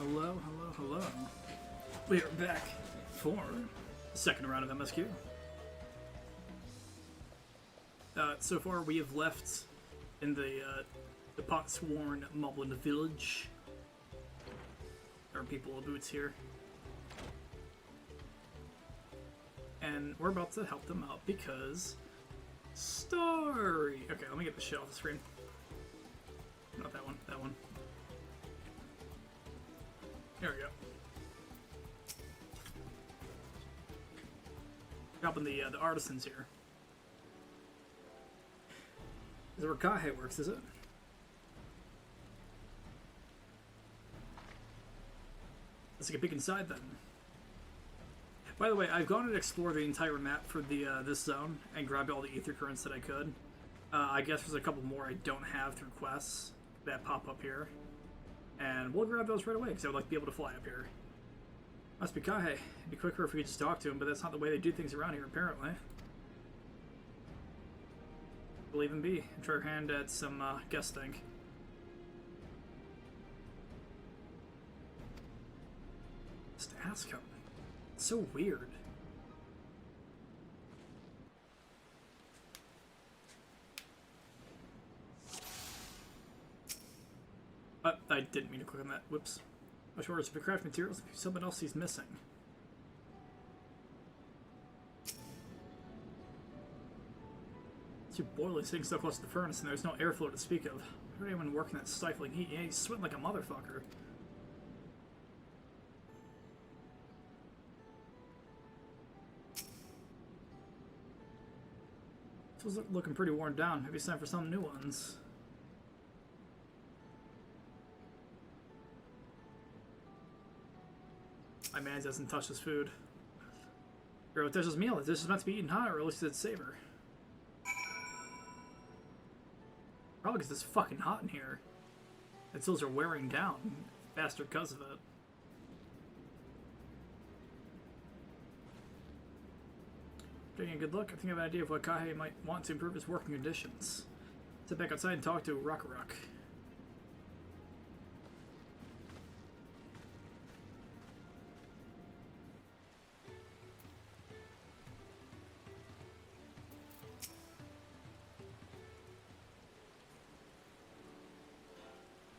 Hello, hello, hello. We are back for the second round of MSQ. So far we have left in the pot-sworn Moblin village. There are people with boots here. And we're about to help them out because... story! Okay, let me get the shit off the screen. Not that one, that one. There we go. Helping the artisans here. Is it where Kahe works, is it? Let's take a peek inside then. By the way, I've gone and explored the entire map for the this zone and grabbed all the ether currents that I could. I guess there's a couple more I don't have through quests that pop up here. And we'll grab those right away, because I would like to be able to fly up here. Must be Kahe. It'd be quicker if we could just talk to him, but that's not the way they do things around here, apparently. We'll even be. Try our hand at some guest thing. Just ask him. It's so weird. I didn't mean to click on that. Whoops. Much worse if we craft materials, if someone else he's missing. It's too boiling sitting so close to the furnace and there's no airflow to speak of. I don't even work in that stifling heat. Yeah, he's sweating like a motherfucker. This was looking pretty worn down. Maybe it's time for some new ones. My man doesn't touch his food. Girl, it touches meal. This is meant to be eaten hot, or at least it's savor. Probably because it's fucking hot in here. The tools are wearing down faster because of it. Taking a good look, I think I have an idea of what Kahe might want to improve his working conditions. Sit back outside and talk to Rock.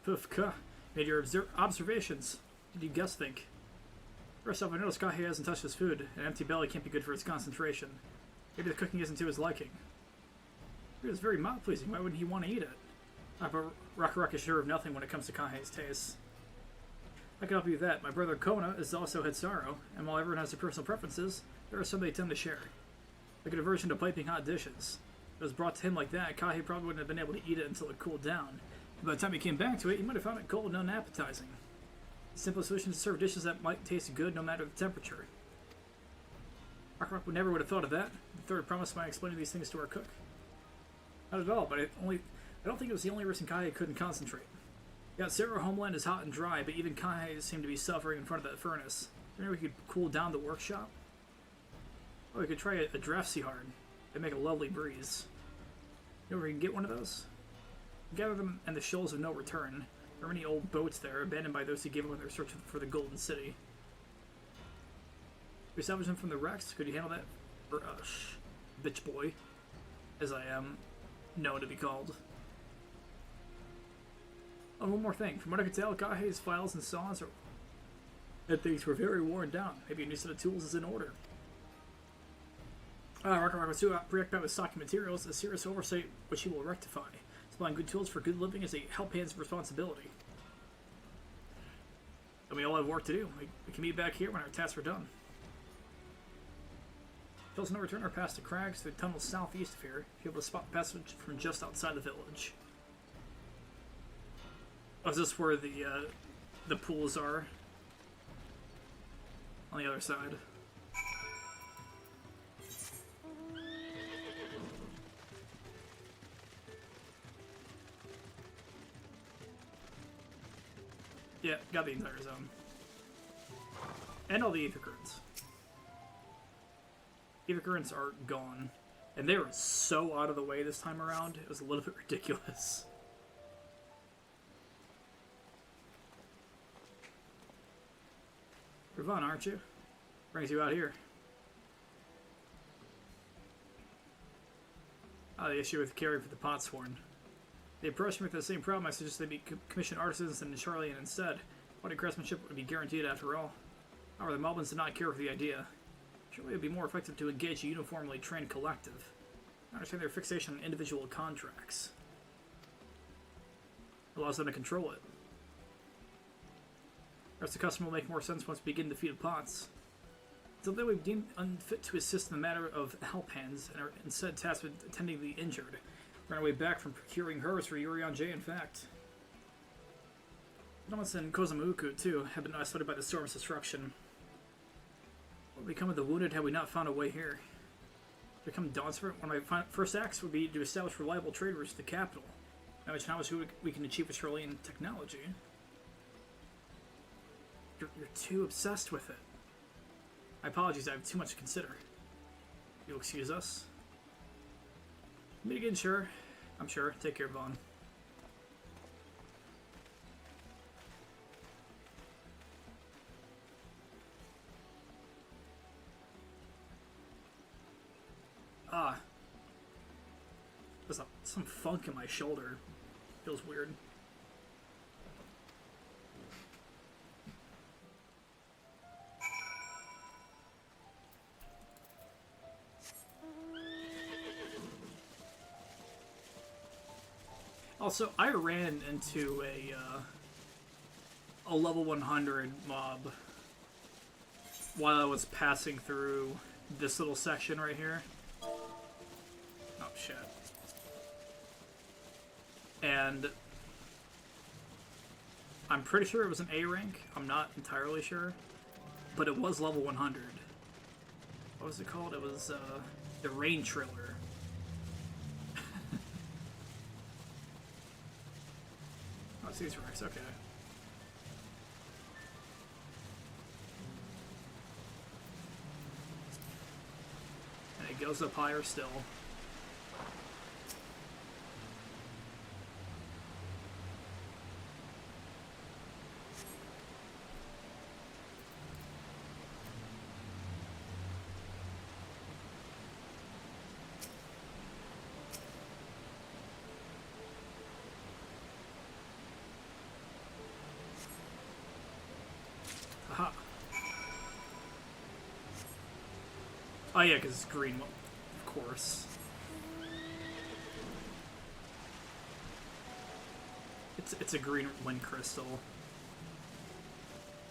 Pufka, made your observations. What did you guys think? First off, I noticed Kahe hasn't touched his food. An empty belly can't be good for its concentration. Maybe the cooking isn't to his liking. It was very mouth-pleasing. Why wouldn't he want to eat it? But Rock is sure of nothing when it comes to Kahe's taste. I can help you with that. My brother Kona is also Hitsaro, and while everyone has their personal preferences, there are some they tend to share. Like an aversion to piping hot dishes. If it was brought to him like that, Kahe probably wouldn't have been able to eat it until it cooled down. By the time he came back to it, he might have found it cold and unappetizing. The simplest solution is to serve dishes that might taste good no matter the temperature. Rock would never would have thought of that. The third promised by explaining these things to our cook. Not at all, but I don't think it was the only reason Kahe couldn't concentrate. Yeah, Sarah Homeland is hot and dry, but even Kahe seemed to be suffering in front of that furnace. Maybe we could cool down the workshop? Oh, we could try a draftsy hard. It'd make a lovely breeze. You know where we can get one of those? Gather them in the shoals of no return. There are many old boats there, abandoned by those who gave up on their search for the Golden City. We salvage them from the wrecks. Could you handle that? Or, bitch boy, as I am known to be called. Oh, one more thing. From what I could tell, Kahe's files and saws and things were very worn down. Maybe a new set of tools is in order. Rock was too preoccupied with stocking materials, a serious oversight which he will rectify. Supplying good tools for good living is a help-hand's responsibility. And we all have work to do. We can meet back here when our tasks are done. Trails no return are past the crags through the tunnels southeast of here. You'll be able to spot the passage from just outside the village. Oh, is this where the pools are? On the other side. Yeah, got the entire zone. And all the ether currents. Ether currents are gone. And they were so out of the way this time around, it was a little bit ridiculous. You're Vaughn, aren't you? Brings you out here. The issue with caring for the Potsworn. They approached me with the same problem. I suggested they be commissioned artisans in Charlian instead. Quality craftsmanship would be guaranteed after all. However, the Malbins did not care for the idea. Surely it would be more effective to engage a uniformly trained collective. I understand their fixation on individual contracts. It allows them to control it. Perhaps the custom will make more sense once we begin the feat of pots. So that we've deemed unfit to assist in the matter of help hands and are instead tasked with attending the injured. We're on our way back from procuring herbs for Yurion J, in fact. Thomas and Kozamuku, too, have been isolated by the storm's destruction. What would become of the wounded had we not found a way here? To become Dawntrail, one of my first acts would be to establish reliable trade routes to the capital. I imagine how much we can achieve with Charlian technology. You're too obsessed with it. My apologies, I have too much to consider. You'll excuse us? Meet again, sure. I'm sure. Take care, Vaughn. There's some funk in my shoulder. Feels weird. Also, I ran into a level 100 mob while I was passing through this little section right here. Oh, shit. And I'm pretty sure it was an A rank. I'm not entirely sure. But it was level 100. What was it called? It was the Rain Triller. Oh, it's these ranks, okay. And it goes up higher still. Aha. Oh yeah, because it's green, of course. It's a green wind crystal.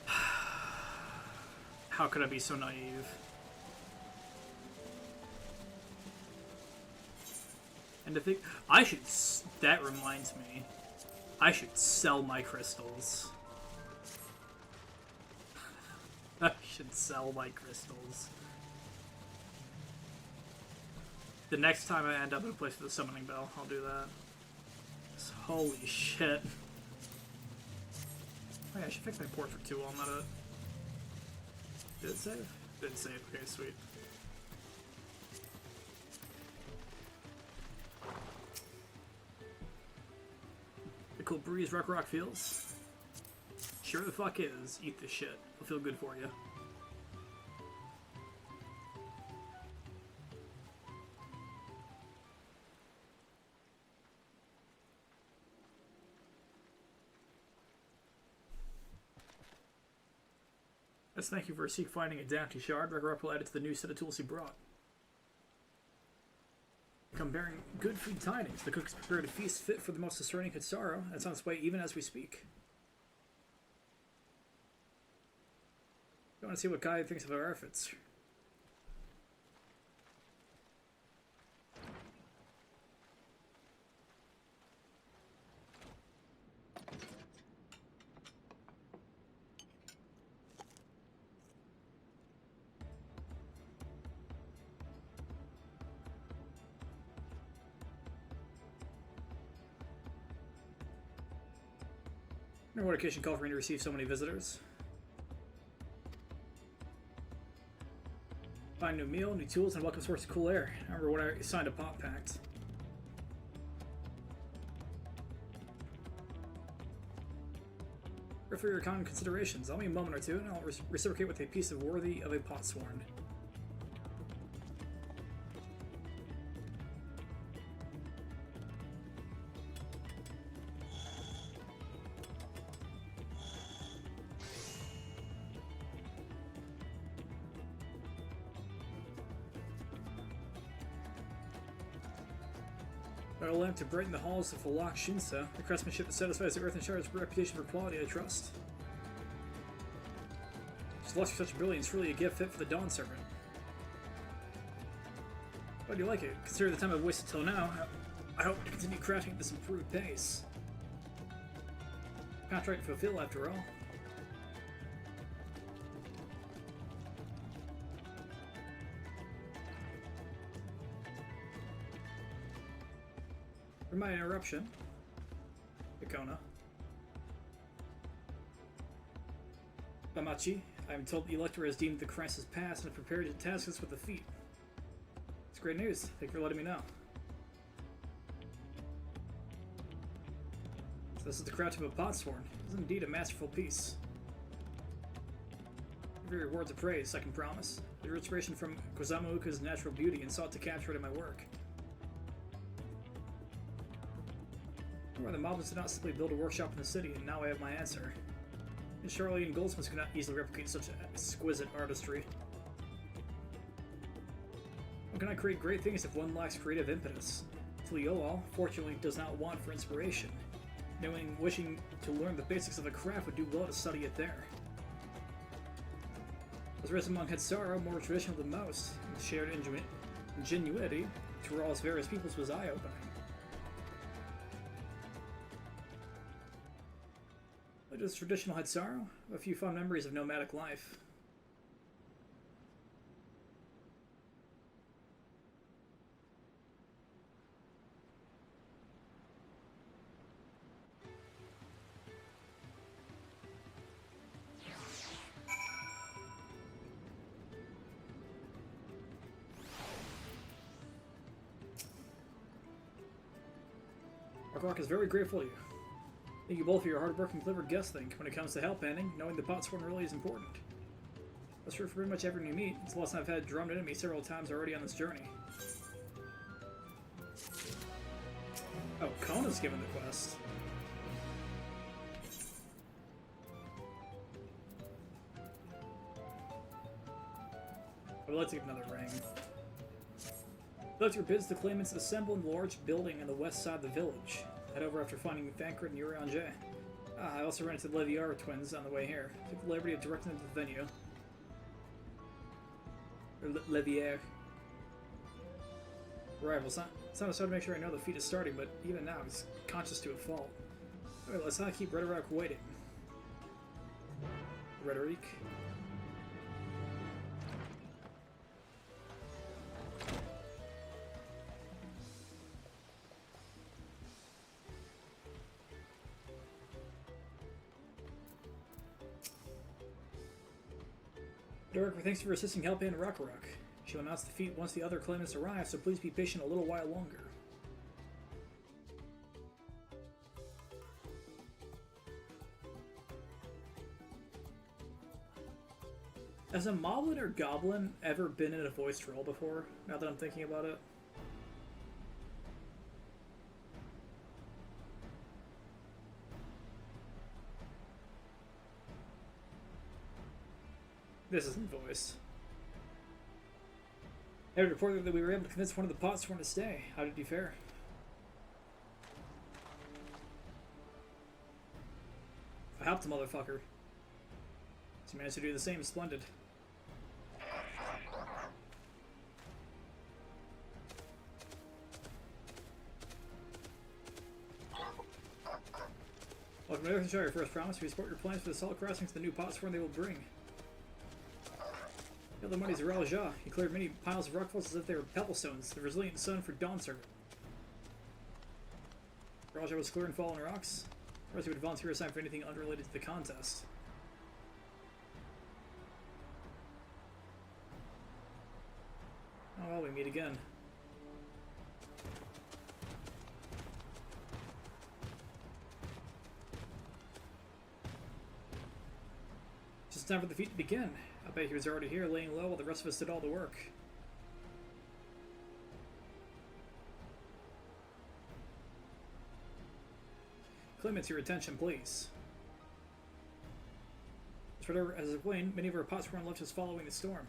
How could I be so naive? And to think, that reminds me, I should sell my crystals. I should sell my crystals. The next time I end up in a place with a summoning bell, I'll do that. Holy shit. Oh yeah, I should fix my port for 2 while I'm at it. Did it save? Didn't save. Okay, sweet. The cool breeze Rock feels? Sure the fuck is. Eat this shit. It'll feel good for you. Let's thank you for seek finding a dainty shard. Rock will add it to the new set of tools he brought. Come bearing good food tidings. The cook has prepared a feast fit for the most discerning Kitsaro. That's on its way even as we speak. I want to see what Guy thinks of our efforts. Remember what occasion called for me to receive so many visitors? Find new meal, new tools, and welcome source of cool air. I remember when I signed a pop pact. For your common considerations. Allow me a moment or two, and I'll reciprocate with a piece of worthy of a potsworn. A lamp to brighten the halls of Falak Shinsa, a craftsmanship that satisfies the Earth and Shard's reputation for quality, I trust. She's lost for such brilliance, really a gift fit for the Dawn Servant. How do you like it? Considering the time I've wasted till now, I hope to continue crafting at this improved pace. Contract to fulfill, after all. For my interruption, Icona. Bamachi, I am told the Elector has deemed the crisis past and is prepared to task us with the feat. It's great news. Thank you for letting me know. So this is the craft of a potsworn. It is indeed a masterful piece. Every reward's of praise, I can promise. I drew inspiration from Kozama Uka's natural beauty and sought to capture it in my work. The Moblins did not simply build a workshop in the city, and now I have my answer. And Charlene goldsmiths could not easily replicate such exquisite artistry. How can I create great things if one lacks creative impetus? Tliolal, fortunately, does not want for inspiration. Knowing wishing to learn the basics of a craft would do well to study it there. As raised among Hetsara, more traditional than most, and shared ingenuity to all various peoples was eye-opening. Like this traditional Hetsara, a few fond memories of nomadic life. Rock is very grateful to you. Thank you both for your hard work and clever guess think. When it comes to help handing, knowing the potsworn really is important. That's true for pretty much everyone you meet. It's a lesson I've had drummed into me several times already on this journey. Oh, Kona's given the quest. I would like to get another ring. The Elector bids the claimants assemble in the large building on the west side of the village. Head over after finding Thancred and Urianjay. I also ran into the Leviar twins on the way here. Took the liberty of directing them to the venue. Or Levier. Arrivals. It's not so to make sure I know the feat is starting, but even now he's conscious to a fault. Okay, let's not keep Rhetoric waiting. Rhetoric. Dork, thanks for assisting Help in Rock. She'll announce the feat once the other claimants arrive, so please be patient a little while longer. Has a Moblin or Goblin ever been in a voiced role before, now that I'm thinking about it? This isn't voiced. I had reported that we were able to convince one of the potsworn to stay. How did you fare? I helped the motherfucker. So managed to do the same. Splendid. Welcome to Earthenshire. First promise, we support your plans for the salt crossing to the new potsworn they will bring. The other money's Raja. He cleared many piles of rockfalls as if they were pebblestones, the resilient sun for Dawn Servant. Raja was clearing fallen rocks. Raja would volunteer a sign for anything unrelated to the contest. Oh well, we meet again. it's time for the feat to begin. I bet he was already here, laying low while the rest of us did all the work. Claimants, your attention, please. As explained, many of our pots were left us following the storm.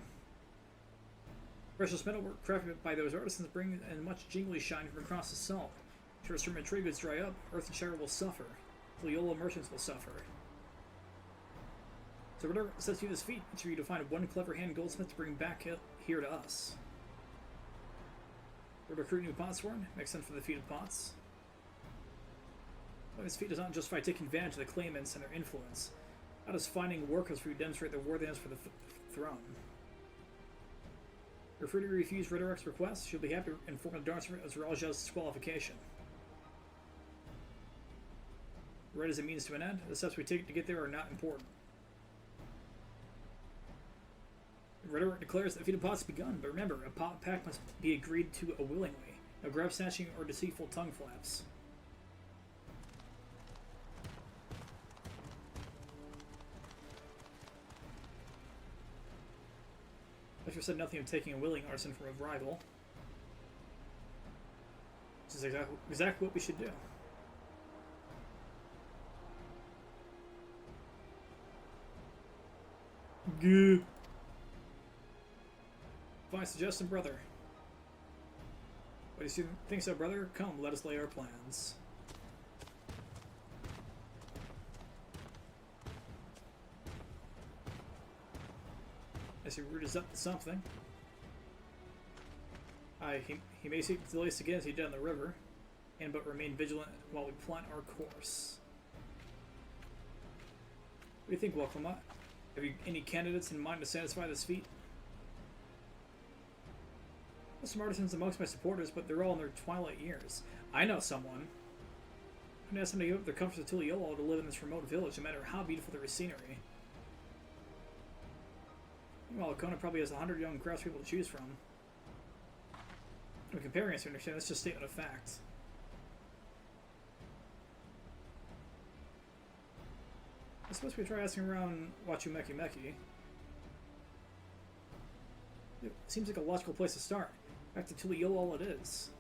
Precious metalwork crafted by those artisans bring in much jingly shine from across the salt. Sure, certain trade goods dry up, earth and shadow will suffer. Leola merchants will suffer. So whatever sets you this feat, it's for you to find one clever hand goldsmith to bring back here to us. We're recruiting new potsworn, makes sense for the feat of pots. But this feat does not justify taking advantage of the claimants and their influence. Not as finding workers who demonstrate their worthiness for the throne. You're free to refuse Rhetoric's request. She'll be happy to inform the Dawntrail as Raja's disqualification. Red is a means to an end. The steps we take to get there are not important. Rhetoric declares that the feat of pots has begun, but remember, a pot pact must be agreed to willingly. No grab snatching or deceitful tongue flaps. Lecter said nothing of taking a willing artisan from a rival. Which is exactly what we should do. Gah. Fine suggestion, brother. What do you think so, brother? Come, let us lay our plans. As he root us up to something. He may seek to delay us again as he did on the river, but remain vigilant while we plot our course. What do you think, Welcome? Have you any candidates in mind to satisfy this feat? There's some artisans amongst my supporters, but they're all in their twilight years. I know someone. I'm going to ask them to give up their comforts to Tuliyola to live in this remote village, no matter how beautiful their scenery. Meanwhile, Kona probably has 100 young craftspeople to choose from. I'm comparing us to understand that's just a statement of fact. I suppose we try asking around Wachumeki Meki. It seems like a logical place to start. Back to Tuliyola all it is.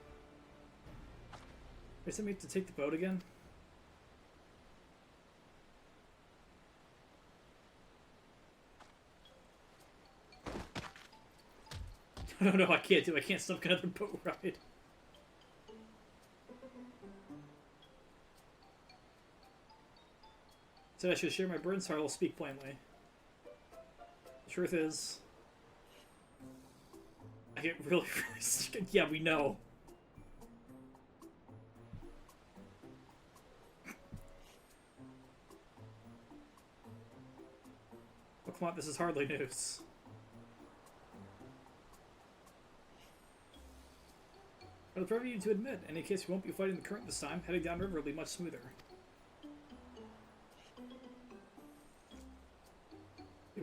Wait, so we have to take the boat again? No, I can't do it. I can't stop another boat ride. Said I should share my burden, so I will speak plainly. The truth is, I get really sick. Yeah, we know. Oh, come on, this is hardly news. I'll prefer you to admit, in any case we won't be fighting the current this time, heading downriver will be much smoother.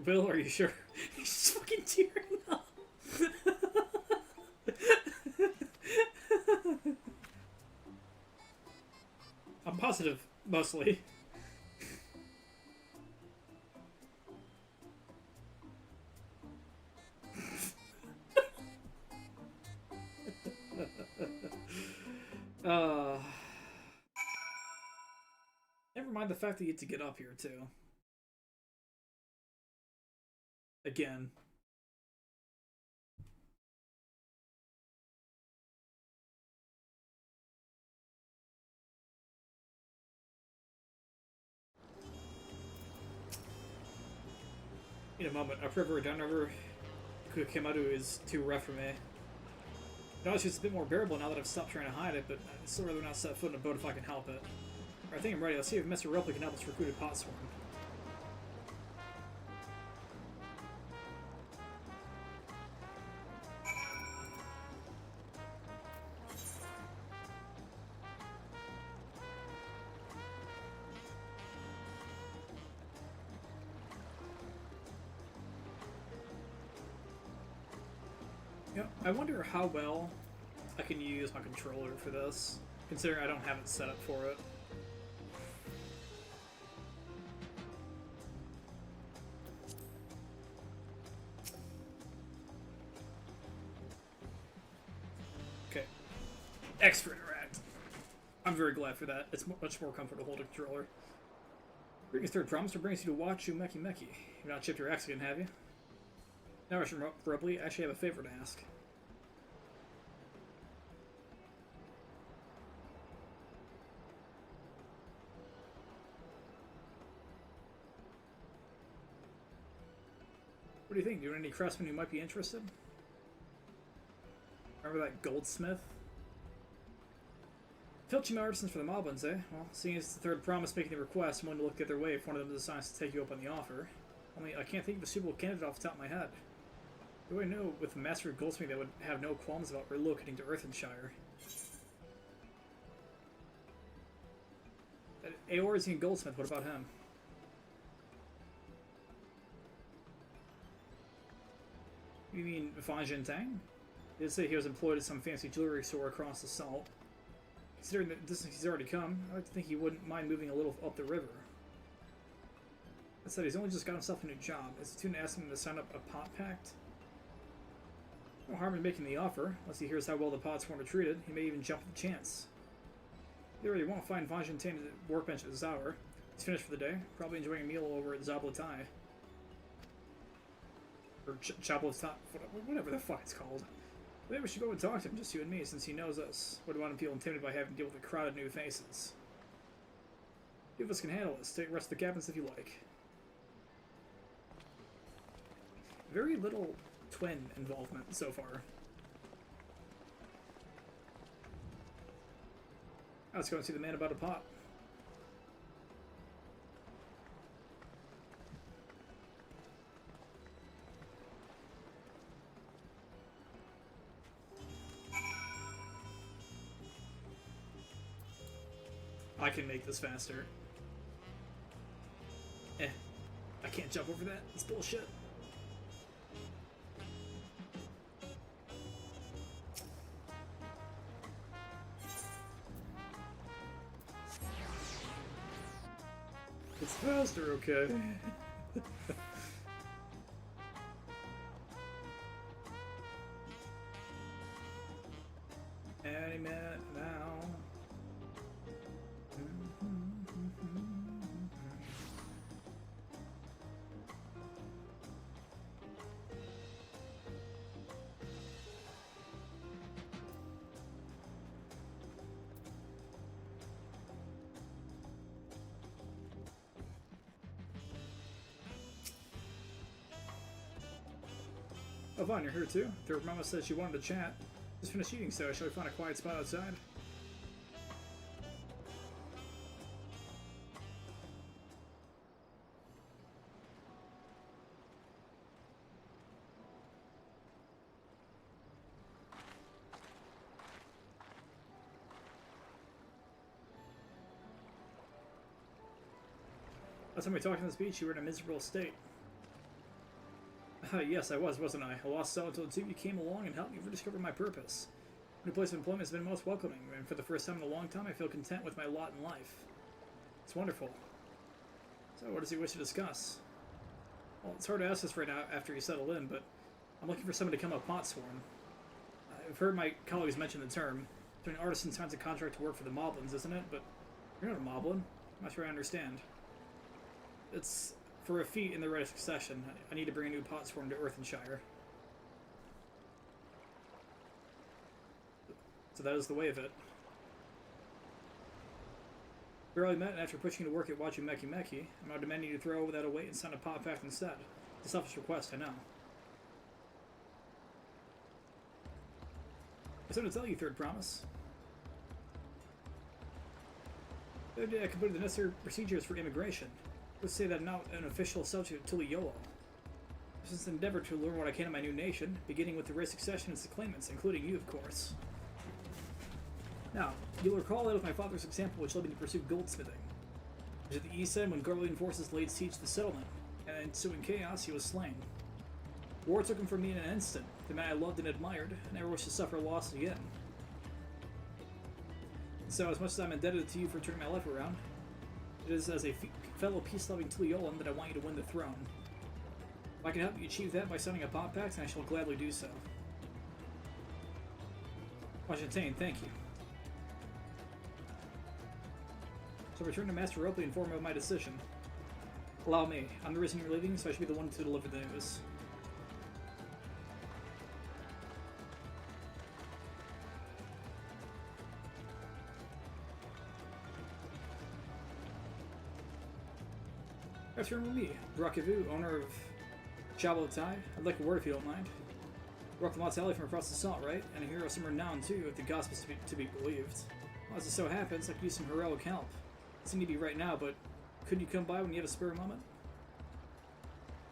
Will, are you sure? He's fucking tearing up. I'm positive, mostly. Never mind the fact that you get to get up here, too. Again. In a moment, upriver or downriver Kukemaru is too rough for me. Obviously it's a bit more bearable now that I've stopped trying to hide it, but I'd still rather not set foot in a boat if I can help it. Alright, I think I'm ready. Let's see if Mr. Ripley can help us recruit a potsworn. You know, I wonder how well I can use my controller for this, considering I don't have it set up for it. X for interact. I'm very glad for that. It's much more comfortable to hold a controller. Bring his third promise brings you to watch you Meki Meki. You've not chipped your X again, have you? Now, Russian Rubbly, I actually have a favor to ask. What do you think? Do you know any craftsmen who might be interested? Remember that goldsmith? Filching my artisans for the Moblins, eh? Well, seeing as it's the third promise making the request, I'm willing to look the other way if one of them decides to take you up on the offer. Only, I can't think of a suitable candidate off the top of my head. Who do I know with a master goldsmith that would have no qualms about relocating to Earthenshire? That Eorzean goldsmith, what about him? You mean Fan Jintang? He did say he was employed at some fancy jewelry store across the salt. Considering the distance he's already come, I like to think he wouldn't mind moving a little up the river. That said, he's only just got himself a new job. Is it too soon to ask him to sign up a pot pact? No harm in making the offer, unless he hears how well the pots weren't treated. He may even jump at the chance. Either way, you won't find Fan Jintang at the workbench at this hour. He's finished for the day, probably enjoying a meal over at Zablatai. Or Chablatai, whatever the fuck it's called. Maybe we should go and talk to him, just you and me, since he knows us. Wouldn't want him to feel intimidated by having to deal with a crowd of new faces. Few of us can handle this. Take the rest of the cabins if you like. Very little twin involvement so far. Let's go and see the man about a pot. I can make this faster. I can't jump over that. It's bullshit. It's faster, okay. Any minute now. Oh, Vaughn, you're here too? Third Mama said she wanted to chat. Just finished eating, so shall we find a quiet spot outside? Last time we talked on this beach, you were in a miserable state. Yes, I was, wasn't I? I lost out until the two of you came along and helped me rediscover my purpose. My new place of employment has been most welcoming, and for the first time in a long time, I feel content with my lot in life. It's wonderful. So, what does he wish to discuss? Well, it's hard to ask this right now after you settle in, but I'm looking for someone to come up pot sworn. I've heard my colleagues mention the term. Doing artisan signs a contract to work for the Moblins, isn't it? But you're not a Moblin. I'm not sure I understand. It's for a feat in the right succession. I need to bring a new pot swarm to Earthenshire. So that is the way of it. We barely met, and after pushing to work at watching Meki Meki, I'm now demanding you to throw that away and sign a pot pact instead. It's a selfish request, I know. I said to tell you, Third Promise. The other day I completed the necessary procedures for immigration. Let's say that I'm now an official subject of Tuliyola. This is an endeavor to learn what I can of my new nation, beginning with the race succession and its claimants, including you, of course. Now, you'll recall that with my father's example, which led me to pursue goldsmithing. It was at the east end when Garlean forces laid siege to the settlement, and in ensuing chaos, he was slain. War took him from me in an instant. The man I loved and admired, I never wished to suffer loss again. So, as much as I'm indebted to you for turning my life around, it is as a fellow peace-loving Tuliyolan that I want you to win the throne. If I can help you achieve that by signing a pot pact, then I shall gladly do so. Washington, thank you. So return to Master Rope and inform him of my decision. Allow me. I'm the reason you're leaving, so I should be the one to deliver the news. After me, Rakivu, owner of Jabal Tai. I'd like a word if you don't mind. Rock the Montali from across the salt, right? And a hero of some renown, too, if the gospel's to be believed. Well, as it so happens, I could use some heroic help. It's need to be right now, but couldn't you come by when you have a spare moment?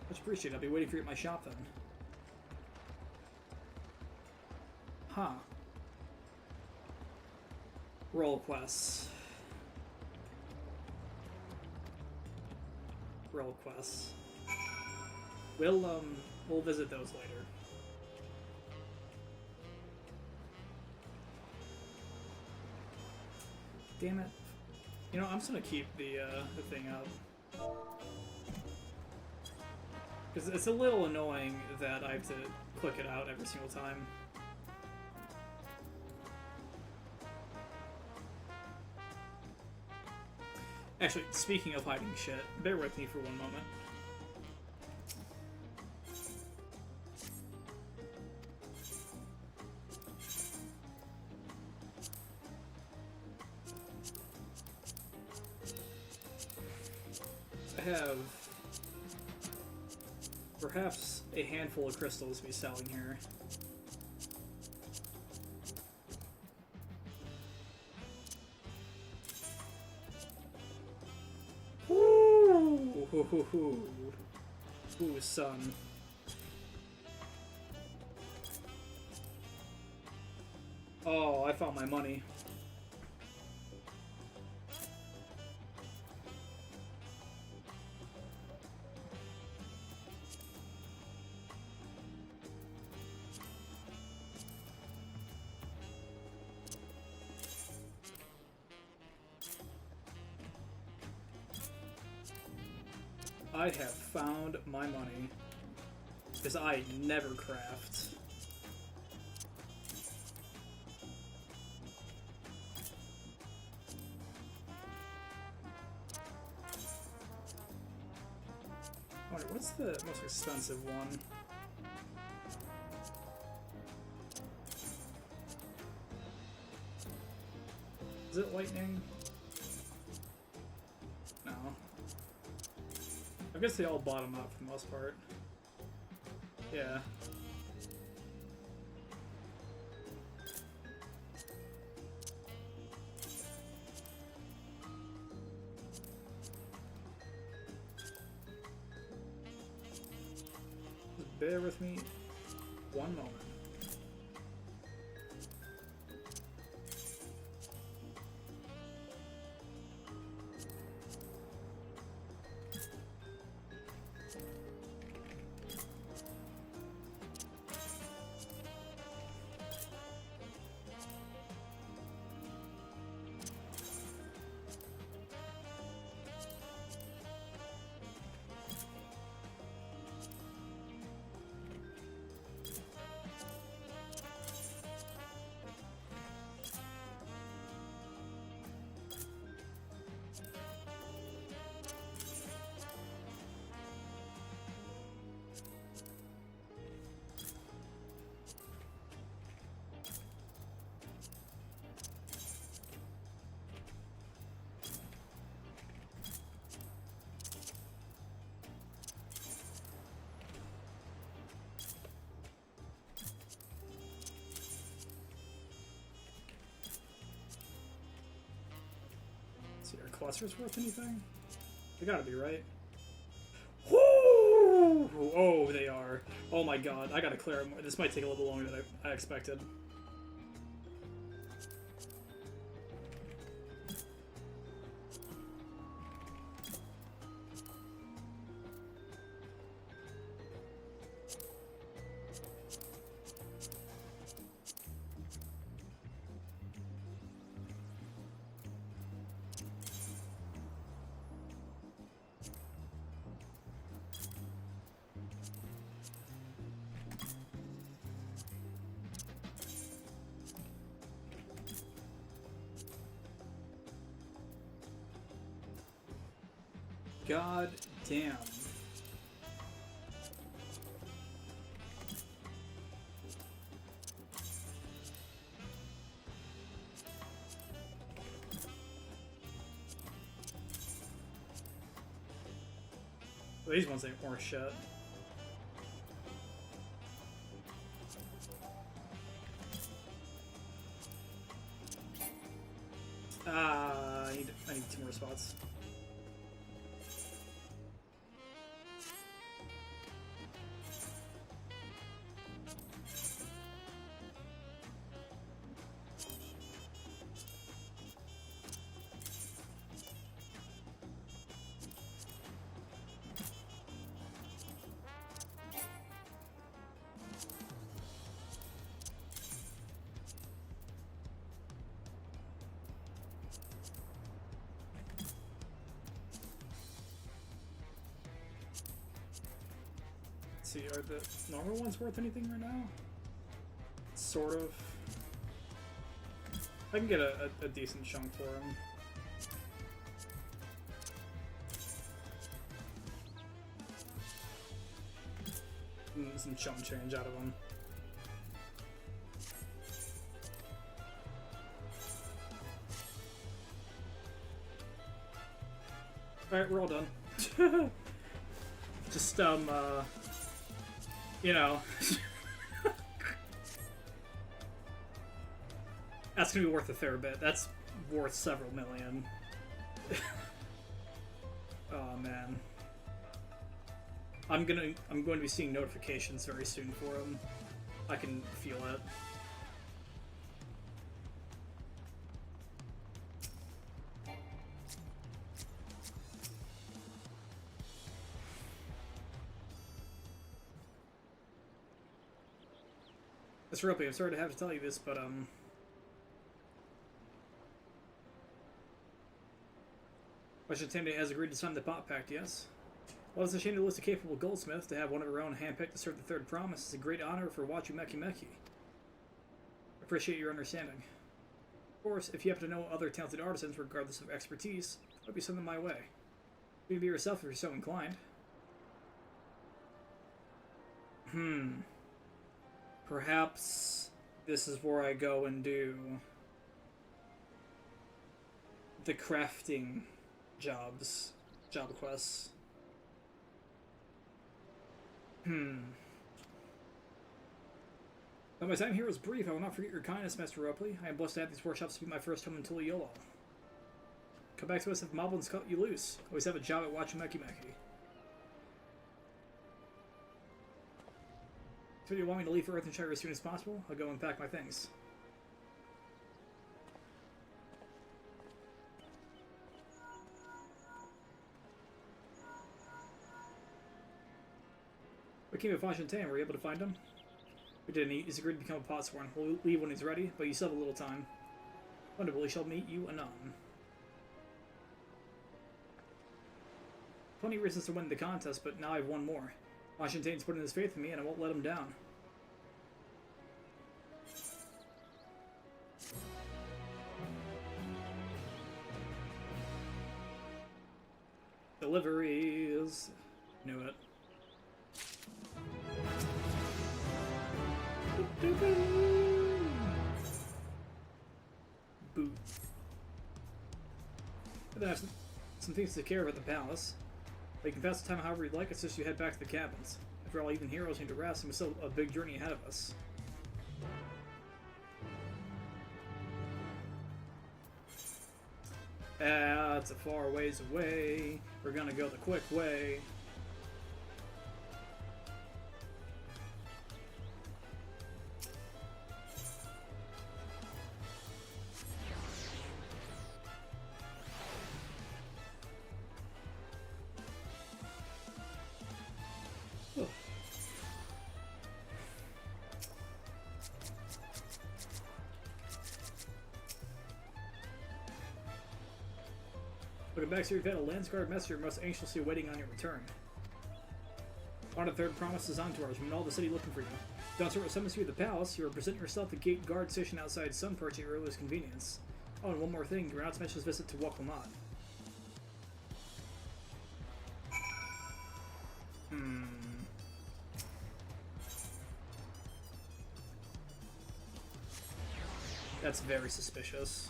Much appreciated. I'll be waiting for you at my shop then. Huh. Roll quests. Roll quests. We'll visit those later. Damn it. You know, I'm just gonna keep the thing up. Because it's a little annoying that I have to click it out every single time. Actually, speaking of hiding shit, bear with me for one moment. I have perhaps a handful of crystals to be selling here. Ooh, son. Oh, I found my money. I have found my money, because I never craft. I wonder, what's the most expensive one? Is it lightning? No. I guess they all bottom out for the most part. Yeah. Just bear with me one moment. See, are clusters worth anything? They gotta be, right? Woo! Oh, they are. Oh my god, I gotta clear them. This might take a little longer than I expected. God damn. Well, these ones ain't worth shit. I need 2 more spots. See, are the normal ones worth anything right now? Sort of. I can get a decent chunk for them. Some chump change out of them. Alright, we're all done. Just, you know. That's gonna be worth a fair bit. That's worth several million. Oh man. I'm going to be seeing notifications very soon for them. I can feel it. That's Ropey, I'm sorry to have to tell you this, but Washington has agreed to sign the Pot Pact, yes? Well, it's a shame to lose a capable goldsmith. To have one of her own handpicked to serve the Third Promise is a great honor for Wachu Meki Meki. Appreciate your understanding. Of course, if you happen to know other talented artisans, regardless of expertise, hope you send them my way. You can be yourself if you're so inclined. Perhaps this is where I go and do the crafting job quests. Though my time here was brief, I will not forget your kindness, Master Ropley. I am blessed to have these workshops to be my first home in Tuliyola. Come back to us if moblins cut you loose. Always have a job at Wachu Meki Meki. So you want me to leave for Earthenshire as soon as possible? I'll go and pack my things. What came of Fontaine? Were you able to find him? We didn't. He's agreed to become a potsworn. We'll leave when he's ready, but you still have a little time. Wonderful, we shall meet you anon. Plenty of reasons to win the contest, but now I've won more. Fontaine's putting his faith in me, and I won't let him down. Deliveries. Knew it. Boot. But then I have some things to take care of at the palace. But you can pass the time however you'd like, it's just you head back to the cabins. After all, even heroes need to rest, and we still have a big journey ahead of us. It's a far ways away. We're gonna go the quick way. Welcome back, sir. You've had a Landsguard messenger most anxiously waiting on your return. On the Third Promise is on to ours. We're in all the city looking for you. Dawntrail summons you at the palace. You are presenting yourself at the gate guard station outside Sunperch at your earliest convenience. Oh, and one more thing. You were not to mention his visit to Waklamat. That's very suspicious.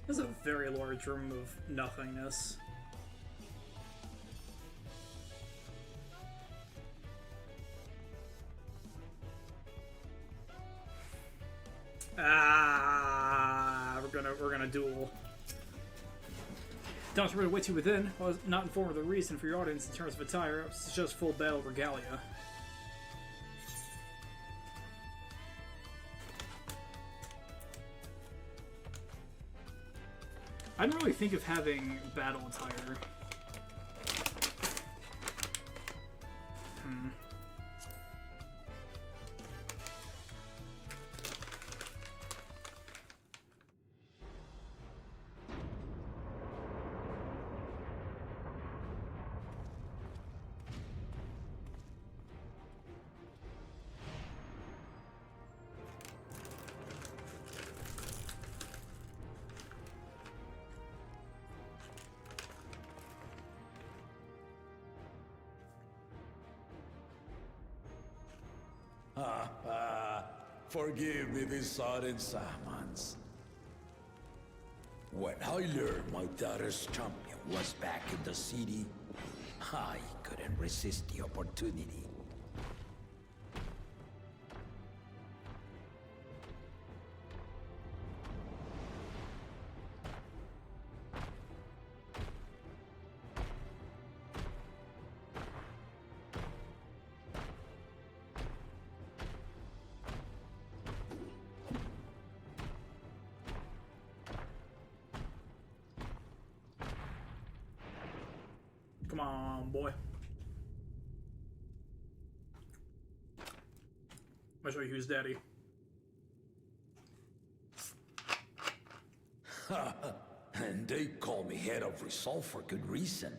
There's a very large room of nothingness. We're gonna duel. Don't really wait you within. I was not informed of the reason for your audience in terms of attire. It's just full battle regalia. I didn't really think of having battle attire. Forgive me this sudden summons. When I learned my daughter's champion was back in the city, I couldn't resist the opportunity. Come on, boy. I'll show you who's daddy. And they call me head of resolve for good reason.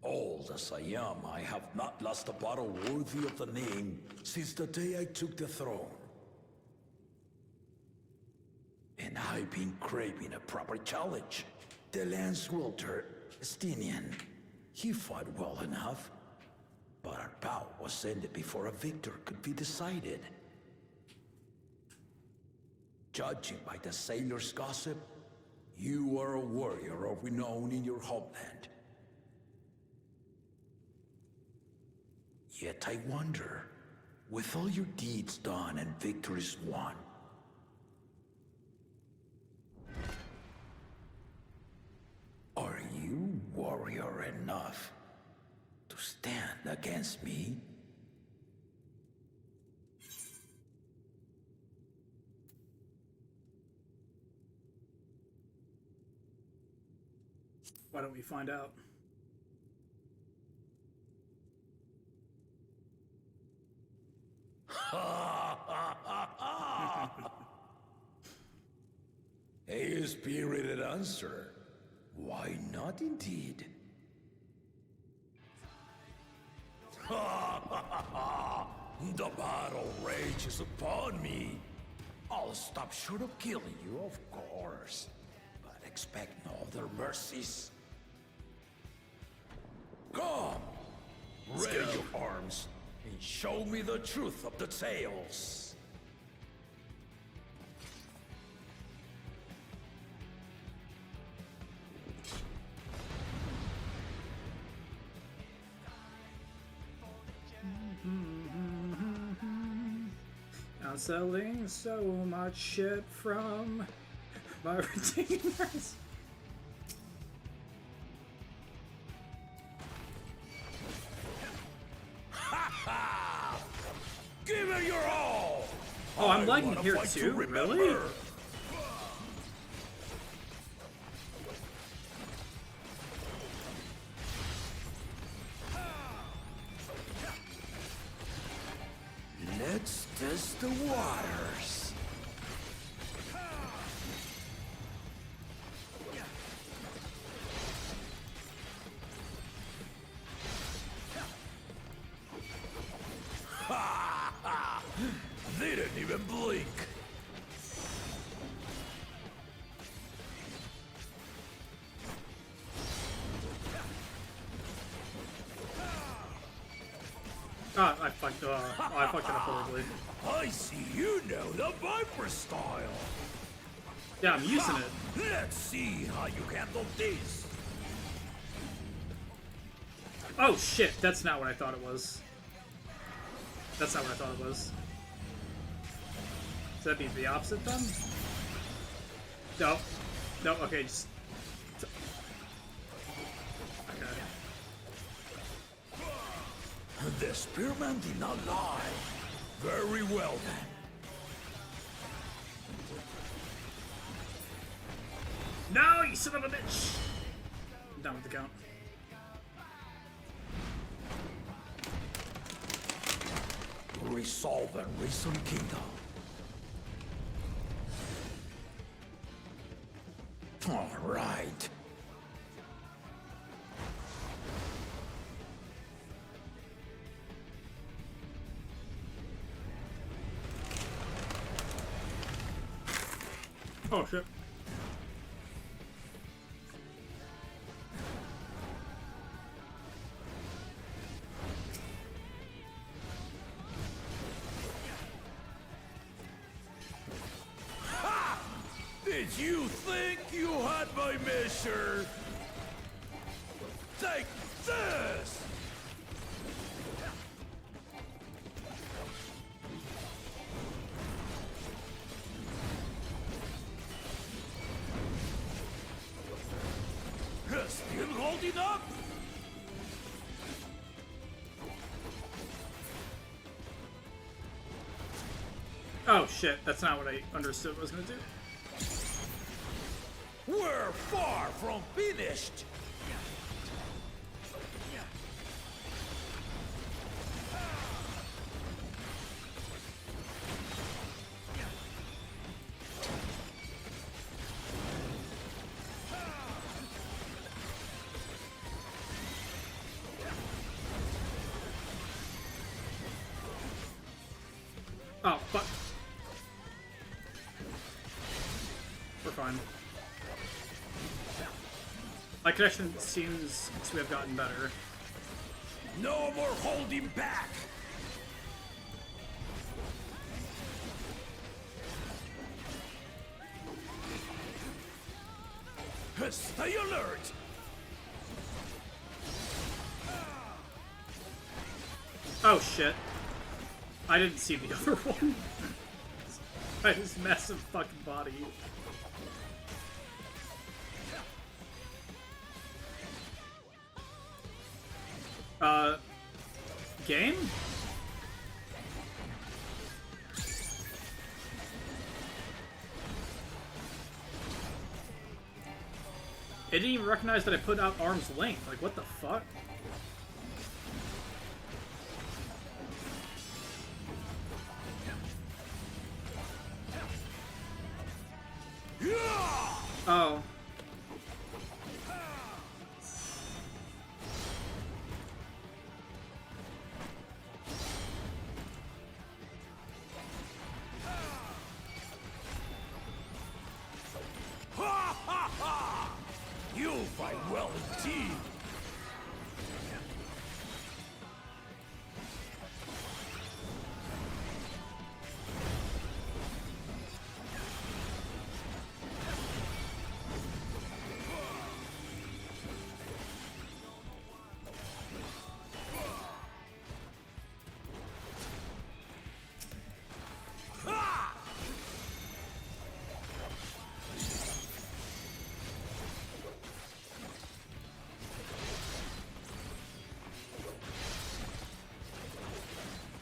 Old as I am, I have not lost a battle worthy of the name since the day I took the throne. And I've been craving a proper challenge. The lance wielder, Estinian. He fought well enough, but our bout was ended before a victor could be decided. Judging by the sailor's gossip, you are a warrior of renown in your homeland. Yet I wonder, with all your deeds done and victories won, are you warrior enough to stand against me? Why don't we find out? A spirited answer. Why not indeed? The battle rages upon me. I'll stop short of killing you, of course. But expect no other mercies. Come! Raise your arms and show me the truth of the tales. I'm selling so much shit from my retainers. Give it your all! Oh, I'm lagging here too? Really? Let's test the waters. I fucked it up horribly. I see you know the Viper style. Yeah, I'm using it. Let's see how you handle this. Oh shit, that's not what I thought it was. That's not what I thought it was. Does that be the opposite then? No. No, okay, just... Okay. The spearman did not lie. Very well then. No, you son of a bitch! I'm done with the count. Resolve and Reason Kingdom. All right. Oh shit. Did you think you had my measure? Take this! Still holding up? Oh shit, that's not what I understood I was gonna do. We're far from finished. Oh, fuck. We're fine. My connection seems to have gotten better. No more holding back. Stay alert. Oh shit. I didn't see the other one. By his massive fucking body. Game? It didn't even recognize that I put out arm's length. Like, what the fuck? Oh. You fight well indeed.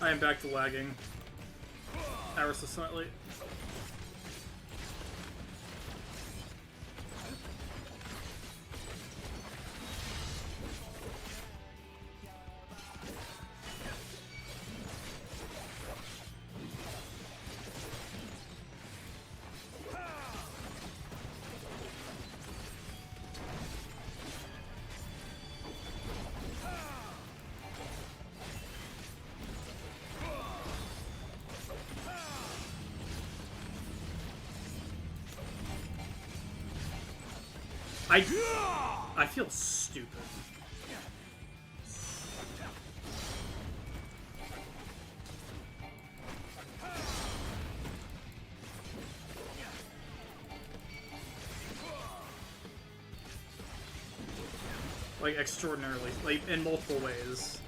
I am back to lagging. Ever so slightly. I feel stupid. like extraordinarily, like in multiple ways.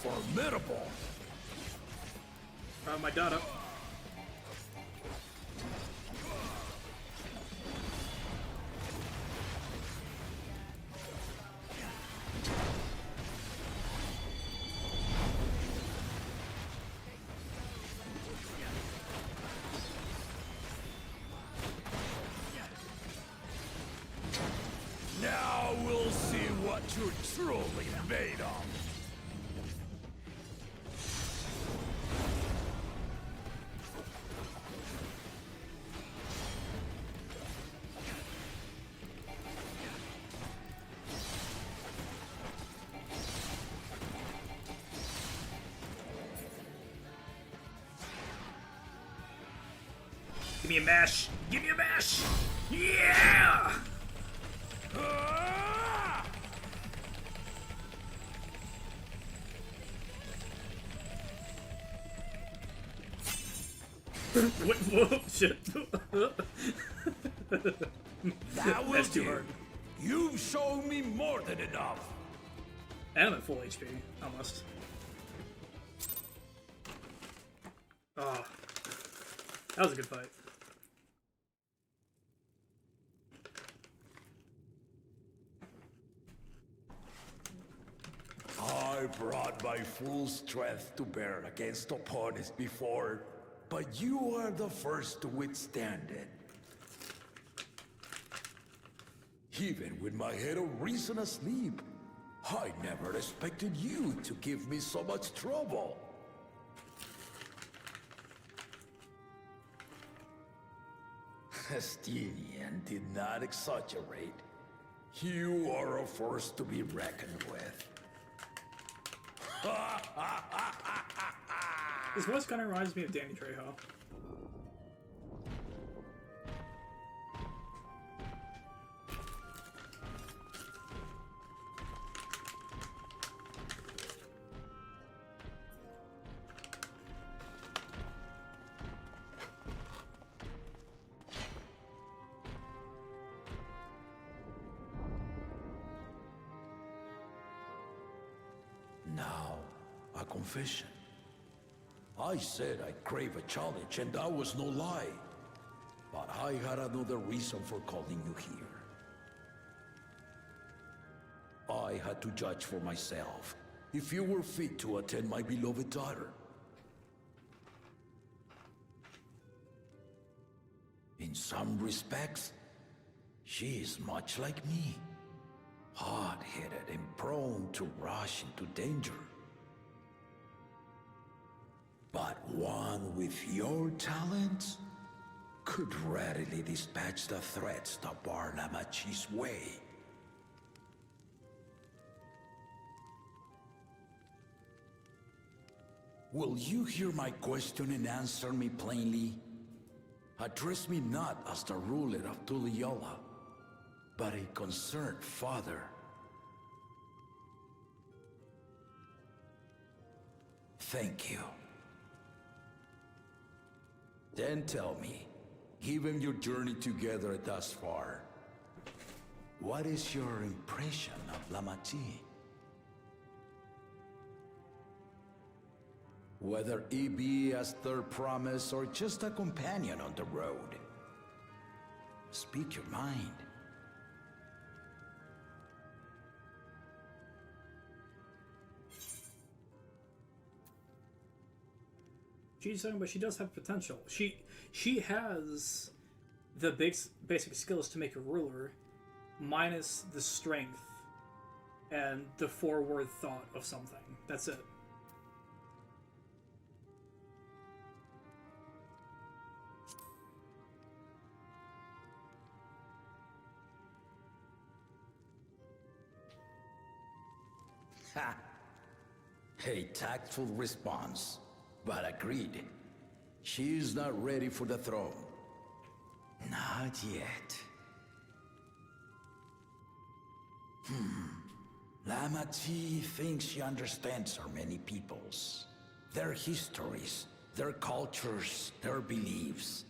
Formidable. My data. Now we'll see what you're truly made of. Give me a mash! Give me a mash! Yeah! What? Whoa, shit. That will That's too do. hard. You've shown me more than enough. And I'm at full HP, almost. Oh. That was a good fight. I brought my full strength to bear against opponents before, but you are the first to withstand it. Even with my head of reason asleep, I never expected you to give me so much trouble. Estinian did not exaggerate. You are a force to be reckoned with. His voice kind of reminds me of Danny Trejo. Now, a confession. I said I crave a challenge, and that was no lie. But I had another reason for calling you here. I had to judge for myself if you were fit to attend my beloved daughter. In some respects, she is much like me. Hard-headed and prone to rush into danger. But one with your talents could readily dispatch the threats that bar Lamachi's way. Will you hear my question and answer me plainly? Address me not as the ruler of Tuliola, but a concerned father. Thank you. Then tell me, given your journey together thus far, what is your impression of Lamachi? Whether he be as third promise or just a companion on the road. Speak your mind. She's saying, but she does have potential. She has the basic skills to make a ruler, minus the strength and the forward thought of something. That's it. Ha! A tactful response, but agreed. She is not ready for the throne. Not yet. Lama T thinks she understands our many peoples. Their histories, their cultures, their beliefs.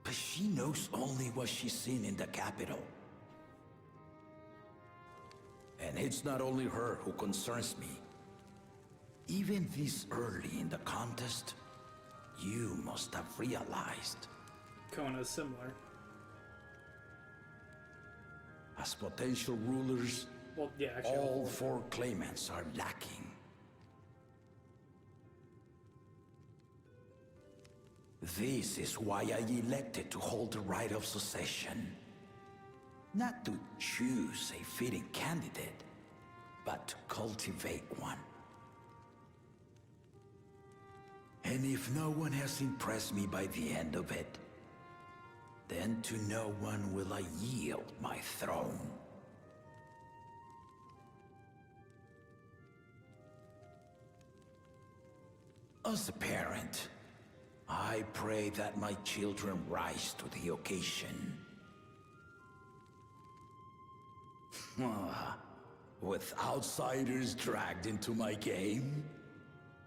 But she knows only what she's seen in the capital. And it's not only her who concerns me. Even this early in the contest, you must have realized. Kona is similar. As potential rulers, Well, yeah, actually, all four claimants are lacking. This is why I elected to hold the right of succession. Not to choose a fitting candidate, but to cultivate one. And if no one has impressed me by the end of it, then to no one will I yield my throne. As a parent, I pray that my children rise to the occasion. With outsiders dragged into my game,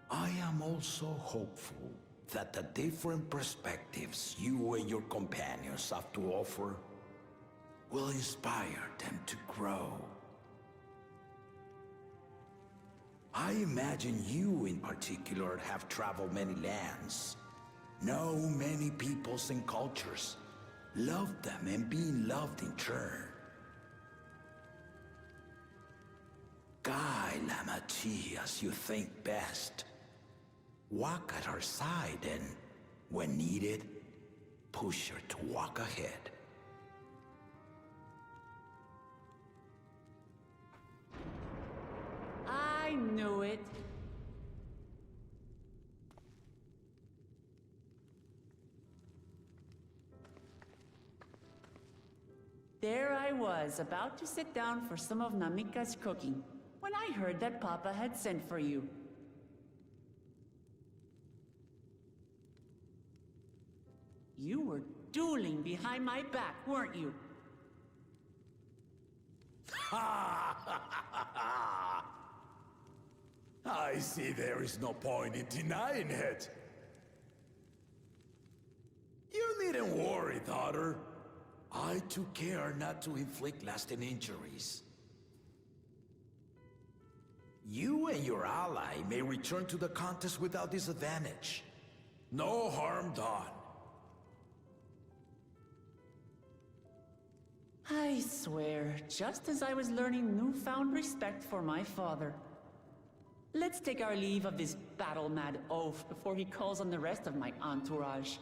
I am also hopeful that the different perspectives you and your companions have to offer will inspire them to grow. I imagine you in particular have traveled many lands, know many peoples and cultures, loved them and been loved in turn. Guide Lama T as you think best. Walk at her side and, when needed, push her to walk ahead. I knew it. There I was, about to sit down for some of Namika's cooking, when I heard that Papa had sent for you. You were dueling behind my back, weren't you? I see there is no point in denying it. You needn't worry, daughter. I took care not to inflict lasting injuries. You and your ally may return to the contest without disadvantage. No harm done. I swear, just as I was learning newfound respect for my father. Let's take our leave of this battle-mad oaf before he calls on the rest of my entourage.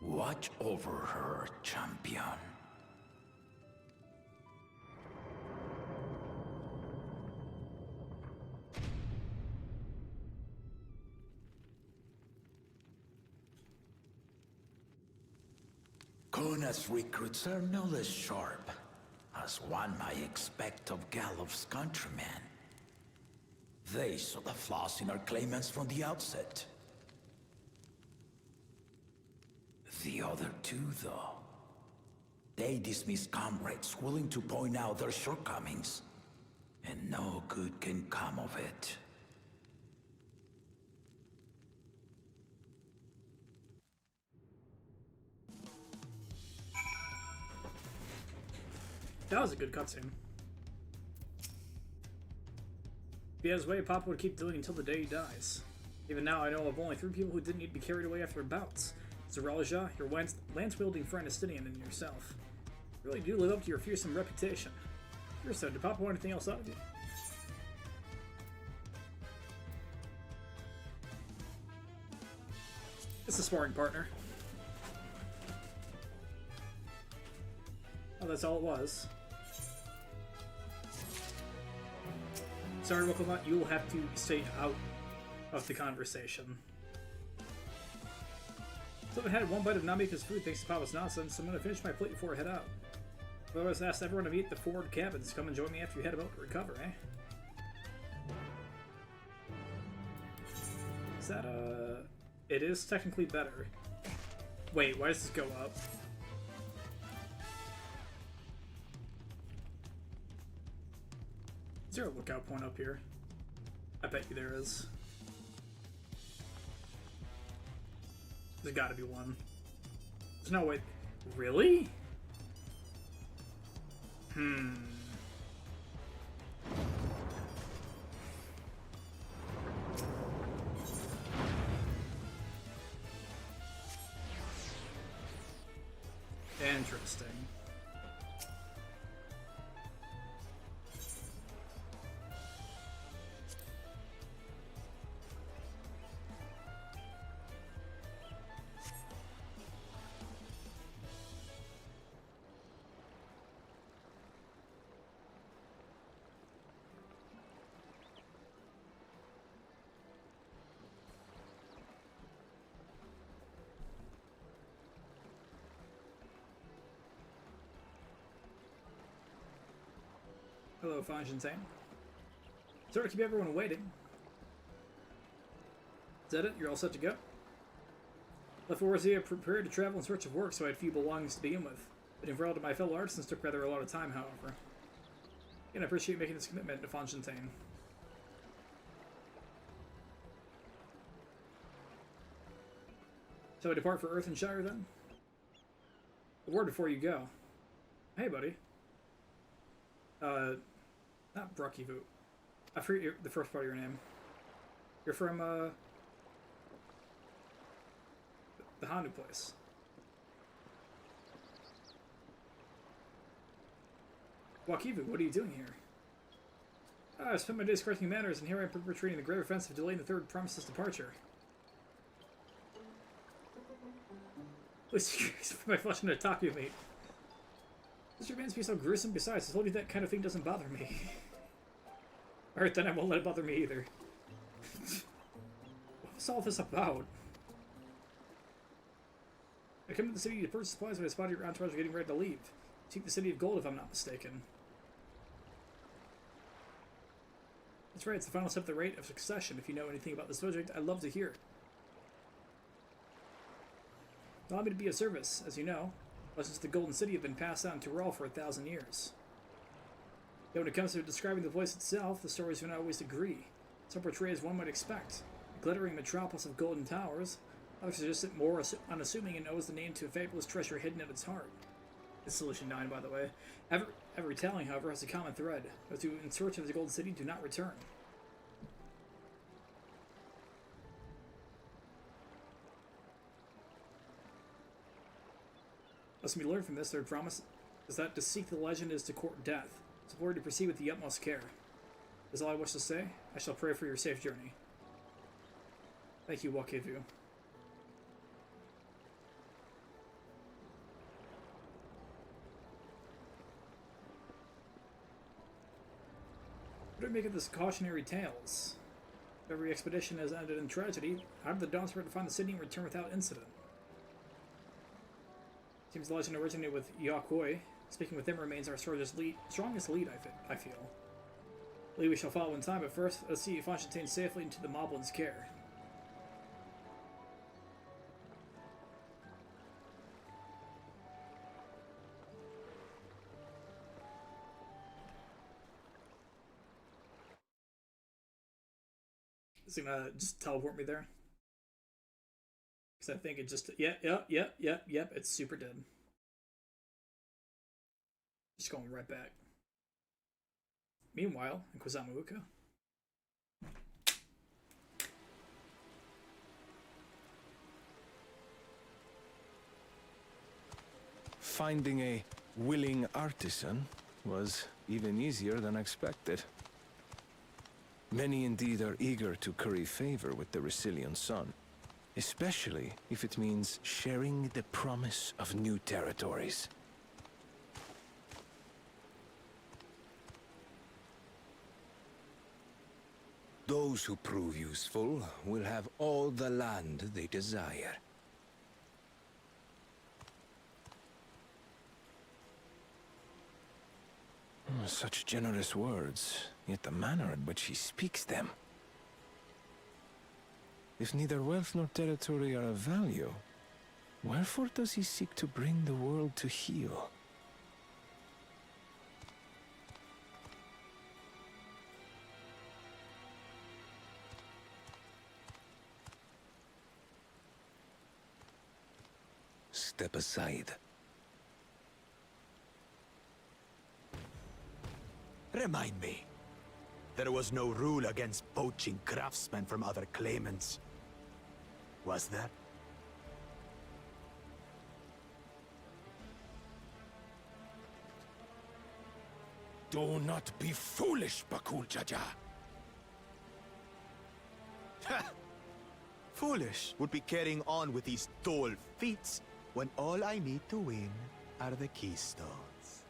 Watch over her, champion. Kona's recruits are no less sharp, as one might expect of Galloff's countrymen. They saw the flaws in our claimants from the outset. The other two, though, they dismiss comrades willing to point out their shortcomings, and no good can come of it. That was a good cutscene. If he had his way, Papa would keep doing until the day he dies. Even now, I know of only 3 people who didn't need to be carried away after their bouts. Zeralja, your lance-wielding friend Estinian, and yourself. You really do live up to your fearsome reputation. Curious though, did Papa want anything else out of you? It's a sparring partner. Oh, that's all it was. Sorry, Rokomot, you will have to stay out of the conversation. So I had one bite of Namika's food thanks to Papa's nonsense, so I'm gonna finish my plate before I head out. I've always asked everyone to meet at the forward cabins. Come and join me after you head out to recover, eh? Is that, it is technically better. Wait, why does this go up? Is there a lookout point up here? I bet you there is. There's gotta be one. There's no way. Really? Interesting. Hello, Fontaine. Sorry to keep everyone waiting. Is that it? You're all set to go? Left Warzia prepared to travel in search of work, so I had few belongings to begin with. But in to my fellow artisans took rather a lot of time, however. And I appreciate making this commitment to Fontaine. Shall we depart for Earthenshire, then? A word before you go. Hey, buddy. Not Bruckyvoot. I forget the first part of your name. You're from, the Handu place. Wakivu, what are you doing here? I spent my days correcting manners, and here I am perpetrating the grave offense of delaying the third promise's departure. Please, my flesh and Otaku, mate. This remains to be so gruesome. Besides, I told you that kind of thing doesn't bother me. Alright, then I won't let it bother me either. What's all this about? I come to the city to purchase supplies, but I spotted your entourage getting ready to leave. Seek the city of gold, if I'm not mistaken. That's right, it's the final step of the rite of succession. If you know anything about the subject, I'd love to hear. Allow me to be of service. As you know, legends of the Golden City have been passed down to Rawl for 1,000 years. Yet when it comes to describing the place itself, the stories do not always agree. Some portray as one might expect. A glittering metropolis of golden towers. Others suggest it more unassuming and owes the name to a fabulous treasure hidden at its heart. It's Solution 9, by the way. Every telling, however, has a common thread. Those who in search of the Golden City do not return. Lesson we learn from this third promise is that to seek the legend is to court death. It's important to proceed with the utmost care. That's all I wish to say. I shall pray for your safe journey. Thank you, Wakivu. What do we make of this cautionary tales? Every expedition has ended in tragedy. How did the Dawntrail to find the city and return without incident? Seems the legend originated with Yakoi. Speaking with him remains our strongest lead, I feel. Lee we shall follow in time, but first, let's see if Fontaine safely into the Moblin's care. Is it gonna just teleport me there? Because I think it just... Yep, it's super dead. Just going right back. Meanwhile, in Kwazamuuka. Finding a willing artisan was even easier than expected. Many indeed are eager to curry favor with the Resilient Sun, especially if it means sharing the promise of new territories. Those who prove useful will have all the land they desire. Such generous words, yet the manner in which he speaks them. If neither wealth nor territory are of value, wherefore does he seek to bring the world to heel? Step aside. Remind me. There was no rule against poaching craftsmen from other claimants. Was there? Do not be foolish, Bakul Jaja. Foolish would be carrying on with these dull feats when all I need to win are the keystones.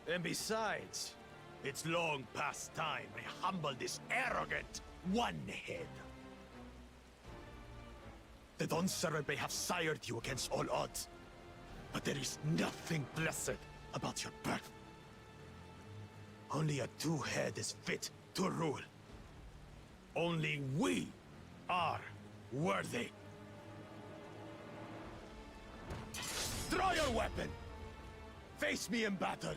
And besides, it's long past time I humble this arrogant one-head. The Dawn servant may have sired you against all odds, but there is nothing blessed about your birth. Only a two-head is fit to rule. Only we are worthy. Draw your weapon! Face me in battle,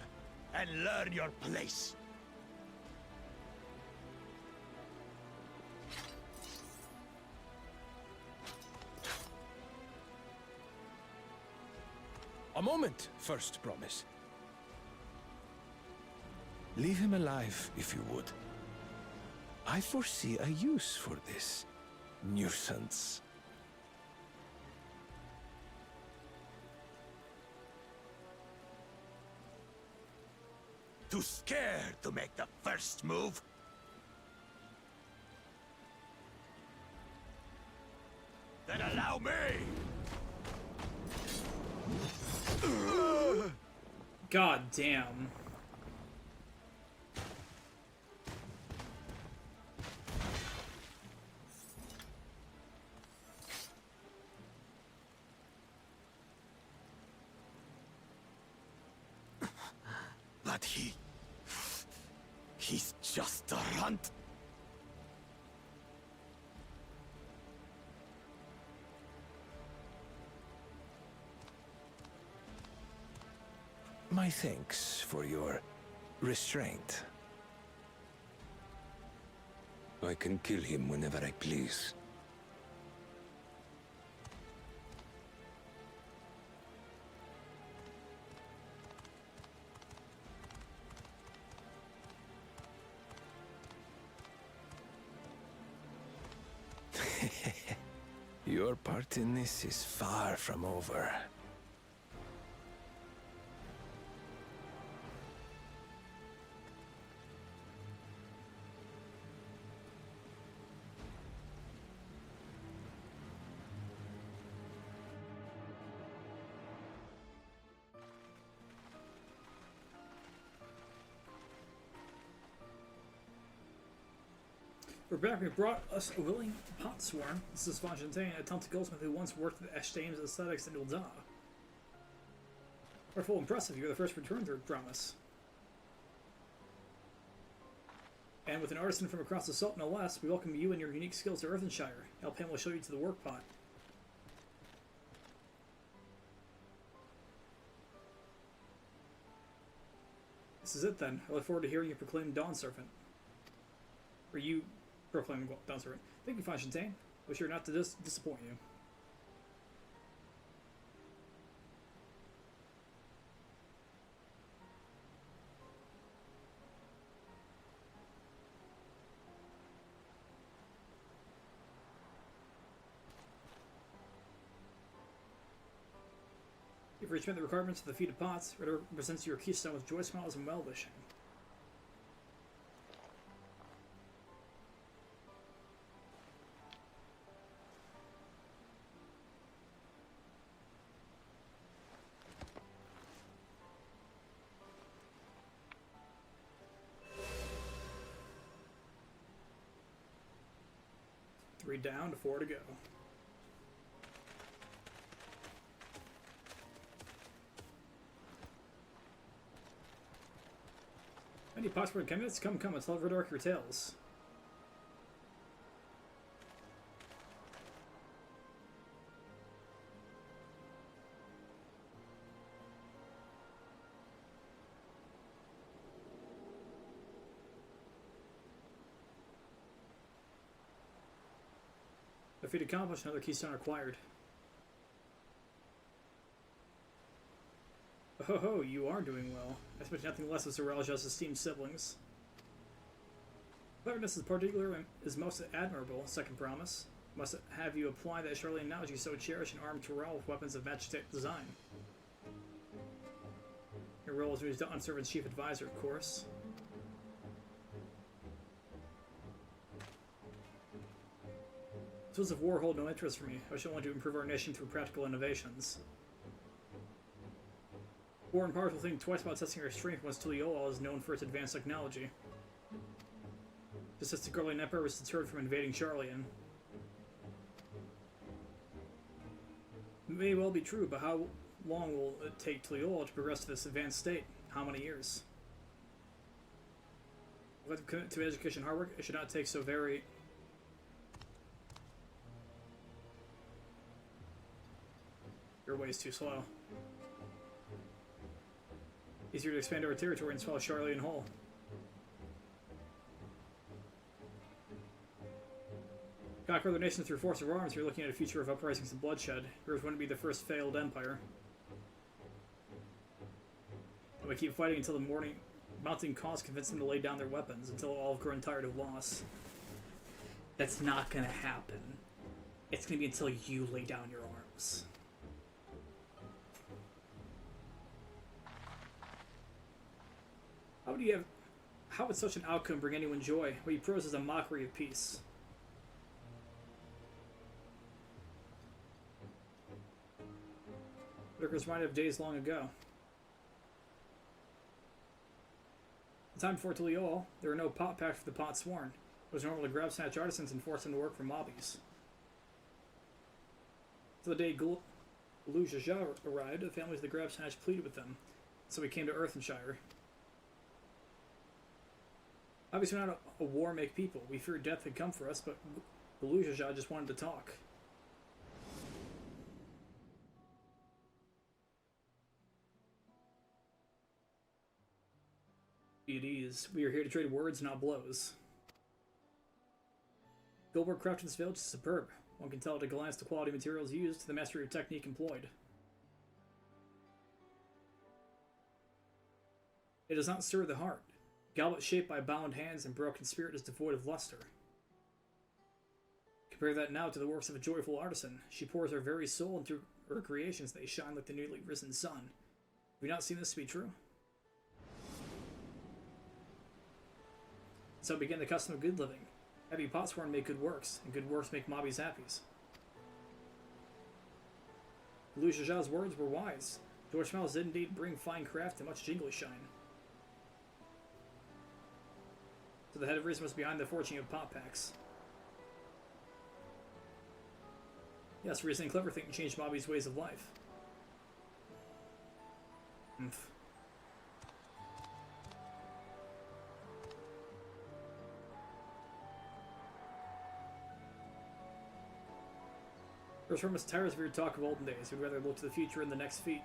and learn your place. A moment, first promise. Leave him alive, if you would. I foresee a use for this nuisance. Too scared to make the first move? Then allow me! God damn. But he's just a runt. My thanks for your restraint. I can kill him whenever I please. Your part in this is far from over. We're back. We brought us a willing pot swarm. This is Fontaine, a talented goldsmith who once worked with Ashtame's aesthetics in Ul'dah. Wonderful, impressive. You're the first return to promise. And with an artisan from across the Salt, no less, we welcome you and your unique skills to Earthenshire. Alpan will show you to the work pot. This is it then. I look forward to hearing you proclaim Dawn Servant. Or you proclaim Dawn Servant. Thank you, Fontaine. Wish sure not to disappoint you. You've reached the requirements of the feat of pots. It represents your keystone with joy smiles and well-wishing. 3 down to 4 to go. Any possible candidates? Come, let's tell Dark your tales. A feat accomplished, another keystone acquired. Oh ho, you are doing well. I expect nothing less of Sir Ralja's esteemed siblings. Cleverness is most admirable, second promise. Must have you apply that Charlene knowledge you so cherish and arm Tyrell with weapons of majestic design. Your role is to unservant's chief advisor, of course. Tools of war hold no interest for me. I shall want to improve our nation through practical innovations. War and powerful think twice about testing our strength once Tuliol is known for its advanced technology. Just as the Garlean Emperor was deterred from invading Charlian. It may well be true, but how long will it take Tuliol to progress to this advanced state? How many years? Let them commit to education hard work. It should not take so very... Your way is too slow. Easier to expand our territory and swallow Charlian whole. Conquer the nation through force of arms, you're looking at a future of uprisings and bloodshed. Yours wouldn't be the first failed empire. And we keep fighting until the mounting cost convince them to lay down their weapons, until all have grown tired of loss. That's not gonna happen. It's gonna be until you lay down your arms. How would such an outcome bring anyone joy? What he prose is a mockery of peace. Lurkers reminded of days long ago. The time before Tuliol, there were no pot packs for the pot sworn. It was normal to grab snatch artisans and force them to work for mobbies. So the day Lujaja arrived, the families of the grab snatch pleaded with them, so we came to Earthenshire. Obviously, we're not a war-make people. We feared death had come for us, but Lujaja just wanted to talk. Be at ease. We are here to trade words, not blows. Goldberg crafted this village is superb. One can tell at a glance the quality of materials used to the mastery of technique employed. It does not stir the heart. Goblet shaped by bound hands and broken spirit is devoid of luster. Compare that now to the works of a joyful artisan. She pours her very soul into her creations. They shine like the newly risen sun. Have you not seen this to be true? So began the custom of good living. Happy potsworn make good works, and good works make mobbies happies. Liu Zha's words were wise. George Smiles did indeed bring fine craft and much jingly shine. So the head of reason was behind the fortune of pot packs. Yes, reason and clever thinking changed mobbies' ways of life. Oomph. First Hermes tires of your talk of olden days. We'd rather look to the future in the next feat.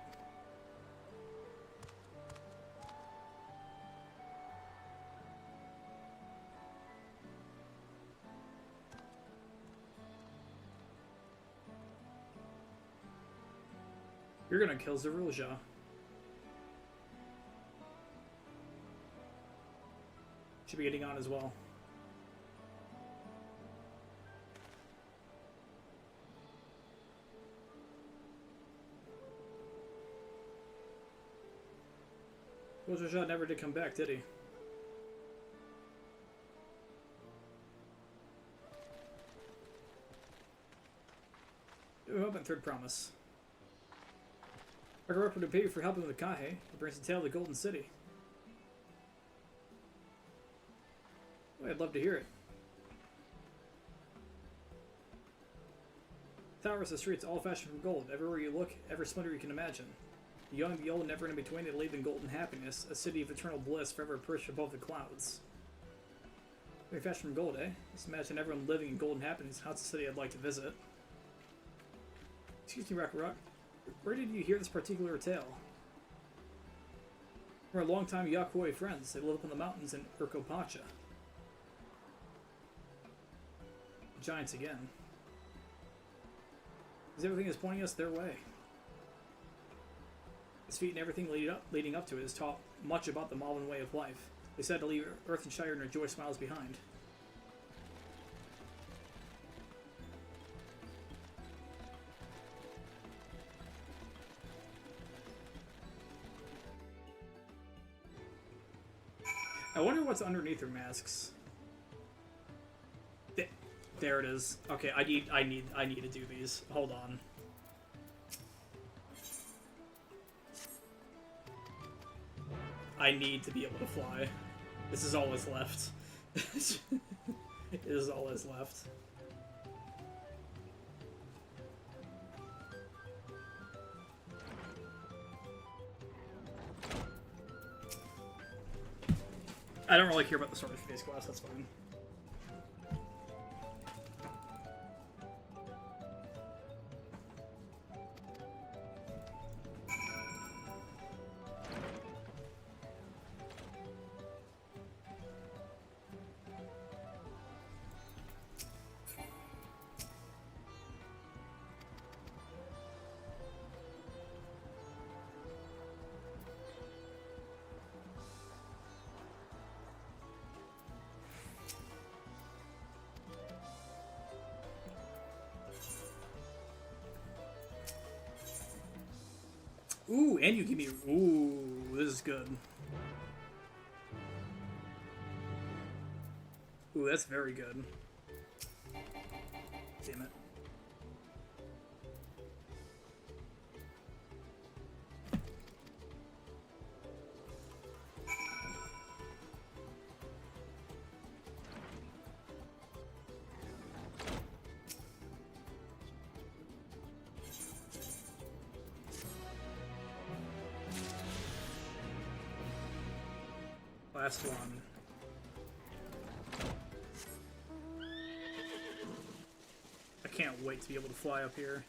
You're gonna kill Zerulja. Should be getting on as well. Zerulja never did come back, did he? New hope and third promise. Ragnarok would pay you for helping with the Kahe. It brings the tale of the Golden City. Oh, I'd love to hear it. Towers, the streets, all fashioned from gold. Everywhere you look, every splendor you can imagine. The young, the old, never in between, they live in golden happiness, a city of eternal bliss, forever perched above the clouds. Very fashioned from gold, eh? Just imagine everyone living in golden happiness. How's the city I'd like to visit? Excuse me, Rock. Where did you hear this particular tale? We're a long-time Yakoi friends. They live up in the mountains in Urkopacha. Giants again. Because everything is pointing us their way. His feet and everything leading up to it has taught much about the Malvan way of life. They said to leave Earth and Shire and her joy smiles behind. I wonder what's underneath their masks. There it is. Okay, I need to do these. Hold on. I need to be able to fly. This is all that's left. This is all that's left. I don't really care about the sword face class, that's fine. Ooh, and you give me... Ooh, this is good. Ooh, that's very good. Damn it. Last one. I can't wait to be able to fly up here.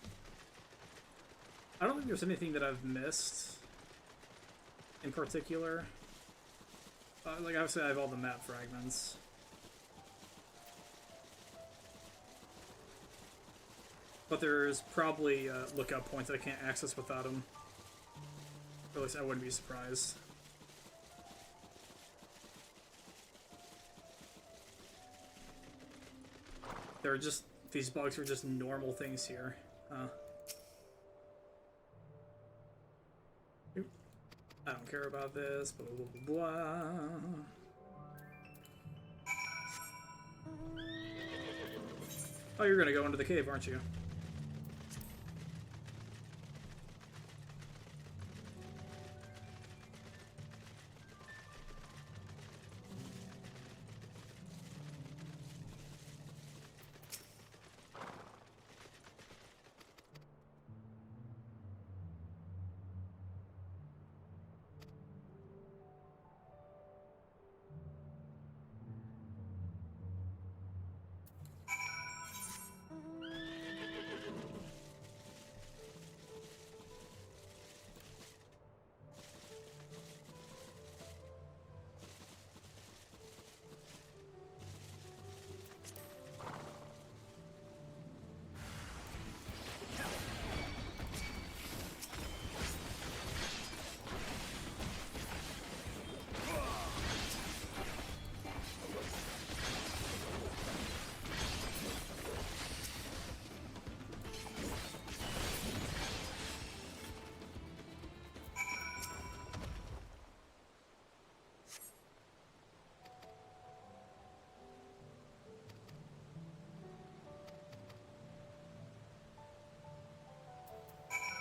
I don't think there's anything that I've missed in particular. Like, obviously I have all the map fragments. But there's probably lookout points that I can't access without them. Or at least I wouldn't be surprised. They're just, these bugs are just normal things here. Oop. I don't care about this, blah, blah, blah, blah. Oh, you're gonna go into the cave, aren't you?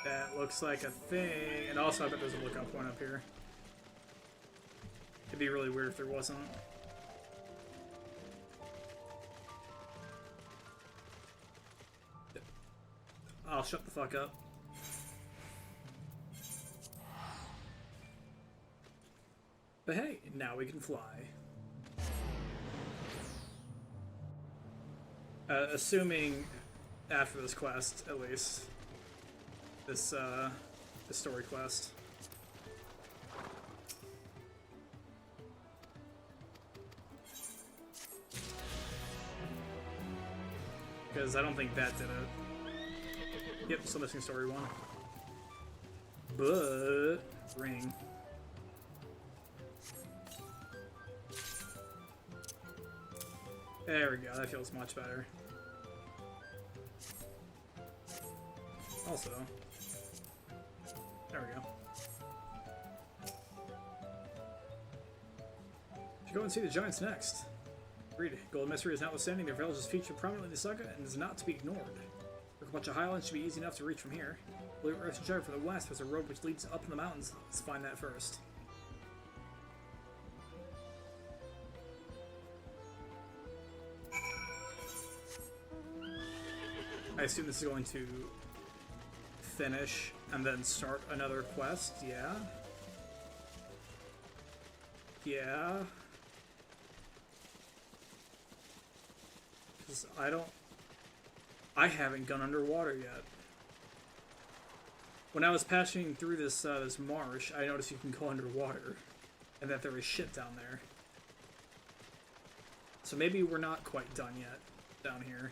That looks like a thing. And also, I bet there's a lookout point up here. It'd be really weird if there wasn't. I'll shut the fuck up. But hey, now we can fly. Assuming after this quest, at least. This story quest. Because I don't think that did it. Yep, still missing story 1. But... ring. There we go, that feels much better. Also... there we go. Should go and see the giants next. Read, Gold Mystery is notwithstanding, their village is featured prominently in the saga and is not to be ignored. A bunch of highlands should be easy enough to reach from here. Blue Earthshire from the west, there's a road which leads up in the mountains. Let's find that first. I assume this is going to finish and then start another quest, yeah? Yeah? Because I haven't gone underwater yet. When I was passing through this this marsh, I noticed you can go underwater, and that there is shit down there. So maybe we're not quite done yet down here.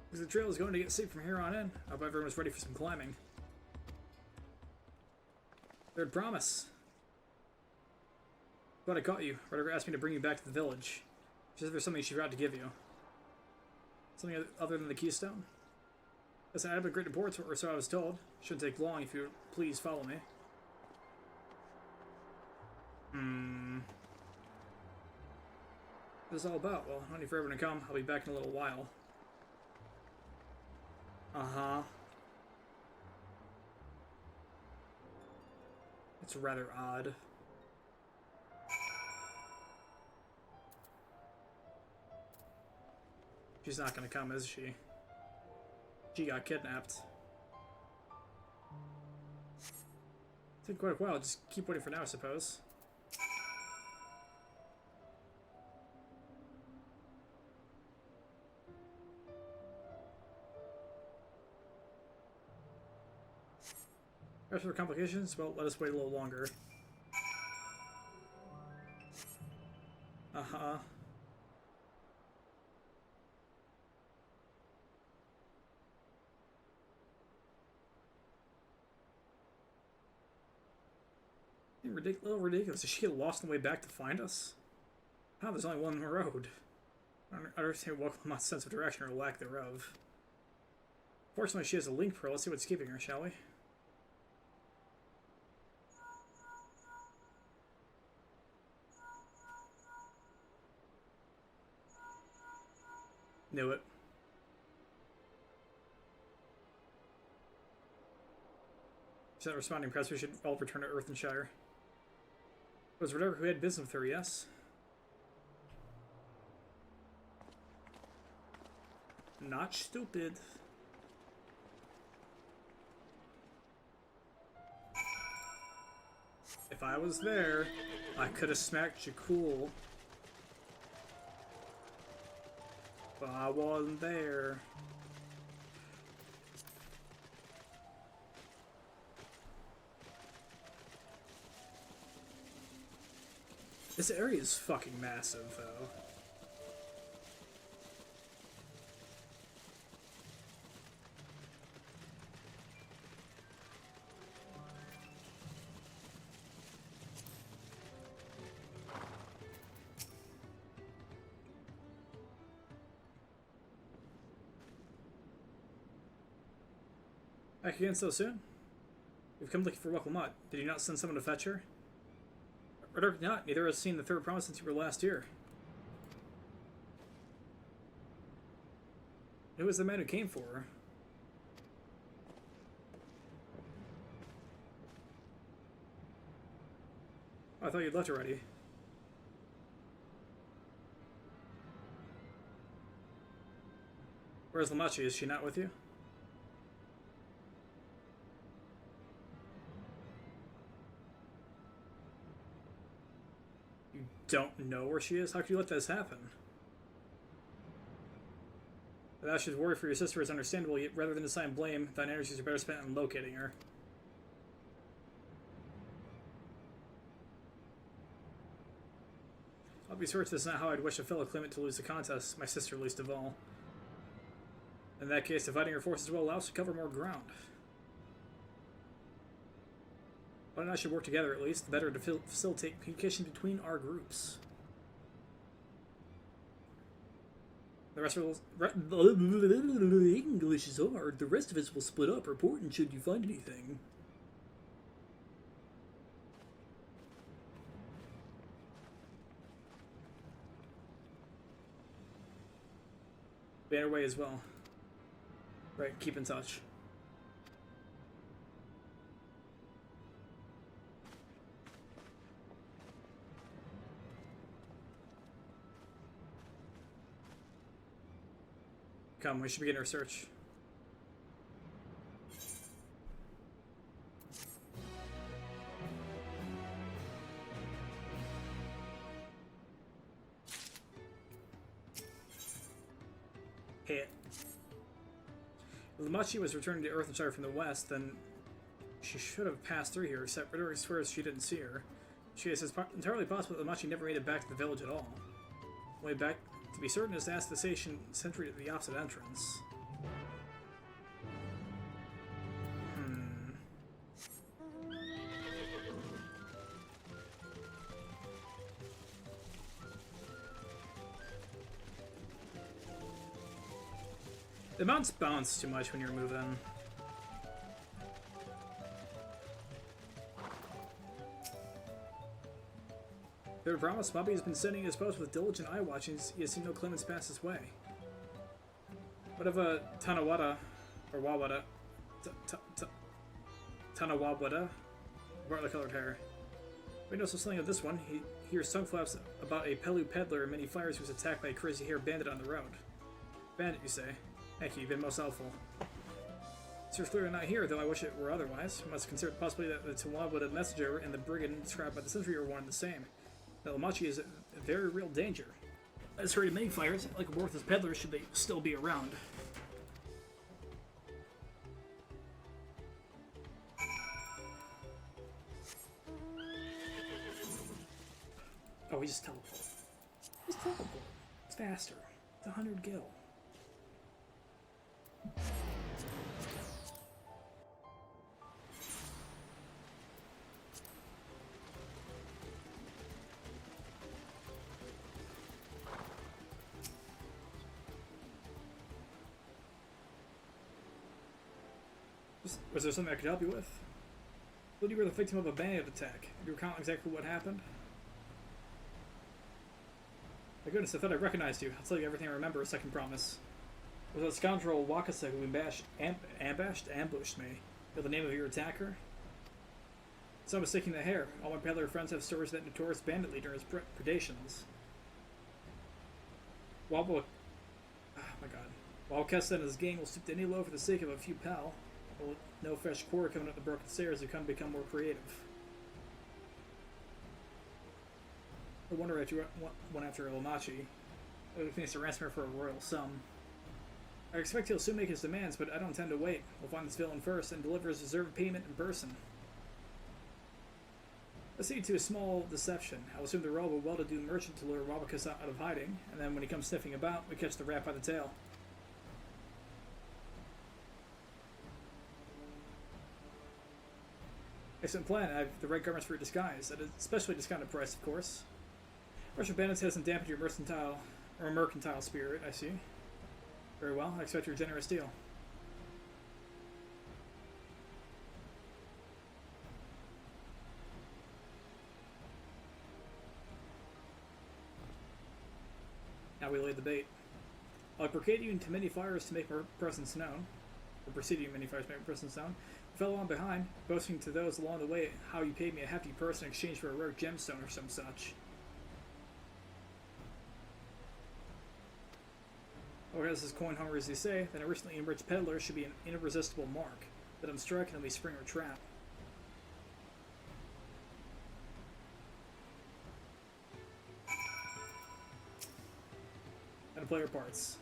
Because the trail is going to get steep from here on in. I hope everyone's ready for some climbing. Third promise. But I caught you. Rutger asked me to bring you back to the village. She said there's something she forgot to give you. Something other than the keystone? Listen, I have a great report, or so I was told. Shouldn't take long if you would please follow me. What is this all about? Well, not for everyone to come. I'll be back in a little while. Uh-huh. It's rather odd. She's not gonna come, is she? She got kidnapped. Took quite a while. Just keep waiting for now, I suppose. As for complications, well, let us wait a little longer. Uh-huh. A little ridiculous. Did she get lost on the way back to find us? Oh, there's only one road. I don't understand Welcome's sense of direction or lack thereof. Fortunately, she has a link pearl. Let's see what's keeping her, shall we? Knew it. She's not responding. Perhaps we should all return to Earthenshire. It was Rutger who had business with her, yes? Not stupid. If I was there, I could have smacked you cool. But I wasn't there. This area is fucking massive, though. Back again so soon? We've come looking for Welcome. Did you not send someone to fetch her? Rutger not. Neither has seen the third promise since you were last here. Who was the man who came for her? Oh, I thought you'd left already. Where's Lamachi? Is she not with you? You don't know where she is? How could you let this happen? That should worry for your sister is understandable, yet rather than assign blame, thine energies are better spent on locating her. I'll be certain this is not how I'd wish a fellow claimant to lose the contest, my sister least of all. In that case, dividing your forces will allow us to cover more ground. But I should work together at least, the better to facilitate communication between our groups. The rest of us... English is hard. The rest of us will split up, reporting should you find anything. Banner way as well. Right, keep in touch. Come, we should begin our search. Hit. If Lamachi was returning to Earth and started from the west, then she should have passed through here, except Ridori swears she didn't see her. She says it's entirely possible that Lamachi never made it back to the village at all. Way back to be certain is to ask the station sentry at the opposite entrance. The mounts bounce too much when you're moving. Their promise, Bobby has been sending his post with diligent eye watching. He has seen no claimants pass his way. What of a Tanawada, or Wawada, Tanawawada, barley colored hair? We know something of this one. He hears tongue flaps about a Pelu peddler and many fires who was attacked by a crazy hair bandit on the road. Bandit, you say? Thank you, you've been most helpful. Sir clearly not here, though I wish it were otherwise. We must consider the possibility that the Tawabada messenger and the brigand described by the sentry are one and the same. That Lamachi is a very real danger. As heard of many fires, like a worthless peddler, should they still be around. Oh, we just teleport. Just teleport. It's faster. It's 100 gil. Was there something I could help you with? Well, you were the victim of a bandit attack. Do you recount exactly what happened? My goodness, I thought I recognized you. I'll tell you everything I remember, a second promise. It was that scoundrel Wakasa who ambushed me. Know the name of your attacker? It's not mistaking the hair. All my peddler friends have stories of that notorious bandit leader and his predations. Oh my god. Wakasa and his gang will stoop to any low for the sake of a few pal. Well, no fresh core coming up the broken stairs, who come become more creative. I wonder if you went after Lamachi. I would finish to ransom her for a royal sum. I expect he'll soon make his demands, but I don't intend to wait. We'll find this villain first and deliver his deserved payment in person. Let's lead to a small deception. I'll assume the role of a well-to-do merchant to lure Wabakus out of hiding, and then when he comes sniffing about, we catch the rat by the tail. Excellent plan. I have the right garments for your disguise, at a specially discounted price, of course. Russian bandits hasn't dampened your mercantile spirit, I see. Very well, I expect your generous deal. Now we lay the bait. I'll precede you into many fires to make my presence known. Or precede you in many fires to make my presence known. I fell on behind, boasting to those along the way how you paid me a hefty purse in exchange for a rare gemstone or some such. Or as his coin hungry as they say, then a recently enriched peddler should be an irresistible mark. Let him strike and it'll be spring or trap. And player parts.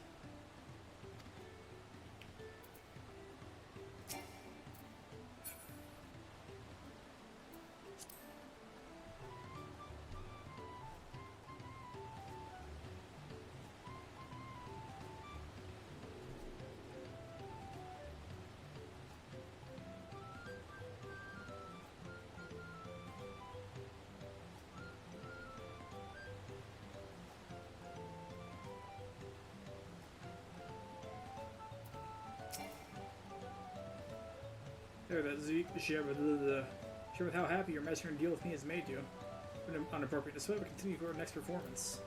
There, that Zeke, share with how happy your messenger deal with me has made you. Unappropriate display, but continue for our next performance.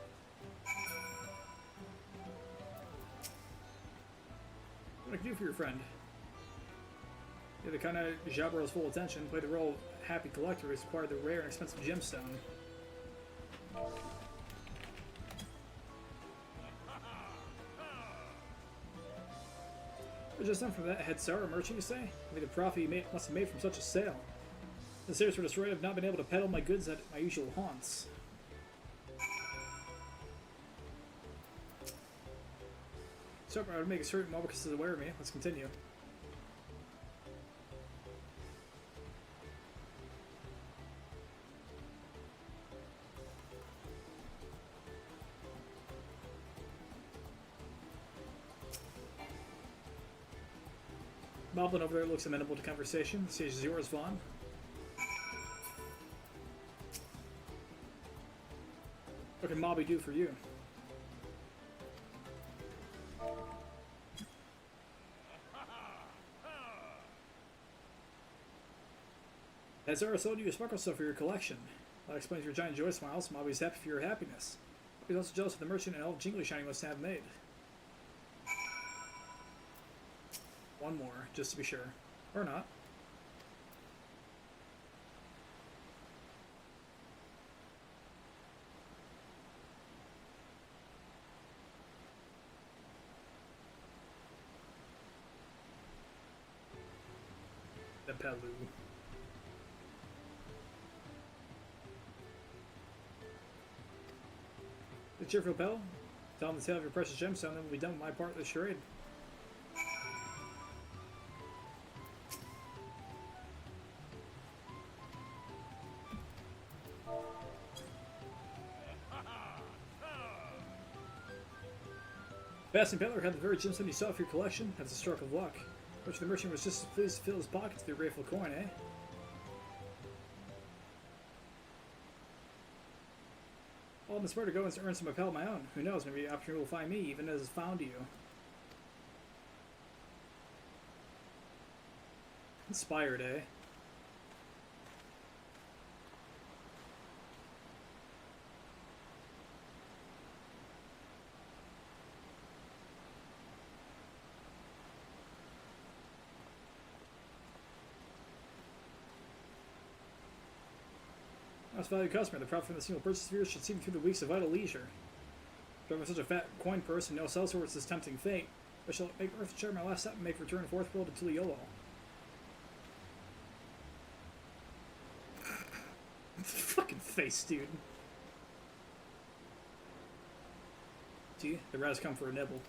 What can I do for your friend? You're the kind of Jabber's full attention, play the role of happy collector who's acquired the rare and expensive gemstone. Just done from that head sour merchant, you say? I mean, the profit you must have made from such a sale. The sales were destroyed. I've not been able to peddle my goods at my usual haunts. So I would make a certain Mobicus is aware of me. Let's continue. Moblin over there looks amenable to conversation. The stage is yours, Vaughn. What can Mobby do for you? Has Zara sold you a sparkle stuff for your collection? That explains your giant joy smiles. Mobby's happy for your happiness. He's also jealous of the merchant and all the jingly shiny must have made. One more, just to be sure. Or not. The Pelu. The cheerful Pel? Tell him the tale of your precious gemstone, then we'll be done with my part of the charade. Bastion Peddler had the very gemstone you saw for your collection. That's a stroke of luck. Which the merchant was just as pleased to fill his pockets with your grateful coin, eh? Well, I'm inspired to go and earn some Appel of my own. Who knows, maybe the opportunity will find me, even as it's found you. Inspired, eh? Most valued customer, the profit from the single purchase sphere should see me through the weeks of idle leisure. Driving such a fat coin purse and no sellswords this tempting fate, I shall make Earthshire my last step and make return forth world to Tuliolo. Fucking face, dude. See, the rats come for a nibble.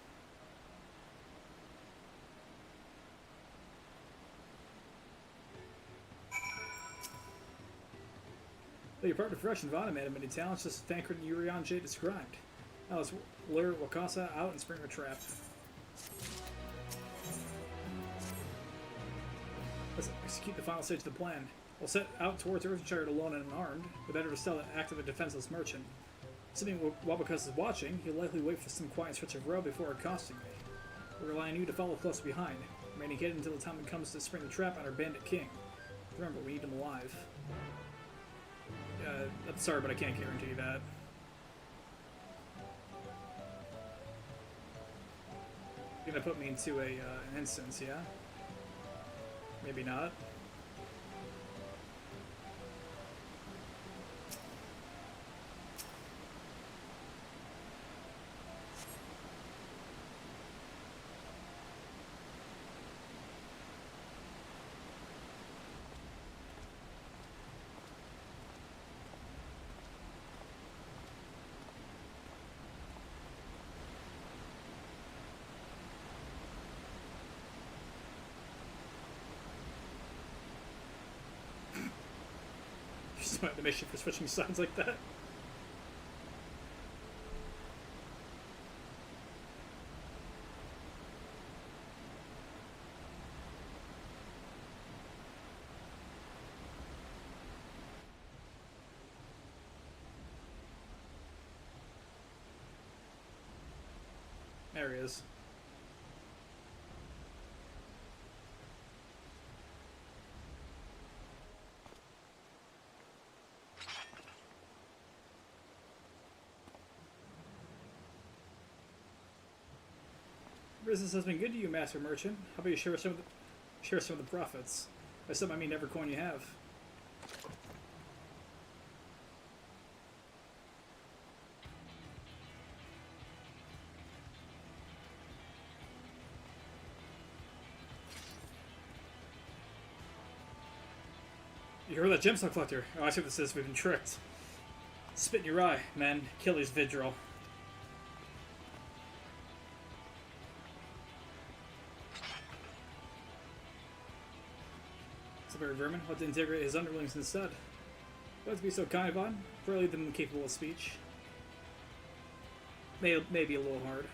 Though your partner Fresh and Vana made many talents, just as Thancred and Urion J described. Now let's lure Wakasa out and spring her trap. Let's execute the final stage of the plan. We'll set out towards Earthshire alone and unarmed, but better to sell an active and defenseless merchant. Sitting while Wakasa is watching, he'll likely wait for some quiet stretch of road before accosting me. We'll rely on you to follow close behind, remaining hidden until the time it comes to spring the trap on our bandit king. Remember, we need him alive. I'm sorry, but I can't guarantee that. You're gonna put me into an instance, yeah? Maybe not. Just wanted to make sure for switching sides like that. There he is. Business has been good to you, Master Merchant. How about you share some of the profits? By some I mean every coin you have. You heard that gemstone collector? Oh, I see what this is. We've been tricked. Spit in your eye, man. Kill these Vidril. Very vermin. What to integrate his underlings instead? What to be so kind upon? Probably them capable of speech. Maybe a little hard.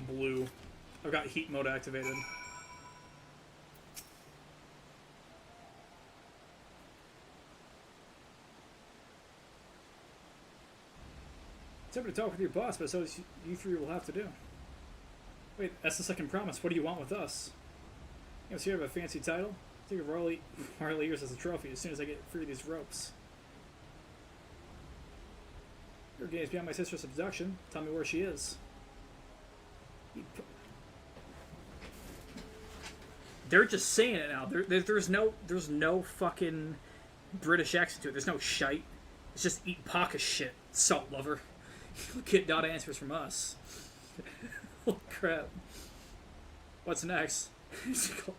Blue. I've got heat mode activated. It's time to talk with your boss, but so you three will have to do. Wait, that's the second promise. What do you want with us? You know, so you have a fancy title? Take a royal ears as a trophy as soon as I get free of these ropes. Your game's beyond my sister's abduction. Tell me where she is. They're just saying it now. There's no fucking British accent to it. There's no shite. It's just eat pocket shit, salt lover. You'll get dot answers from us. Holy crap. What's next?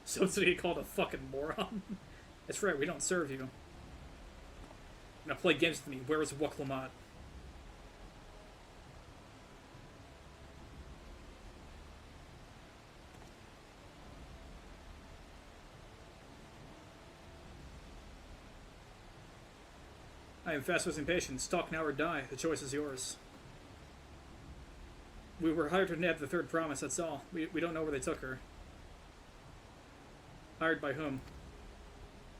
Someone's gonna get called a fucking moron. That's right, we don't serve you. Now play games with me. Where is Wuklamat? I am fast losing patience. Talk now or die. The choice is yours. We were hired to nab the third promise, that's all. We don't know where they took her. Hired by whom?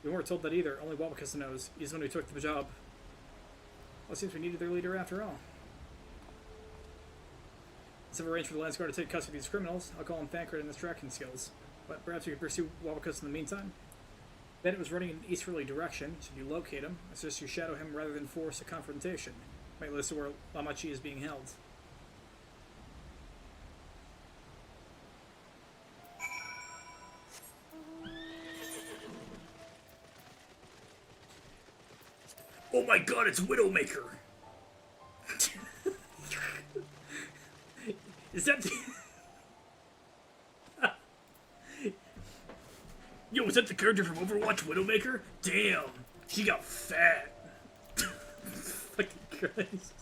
We weren't told that either. Only Wabakis knows. He's the one who took the job. Well, it seems we needed their leader after all. Let's have arranged for the Landsguard to take custody of these criminals. I'll call him Thancred and his tracking skills. But perhaps we could pursue Wabakis in the meantime? Bennett was running in an easterly direction. Should you locate him, I suggest you shadow him rather than force a confrontation. Might listen where Lamachi is being held. Oh my god, it's Widowmaker! Is that the... Yo, was that the character from Overwatch, Widowmaker? Damn, she got fat. Fucking Christ.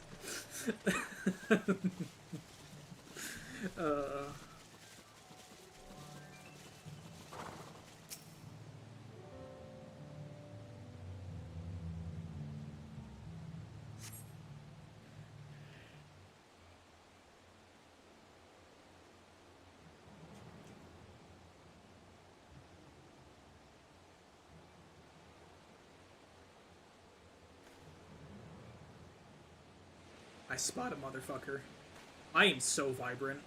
I spot a motherfucker. I am so vibrant.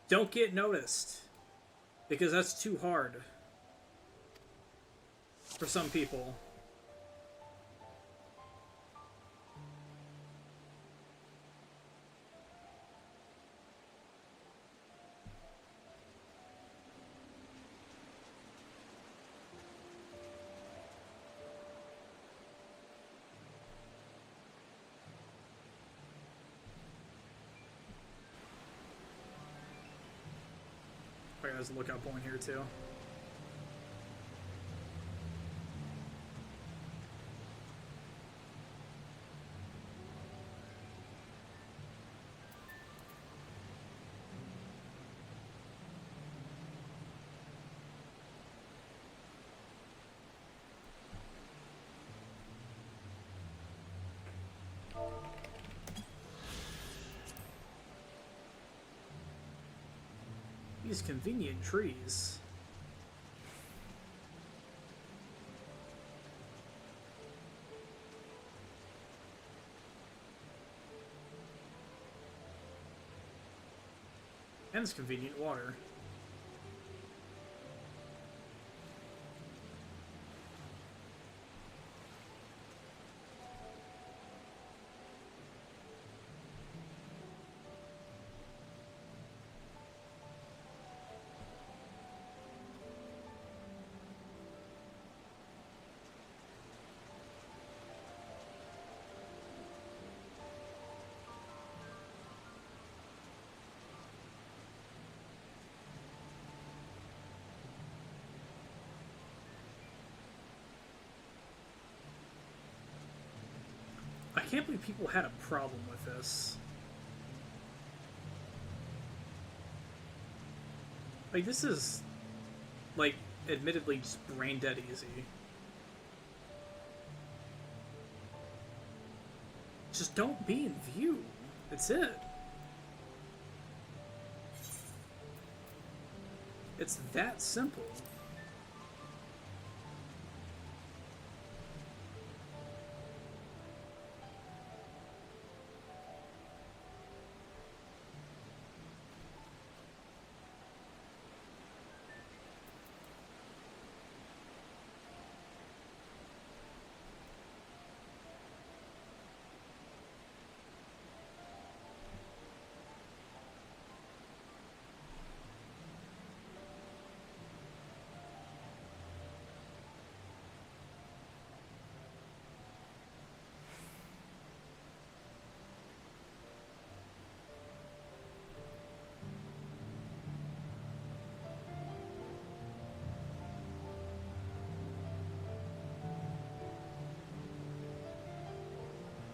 Don't get noticed. Because that's too hard. For some people. Okay, there's a lookout point here too. These convenient trees. And this convenient water. I can't believe people had a problem with this. Like, this is, like, admittedly just brain dead easy. Just don't be in view. That's it. It's that simple.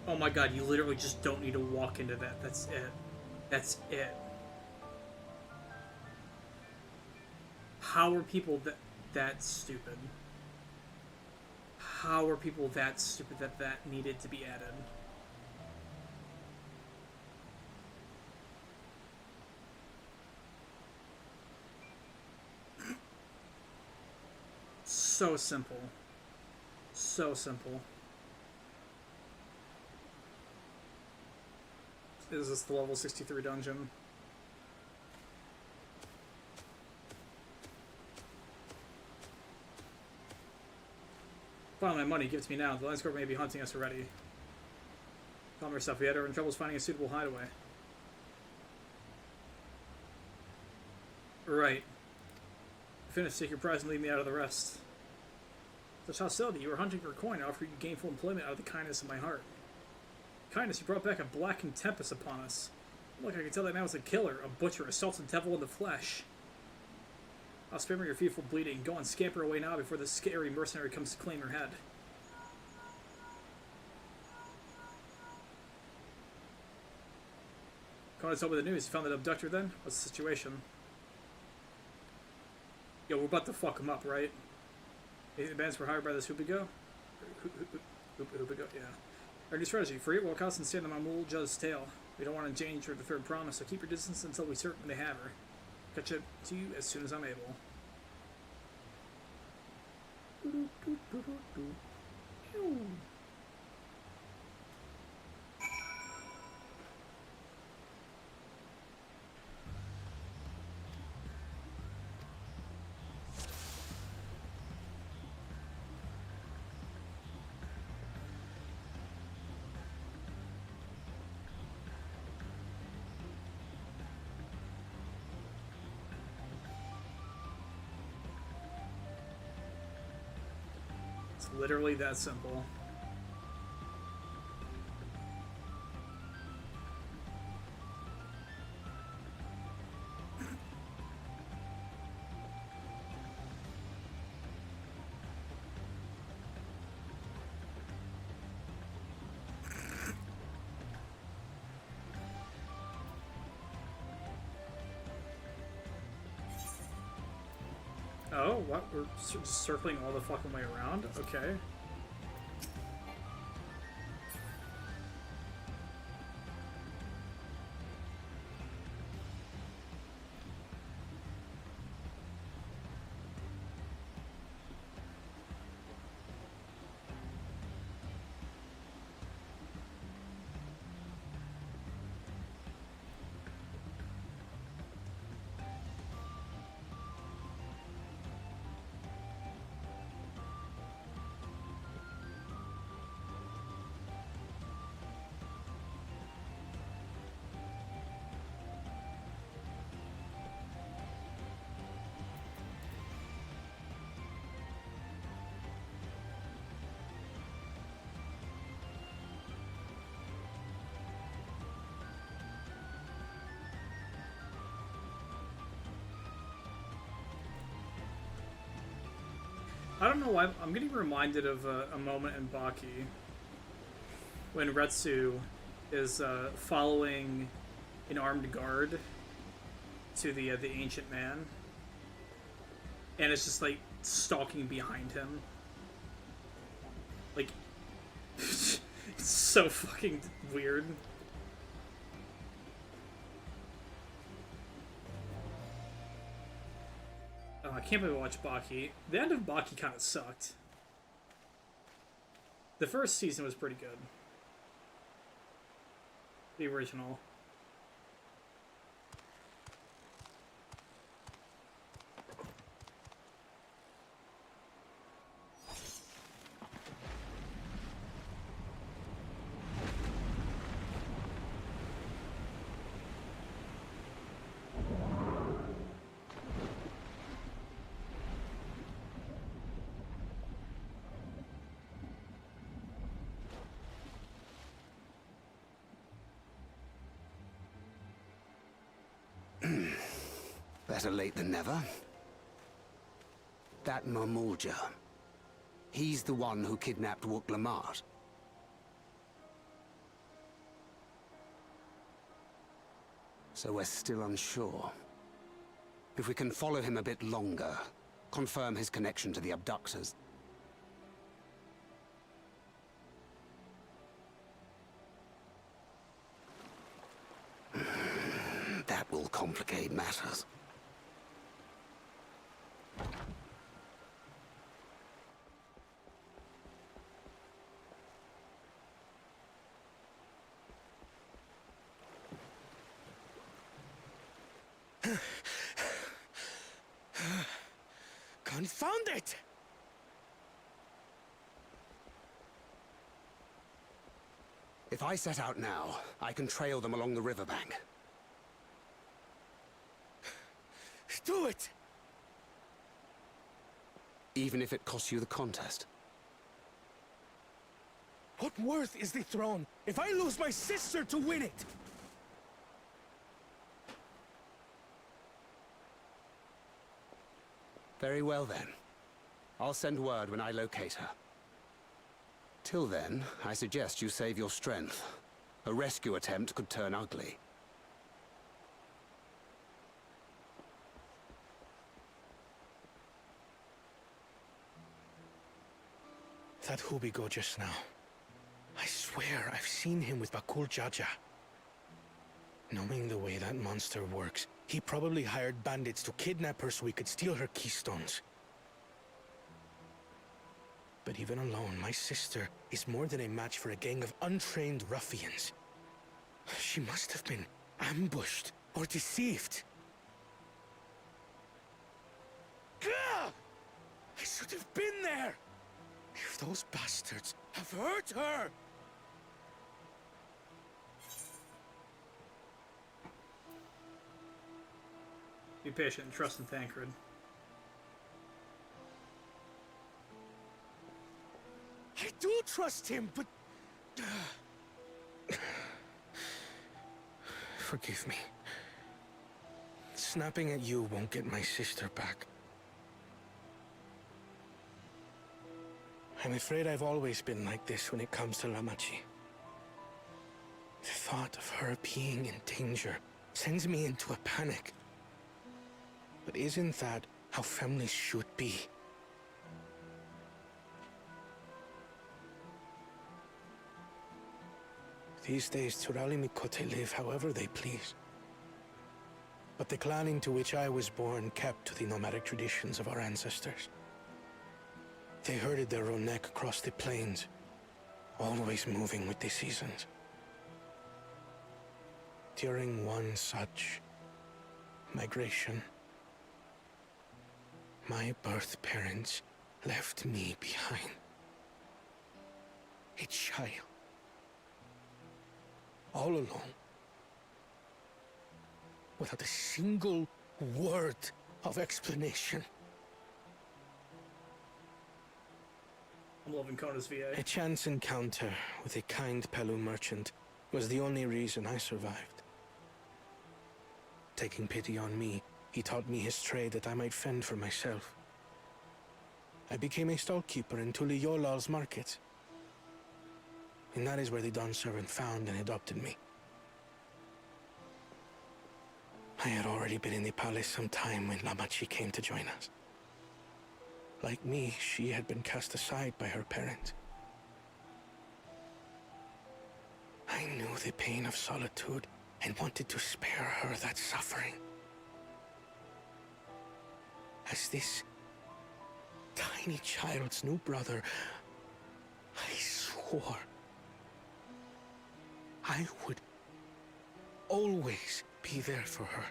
Oh my god, you literally just don't need to walk into that. That's it. That's it. How are people that stupid? How are people that stupid that needed to be added? So simple. So simple. Is this the level 63 dungeon? Finally, my money, give it to me now. The Landscorp may be hunting us already. Calm yourself, we had our troubles finding a suitable hideaway. Right. Finish, take your prize and leave me out of the rest. Such hostility, you were hunting for a coin, I offer you gainful employment out of the kindness of my heart. Kindness, you brought back a blackened tempest upon us. Look, I can tell that now it's a killer, a butcher, a salted devil in the flesh. I'll spare me your fearful bleeding. Go on, scamper away now before the scary mercenary comes to claim your head. Come on, tell me the news. You found that abductor then? What's the situation? Yo, we're about to fuck him up, right? The bands were hired by this Hoopigo? Hoopigo, yeah. Our new strategy, free at all costs and stand on Mamul Jud's tail. We don't want to change our deferred promise, so keep your distance until we certainly have her. Catch up to you as soon as I'm able. It's literally that simple. Oh, what? We're circling all the fucking way around? Okay. I don't know why, I'm getting reminded of a moment in Baki when Retsu is following an armed guard to the ancient man, and it's just like stalking behind him. Like, it's so fucking weird. I can't believe I watched Baki. The end of Baki kind of sucked. The first season was pretty good. The original. Better late than never. That Mamulja. He's the one who kidnapped Wook Lamart. So we're still unsure. If we can follow him a bit longer, confirm his connection to the abductors. That will complicate matters. Confound it! If I set out now, I can trail them along the riverbank. Do it! Even if it costs you the contest. What worth is the throne if I lose my sister to win it? Very well then. I'll send word when I locate her. Till then, I suggest you save your strength. A rescue attempt could turn ugly. That Hubigo just now. I swear I've seen him with Bakul Jaja. Knowing the way that monster works, he probably hired bandits to kidnap her so we could steal her keystones. But even alone, my sister is more than a match for a gang of untrained ruffians. She must have been ambushed or deceived. Gah! I should have been there! If those bastards have hurt her! Be patient and trust in Thancred. I do trust him, but... Forgive me. Snapping at you won't get my sister back. I'm afraid I've always been like this when it comes to Lamachi. The thought of her being in danger sends me into a panic. But isn't that how families should be? These days, Turali Mikote live however they please. But the clan into which I was born kept to the nomadic traditions of our ancestors. They herded their own neck across the plains, always moving with the seasons. During one such migration, my birth parents left me behind. A child. All alone. Without a single word of explanation. I'm loving Kona's VA. A chance encounter with a kind Pelu merchant was the only reason I survived. Taking pity on me, he taught me his trade that I might fend for myself. I became a stallkeeper in Tuliyolal's market. And that is where the Dawn servant found and adopted me. I had already been in the palace some time when Lamachi came to join us. Like me, she had been cast aside by her parents. I knew the pain of solitude and wanted to spare her that suffering. As this tiny child's new brother, I swore I would always be there for her.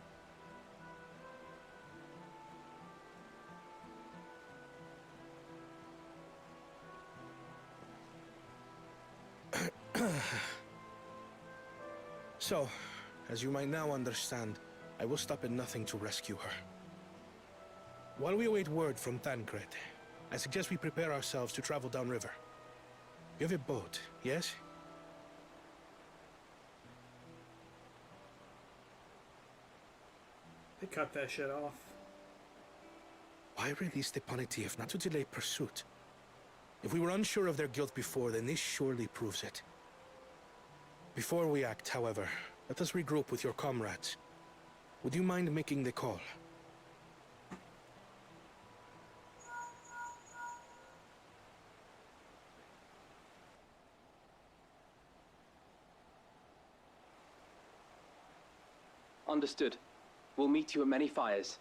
So, as you might now understand, I will stop at nothing to rescue her. While we await word from Thancred, I suggest we prepare ourselves to travel downriver. You have a boat, yes? They cut that shit off. Why release the penalty if not to delay pursuit? If we were unsure of their guilt before, then this surely proves it. Before we act, however, let us regroup with your comrades. Would you mind making the call? Understood. We'll meet you at many fires.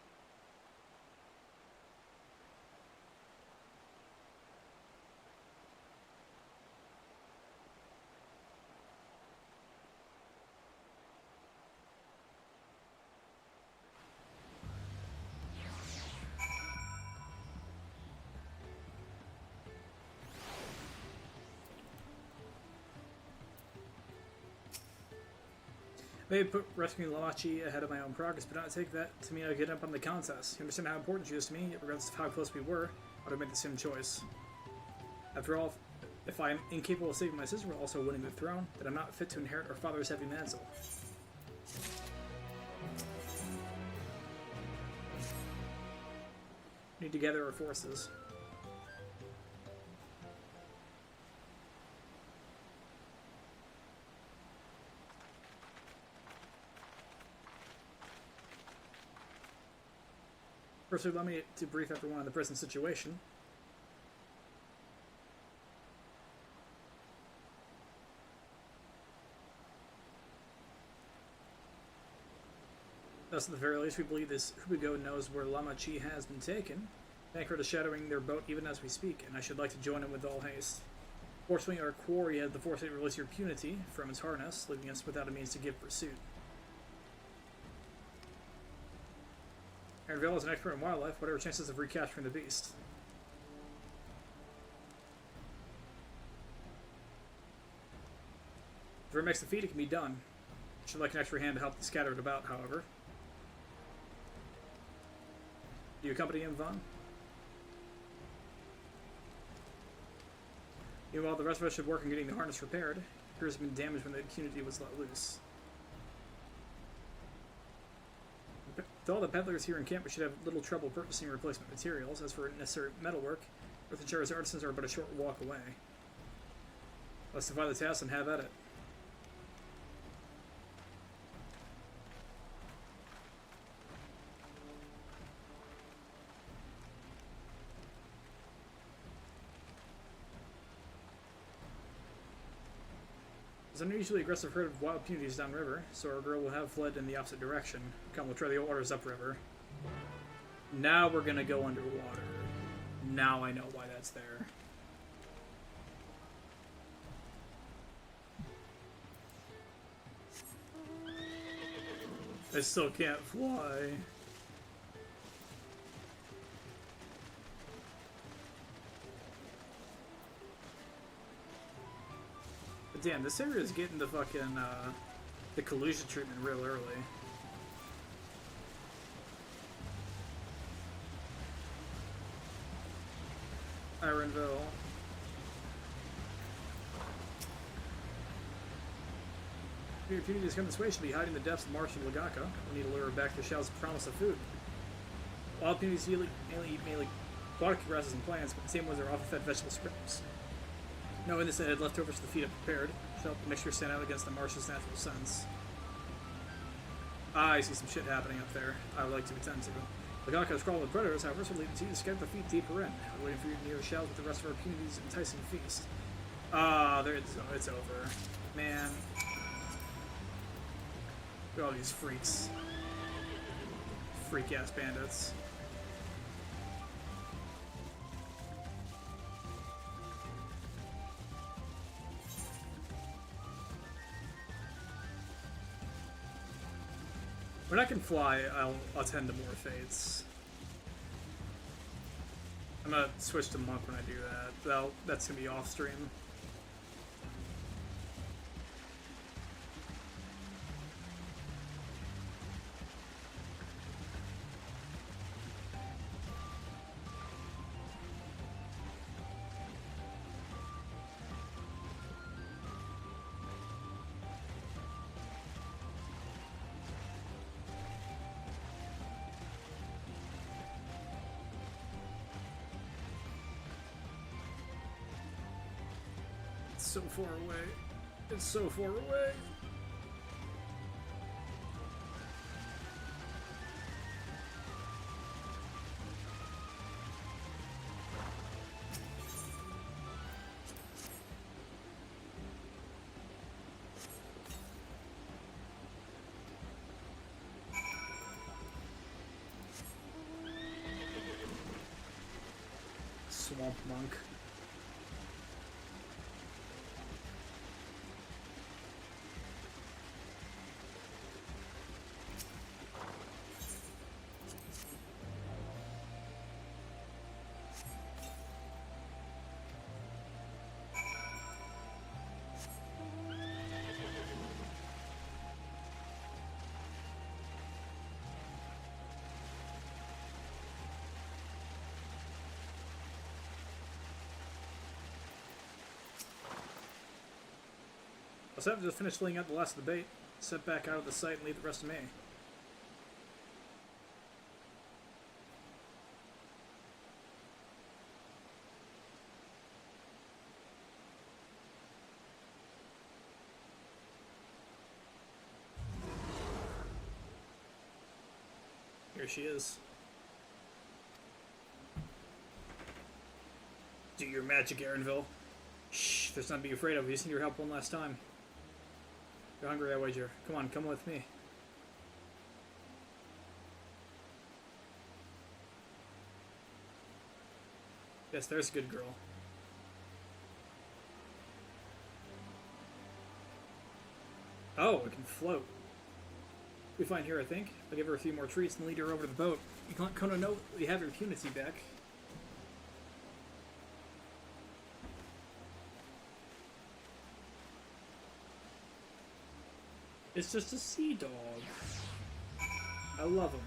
Maybe put rescuing Lamachi ahead of my own progress, but not take that to mean I get up on the contest. You understand how important she is to me, regardless of how close we were, I would have made the same choice. After all, if I am incapable of saving my sister while also winning the throne, then I'm not fit to inherit our father's heavy mantle. We need to gather our forces. First, allow me to brief everyone on the present situation. Thus, at the very least, we believe this Hubigo knows where Lama Chi has been taken. Bankroad is shadowing their boat even as we speak, and I should like to join him with all haste. Fortunately, our quarry had the foresight to release your punity from its harness, leaving us without a means to give pursuit. Aaron Vale is an expert in wildlife. What are our chances of recapturing the beast? If it makes the feat, it can be done. Should like an extra hand to help scatter it about, however. Do you accompany him, Vaughn? Meanwhile, the rest of us should work on getting the harness repaired. Yours has been damaged when the Cunity was let loose. With all the peddlers here in camp, we should have little trouble purchasing replacement materials. As for necessary metalwork, Earth artisans are but a short walk away. Let's divide the task and have at it. There's an unusually aggressive herd of wild punities downriver, so our girl will have fled in the opposite direction. Come, we'll try the waters upriver. Now we're gonna go underwater. Now I know why that's there. I still can't fly. Damn, this area is getting the fucking, the collusion treatment real early. Ironville. If your puny has come this way, she'll be hiding in the depths of Marsh and Lagaka. We need to lure her back to Shao's promise of food. Wild punies mainly eat aquatic grasses and plants, but the same ones are often fed vegetable scraps. Knowing this, I had leftovers to the feet up prepared. To help the mixture stand out against the marsh's natural scents. I see some shit happening up there I would like to attend to. Lagaka is crawling with predators, however, so lead to you to scout the feet deeper in. We're waiting for you near the shells with the rest of our community's enticing feast. It's over. Man. Look at all these freaks. Freak-ass bandits. When I can fly, I'll tend to more fates. I'm gonna switch to monk when I do that. That's gonna be off stream. So far away. It's so far away. Swamp monk. I'll have to just finish laying out the last of the bait, set back out of the sight, and leave the rest to me. Here she is. Do your magic, Aaronville. Shh, there's nothing to be afraid of. We just need your help one last time. You're hungry, I wager. Come on, come with me. Yes, there's a good girl. Oh, it can float. We find here, I think. I'll give her a few more treats and lead her over to the boat. You can let Kono know you have your impunity back. It's just a sea dog. I love him.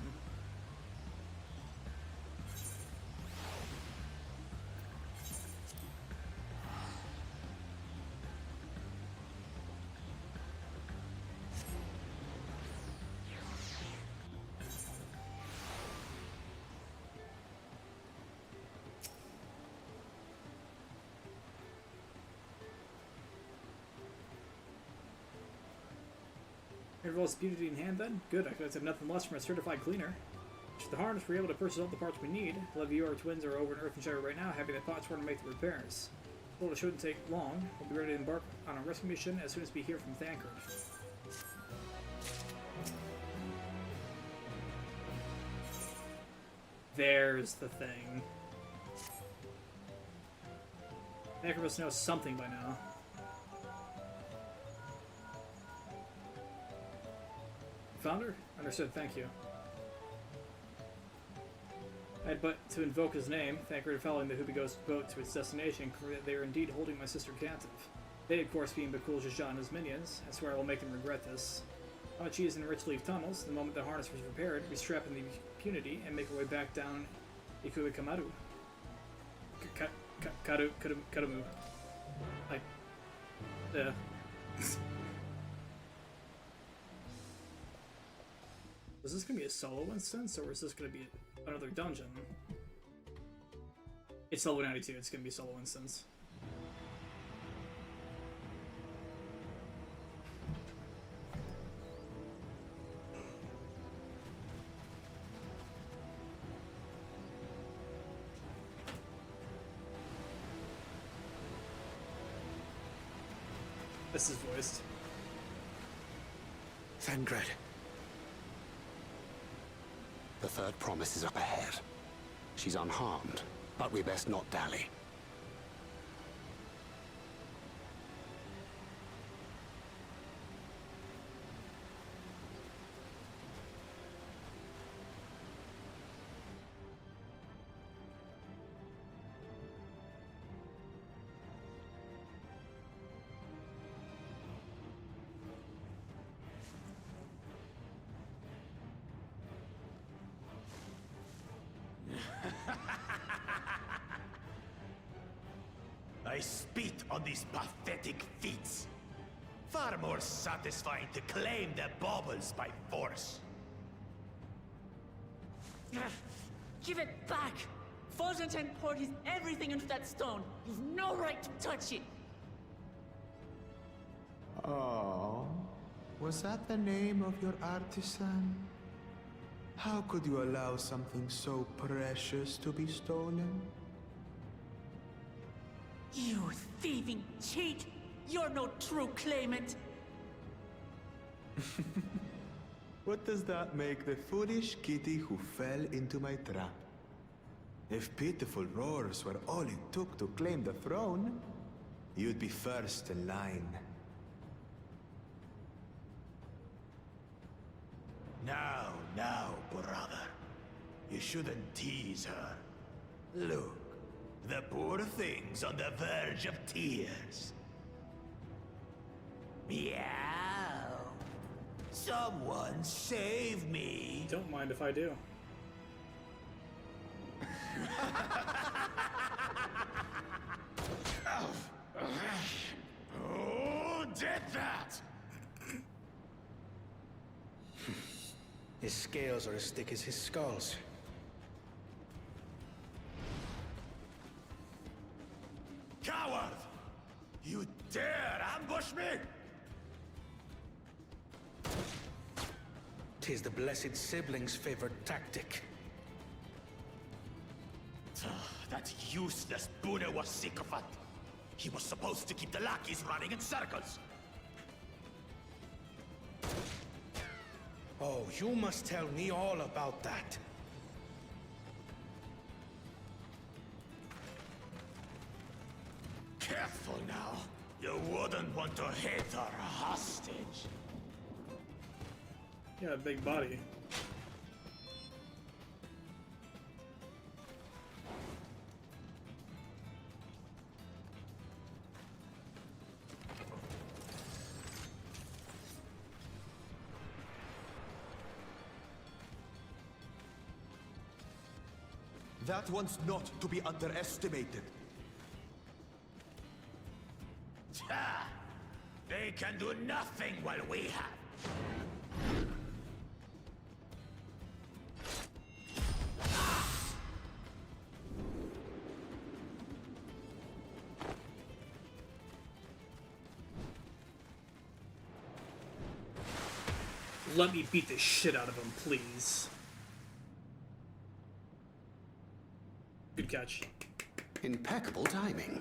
Interval's beauty in hand then? Good, I could have nothing less from a certified cleaner. Should the harness, we're able to purchase all the parts we need. Love you, our twins are over in Earthenshire right now, happy that Pot's were to make the repairs. Well, it shouldn't take long. We'll be ready to embark on a rescue mission as soon as we hear from Thancred. There's the thing. Thancred must know something by now. Found her? Understood, thank you. I had but to invoke his name, Thancred following the Hoopy Ghost boat to its destination, that they are indeed holding my sister captive. They, of course, being Bakul Jajan and his minions. I swear I will make them regret this. Hamachi is in rich leaf tunnels. The moment the harness was repaired, we strap in the impunity and make our way back down Ikue Kamaru. Karamu. Is this going to be a solo instance, or is this going to be another dungeon? It's level 92, it's going to be a solo instance. This is voiced. Thancred. The third promise is up ahead. She's unharmed, but we best not dally. I spit on these pathetic feats. Far more satisfying to claim the baubles by force. Give it back! Forzanten poured his everything into that stone. You've no right to touch it! Oh, was that the name of your artisan? How could you allow something so precious to be stolen? You thieving cheat! You're no true claimant! What does that make the foolish kitty who fell into my trap? If pitiful roars were all it took to claim the throne, you'd be first in line. Now, brother. You shouldn't tease her. Look, the poor thing's on the verge of tears. Meow. Someone save me. Don't mind if I do. Who did that? His scales are as thick as his skulls. Coward! You dare ambush me? 'Tis the blessed sibling's favorite tactic. That useless Buddha was sycophant. He was supposed to keep the lackeys running in circles. Oh, you must tell me all about that. You wouldn't want to hit her hostage. Yeah, big body. That one's not to be underestimated. Ha! They can do nothing while we have. Let me beat the shit out of him, please. Good catch. Impeccable timing.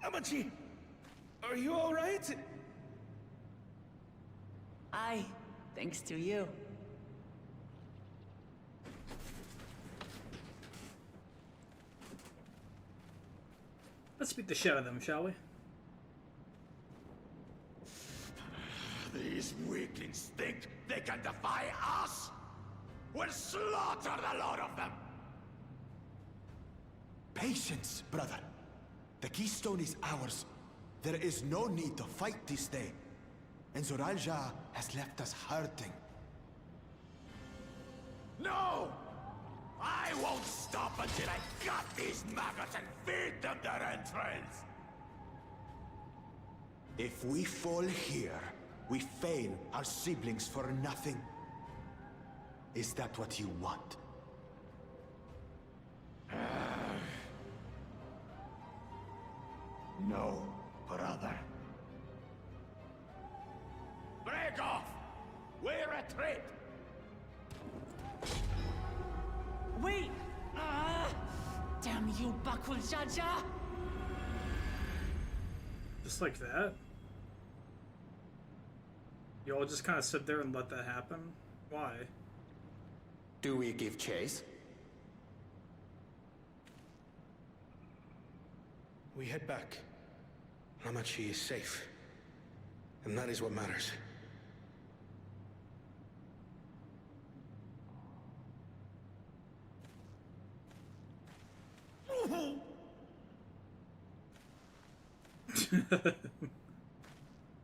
Amachi, are you all right? Aye, thanks to you. Let's beat the shit out of them, shall we? These weaklings think they can defy us? We'll slaughter the lot of them! Patience, brother. The keystone is ours. There is no need to fight this day. And Zoralja has left us hurting. No! I won't stop until I gut these maggots and feed them their entrails! If we fall here, we fail our siblings for nothing. Is that what you want? No, brother. Break off! We retreat! Wait! Damn you, Bakul Jaja! Just like that? You all just kind of sit there and let that happen? Why? Do we give chase? We head back. Hamachi is safe. And that is what matters.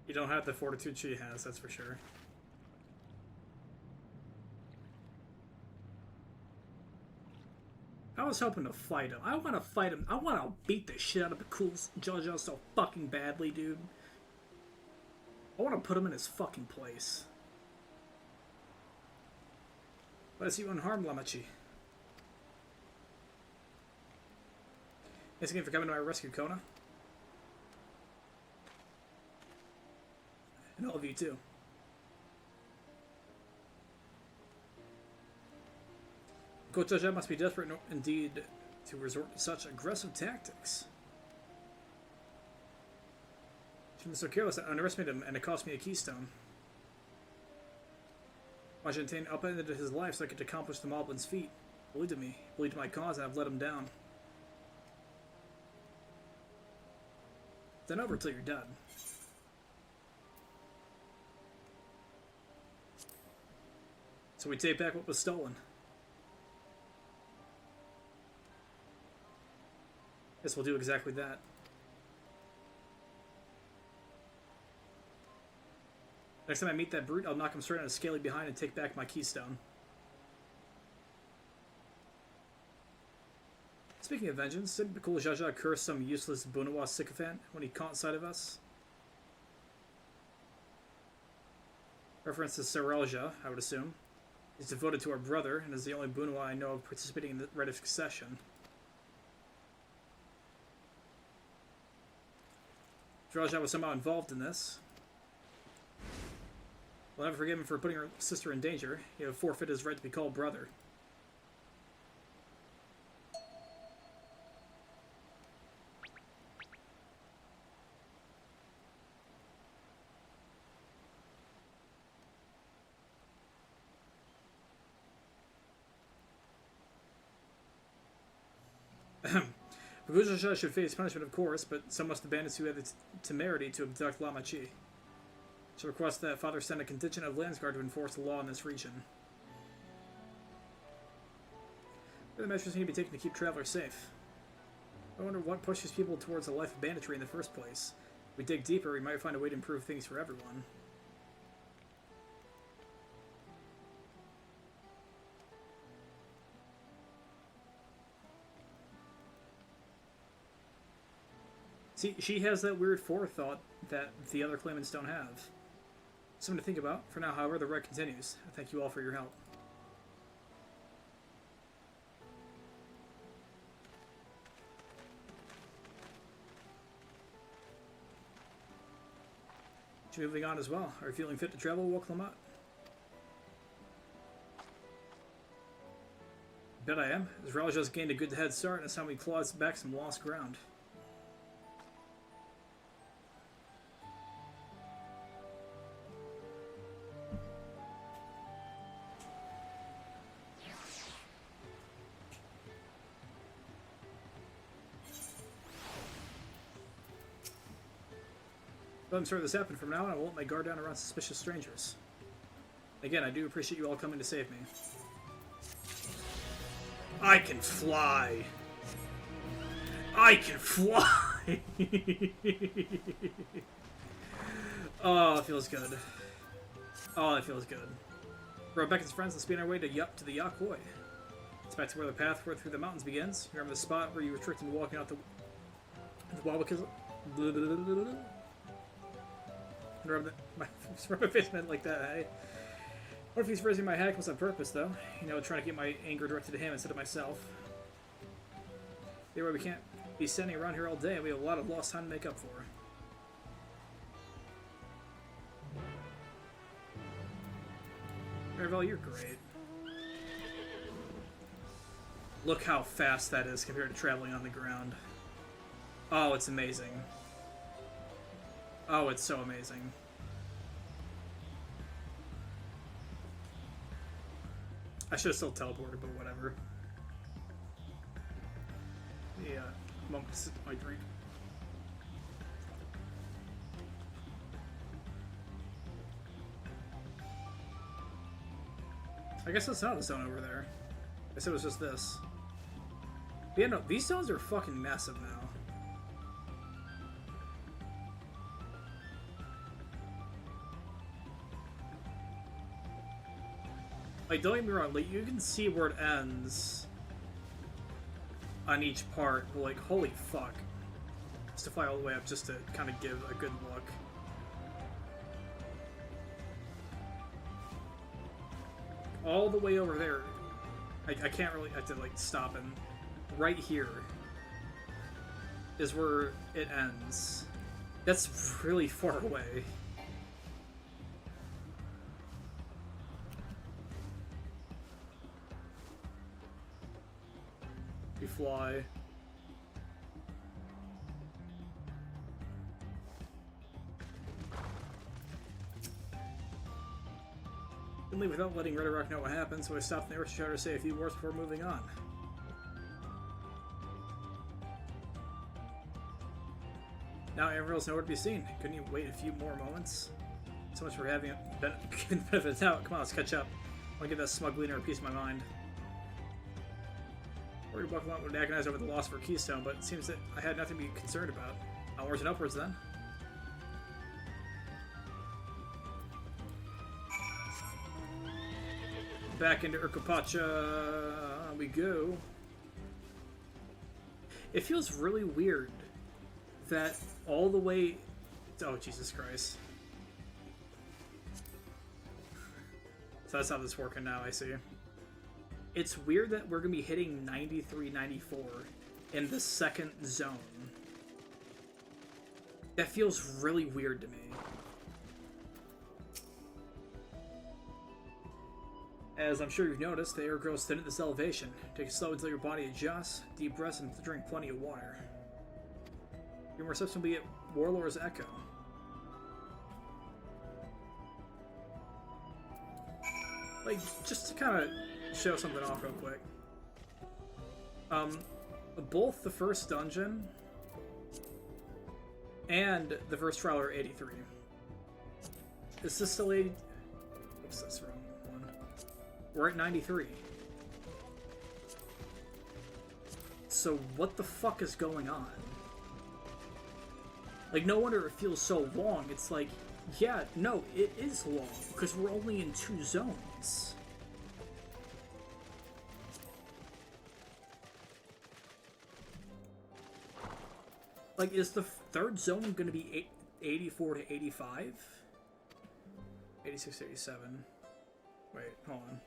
You don't have the fortitude she has, that's for sure. I was hoping to fight him. I want to fight him. I want to beat the shit out of the cool Jojo so fucking badly, dude. I want to put him in his fucking place. But I see you unharmed, Lamachi. Thanks again for coming to my rescue, Kona. And all of you, too. Kotoja must be desperate indeed to resort to such aggressive tactics. She was so careless I underestimated him, and it cost me a keystone. Washington upended his life so I could accomplish the Moblin's feat. Believed in me, believed in my cause, and I've let him down. Then over till you're dead. So we take back what was stolen. Guess we'll do exactly that. Next time I meet that brute, I'll knock him straight on his scaly behind and take back my keystone. Speaking of vengeance, didn't Bakul Jaja curse some useless Bunawa sycophant when he caught sight of us? Reference to Saralja, I would assume. He's devoted to our brother, and is the only Bunawa I know of participating in the rite of succession. Saralja was somehow involved in this. I'll never forgive him for putting her sister in danger. He would forfeit his right to be called brother. Paguzasha should face punishment, of course, but so must the bandits who had the temerity to abduct Lama Chi. She requests that Father send a contingent of Landsguard to enforce the law in this region. What are the measures need to be taken to keep travelers safe? I wonder what pushes people towards a life of banditry in the first place. If we dig deeper, we might find a way to improve things for everyone. See, she has that weird forethought that the other claimants don't have. Something to think about. For now, however, the ride continues. I thank you all for your help. Moving on as well. Are you feeling fit to travel, Woklamot? Bet I am. As Raj has gained a good head start, and it's time we claw back some lost ground. Let me start this happen from now on. I won't let my guard down around suspicious strangers. Again, I do appreciate you all coming to save me. I can fly! I can fly! Oh, it feels good. Oh, it feels good. Rebecca and friends, let's be on our way to the Yakoi. It's back to where the path through the mountains begins. You remember the spot where you were tricked into walking out the Wabakizal? Rub my face meant like that, hey? What if he's raising my hackles on purpose, though? You know, trying to get my anger directed at him instead of myself. Anyway, we can't be standing around here all day. We have a lot of lost time to make up for. Marvel, you're great. Look how fast that is compared to traveling on the ground. Oh, it's amazing. Oh, it's so amazing. I should have still teleported, but whatever. Yeah, moment to sip my drink. I guess that's not a zone over there. I guess it was just this. But yeah, no, these zones are fucking massive now. Like, don't get me wrong, like, you can see where it ends on each part, but, like, holy fuck. Just to fly all the way up just to kind of give a good look. All the way over there, I can't really, I have to, like, stop, and right here is where it ends. That's really far away. You fly. Didn't leave without letting Red Rock know what happened, so I stopped in the Earth to try to say a few words before moving on. Now Amaril's nowhere to be seen. Couldn't you wait a few more moments? So much for having it given the benefit of the doubt. Come on, let's catch up. I want to give that smug leaner a piece of my mind. Worried Buckalot would agonize over the loss of her keystone, but it seems that I had nothing to be concerned about. Onwards and upwards, then. Back into Urkapacha we go. It feels really weird that all the way... Oh, Jesus Christ. So that's how this is working now, I see. It's weird that we're going to be hitting 93, 94 in the second zone. That feels really weird to me. As I'm sure you've noticed, the air grows thin at this elevation. Take it slow until your body adjusts. Deep breaths and drink plenty of water. Your more reception will be at Warlord's Echo. Like, just to kind of show something off real quick. Both the first dungeon and the first trial are 83. Is this still 80? Oops, that's the wrong one. We're at 93. So what the fuck is going on? Like, no wonder it feels so long. It's like, yeah, no, it is long, because we're only in 2 zones. Like, is the third zone going to be 84 to 85? 86 to 87. Wait, hold on.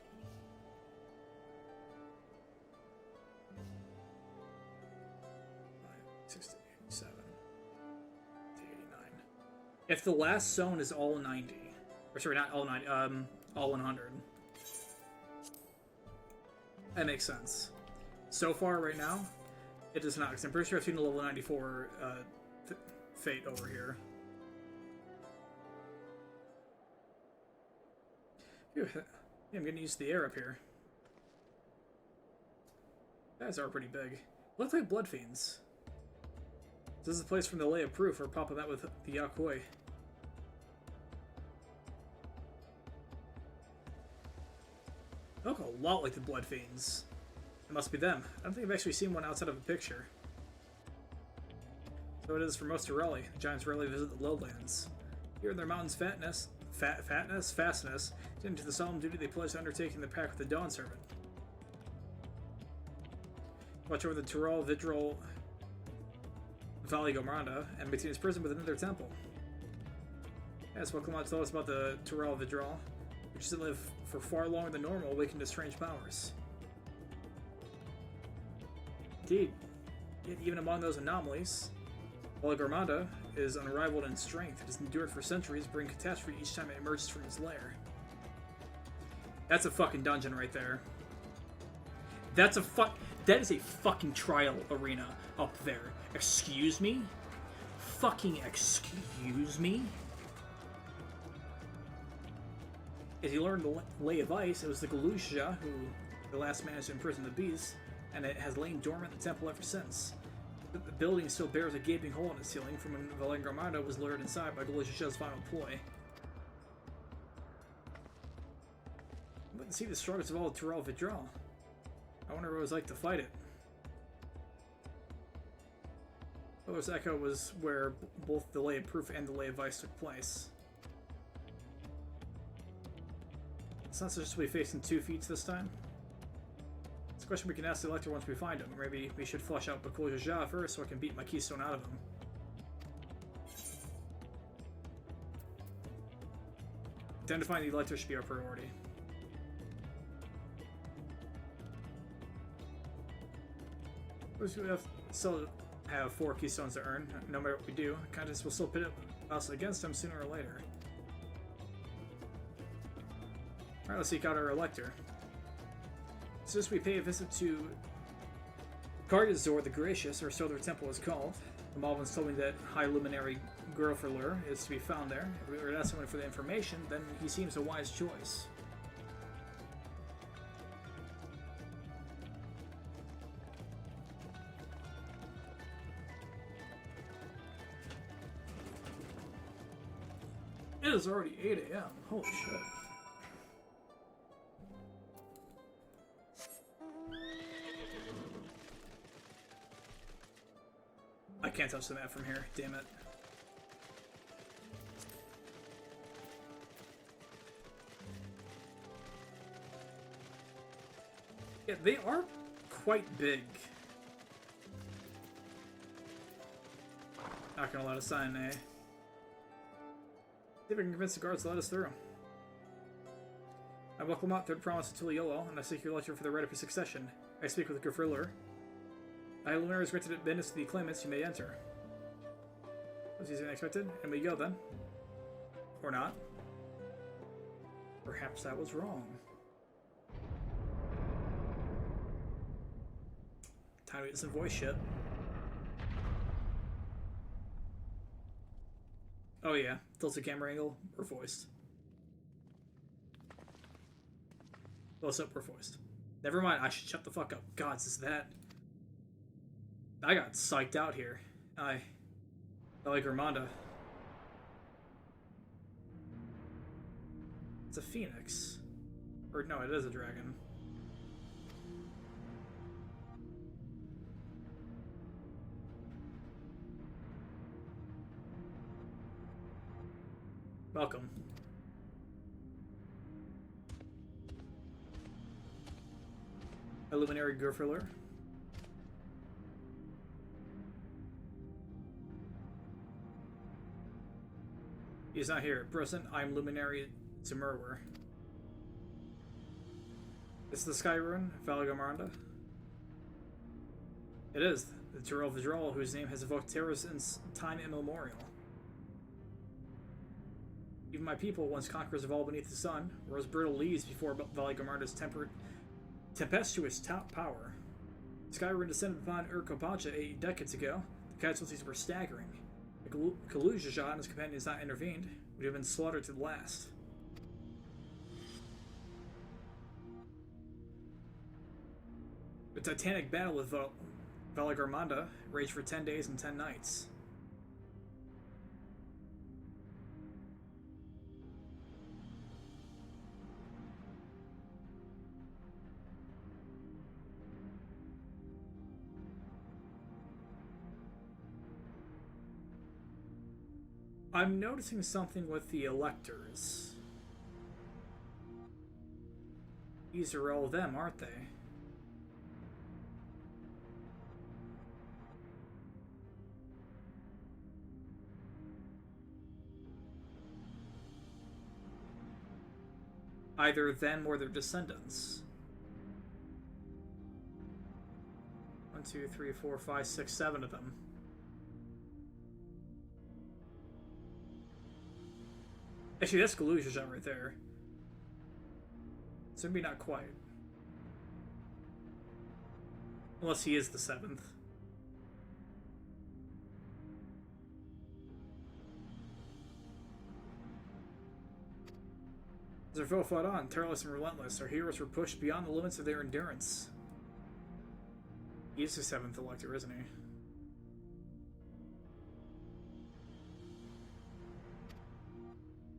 If the last zone is all 90, or sorry, not all 90, all 100. That makes sense. So far, right now, it does not, because I'm pretty sure I've seen a level 94 fate over here. Phew. Yeah, I'm gonna use the air up here. Guys are pretty big. Look like blood fiends. This is the place from the Lay of Proof, where Papa met with the Yakoi. They look a lot like the blood fiends. It must be them. I don't think I've actually seen one outside of a picture. So it is for most Aurelia. The giants rarely visit the lowlands. Here in their mountain's fastness, into the solemn duty they pledge to undertaking the pact with the Dawn Servant. Watch over the Tural Vidral Valley Gomranda and maintain his prison within their temple. Yes, well, come on, tell us about the Tural Vidral, which doesn't live for far longer than normal, awakened to strange powers. Indeed, yet even among those anomalies, Valley Gomranda is unrivaled in strength. It has endured for centuries, bringing catastrophe each time it emerges from its lair. That's a fucking dungeon right there. That is a fucking trial arena up there. Excuse me? Fucking excuse me? As you learned the Lay of Ice, it was the Galusha who the last managed to imprison the beast, and it has lain dormant in the temple ever since. The building still bears a gaping hole in its ceiling from when Valengramada was lured inside by Galusha's final ploy. I wouldn't see the struggles of all Tural Vidral. I wonder what it was like to fight it. Other's Echo was where both the Lay of Proof and the Lay of Ice took place. It's not such as we facing 2 feats this time. It's a question we can ask the Elector once we find him. Maybe we should flush out Bakul Jaja first so I can beat my keystone out of him. Identifying the Elector should be our priority. We still have 4 keystones to earn. No matter what we do, Countess will still pit us against him sooner or later. Alright, let's seek out our Elector. Since we pay a visit to Gargazor the Gracious, or so their temple is called, the Malvins told me that High Luminary Girlfurlur is to be found there. If we were to ask someone for the information, then he seems a wise choice. It is already 8 AM. Holy shit. I can't touch the map from here, damn it. Yeah, they are quite big. Not gonna let us sign, eh? See if I can convince the guards to let us through. I welcome out third promise to Tuliolo, and I seek your lecture for the right of his succession. I speak with the Girfurler. I Lunar is granted admittance to the claimants, you may enter. Was easier than expected? And we go then. Or not. Perhaps that was wrong. Time to get some voice shit. Oh yeah, tilted camera angle, or voiced. Close up, or voiced. Never mind, I should shut the fuck up. Gods, is that... I got psyched out here. I like Ramonda. It's a phoenix. Or no, it is a dragon. Welcome. Illuminary Gurfler. He's not here. At present, I'm Luminary Zimmerwer. Is the Sky Rune, Valgamaranda? It is. The Tyrell Vidral, whose name has evoked terrors since time immemorial. Even my people, once conquerors of all beneath the sun, were as brittle leaves before Valgamarda's tempestuous top power. Skyrim descended upon Urkopacha 8 decades ago. The casualties were staggering. If Kaluja and his companions not intervened, would have been slaughtered to the last. The titanic battle with Valagarmanda raged for 10 days and 10 nights. I'm noticing something with the electors. These are all of them, aren't they? Either them or their descendants. 1, 2, 3, 4, 5, 6, 7 of them. Actually, that's Galuja right there. So maybe not quite. Unless he is the 7th. As our foe fought on, tireless and relentless, our heroes were pushed beyond the limits of their endurance. He is the 7th Elector, isn't he?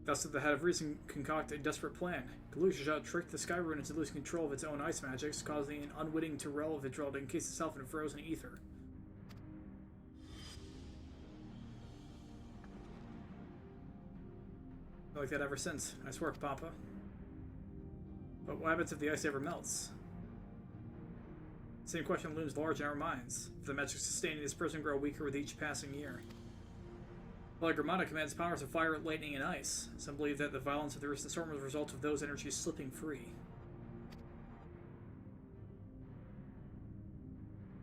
Thus, at the head of reason, concoct a desperate plan. Galuja tricked the Sky Rune into losing control of its own ice magics, causing an unwitting Tyrell Vidral to encase itself in frozen ether. Been like that ever since. Nice work, Papa. But what happens if the ice ever melts? The same question looms large in our minds. If the magic sustaining this prison grow weaker with each passing year. Valgamaranda commands powers of fire, lightning, and ice. Some believe that the violence of the recent storm was a result of those energies slipping free.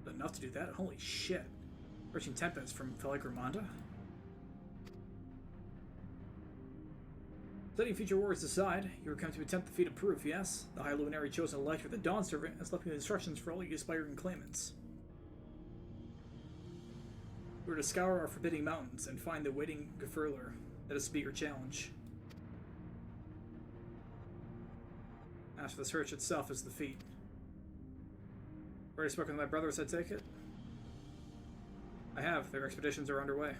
But enough to do that? Holy shit. Reaching Tempest from Valgamaranda? Setting future wars aside, you were come to attempt the feat of proof, yes? The High Luminary chosen Elector, the Dawn Servant, has left me the instructions for all you aspiring claimants. We were to scour our forbidding mountains and find the waiting Gefurler. Let us be your challenge. As for the search itself is the feat. Already spoken to my brothers, I take it? I have. Their expeditions are underway.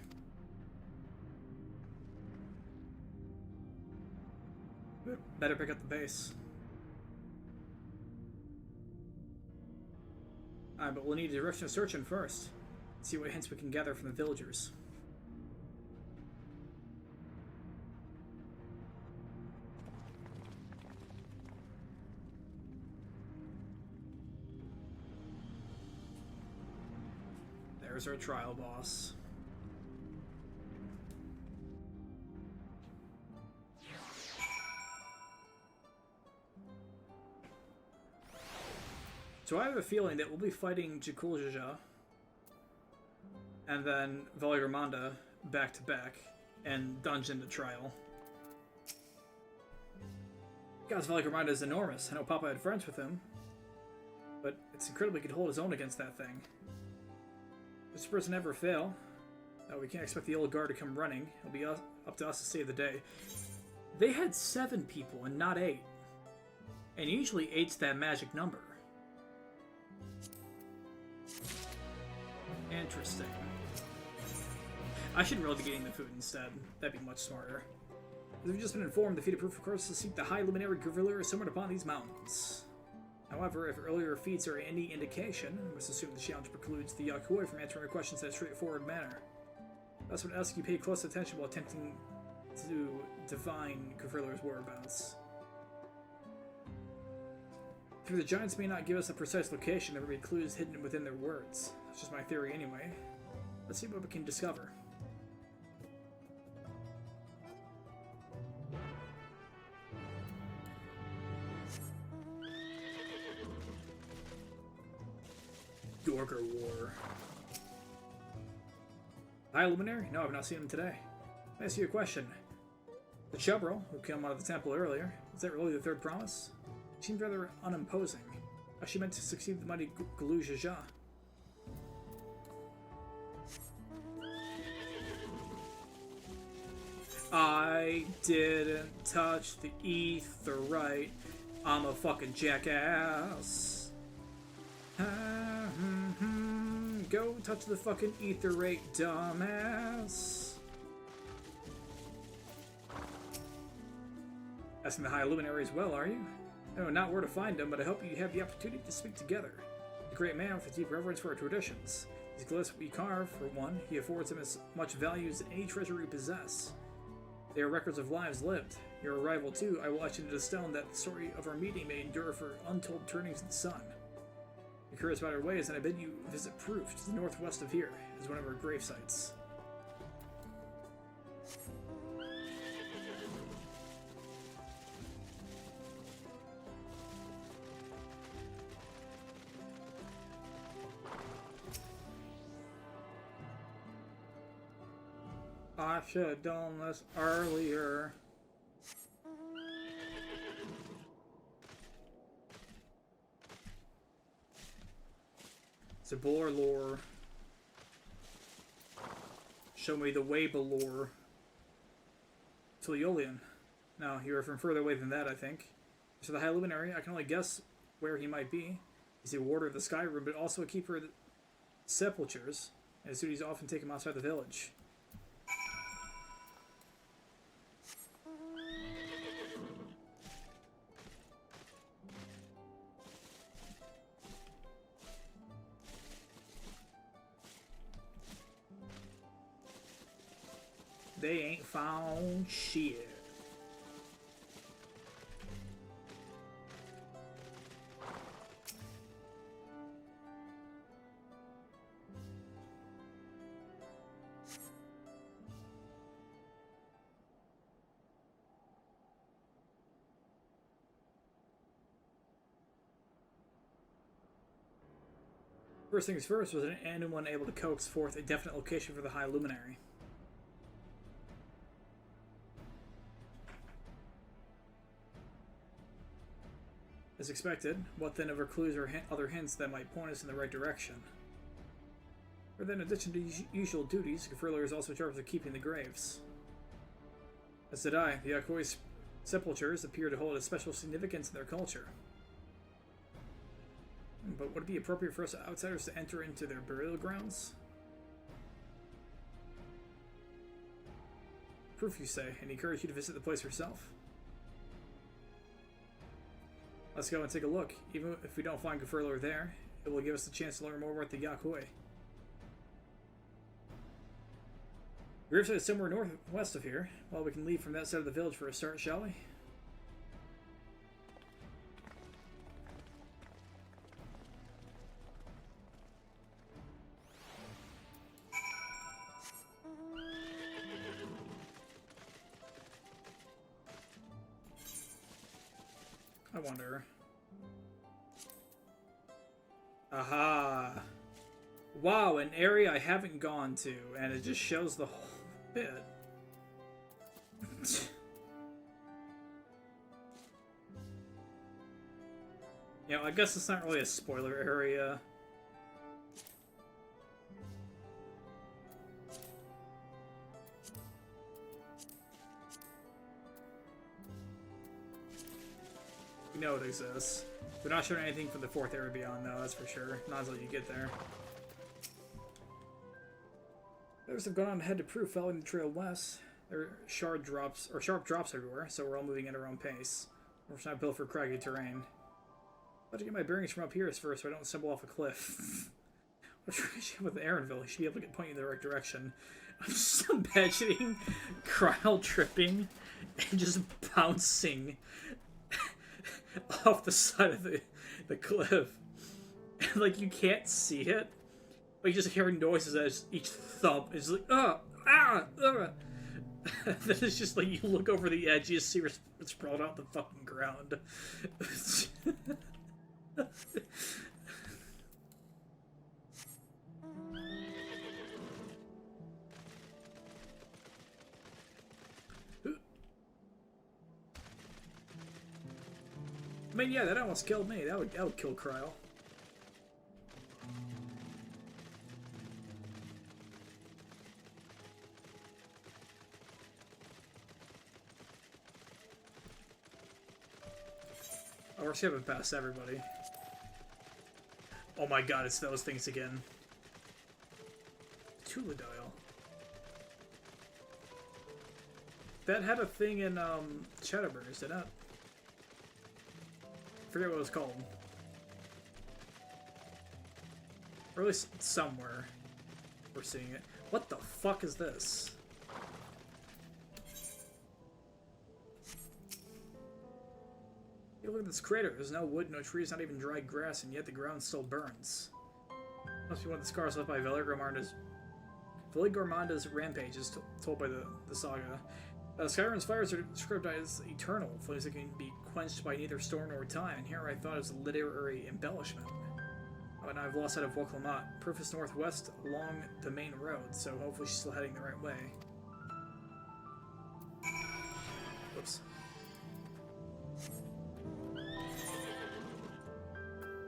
Better pick up the base. Alright, but we'll need a direction of searching first. See what hints we can gather from the villagers. There's our trial boss. So I have a feeling that we'll be fighting Jakuljaja and then Valgamaranda back to back and dungeon to trial. God's Valgamaranda is enormous. I know Papa had friends with him, but it's incredible he could hold his own against that thing. This person never fail. We can't expect the old guard to come running. It'll be up to us to save the day. They had 7 people and not 8. And usually 8's that magic number. Interesting. I should really be getting the food instead. That'd be much smarter. As we've just been informed, the feat of proof requires us to seek the High Luminary Gravilleur somewhere upon these mountains. However, if earlier feats are any indication, we must assume the challenge precludes the Yakui from answering our questions in a straightforward manner. Thus would ask you pay close attention while attempting to divine Gravilleur's whereabouts. If the giants may not give us a precise location, there may be clues hidden within their words. That's just my theory anyway. Let's see what we can discover. Dorger War. High Luminary? No, I've not seen him today. Let me ask you a question. The Chubro, who came out of the temple earlier, is that really the third promise? It seemed rather unimposing. How she meant to succeed the mighty Glu Jaja. I didn't touch the ether right. I'm a fucking jackass. Go touch the fucking ether rate, dumbass. Asking the High Luminary as well, are you? No, not where to find him, but I hope you have the opportunity to speak together. He's a great man with a deep reverence for our traditions. These glyphs we carve, for one, he affords him as much value as any treasure we possess. They are records of lives lived. Your arrival, too, I will etch into stone that the story of our meeting may endure for untold turnings of the sun. You're curious about our ways, and I bid you visit Proof, to the northwest of here, as one of our grave sites. I should have done this earlier. Zabor lore. Show me the way below. Tuliolian. No, you are from further away than that, I think. So the High Luminary, I can only guess where he might be. He's a warder of the Sky Room, but also a keeper of the sepulchres, and his duties often take him outside the village. They ain't found shit. First things first, was anyone able to coax forth a definite location for the High Luminary? As expected, what then of our clues or other hints that might point us in the right direction? Or then, in addition to usual duties, Gafurler is also charged with keeping the graves. As did I, the Yakui's sepulchres appear to hold a special significance in their culture. But would it be appropriate for us outsiders to enter into their burial grounds? Proof, you say, and encourage you to visit the place yourself? Let's go and take a look. Even if we don't find Gafurler there, it will give us the chance to learn more about the Yakui. Gravesite is somewhere northwest of here. Well, we can leave from that side of the village for a start, shall we? I wonder. Aha! Wow, an area I haven't gone to, and it just shows the whole bit. You know, I guess it's not really a spoiler area. We know it exists. They're not showing anything from the fourth area beyond, though, that's for sure. Not until you get there. Others have gone on ahead to prove following the trail west. There are sharp drops everywhere, so we're all moving at our own pace. We're not built for craggy terrain. I'll have to get my bearings from up here first so I don't stumble off a cliff. I'm trying to with Aaronville. He should be able to get pointing in the right direction. I'm just imagining Cryle tripping and just bouncing off the side of the cliff. And, like, you can't see it, but you just hear noises as each thump is like, ah. Then it's just like you look over the edge, you just see her sprawled out the fucking ground. I mean, yeah, that almost killed me. That would kill Cryle. Oh, we're skipping past everybody. Oh my god, it's those things again. Tuladile. That had a thing in Shadowburners, did it? I forget what it was called. Or at least somewhere we're seeing it. What the fuck is this? Look at this crater. There's no wood, no trees, not even dry grass, and yet the ground still burns. Must be one of the scars left by Veligormanda's rampages, told by the saga. Skyrim's fires are described as eternal, flames that can be quenched by neither storm nor time, and here I thought it was a literary embellishment. Oh, and I've lost sight of Woklamot. Proof is northwest along the main road, so hopefully she's still heading the right way. Whoops.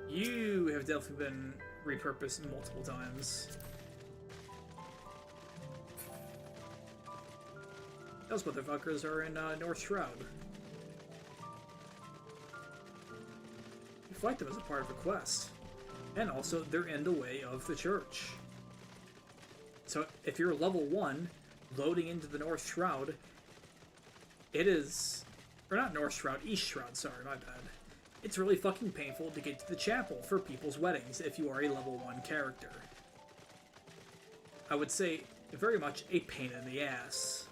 You have definitely been repurposed multiple times. Those motherfuckers are in North Shroud. You fight them as a part of a quest. And also, they're in the way of the church. So, if you're level 1, loading into the North Shroud, it is... Or not North Shroud, East Shroud, sorry, my bad. It's really fucking painful to get to the chapel for people's weddings if you are a level 1 character. I would say, very much a pain in the ass.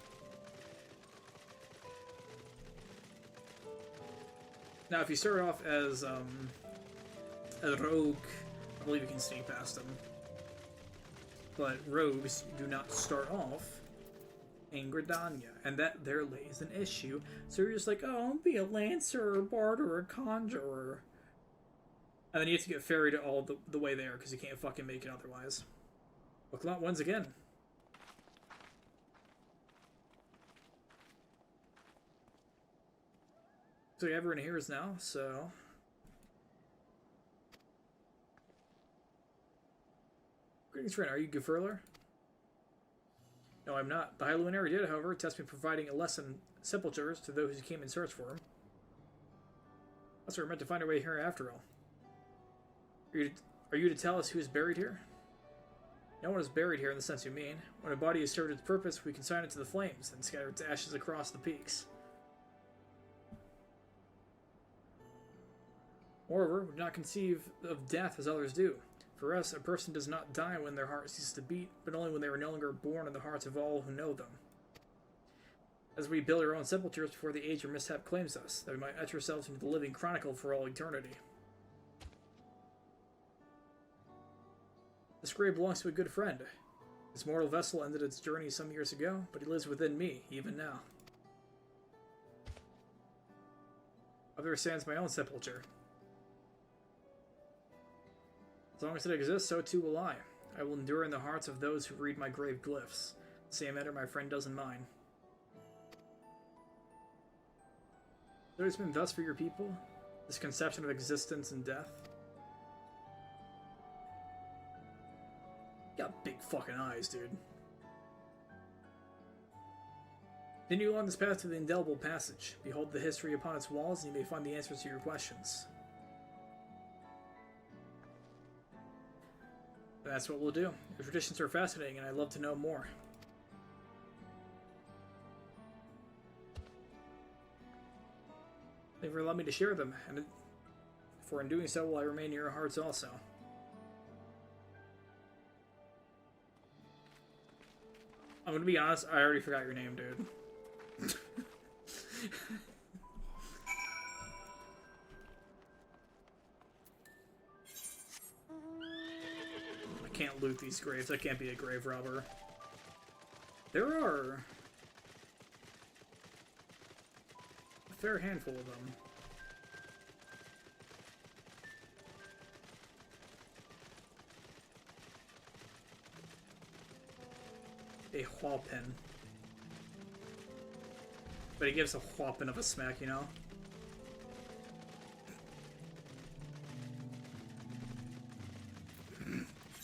Now, if you start off as a rogue, I believe you can sneak past them. But rogues do not start off in Gridania, and that there lays an issue. So you're just like, oh, I'll be a lancer, or a bard, or a conjurer. And then you have to get ferried all the way there, because you can't fucking make it otherwise. Woklamot wins again. So yeah, everyone here is now, so... Greetings, friend. Are you Gufurler? No, I'm not. The High Luminary did, however, test me providing a lesson sepultures to those who came in search for him. That's what we're meant to find our way here after all. Are you to tell us who is buried here? No one is buried here in the sense you mean. When a body has served its purpose, we consign it to the flames, then scatter its ashes across the peaks. Moreover, we do not conceive of death as others do. For us, a person does not die when their heart ceases to beat, but only when they are no longer born in the hearts of all who know them. As we build our own sepultures before the age or mishap claims us, that we might etch ourselves into the living chronicle for all eternity. This grave belongs to a good friend. His mortal vessel ended its journey some years ago, but he lives within me, even now. Up there stands my own sepulture. As long as it exists, so too will I. I will endure in the hearts of those who read my grave glyphs. The same matter my friend does in mine. So it's been thus for your people? This conception of existence and death? You got big fucking eyes, dude. Continue along this path to the indelible passage. Behold the history upon its walls, and you may find the answers to your questions. That's what we'll do. Your traditions are fascinating, and I'd love to know more. Thank you for allowing me to share them, and for in doing so will I remain in your hearts also. I'm gonna be honest, I already forgot your name, dude. I can't loot these graves. I can't be a grave robber. There are a fair handful of them. A whoppin. But he gives a whoppin of a smack, you know?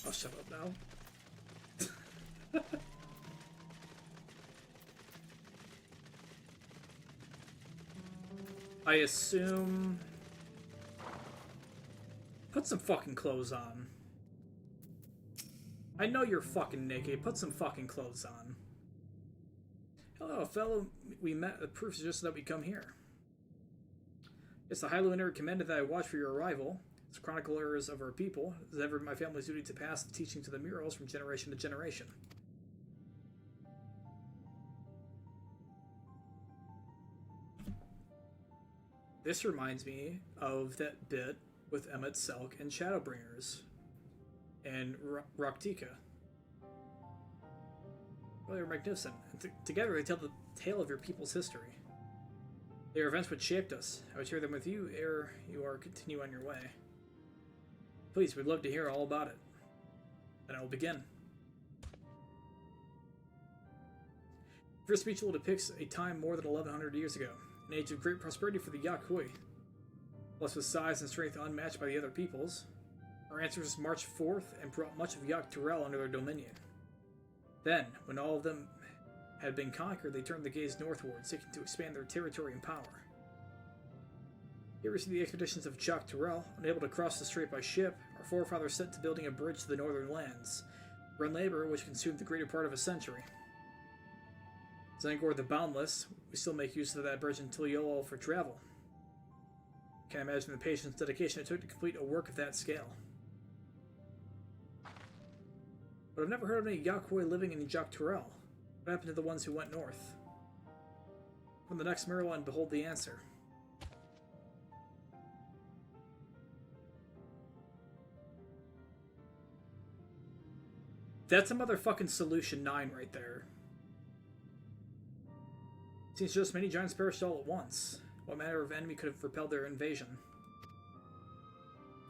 I'll shut up now. I assume... Put some fucking clothes on. I know you're fucking naked. Put some fucking clothes on. Hello, fellow. We met. The proof suggested that we come here. It's the High Luminary recommended that I watch for your arrival. As chroniclers of our people, it is ever my family's duty to pass the teaching to the murals from generation to generation. This reminds me of that bit with Emmett Selk and Shadowbringers and Raktika. Well, they're magnificent, and together they tell the tale of your people's history. They are events which shaped us. I would share them with you ere you are continue on your way. Please, we'd love to hear all about it. Then I will begin. First speech will depicts a time more than 1100 years ago, an age of great prosperity for the Yakui. Plus with size and strength unmatched by the other peoples, our ancestors marched forth and brought much of Dawntrail under their dominion. Then, when all of them had been conquered, they turned the gaze northward, seeking to expand their territory and power. Here we see the expeditions of Dawntrail, unable to cross the strait by ship. Our forefathers set to building a bridge to the northern lands, run labor which consumed the greater part of a century. Zangor the Boundless, we still make use of that bridge until Yolo for travel. Can't imagine the patience and dedication it took to complete a work of that scale. But I've never heard of any Yakui living in Dawntrail. What happened to the ones who went north? From the next mural and behold the answer. That's a motherfucking Solution 9 right there. Seems just many giants perished all at once. What manner of enemy could have repelled their invasion?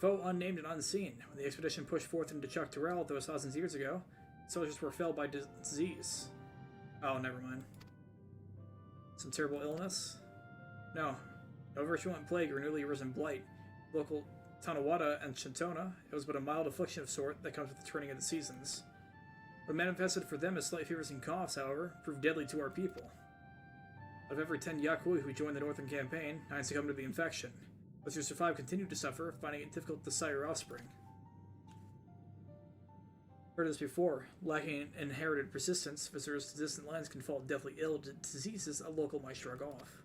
Foe unnamed and unseen. When the expedition pushed forth into Dawntrail those thousands of years ago, soldiers were felled by disease. Oh, never mind. Some terrible illness? No. No virulent plague or newly arisen blight. Local Tanawada and Shintona, it was but a mild affliction of sort that comes with the turning of the seasons. What manifested for them as slight fevers and coughs, however, proved deadly to our people. Out of every 10 Yakui who joined the northern campaign, 9 succumbed to the infection. Those who survived continued to suffer, finding it difficult to sire offspring. Heard this before. Lacking inherited persistence, visitors to distant lands can fall deathly ill to diseases a local might shrug off.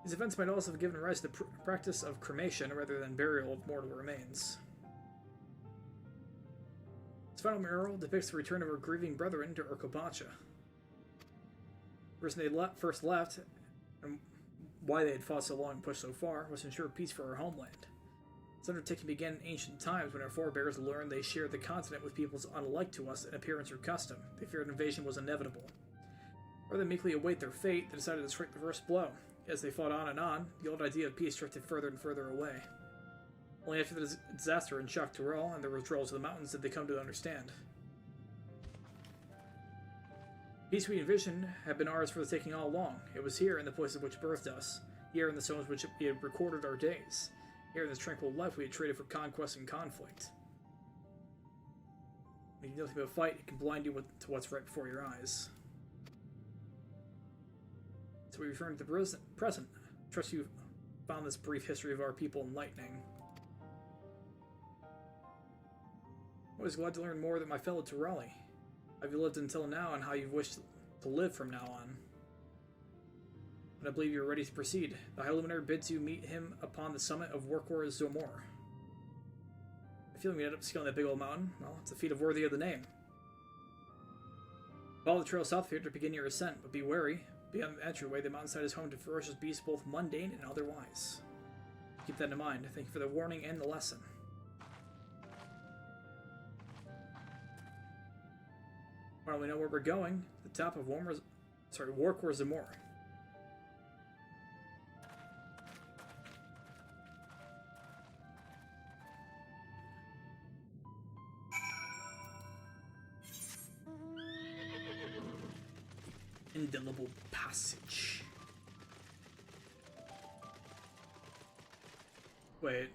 These events might also have given rise to the practice of cremation rather than burial of mortal remains. This final mural depicts the return of our grieving brethren to Urkobacha. The reason they first left, and why they had fought so long and pushed so far, was to ensure peace for our homeland. This undertaking began in ancient times when our forebears learned they shared the continent with peoples unlike to us in appearance or custom. They feared invasion was inevitable. Rather than meekly await their fate, they decided to strike the first blow. As they fought on, the old idea of peace drifted further and further away. Only after the disaster in Dawntrail and the withdrawal to the mountains did they come to understand. Peace we envisioned had been ours for the taking all along. It was here in the places which birthed us, here in the stones which we had recorded our days, here in this tranquil life we had traded for conquest and conflict. When you do nothing but fight, it can blind you to what's right before your eyes. So we return to the present. Trust you found this brief history of our people enlightening. I was glad to learn more than my fellow Turali. Have you lived until now and how you've wished to live from now on? And I believe you're ready to proceed. The High Luminary bids you meet him upon the summit of Workor Zomor. I feel we end up scaling that big old mountain. Well, it's a feat of worthy of the name. Follow the trail south here to begin your ascent, but be wary. Beyond the entryway, the mountainside is home to ferocious beasts, both mundane and otherwise. Keep that in mind. Thank you for the warning and the lesson. Well, we know where we're going. The top of Workor Zomor. Indelible passage. Wait.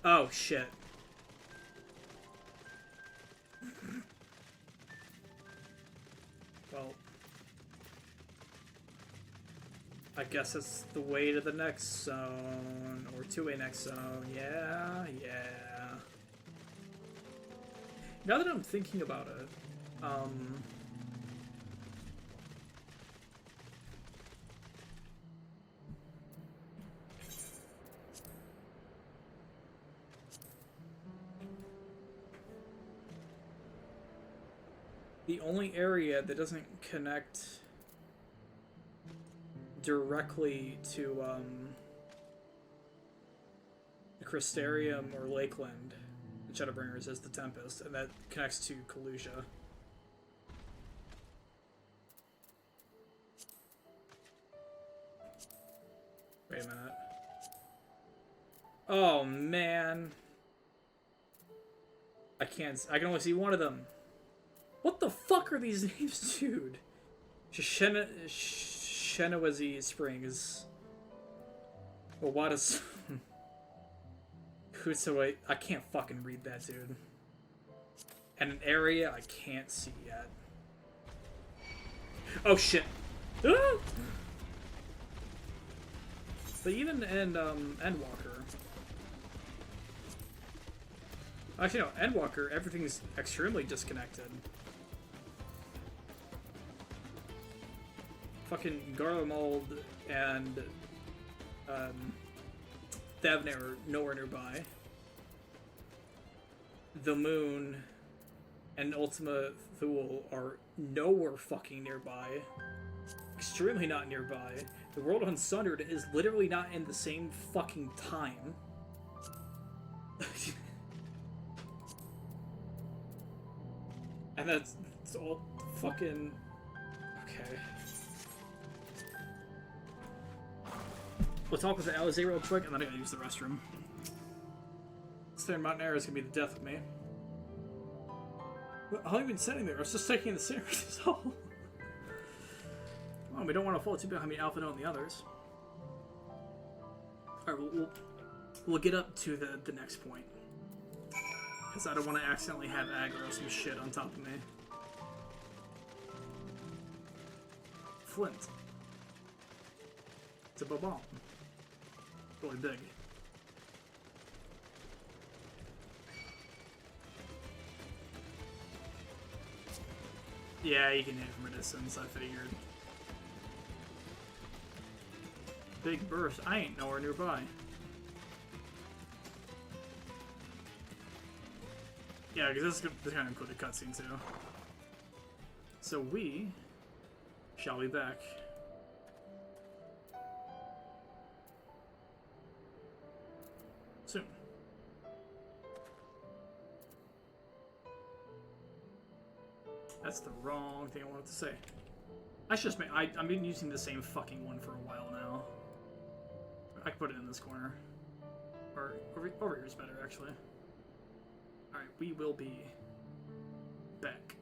Oh, shit. Well, I guess it's the way to the next zone, or to a next zone. Yeah. Now that I'm thinking about it, the only area that doesn't connect directly to the Crystarium or Lakeland in Shadowbringers is the Tempest, and that connects to Kalusia. Wait a minute. Oh man. I can only see one of them. What the fuck are these names, dude? Shenawazi Springs. Well, what is... Kutsaway... I can't fucking read that, dude. And an area I can't see yet. Oh, shit. Ah! But even in, Endwalker... Actually, no, Endwalker, everything's extremely disconnected. Fucking Garlemald and Thavne are nowhere nearby. The Moon and Ultima Thule are nowhere fucking nearby. Extremely not nearby. The World Unsundered is literally not in the same fucking time. And that's all fucking... Okay. We'll talk with the Alizé real quick, and then I gotta use the restroom. Staying Mountain Air is gonna be the death of me. How long have you been sitting there? I was just taking the series. Well, we don't want to fall too behind the Alpha and the others. Alright, we'll get up to the next point. Because I don't want to accidentally have aggro some shit on top of me. Flint. It's a bomb. Really big. Yeah, you can hit from a distance, I figured. Big burst. I ain't nowhere nearby. Yeah, because this is going to include a cutscene too. So we shall be back. Soon. That's the wrong thing I wanted to say. I should just make... I've been using the same fucking one for a while now. I can put it in this corner. Or over here is better, actually. Alright, we will be back.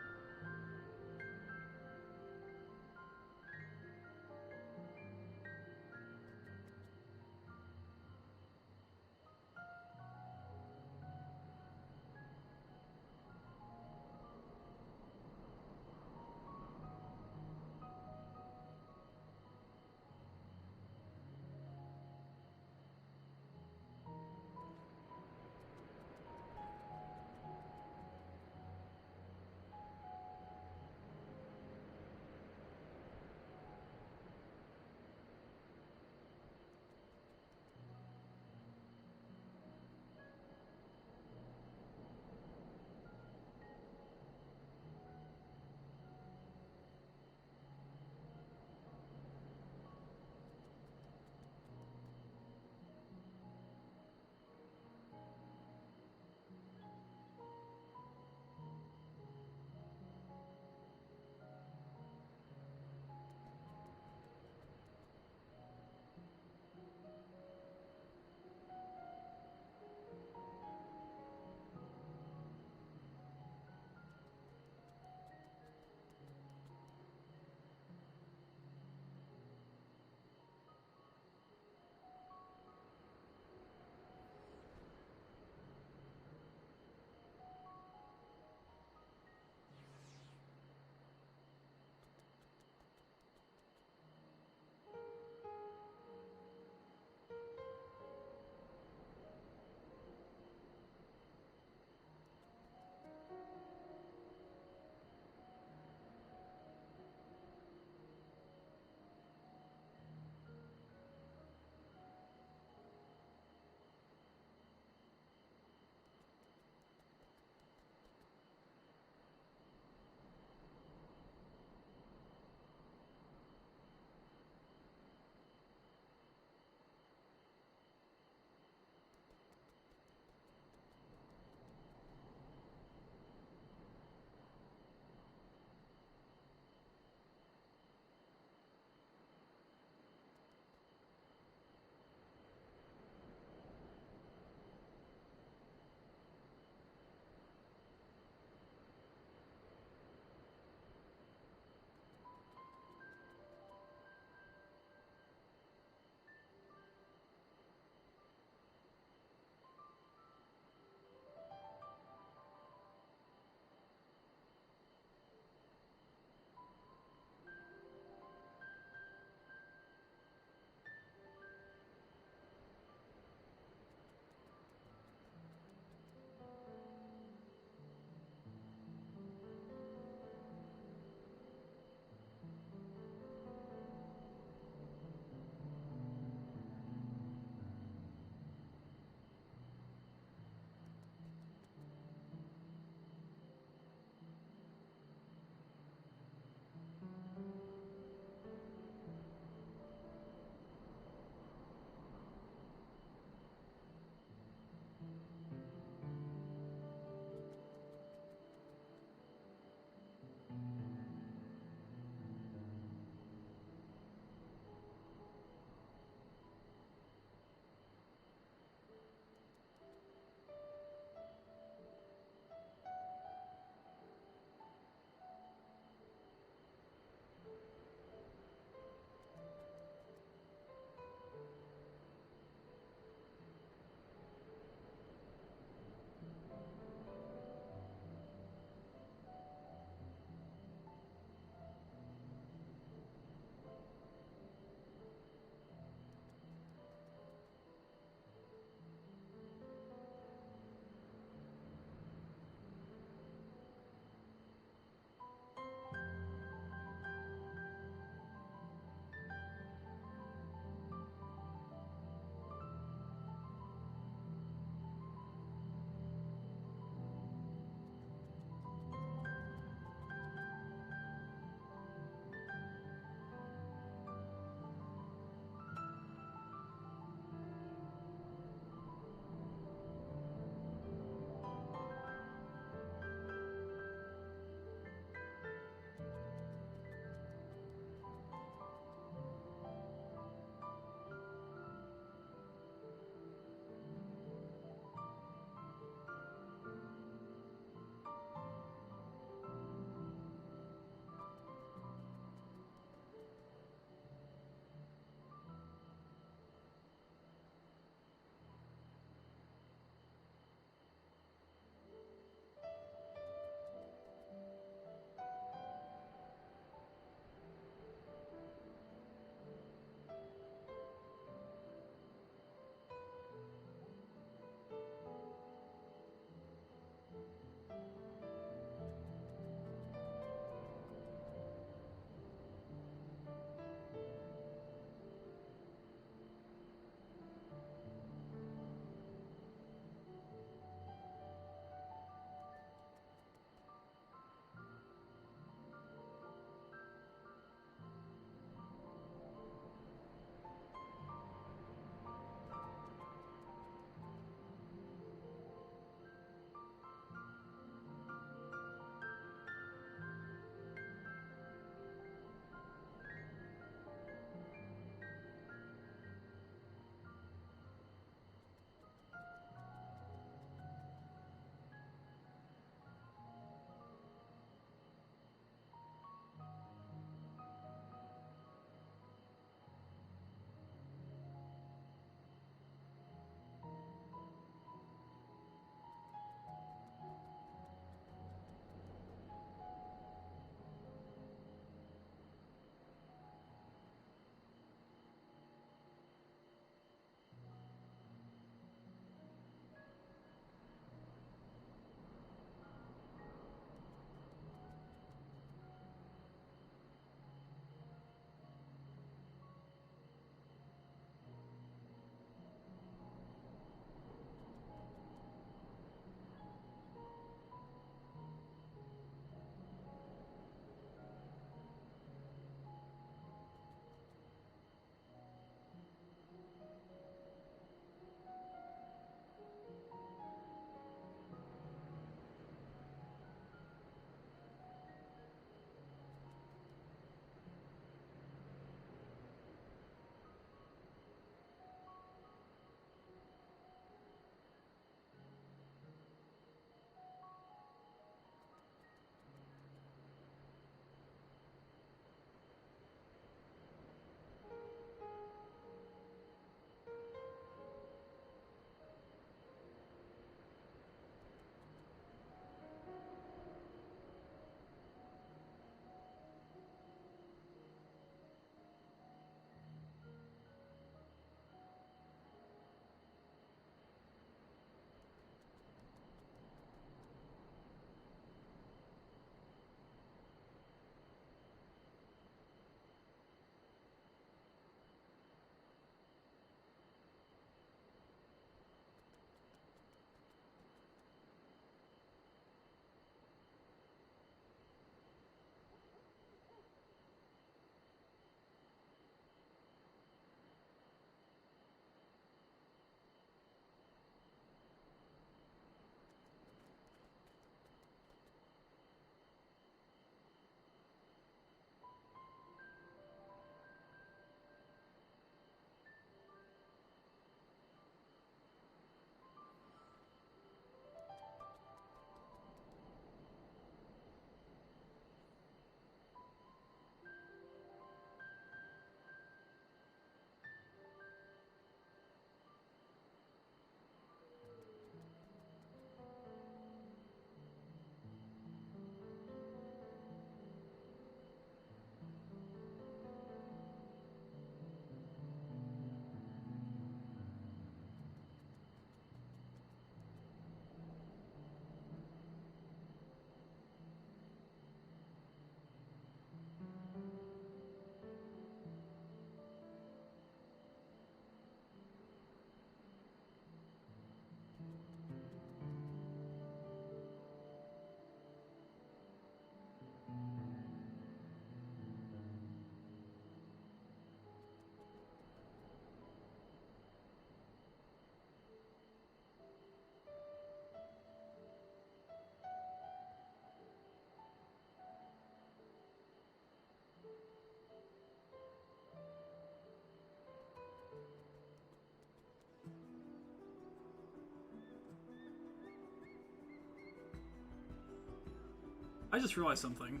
I just realized something.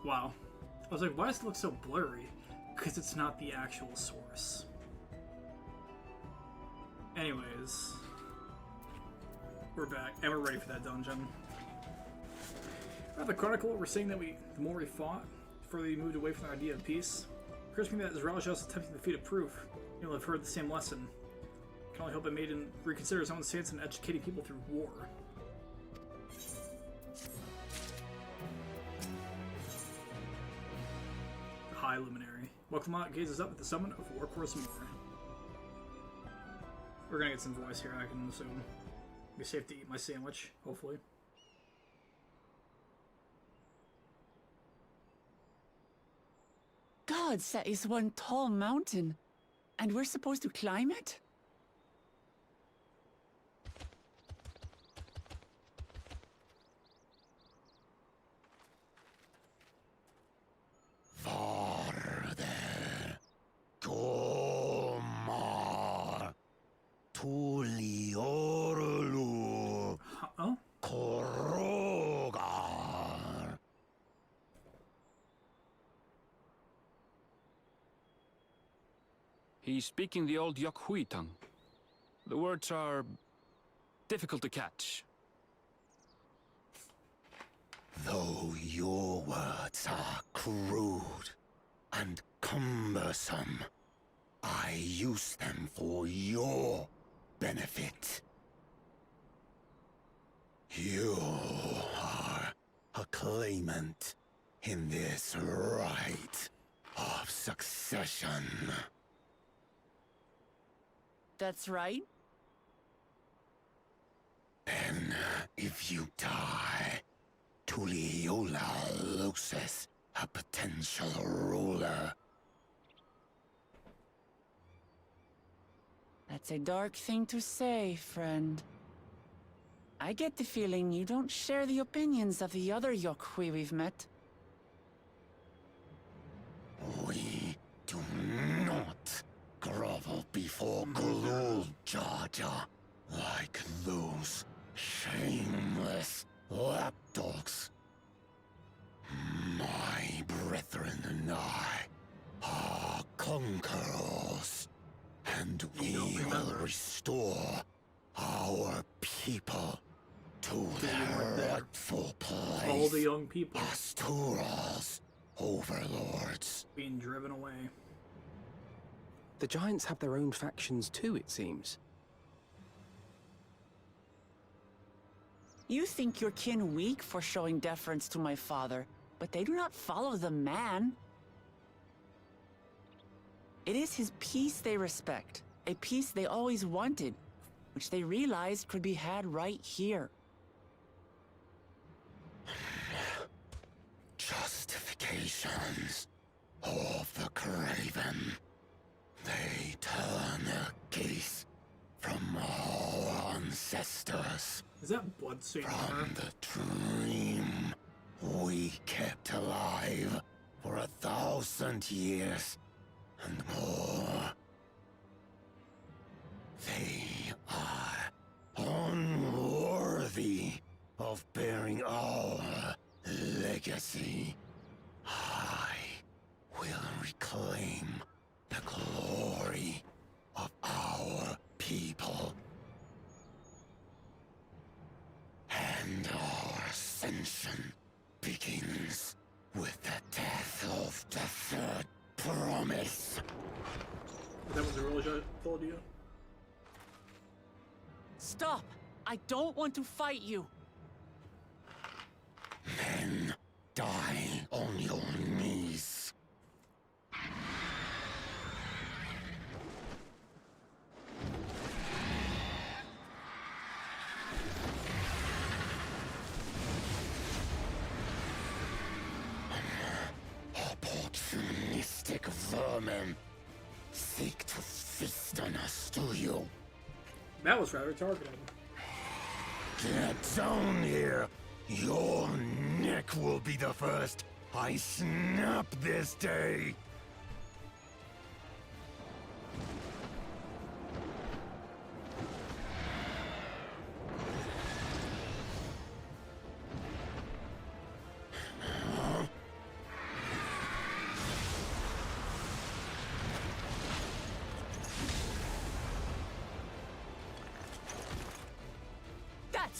Wow. I was like, why does it look so blurry? Because it's not the actual source. Anyways. We're back, and we're ready for that dungeon. The Chronicle, we're saying that the more we fought, the further we moved away from the idea of peace. It occurs to me that as Rajah is attempting to defeat a proof, you'll have heard the same lesson. I can only hope it made him reconsider his own stance in educating people through war. The High Luminary. Welcome gazes up at the summit of Warcourse Moor. We're gonna get some voice here, I can assume. Be safe to eat my sandwich, hopefully. Gods, that is one tall mountain. And we're supposed to climb it? Farther. Komar. Tuliorlu. Oh? Korogar. He's speaking the old Yokhui tongue. The words are difficult to catch. Though your words are crude and cumbersome, I use them for your benefit. You are a claimant in this right of succession. That's right. Then, if you die, Tuliola loses a potential ruler. That's a dark thing to say, friend. I get the feeling you don't share the opinions of the other Yokhui we've met. We do not grovel before Glul Jaja like those shameless lapdogs. My brethren and I are conquerors, and we will restore our people to their rightful place. All the young people. Astura's overlords. Being driven away. The Giants have their own factions too, it seems. You think your kin weak for showing deference to my father, but they do not follow the man. It is his peace they respect, a peace they always wanted, which they realized could be had right here. Justifications of the craven. They turn their gaze from our ancestors. Is that blood stained armor? From the dream we kept alive for 1,000 years and more. They are unworthy of bearing our legacy. I will reclaim the glory of our people. And our ascension begins with the death of the third promise. That was a really told you. Stop! I don't want to fight you! Then die on your knees. Opportunistic vermin seek to feast on us, do you? That was rather targeted. Get down here! Your neck will be the first I snap this day!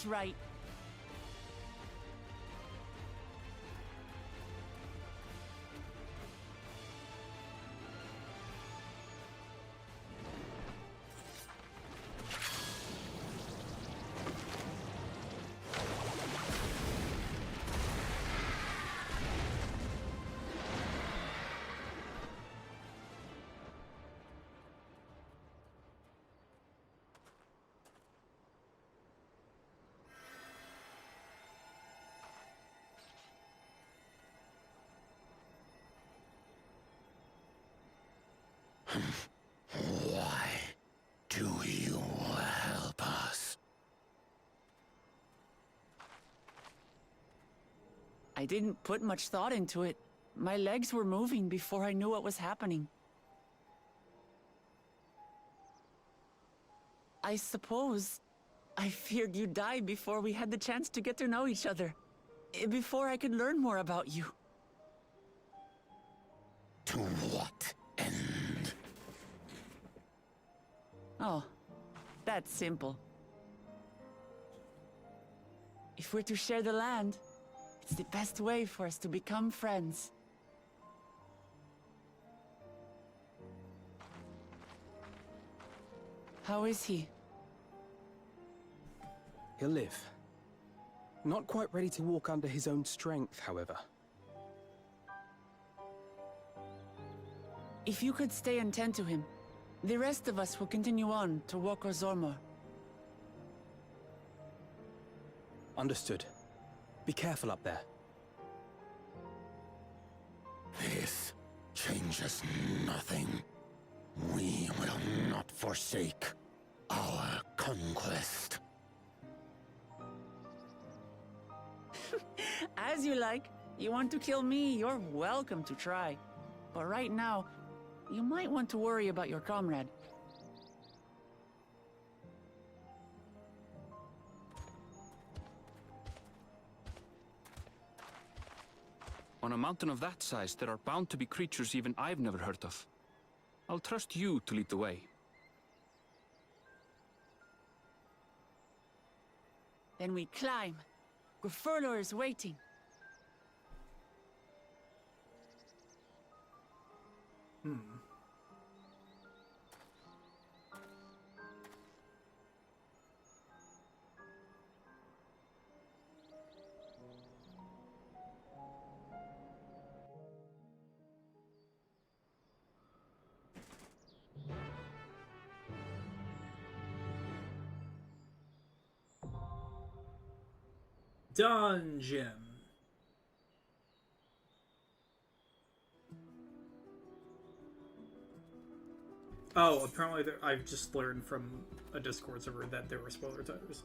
That's right. Why do you help us? I didn't put much thought into it. My legs were moving before I knew what was happening. I suppose I feared you'd die before we had the chance to get to know each other. Before I could learn more about you. To what end? Oh, that's simple. If we're to share the land, it's the best way for us to become friends. How is he? He'll live. Not quite ready to walk under his own strength, however. If you could stay and tend to him, the rest of us will continue on to Woko Zormor. Understood. Be careful up there. This changes nothing. We will not forsake our conquest. As you like. You want to kill me, you're welcome to try. But right now, you might want to worry about your comrade. On a mountain of that size, there are bound to be creatures even I've never heard of. I'll trust you to lead the way. Then we climb. Gufurlor is waiting. Dungeon. Oh, apparently I've just learned from a Discord server that there were spoiler titles.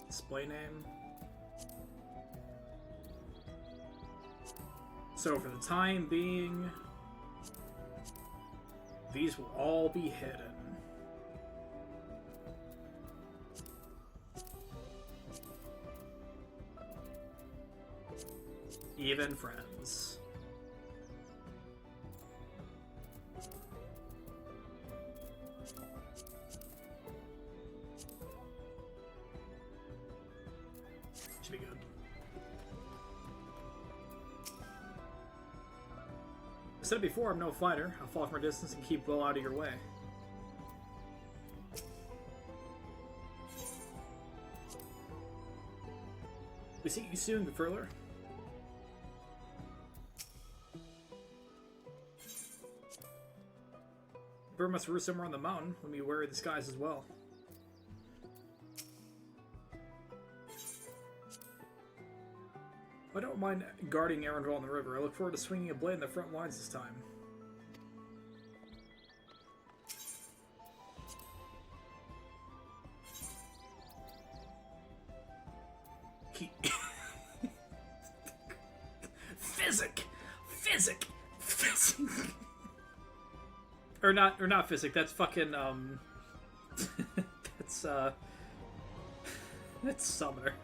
Display name. So for the time being, these will all be hidden. Even friends. Should be good. I said it before, I'm no fighter. I'll fall from a distance and keep well out of your way. We see you soon, Gufurlor. Bird must roost somewhere on the mountain. Let me wear the skies as well. I don't mind guarding Arundel on the river. I look forward to swinging a blade in the front lines this time. Physic! Or not physic, that's fucking, that's summoner.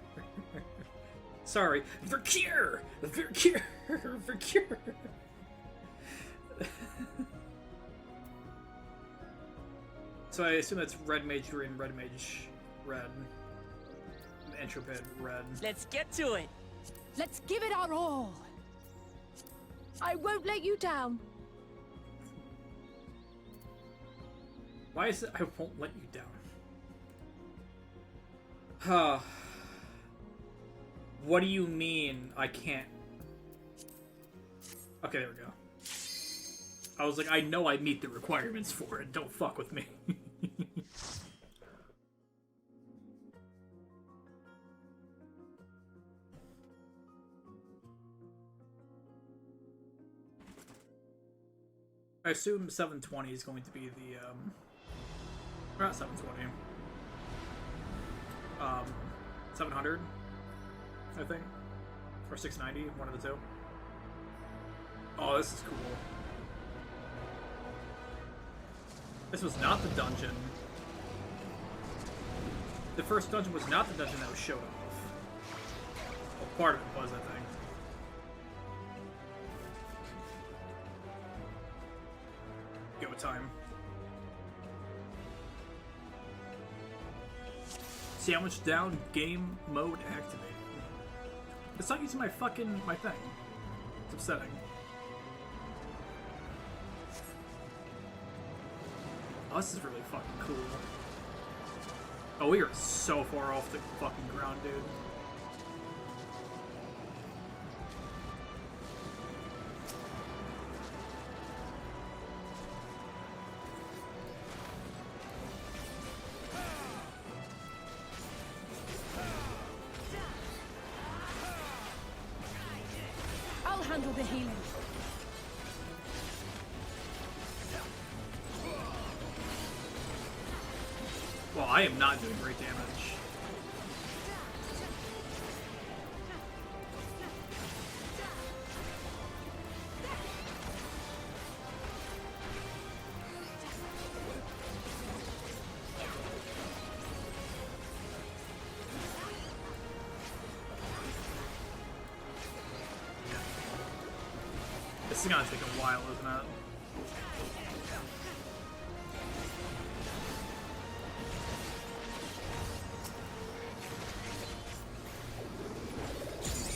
Sorry. Vercure! So I assume that's red mage green, red mage red, Intrepid red. Let's get to it. Let's give it our all. I won't let you down. Why is it I won't let you down? What do you mean I can't? Okay, there we go. I was like, I know I meet the requirements for it. Don't fuck with me. I assume 720 is going to be the, not 720. 700, I think. Or 690, one of the two. Oh, this is cool. This was not the dungeon. The first dungeon was not the dungeon that was showed off. Well, part of it was, I think. Go time. See how much down game mode activated. It's not using my thing. It's upsetting. Oh, this is really fucking cool. Oh, we are so far off the fucking ground, dude. I'll handle the healing. Well, I am not doing great damage. This is gonna take a while, isn't it?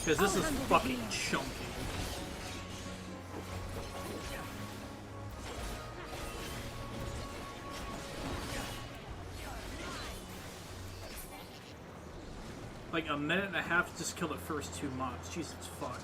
Because this is fucking chunky. Like a minute and a half to just kill the first two mobs. Jesus fuck.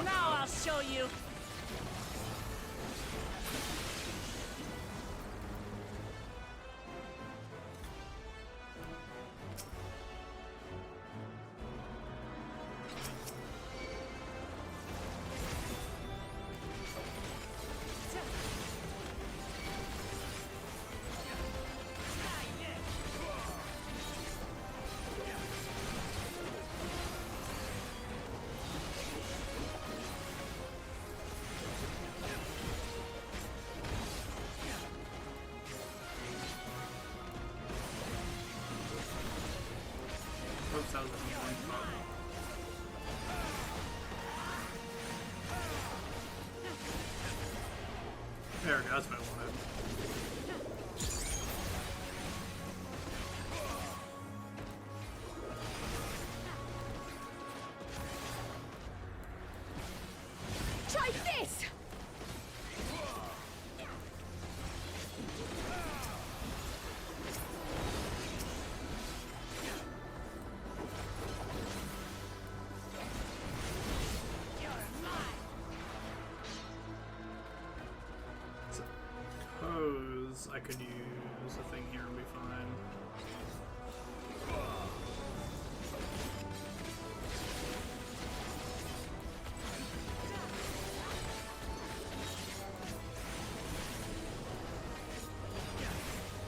Now I'll show you. Oops, that was a point. There we go, that's what I wanted. Try this! because I could use a thing here and be fine.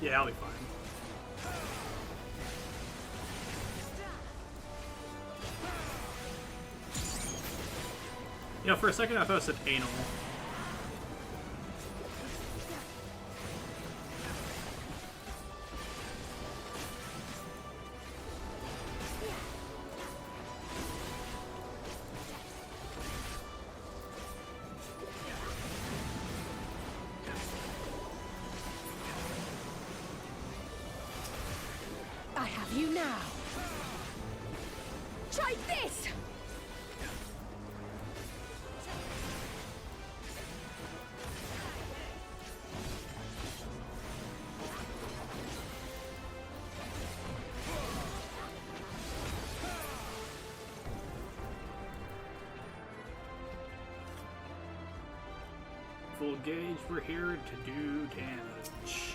Yeah, I'll be fine. You know, for a second I thought it said anal. I have you now. Try this! Full gauge, we're here to do damage.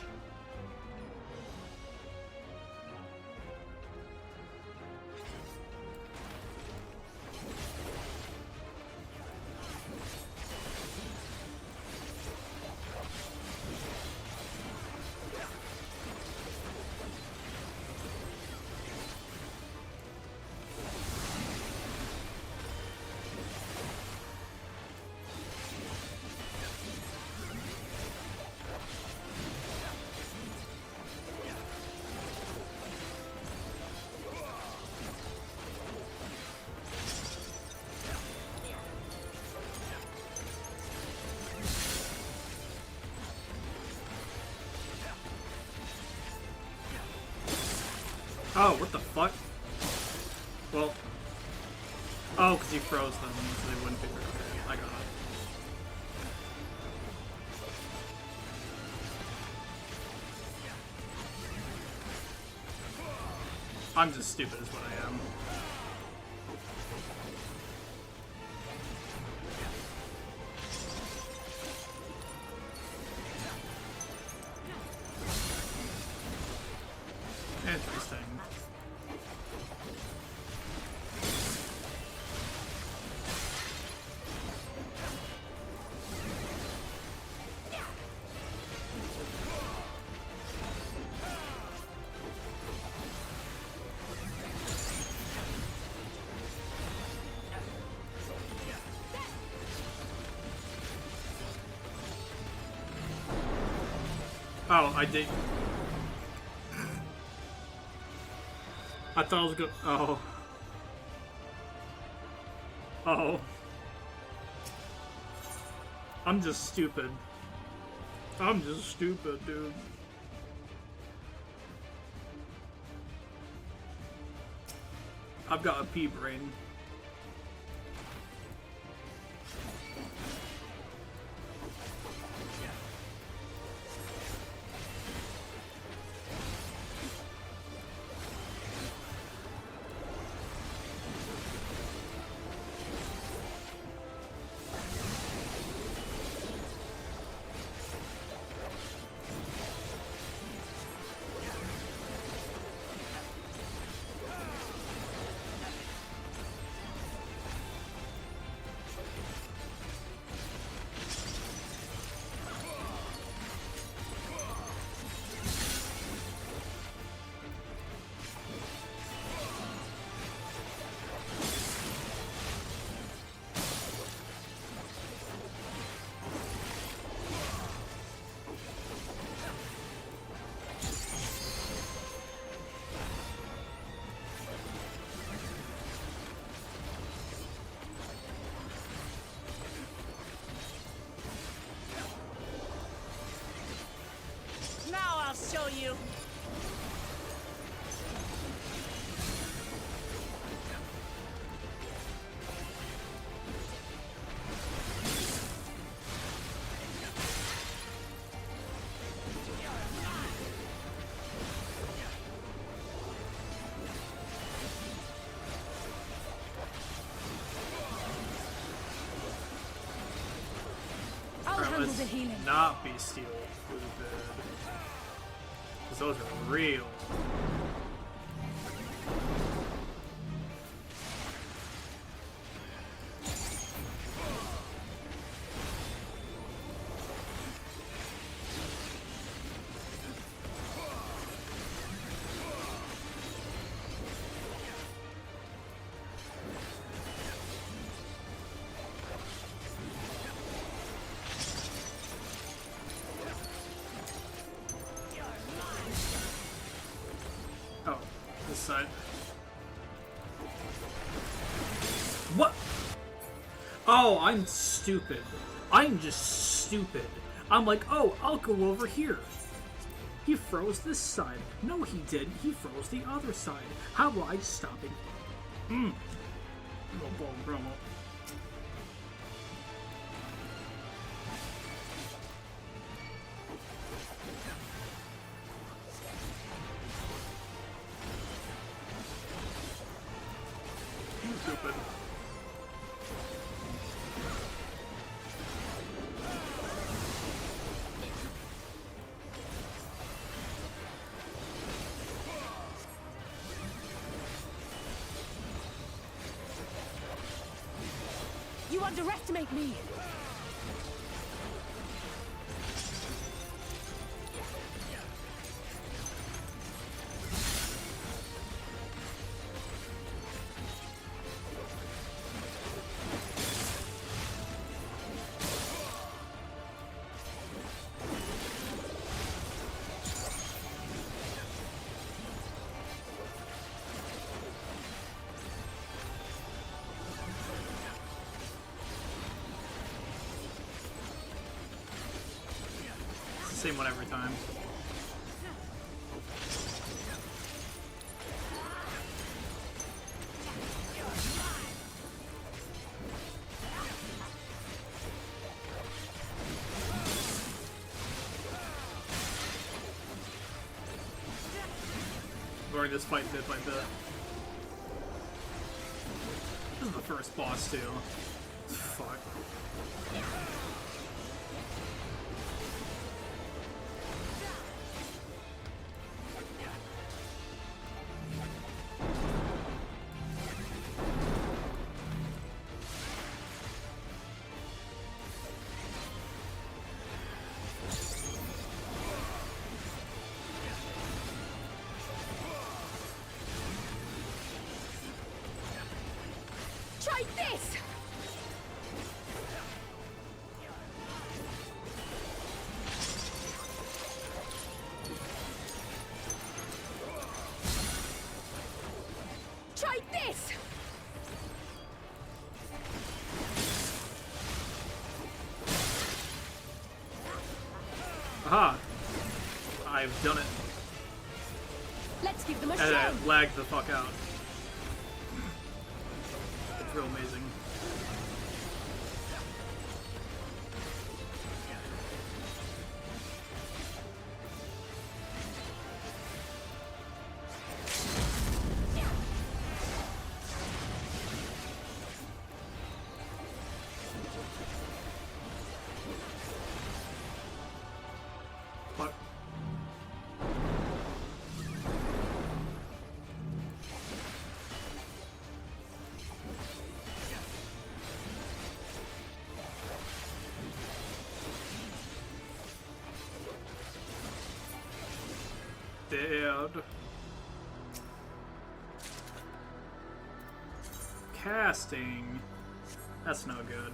Oh, what the fuck? Well... Oh, because you froze them, so they wouldn't be... Okay, I got it. I'm just stupid is what I am. Interesting. Oh, I did. I thought I was gonna. Oh. Oh. I'm just stupid. I'm just stupid, dude. I've got a pea brain. Show you. I'll handle let's the healing. not be stupid. Because those are real. Oh, this side. What? Oh, I'm stupid. I'm just stupid. I'm like, oh, I'll go over here. He froze this side. No, he didn't. He froze the other side. How will I just stop him? Promo. Stupid. You underestimate me. Same one every time. Learning this fight bit by bit. This is the first boss too. Fuck. Try this! Try this! Aha! I've done it. Let's give them a And show! I lagged the fuck out. It's real amazing. Fuck. Dead. Casting. That's no good.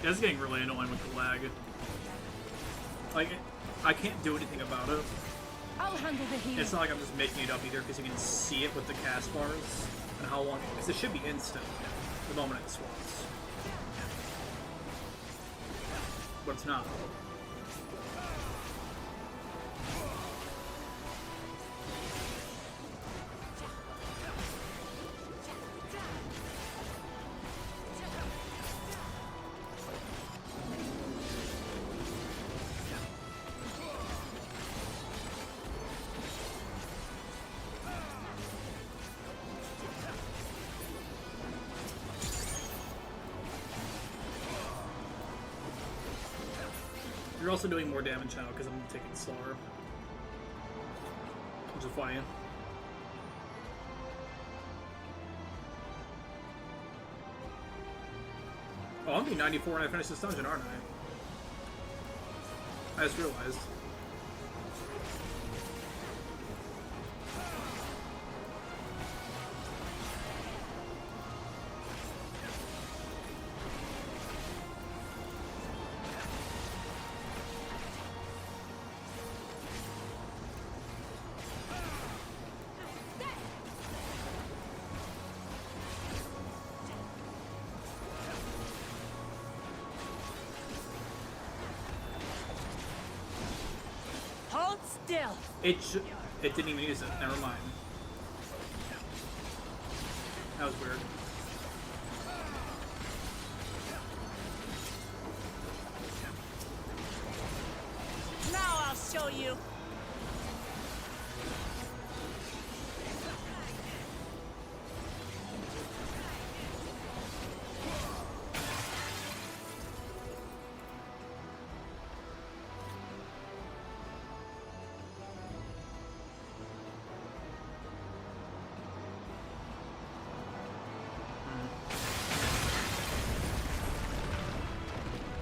Yeah, it's getting really annoying with the lag. Like, I can't do anything about it. I'll handle the healing. It's not like I'm just making it up either, because you can see it with the cast bars and how long. Because it should be instant the moment it swaps, but it's not. also doing more damage now because I'm taking slower. Which is fine. Oh, I'm being 94 when I finish this dungeon, aren't I? I just realized. Hold still. It didn't even use it. Never mind. That was weird. Now I'll show you.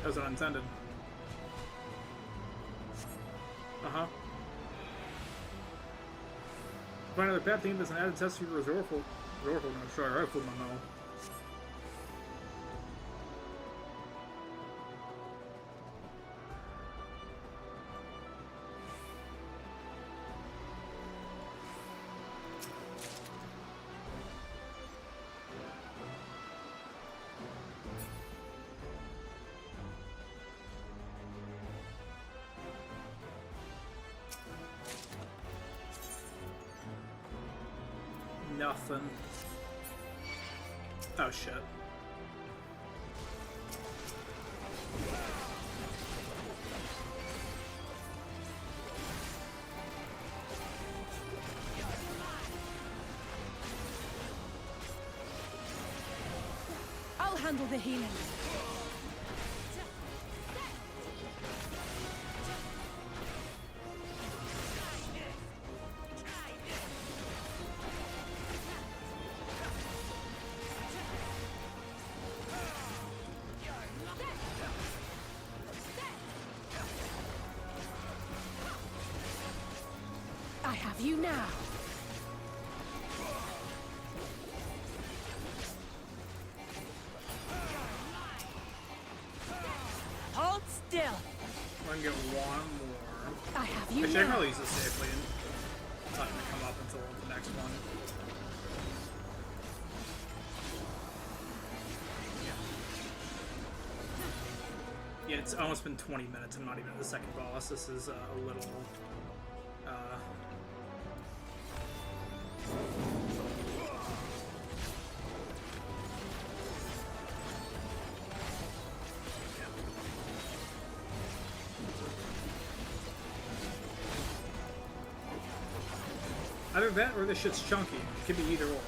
That was unintended. Uh-huh. Find another bad thing that's an added test for your resourceful. Resourceful, no, sure, I rifle my mouth. Nothing. Oh shit. I'll handle the healing. I have you now. Hold still. We're gonna get one more. I have you Actually, I can now. probably use this safely and it's not gonna come up until the next one. Yeah, it's almost been 20 minutes. I'm not even at the second boss. This is a little... Either that or this shit's chunky. It could be either or.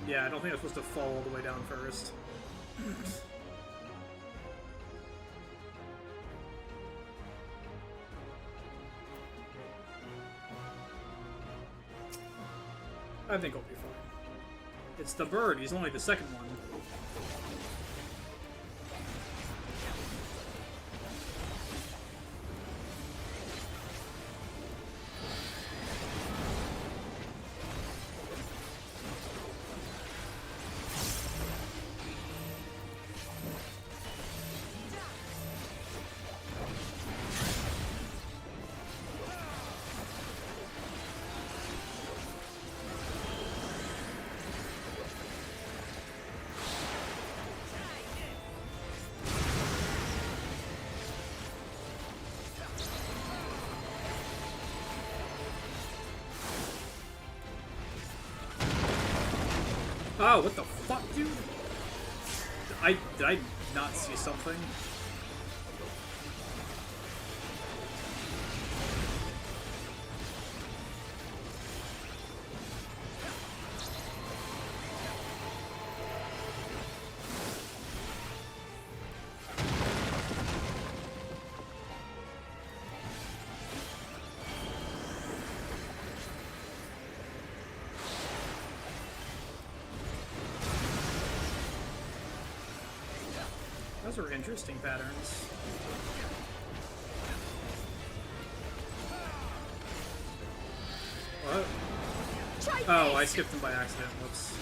Yeah, I don't think I'm supposed to fall all the way down first. I think I'll be fine. It's the bird, he's only the second one. Oh, what the fuck, dude? Did I not see something? Those are interesting patterns. What? Oh, I skipped them by accident. Whoops.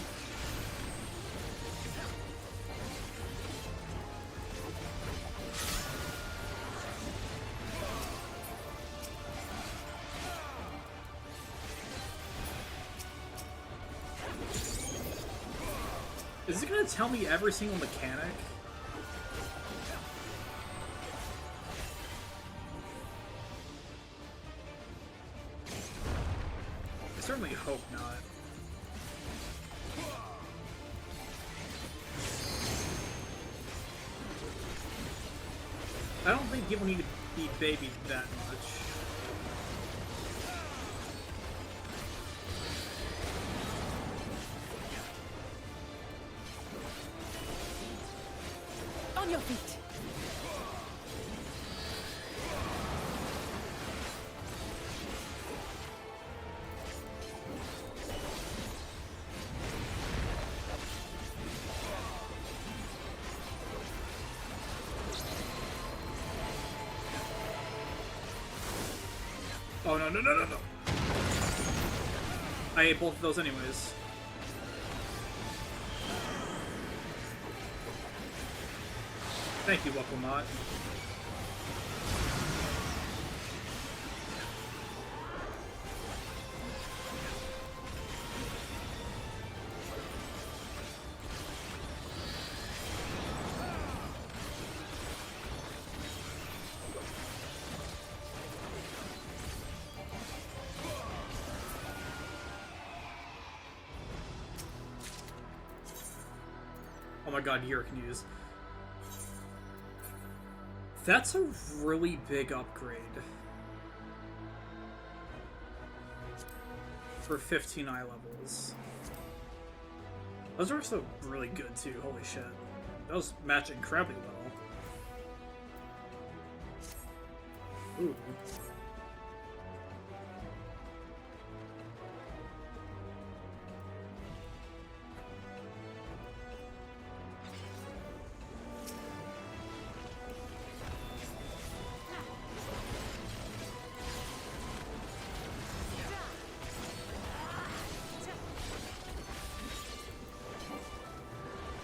Is it gonna tell me every single mechanic? I certainly hope not. I don't think people need to be babied that much. On your feet. Oh, no, no, no, no, no. I ate both of those anyways. Thank you, Wucklemot. Oh my god, Yerknews. That's a really big upgrade. For 15 eye levels. Those are also really good too, holy shit. Those match incredibly well. Ooh.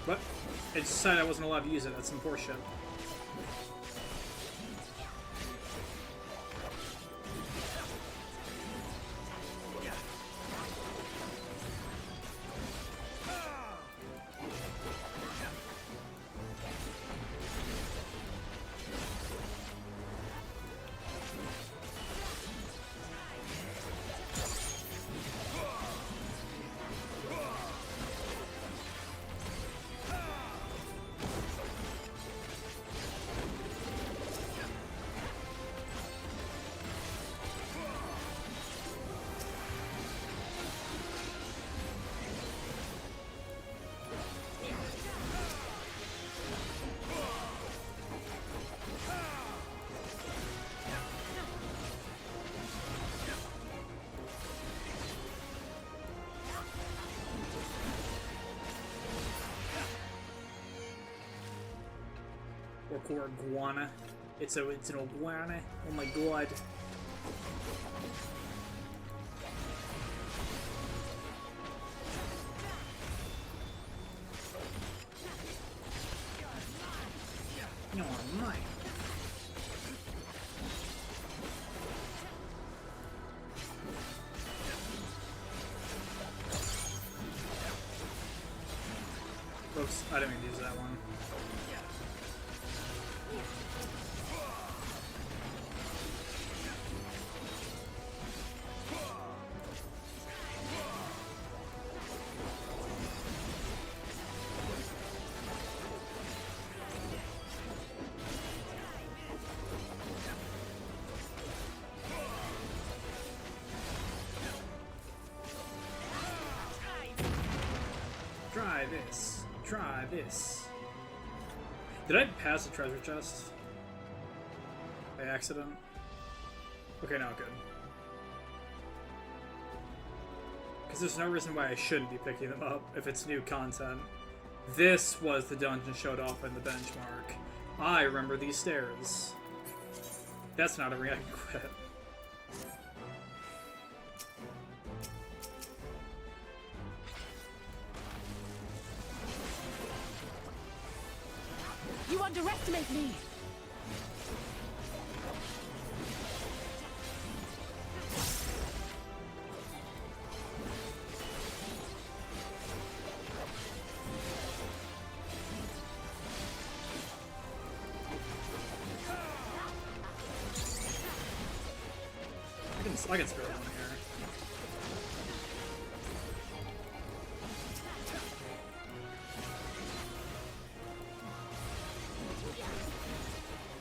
What? It decided I wasn't allowed to use it. That's some poor shit. Or iguana. It's an iguana. Oh my god. No, I'm not. Oops, I didn't mean to use that one. Try this. Try this. Did I pass the treasure chest? By accident? Okay, now good. Because there's no reason why I shouldn't be picking them up if it's new content. This was the dungeon showed off in the benchmark. I remember these stairs. That's not a ring I can quit. You underestimate me! I can spare one here.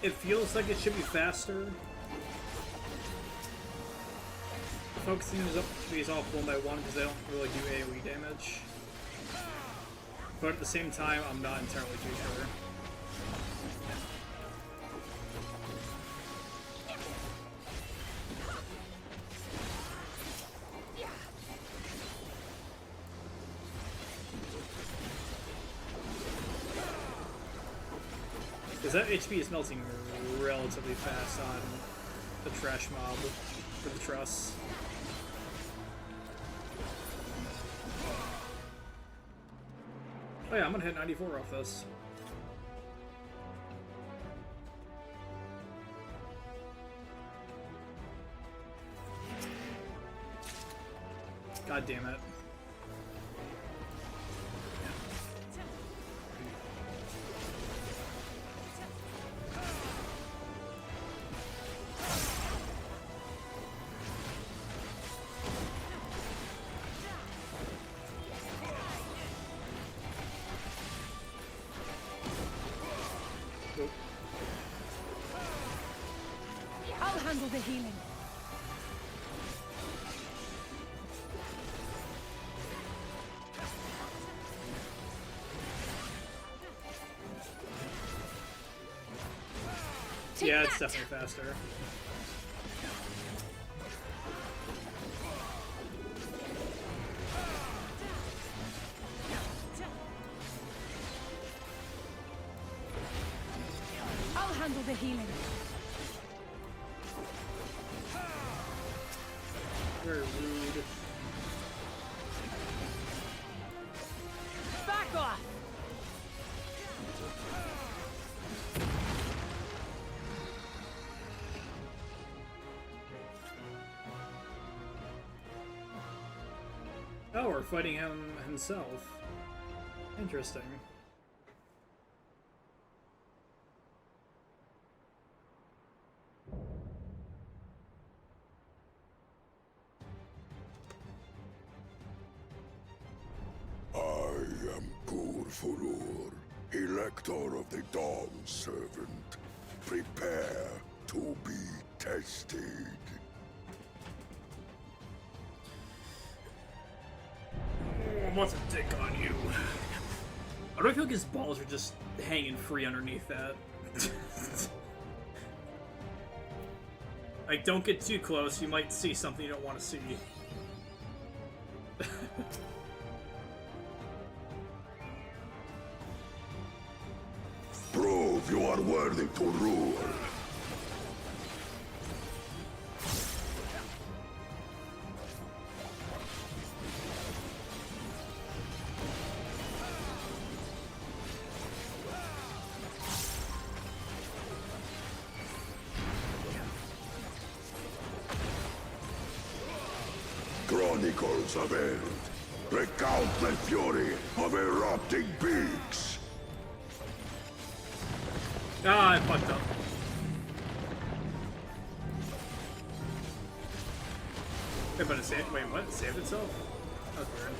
It feels like it should be faster. Focusing these off one by one because they don't really do AoE damage. But at the same time, I'm not entirely too sure. Because that HP is melting relatively fast on the trash mob for the truss. Oh yeah, I'm gonna hit 94 off this. God damn it. I'll handle the healing. Yeah, it's definitely faster. I'll handle the healing. Very rude. Back off! Oh, we're fighting him himself. Interesting. I am Pur Furur, Elector of the Dawn Servant. Prepare to be tested. What's a dick on you? I don't feel like his balls are just hanging free underneath that. Like, don't get too close, you might see something you don't want to see. Prove you are worthy to rule. Chronicles of Eld recount the fury of erupting beaks. Ah, I fucked up. Wait, but it saved. Wait, what? It saved itself? That's weird.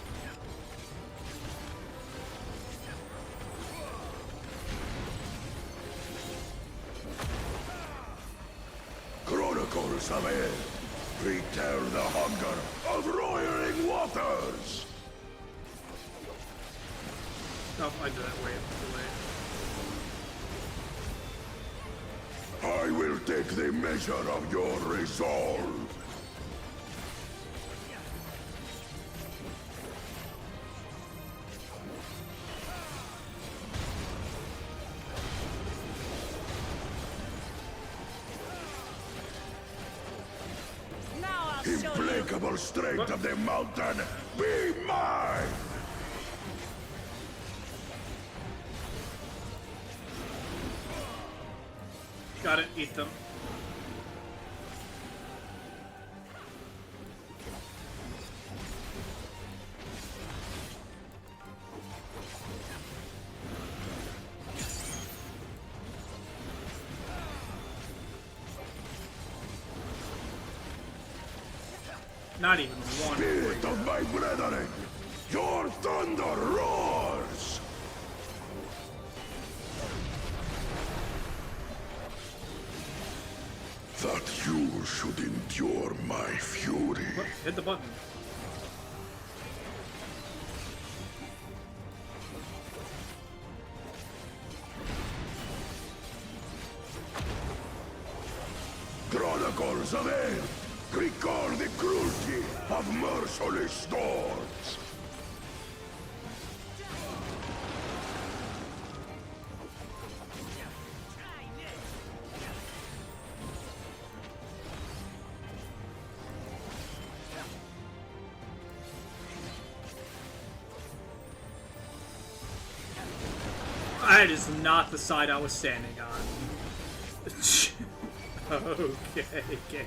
Chronicles of Eld retell the hunger of roiling waters. Oh, I did that way too late. I will take the measure of your resolve. Now I'll show you. Implacable strength of the mountain, be mine! Got it, eat them. Not even one. Spirit of my brethren, your thunder roars! That you should endure my fury. Hit the button. Chronicles of Earth, recall the cruelty of merciless storms. That is not the side I was standing on. Okay, game.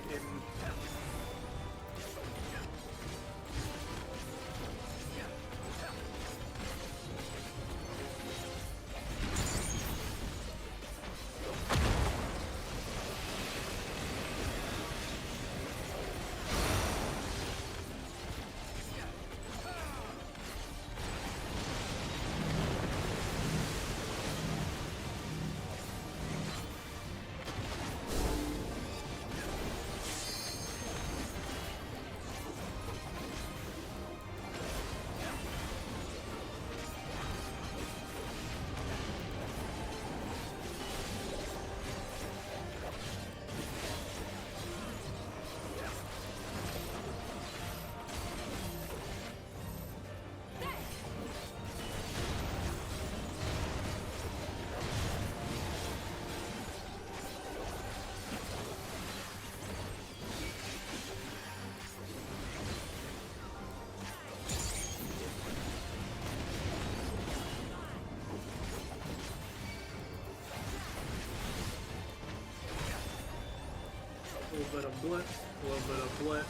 A little bit of blip, a little bit of blip,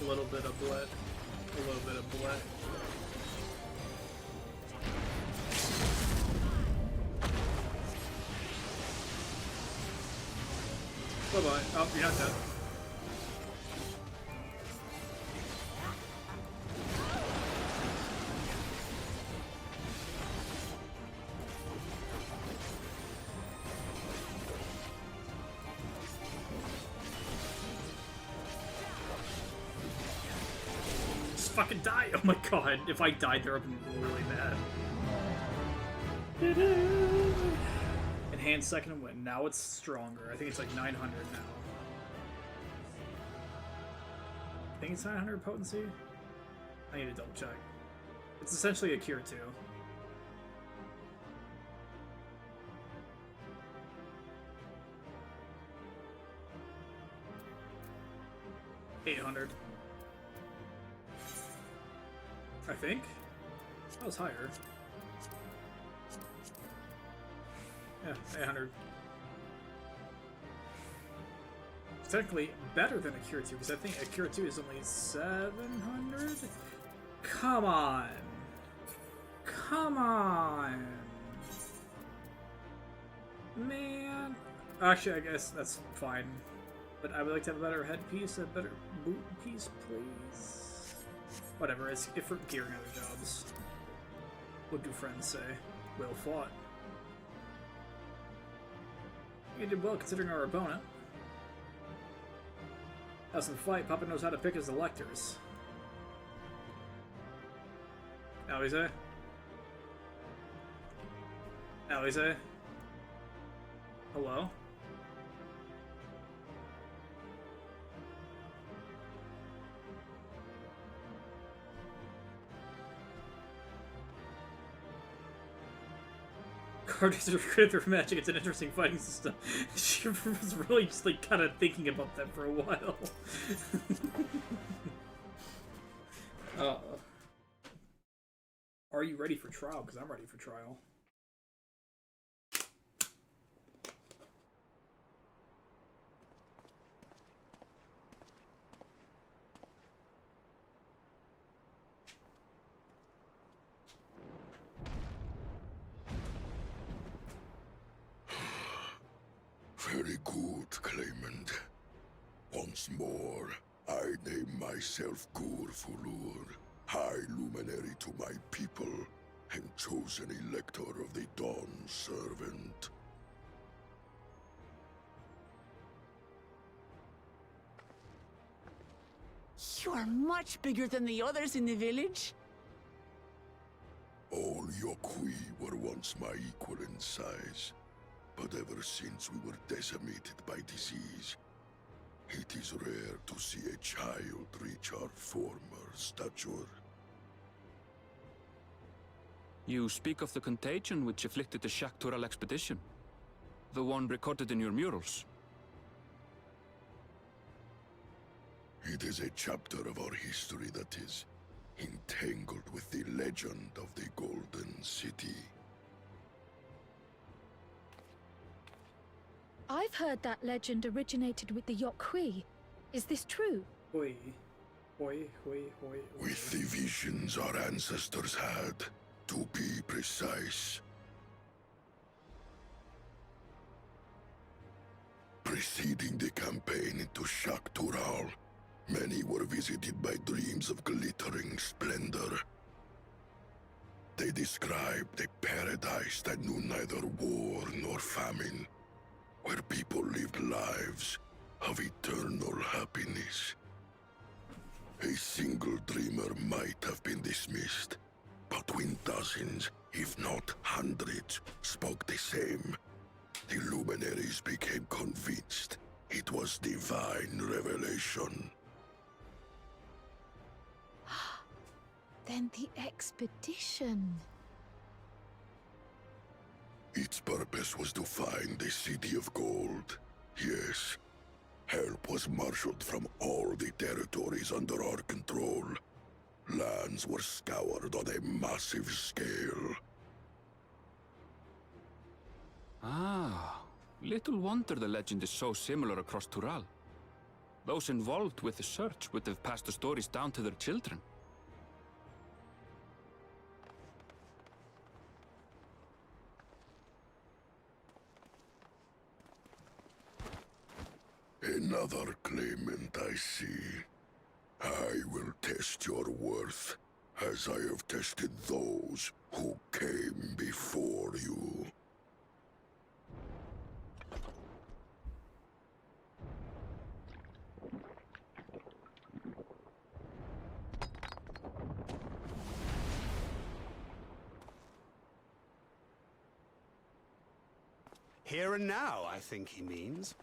a little bit of blip, a little bit of blip. Bye-bye. Oh, you're not dead. Fucking die! Oh my god, if I died there, I'd be really mad. Enhance second and win. Now it's stronger. I think it's like 900 now. I think it's 900 potency? I need to double check. It's essentially a cure 2. $800. I think? That was higher. Yeah, 800. It's technically better than a Cure 2, because I think a Cure 2 is only 700? Come on! Come on! Man! Actually, I guess that's fine. But I would like to have a better headpiece, a better boot piece, please. Whatever, it's if for gearing other jobs. What do friends say? Well fought. You did well considering our opponent. How's some fight? Papa knows how to pick his electors. How we say? Alize? Hello? Cards are recruited through magic. It's an interesting fighting system. She was really just like kind of thinking about that for a while. Are you ready for trial? Because I'm ready for trial. Very good, Claimant. Once more, I name myself Gur Fulur, High Luminary to my people, and chosen Elector of the Dawn Servant. You are much bigger than the others in the village. All Yokui were once my equal in size, but ever since we were decimated by disease, it is rare to see a child reach our former stature. You speak of the contagion which afflicted the Shaktural expedition. The one recorded in your murals. It is a chapter of our history that is entangled with the legend of the Golden City. I've heard that legend originated with the Yokui. Is this true? With the visions our ancestors had, to be precise. Preceding the campaign into Shaktural, many were visited by dreams of glittering splendor. They described a paradise that knew neither war nor famine, where people lived lives of eternal happiness. A single dreamer might have been dismissed, but when dozens, if not hundreds, spoke the same, the luminaries became convinced it was divine revelation. Then the expedition. Its purpose was to find the City of Gold. Yes, help was marshaled from all the territories under our control. Lands were scoured on a massive scale. Ah, little wonder the legend is so similar across Tural. Those involved with the search would have passed the stories down to their children. Another claimant, I see. I will test your worth, as I have tested those who came before you. Here and now, I think he means.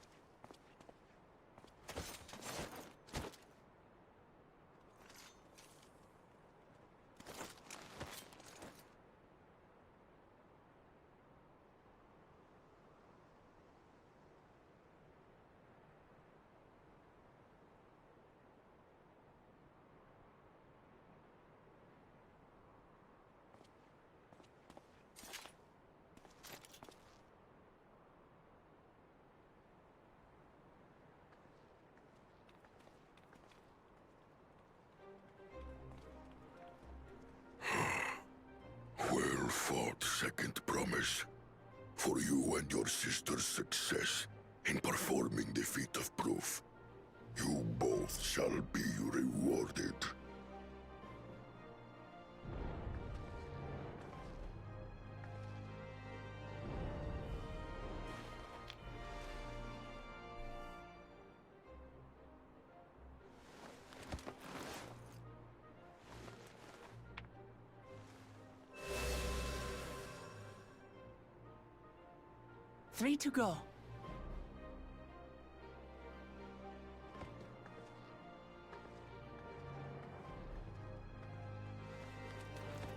Well fought, second promise. For you and your sister's success in performing the feat of proof. You both shall be rewarded. 3 to go.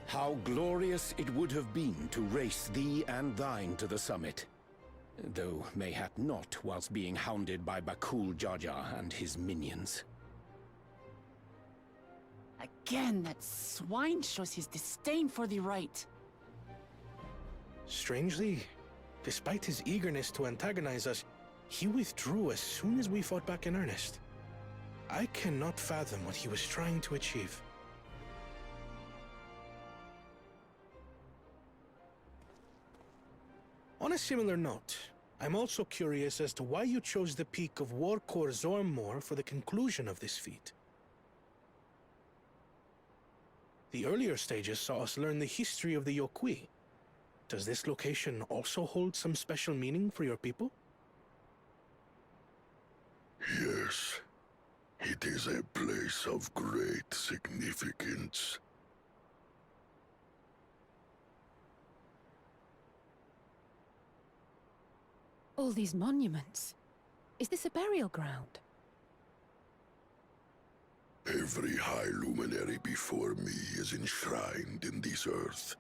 How glorious it would have been to race thee and thine to the summit. Though mayhap not whilst being hounded by Bakul Jaja and his minions. Again, that swine shows his disdain for the right. Strangely, despite his eagerness to antagonize us, he withdrew as soon as we fought back in earnest. I cannot fathom what he was trying to achieve. On a similar note, I'm also curious as to why you chose the peak of Warkor Zormor for the conclusion of this feat. The earlier stages saw us learn the history of the Yokui. Does this location also hold some special meaning for your people? Yes. It is a place of great significance. All these monuments. Is this a burial ground? Every high luminary before me is enshrined in this earth.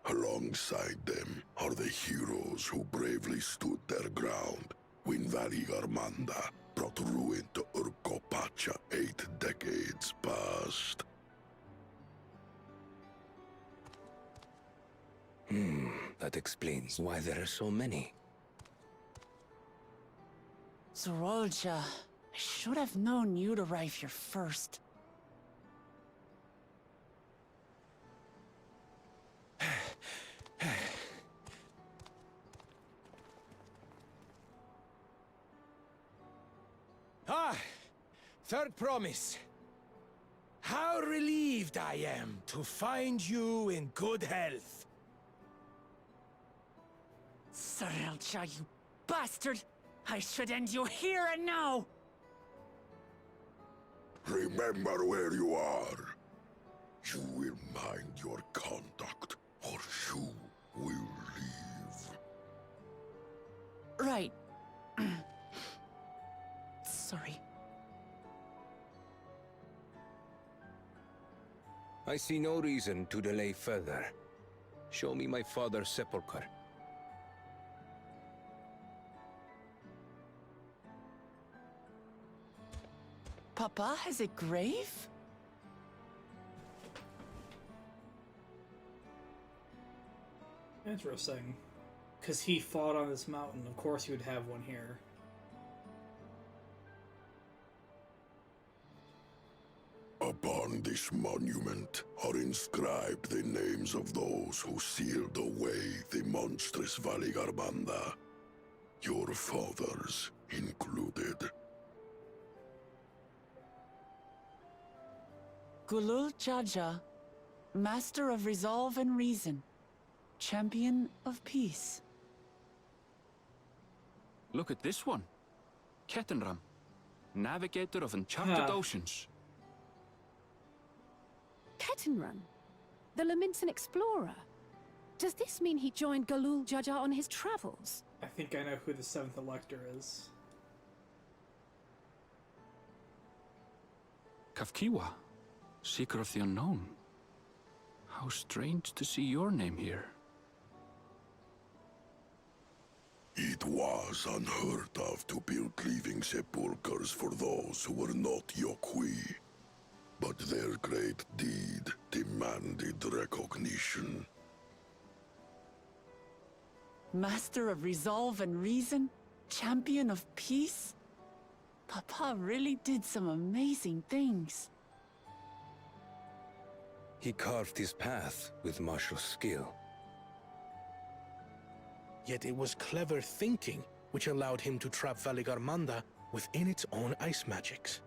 Alongside them are the heroes who bravely stood their ground when Valigarmanda brought ruin to Urkopacha 8 decades past. That explains why there are so many. Zorolja, I should have known you'd arrive here first. Third promise. How relieved I am to find you in good health. Zorolja, you bastard! I should end you here and now! Remember where you are. You will mind your conduct, or you will leave. Right. Sorry. I see no reason to delay further. Show me my father's sepulchre. Papa has a grave? Interesting. Because he fought on this mountain, of course he would have one here. Upon this monument are inscribed the names of those who sealed away the monstrous Valigarmanda, your fathers included. Gulul Jaja, Master of Resolve and Reason, Champion of Peace. Look at this one. Kettenram, Navigator of Enchanted Oceans. Kettenrun, the Laminsan explorer. Does this mean he joined Gulul Jaja on his travels? I think I know who the 7th Elector is. Kafkiwa, Seeker of the Unknown. How strange to see your name here. It was unheard of to build living sepulchres for those who were not Yokui. But their great deed demanded recognition. Master of Resolve and Reason, Champion of Peace? Papa really did some amazing things. He carved his path with martial skill. Yet it was clever thinking which allowed him to trap Valigarmanda within its own ice magics.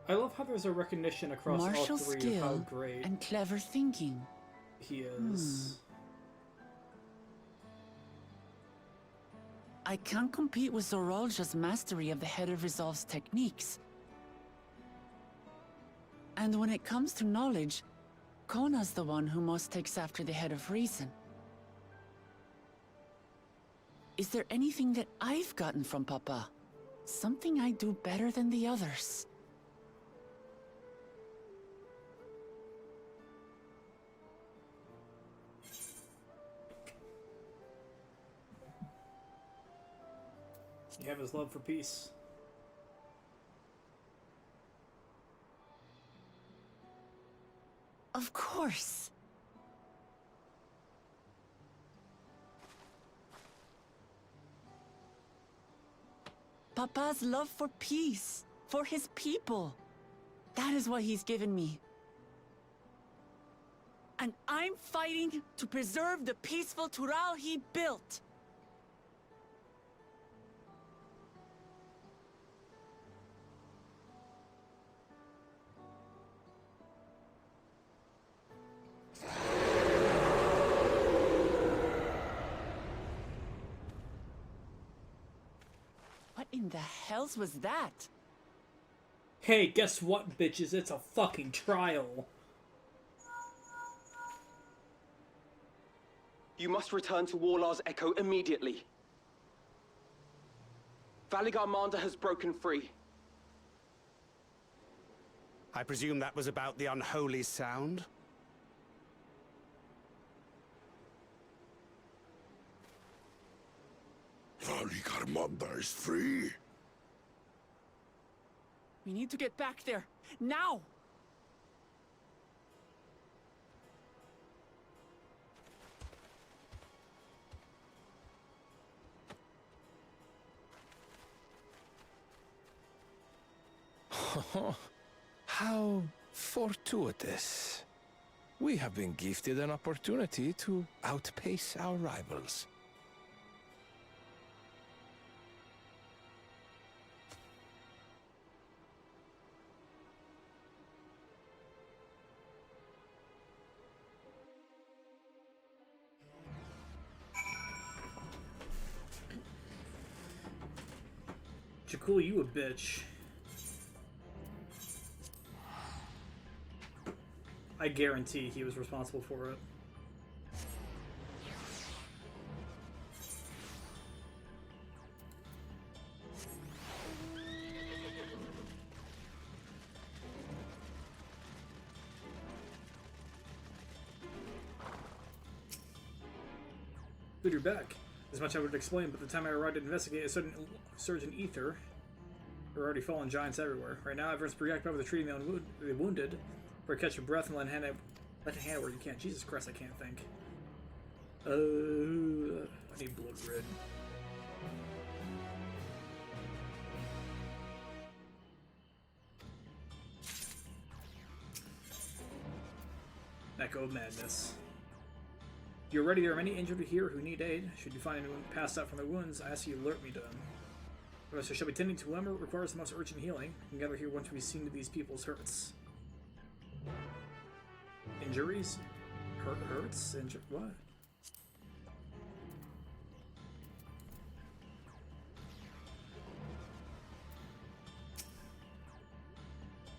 I love how there's a recognition across Martial all three of skill how great and clever thinking. he is. I can't compete with Zorolja's mastery of the Head of Resolve's techniques. And when it comes to knowledge, Kona's the one who most takes after the Head of Reason. Is there anything that I've gotten from Papa? Something I do better than the others? You have his love for peace. Of course. Papa's love for peace, for his people. That is what he's given me. And I'm fighting to preserve the peaceful Tural he built. What in the hells was that? Hey, guess what, bitches? It's a fucking trial. You must return to Warlar's Echo immediately. Valigarmanda has broken free. I presume that was about the unholy sound? Valigarmanda is free. We need to get back there, now! How fortuitous. We have been gifted an opportunity to outpace our rivals. Jakul, you a bitch. I guarantee he was responsible for it. Good, you're back. As much I would explain, but the time I arrived to investigate, a sudden surge in ether. There are already fallen giants everywhere. Right now, everyone's preoccupied with treating the wounded. Or catch your breath and let a hand where you can't. Jesus Christ, I can't think. I need blood red. Echo of madness. You're ready. There are many injured here who need aid. Should you find anyone passed out from their wounds, I ask you to alert me to them. The shall be tending to whoever requires the most urgent healing. We can gather here once we've seen to these people's hurts. Injuries? Hurts? What?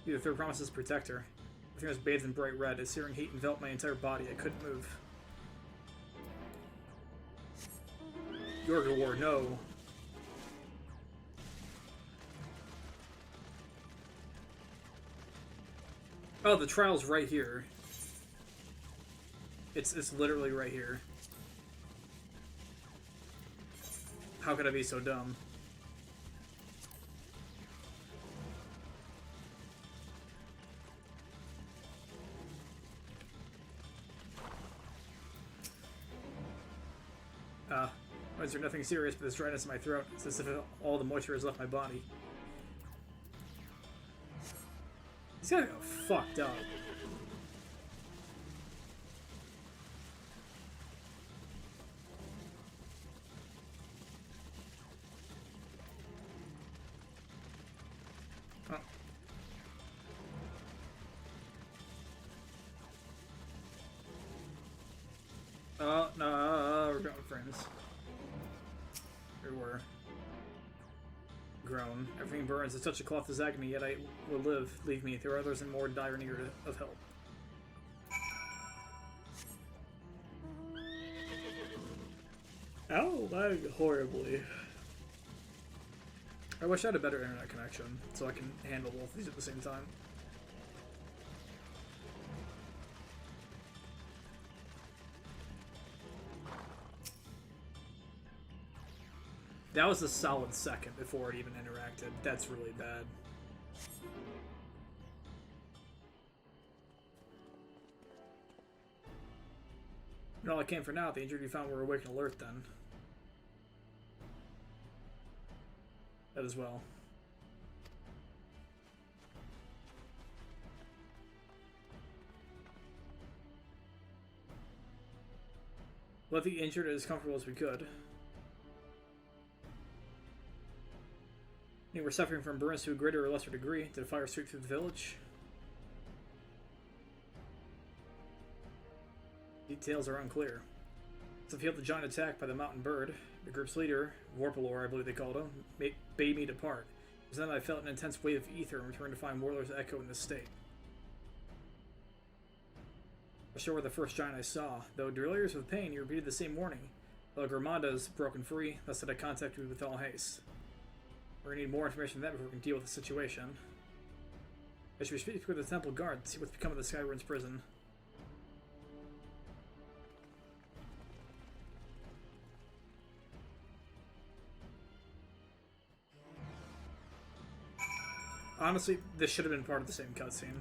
The third promises to protect her. Everything was bathed in bright red. A searing heat enveloped my entire body. I couldn't move. Yorga War, no. Oh, the trial's right here. It's literally right here. How could I be so dumb? Why is there nothing serious but this dryness in my throat? It's as if all the moisture has left my body. He's gotta go fucked up. Oh. No, we're going friends. We were. Grown. Everything burns. A touch of cloth is agony, yet I will live. Leave me. There are others in more dire need of help. Ow, lag horribly. I wish I had a better internet connection so I can handle both of these at the same time. That was a solid second before it even interacted. That's really bad. And all I came for now, the injured you found were awake and alert then. That as well. Let the injured as comfortable as we could. You were suffering from burns to a greater or lesser degree. Did a fire sweep through the village? Details are unclear. So failed the giant attack by the mountain bird. The group's leader, Vorpalor, I believe they called him, bade me depart. It was then I felt an intense wave of ether and returned to find Warlord's echo in this state. I sure were the first giant I saw, though delirious with pain, he repeated the same warning. La Gramada's broken free, thus that I contact you with all haste. We're gonna need more information than that before we can deal with the situation. I should speak with the temple guard to see what's become of the Skyrun's prison. Honestly, this should have been part of the same cutscene.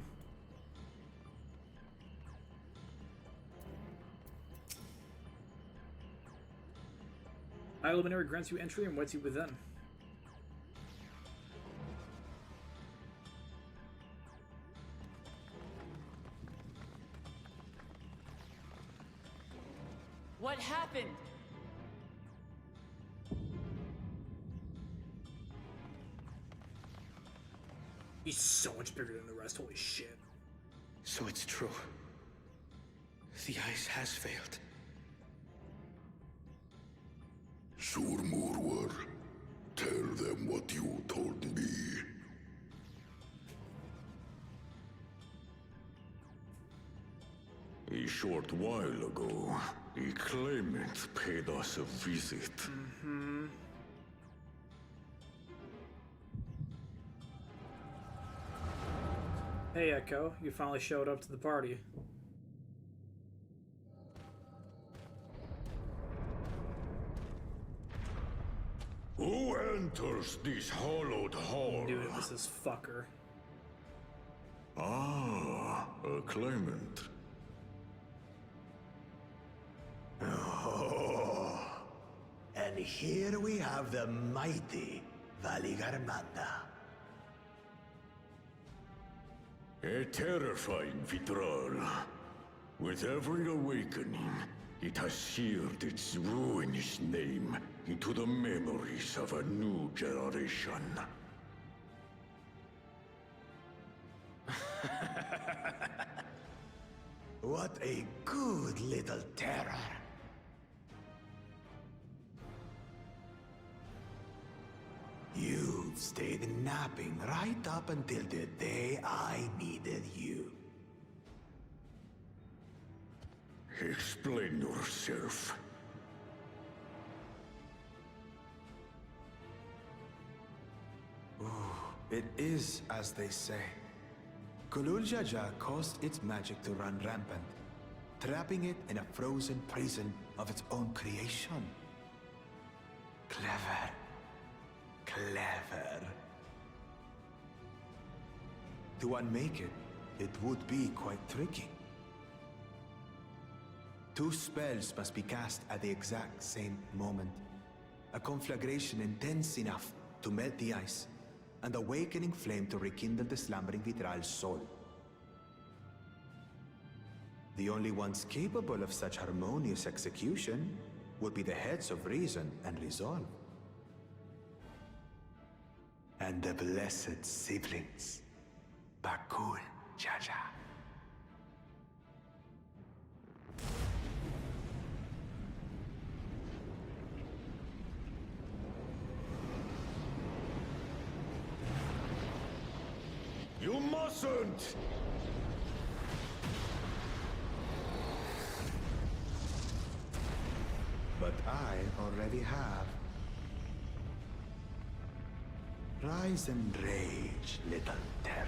High Luminary grants you entry and weds you within. What happened? He's so much bigger than the rest, holy shit. So it's true. The ice has failed. Surmurwar, tell them what you told me. A short while ago, a claimant paid us a visit. Mm-hmm. Hey Echo, you finally showed up to the party. Who enters this hallowed hall? Dude, it was this fucker. Ah, a claimant. Oh, and here we have the mighty Valigarmanda. A terrifying Vitral. With every awakening, it has seared its ruinous name into the memories of a new generation. What a good little terror. You've stayed napping right up until the day I needed you. Explain yourself. Ooh, it is as they say. Kulul Jaja caused its magic to run rampant, trapping it in a frozen prison of its own creation. Clever. Clever. To unmake it, it would be quite tricky. 2 spells must be cast at the exact same moment. A conflagration intense enough to melt the ice, and awakening flame to rekindle the slumbering Vitral's soul. The only ones capable of such harmonious execution would be the heads of reason and resolve. And the blessed siblings, Bakul Jaja. You mustn't! But I already have. Rise and rage, little terror.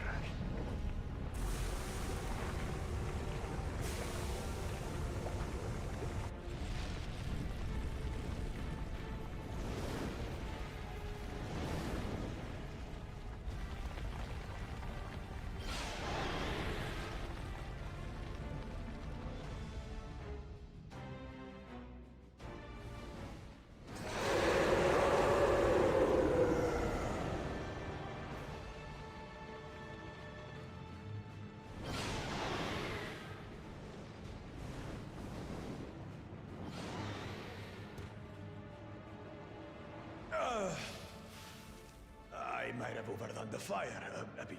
I might have overdone the fire a bit.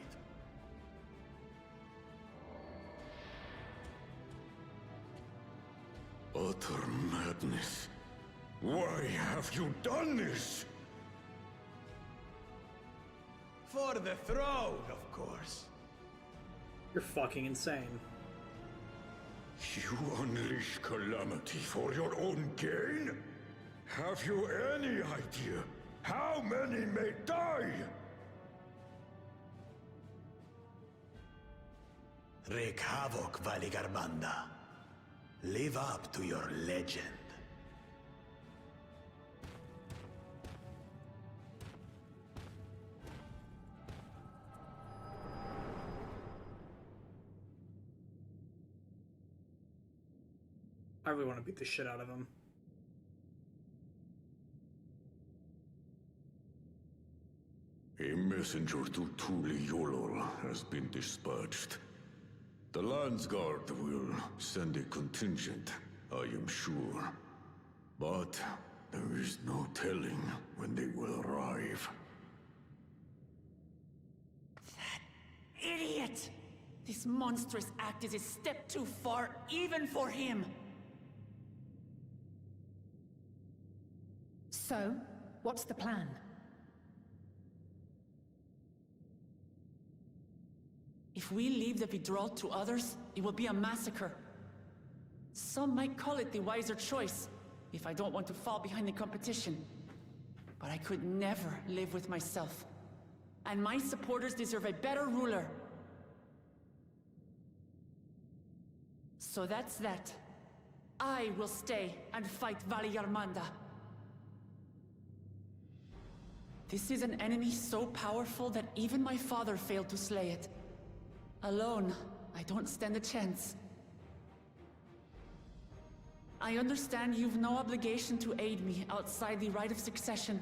Utter madness. Why have you done this? For the throne, of course. You're fucking insane. You unleash calamity for your own gain? Have you any idea how many may die? Wreak havoc, Valigarmanda. Live up to your legend. I really want to beat the shit out of him. A messenger to Tuli Yolol has been dispatched. The Landsguard will send a contingent, I am sure. But there is no telling when they will arrive. Idiot! This monstrous act is a step too far, even for him! So, what's the plan? If we leave the withdrawal to others, it will be a massacre. Some might call it the wiser choice, if I don't want to fall behind the competition. But I could never live with myself. And my supporters deserve a better ruler. So that's that. I will stay and fight Valigarmanda. This is an enemy so powerful that even my father failed to slay it. Alone, I don't stand a chance. I understand you've no obligation to aid me outside the right of succession.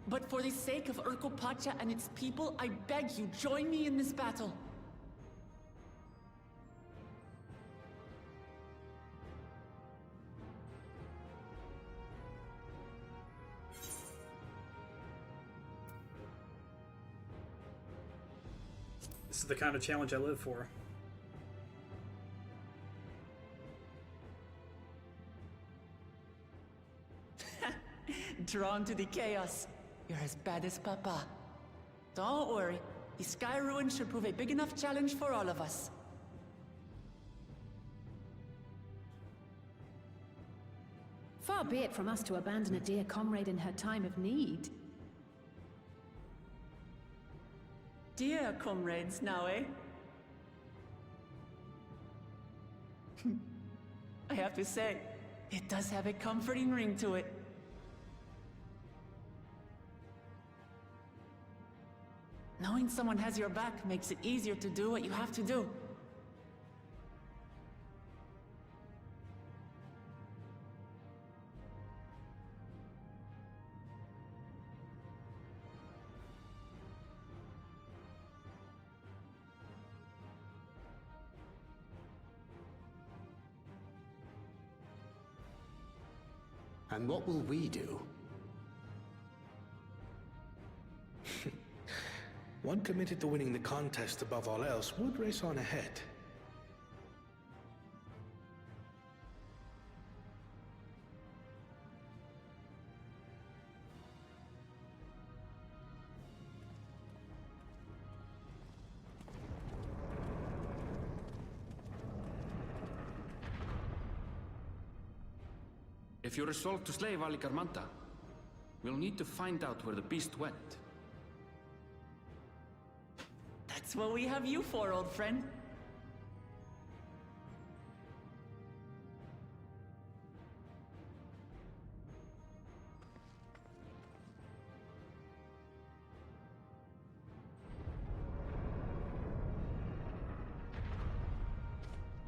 But for the sake of Urkopacha and its people, I beg you, join me in this battle. This is the kind of challenge I live for. Drawn to the chaos. You're as bad as Papa. Don't worry. The Sky Ruin should prove a big enough challenge for all of us. Far be it from us to abandon a dear comrade in her time of need. Dear comrades now, eh? I have to say, it does have a comforting ring to it. Knowing someone has your back makes it easier to do what you have to do. And what will we do? One committed to winning the contest above all else would race on ahead. If you're resolved to slay Valigarmanta, we'll need to find out where the beast went. That's what we have you for, old friend.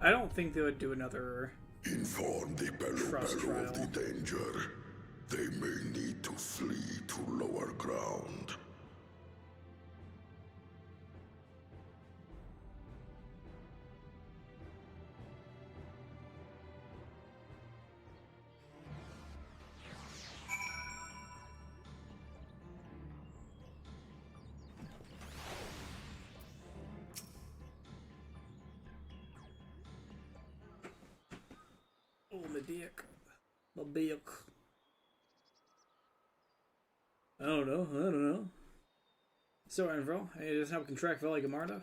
I don't think they would do another Inform the trust Bello trial. of the danger. They may need to flee to lower ground. Oh, my dick. My dick. I don't know. So, Anvro, any just how we can track Valigamarda?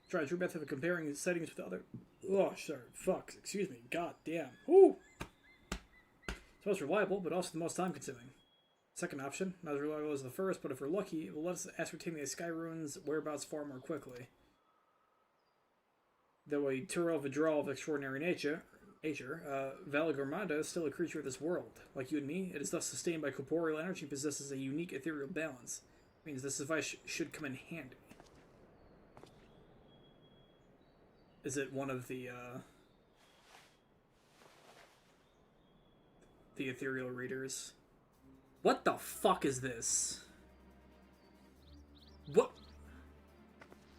Try a true method of comparing settings with other... Oh, sorry. Fuck. Excuse me. God damn. Woo! It's most reliable, but also the most time-consuming. Second option, not as reliable as the first, but if we're lucky, it will let us ascertain the Sky Rune's whereabouts far more quickly. Though a Turo Vidral of extraordinary nature, Valigarmanda is still a creature of this world. Like you and me, it is thus sustained by corporeal energy and possesses a unique ethereal balance. It means this device should come in handy. Is it one of the ethereal readers? What the fuck is this? What?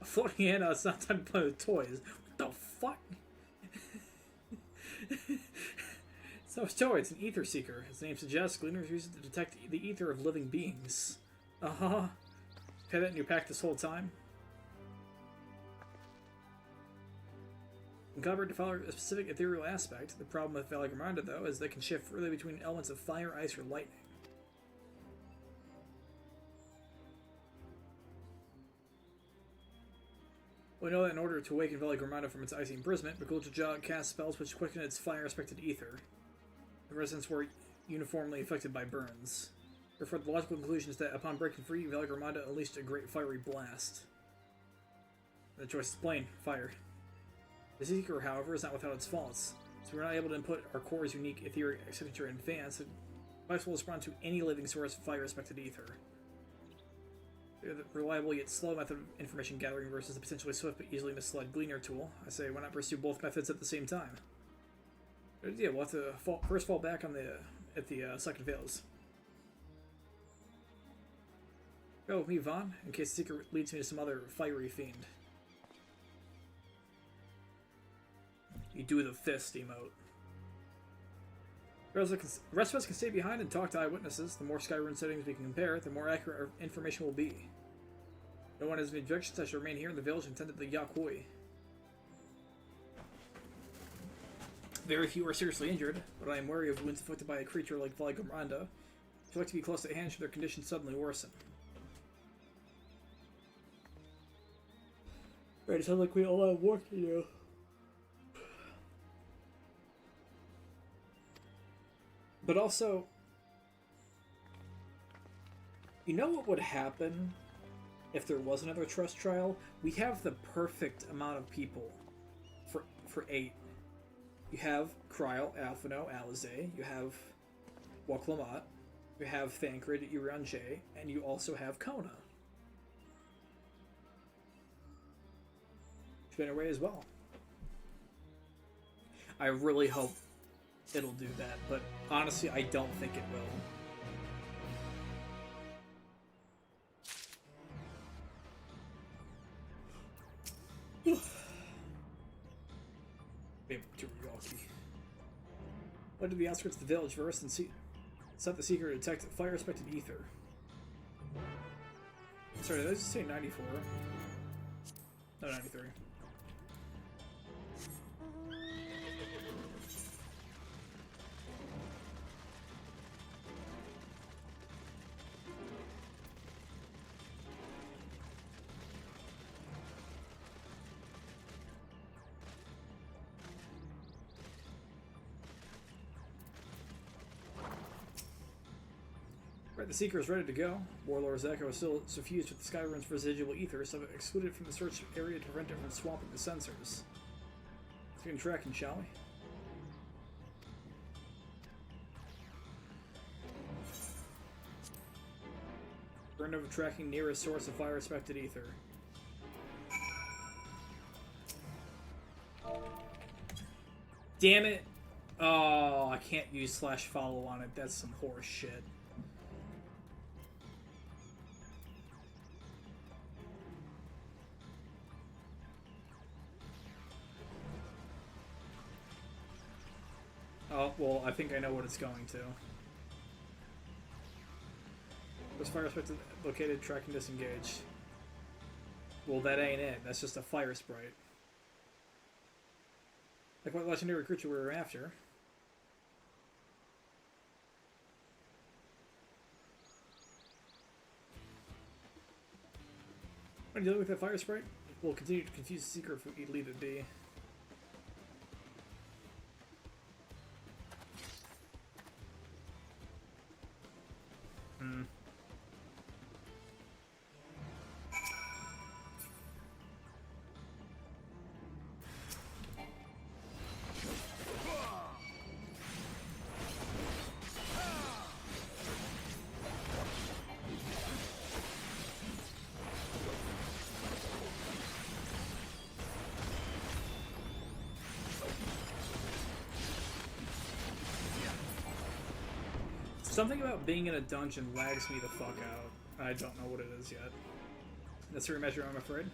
A floating hand? It's not time to play with toys. What the fuck? It's no toy, it's an ether seeker. As the name suggests, Gleaners use it to detect the ether of living beings. Uh-huh. Had that in your pack this whole time? When covered to follow a specific ethereal aspect, the problem with Valigarmanda, though, is they can shift freely between elements of fire, ice, or lightning. We know that in order to awaken Valigarmanda from its icy imprisonment, Bakuljaja casts spells which quicken its fire-aspected ether. The residents were uniformly affected by burns. Therefore, the logical conclusion is that upon breaking free, Valigarmanda unleashed a great fiery blast. The choice is plain: fire. The Seeker, however, is not without its faults. So we're not able to input our core's unique etheric signature in advance. The device will respond to any living source of fire-aspected ether. The reliable yet slow method of information gathering versus the potentially swift but easily misled Gleaner tool. I say, why not pursue both methods at the same time? Good idea. We'll have to first fall back on at the second fails. Go with me, Vaughn, in case the secret leads me to some other fiery fiend. You do the fist emote. The rest of us can stay behind and talk to eyewitnesses. The more Skyrune settings we can compare, the more accurate our information will be. No one has any objections. I shall remain here in the village and tend to the Yakui. Very few are seriously injured, but I am wary of wounds inflicted by a creature like Valigarmanda. If you like to be close at hand should their condition suddenly worsen. Right, it sounds like we all have work to do. But also, you know what would happen if there was another trust trial? We have the perfect amount of people for 8. You have Kryl, Alphino, Alizé, you have Waklamat, you have Thancred, Urian J, and you also have Kona. It's been away as well. I really hope it'll do that, but honestly, I don't think it will. Went to the outskirts of the village first and set the seeker to detect fire-respected ether. Sorry, did I just say 94? No, 93. Alright, the Seeker is ready to go. Warlord's Echo is still suffused with the Skyrim's residual ether, so I've excluded it from the search area to prevent it from swamping the sensors. Let's begin tracking, shall we? Burn over tracking nearest source of fire respected ether. Damn it! Oh, I can't use /follow on it. That's some horse shit. Oh, well, I think I know what it's going to. Was fire respected located, tracking disengaged. Well, that ain't it. That's just a fire sprite. Like what legendary creature we were after. When you deal with that fire sprite, we'll continue to confuse the Seeker if we leave it be. Something about being in a dungeon lags me the fuck out. I don't know what it is yet. That's a remeasure, I'm afraid.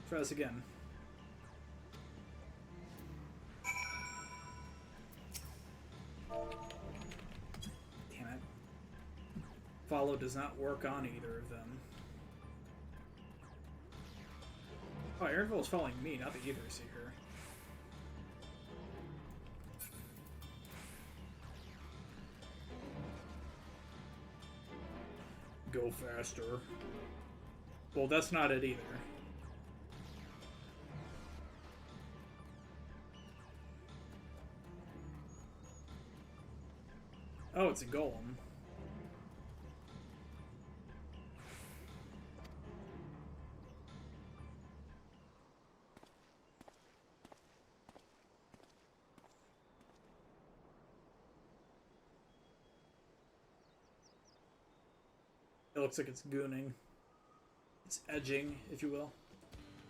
Try this again. Damn it. Follow does not work on either of them. Oh, Ironville is following me, not the Ether Seeker. Go faster. Well, that's not it either. Oh, it's a golem. It looks like it's gooning. It's edging, if you will.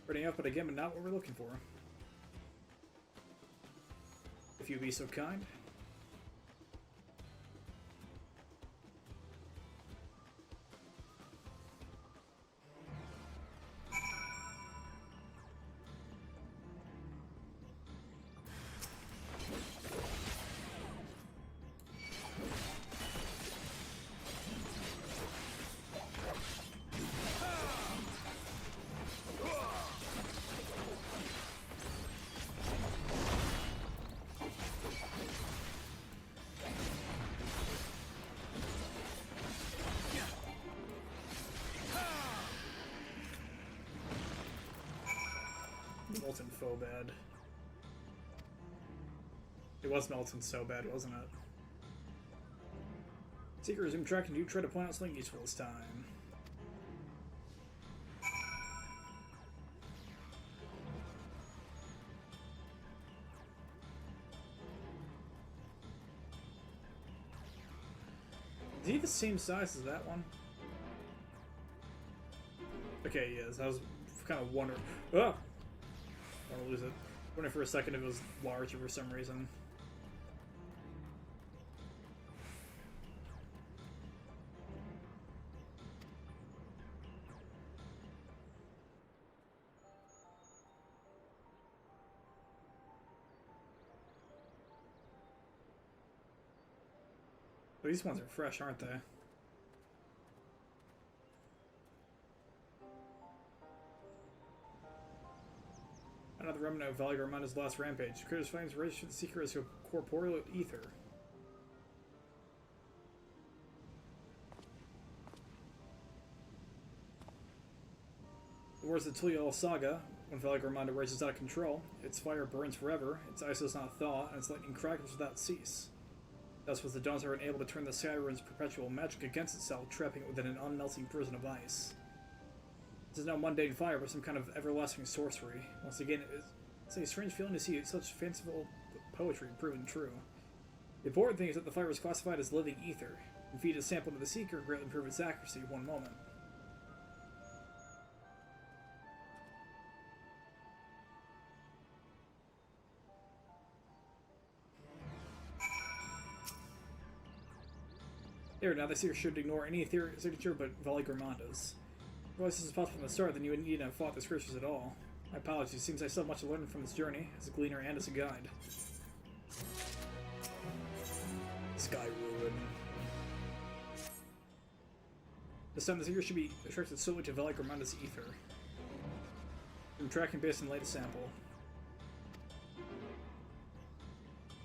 Running up, but again, but not what we're looking for. If you'd be so kind. Molten faux bad. It was Molten so bad, wasn't it? Seeker resume tracking. You try to point out something useful this time. Is he the same size as that one? Okay, he is. I was kind of wondering. Oh! I don't lose it. Wondering for a second if it was larger for some reason. Well, these ones are fresh, aren't they? Another remnant of Valigar Armando's last rampage. Critters flames register the Seeker as a corporeal ether. The Wars of the Tulial Saga, when Valigar Armando rages out of control, its fire burns forever, its ice does not thaw, and its lightning crackles without cease. Thus was the Dawntrail able to turn the Skyrim's perpetual magic against itself, trapping it within an unmelting prison of ice. This is no mundane fire, but some kind of everlasting sorcery. Once again, it's a strange feeling to see such fanciful poetry proven true. The important thing is that the fire was classified as living ether, and feed a sample to the Seeker and greatly improve its accuracy one moment. There, now the Seeker should ignore any Ethereal signature but Valigramanda's. If this is possible from the start, then you wouldn't need to have fought this creatures at all. My apologies, it seems I still have much to learn from this journey, as a gleaner and as a guide. Sky Ruin. This time the Seeker should be attracted solely to Valigramanda's ether. From tracking based on latest sample.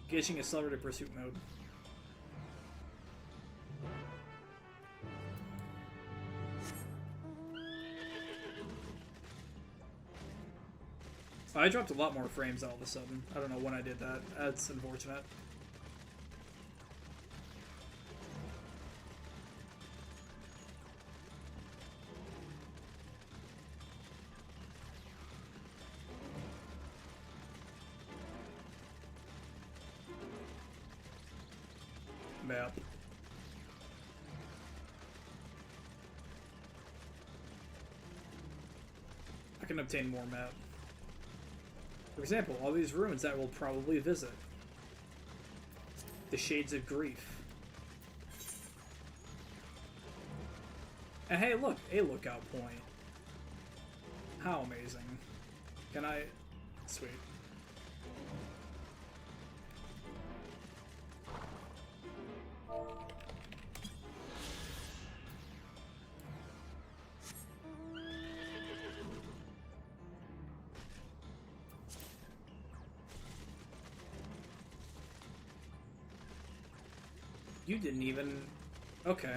Gauging accelerated pursuit mode. I dropped a lot more frames all of a sudden. I don't know when I did that. That's unfortunate. Map. I can obtain more map. For example, all these ruins that we'll probably visit. The Shades of Grief. And hey, look, a lookout point. How amazing. Can I... Sweet. You didn't even... Okay.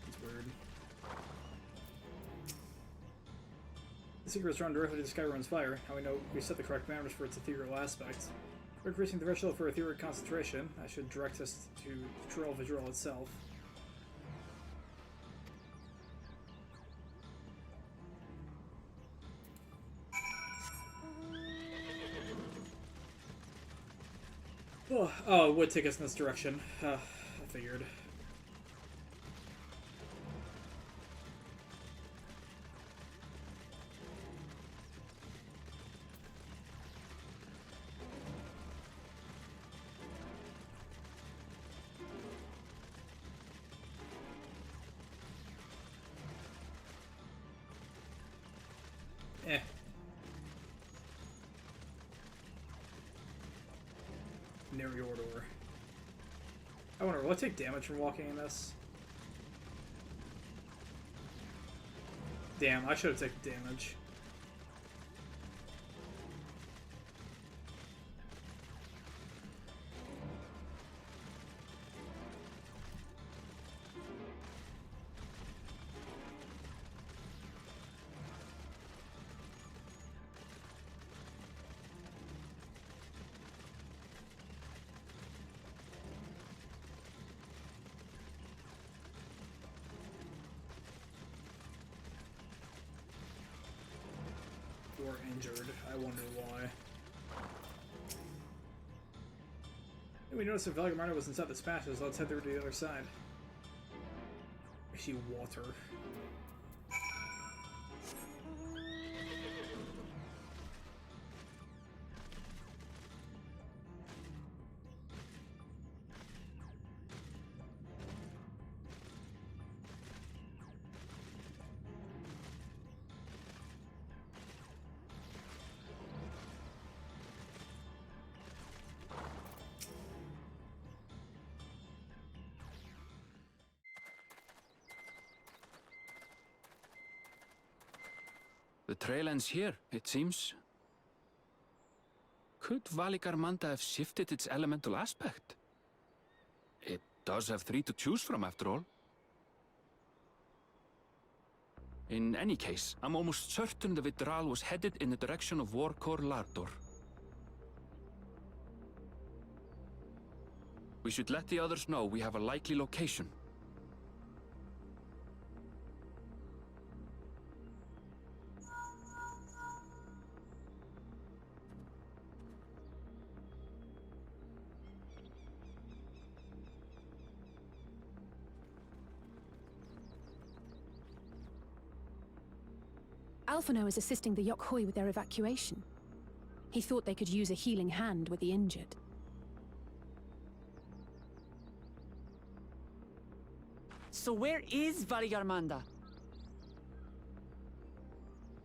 It's weird. The Seeker is drawn directly to the Skyrim's fire. How we know we set the correct parameters for its ethereal aspect. We're increasing the threshold for etheric concentration. That should direct us to Troll Vidril itself. Oh, it would take us in this direction. I figured. Eh. Neriordor. I wonder, will I take damage from walking in this? Damn, I should have taken damage. Or injured. I wonder why. And we noticed that Valigramanda's was inside the smashes. Let's head over to the other side. I see water. The trail ends here, it seems. Could Valigrammanda have shifted its elemental aspect? It does have 3 to choose from, after all. In any case, I'm almost certain the Vidral was headed in the direction of Warkor Lardor. We should let the others know we have a likely location. Alphino is assisting the Yokhoi with their evacuation. He thought they could use a healing hand with the injured. So where is Valigarmanda?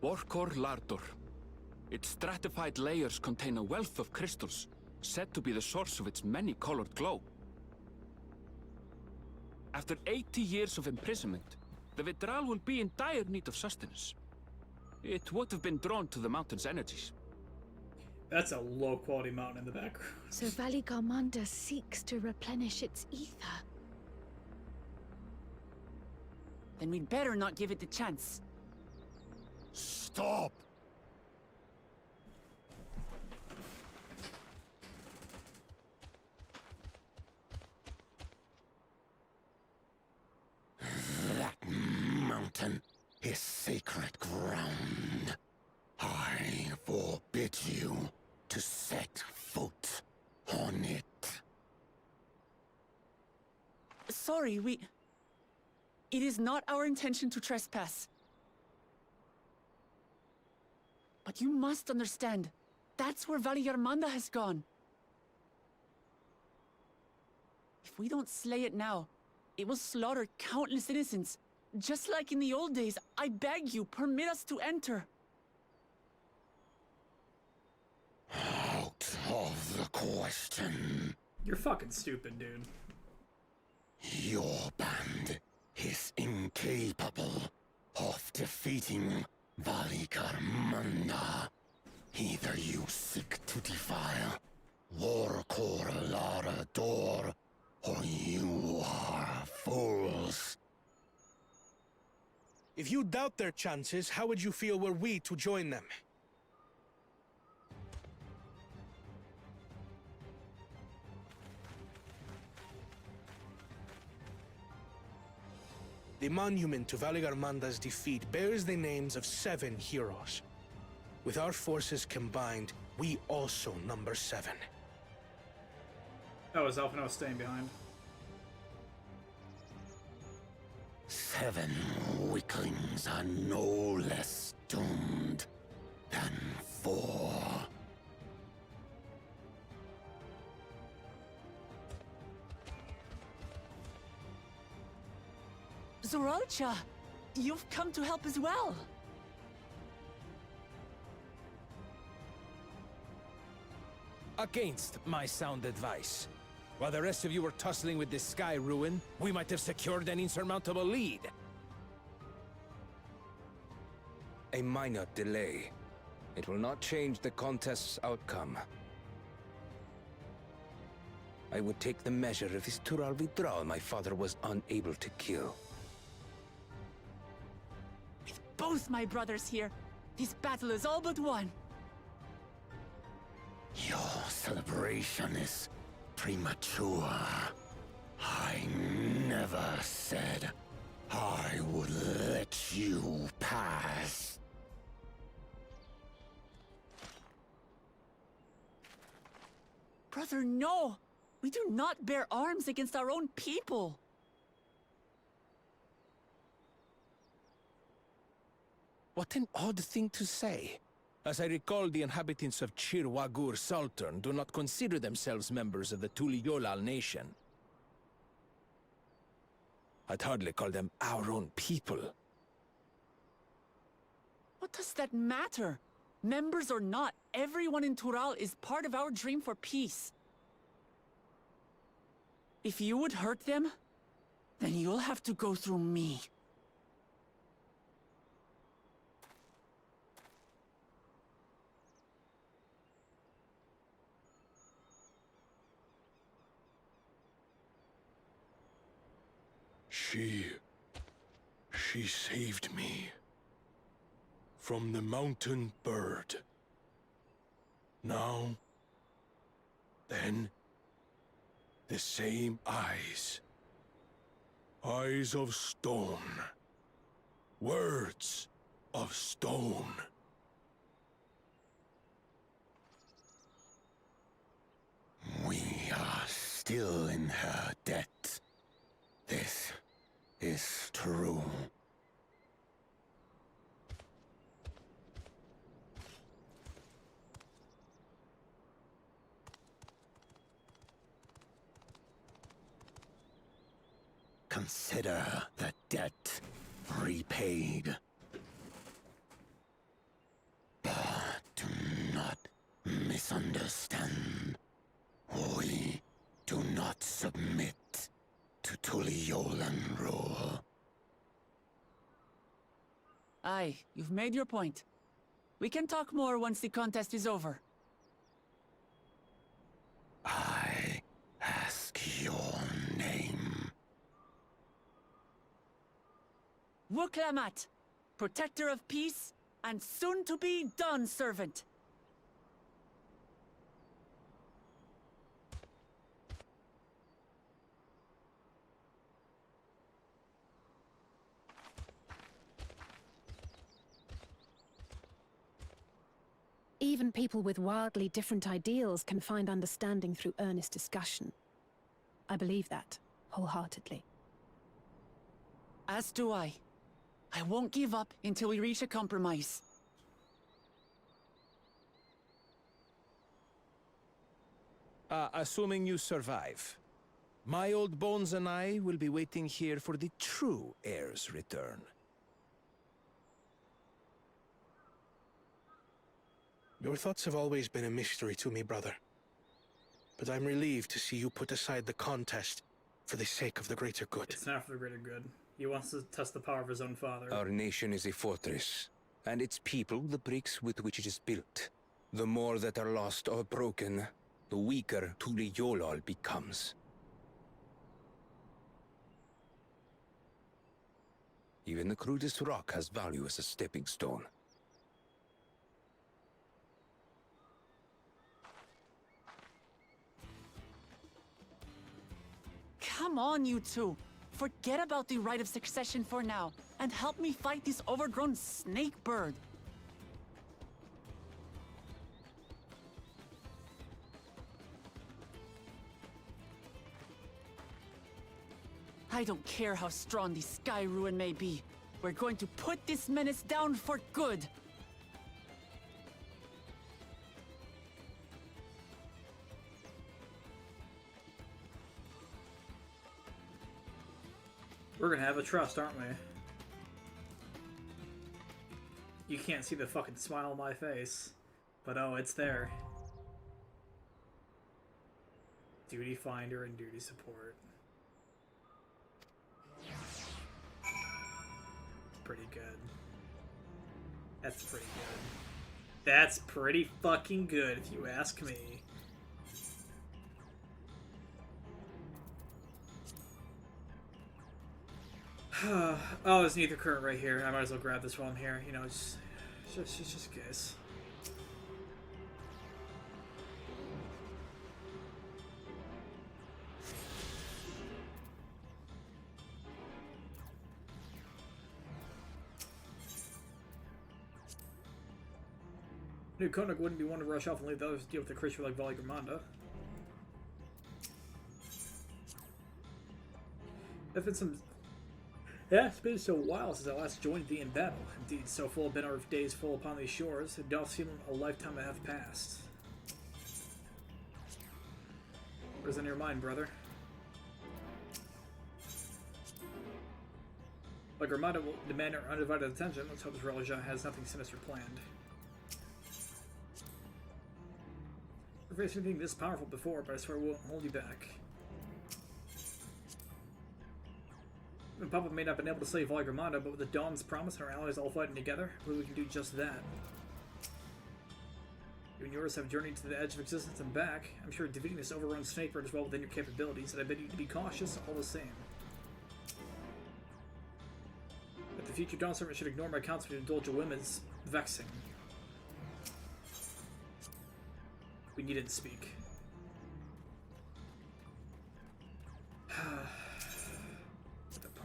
Vorkor Lardor. Its stratified layers contain a wealth of crystals, said to be the source of its many-colored glow. After 80 years of imprisonment, the Vitral will be in dire need of sustenance. It would have been drawn to the mountain's energies. That's a low-quality mountain in the background. So Valigarmanda seeks to replenish its ether. Then we'd better not give it the chance. Stop! That mountain is sacred ground. I forbid you to set foot on it. Sorry, It is not our intention to trespass. But you must understand, that's where Valigarmanda has gone. If we don't slay it now, it will slaughter countless innocents. Just like in the old days, I beg you, permit us to enter. Out of the question. You're fucking stupid, dude. Your band is incapable of defeating Valigarmanda. Either you seek to defile Vorkor Lardor, or you are fools. If you doubt their chances, how would you feel were we to join them? The monument to Valigarmanda's defeat bears the names of 7 heroes. With our forces combined, we also number 7. Oh, is Alphino staying behind? 7 weaklings are no less doomed than 4. Zoralcha, you've come to help as well. Against my sound advice. While the rest of you were tussling with this sky ruin, we might have secured an insurmountable lead. A minor delay. It will not change the contest's outcome. I would take the measure of this Tural Vidral my father was unable to kill. With both my brothers here, this battle is all but won. Your celebration is premature. I never said I would let you pass. Brother, no! We do not bear arms against our own people! What an odd thing to say. As I recall, the inhabitants of Chirwagur Sultan do not consider themselves members of the Tuliyolal nation. I'd hardly call them our own people. What does that matter? Members or not, everyone in Tural is part of our dream for peace. If you would hurt them, then you'll have to go through me. She saved me from the mountain bird. Now, then, The same eyes. Eyes of stone. Words of stone. We are still in her debt. This is true. Consider the debt repaid. But do not misunderstand. We do not submit to Tuliolan rule. Aye, you've made your point. We can talk more once the contest is over. I ask your name. Wuklamat, protector of peace, and soon-to-be Dawn servant. Even people with wildly different ideals can find understanding through earnest discussion. I believe that, wholeheartedly. As do I. I won't give up until we reach a compromise. Assuming you survive, my old bones and I will be waiting here for the true heir's return. Your thoughts have always been a mystery to me, brother. But I'm relieved to see you put aside the contest for the sake of the greater good. It's not for the greater good. He wants to test the power of his own father. Our nation is a fortress, and its people the bricks with which it is built. The more that are lost or broken, the weaker Tuliyolal becomes. Even the crudest rock has value as a stepping stone. Come on, you two. Forget about the right of succession for now, and help me fight this overgrown snake bird. I don't care how strong the Sky Ruin may be. We're going to put this menace down for good. We're gonna have a trust, aren't we? You can't see the fucking smile on my face, but oh, it's there. Duty finder and duty support. Pretty good. That's pretty good. That's pretty fucking good, if you ask me. Oh, there's neither current right here. I might as well grab this while I'm here. You know, just in case. New Koenig wouldn't be one to rush off and leave the others to deal with a creature like Valigromanda. It's been so while since I last joined thee in battle. Indeed, so full have been our days full upon these shores, it doth seem a lifetime to have passed. What is on your mind, brother? Like Armada will demand our undivided attention, let's hope this Religion has nothing sinister planned. I've faced anything this powerful before, but I swear we won't hold you back. Papa may not have been able to slay Valigromanda, but with the Dawn's promise and our allies all fighting together, we can do just that. You and yours have journeyed to the edge of existence and back. I'm sure defeating this overrun snake bird is well within your capabilities, and I bid you to be cautious all the same. But the future Dawn servant should ignore my counsel to indulge a whim is vexing. We needn't speak.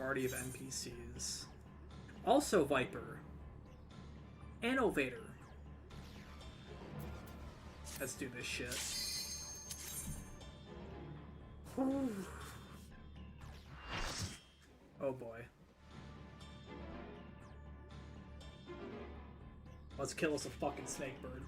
party of NPCs. Also Viper. Innovator. Let's do this shit. Ooh. Oh boy. Let's kill us a fucking snake bird.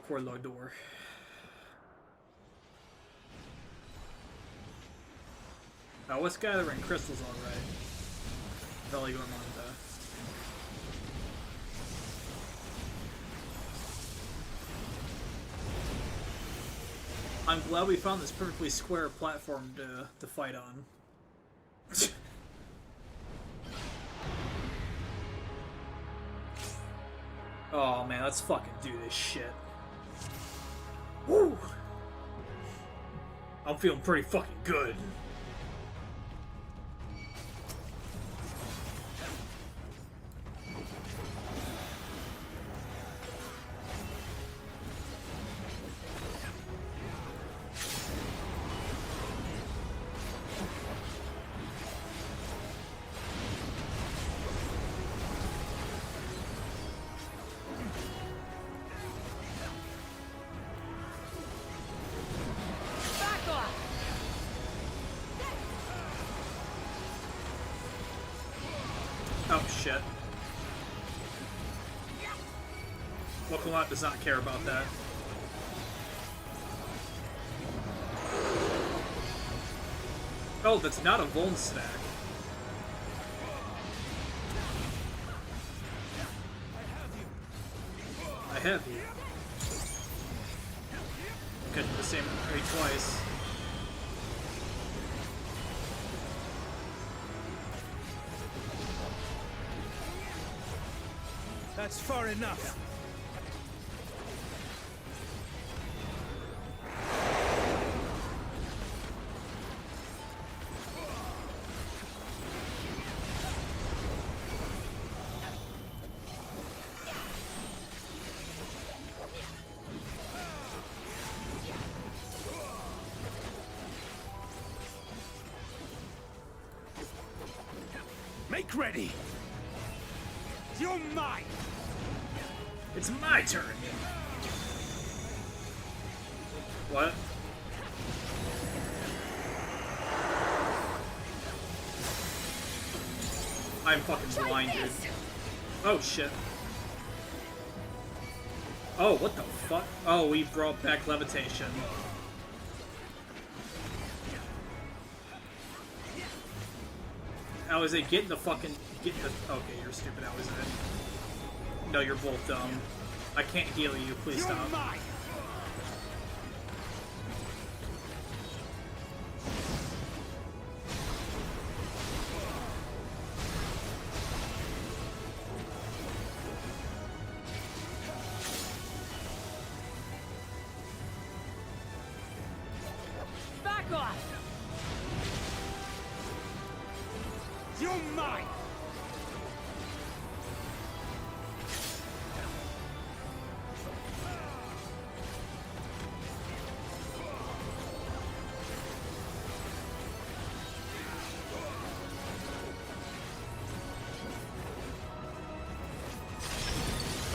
War log door. Oh, what's gathering crystals alright? Valley Gormanda. I'm glad we found this perfectly square platform to fight on. Oh man, let's fucking do this shit. Woo! I'm feeling pretty fucking good. Oh shit. Wokalot does not care about that. Oh, that's not a Vuln stack. I have you. Catch the same rate twice. That's far enough. Make ready. You're mine. It's my turn. What? I'm fucking blinded. Oh shit. Oh, what the fuck? Oh, we brought back levitation. How is it getting the fucking... Okay, you're stupid, how is it? No, you're both dumb. I can't heal you, please stop. Back off! You're mine!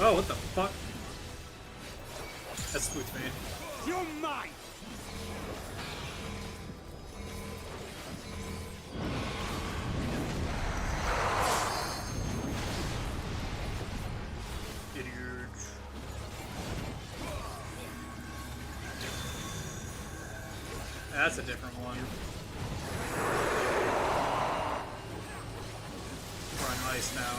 Oh, what the fuck? That spooked me. You're mine! That's a different one. We're on ice now.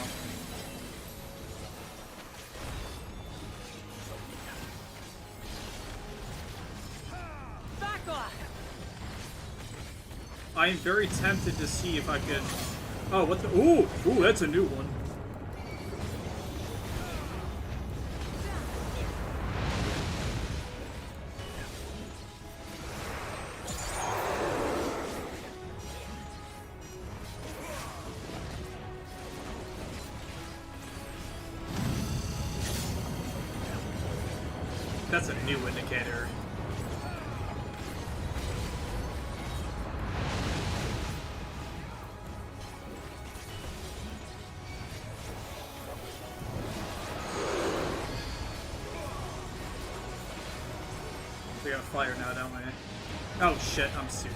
Back off! I am very tempted to see if I could... Oh, what the... Ooh! Ooh, that's a new one. That's a new indicator. We got fire now, don't we? Oh shit, I'm stupid.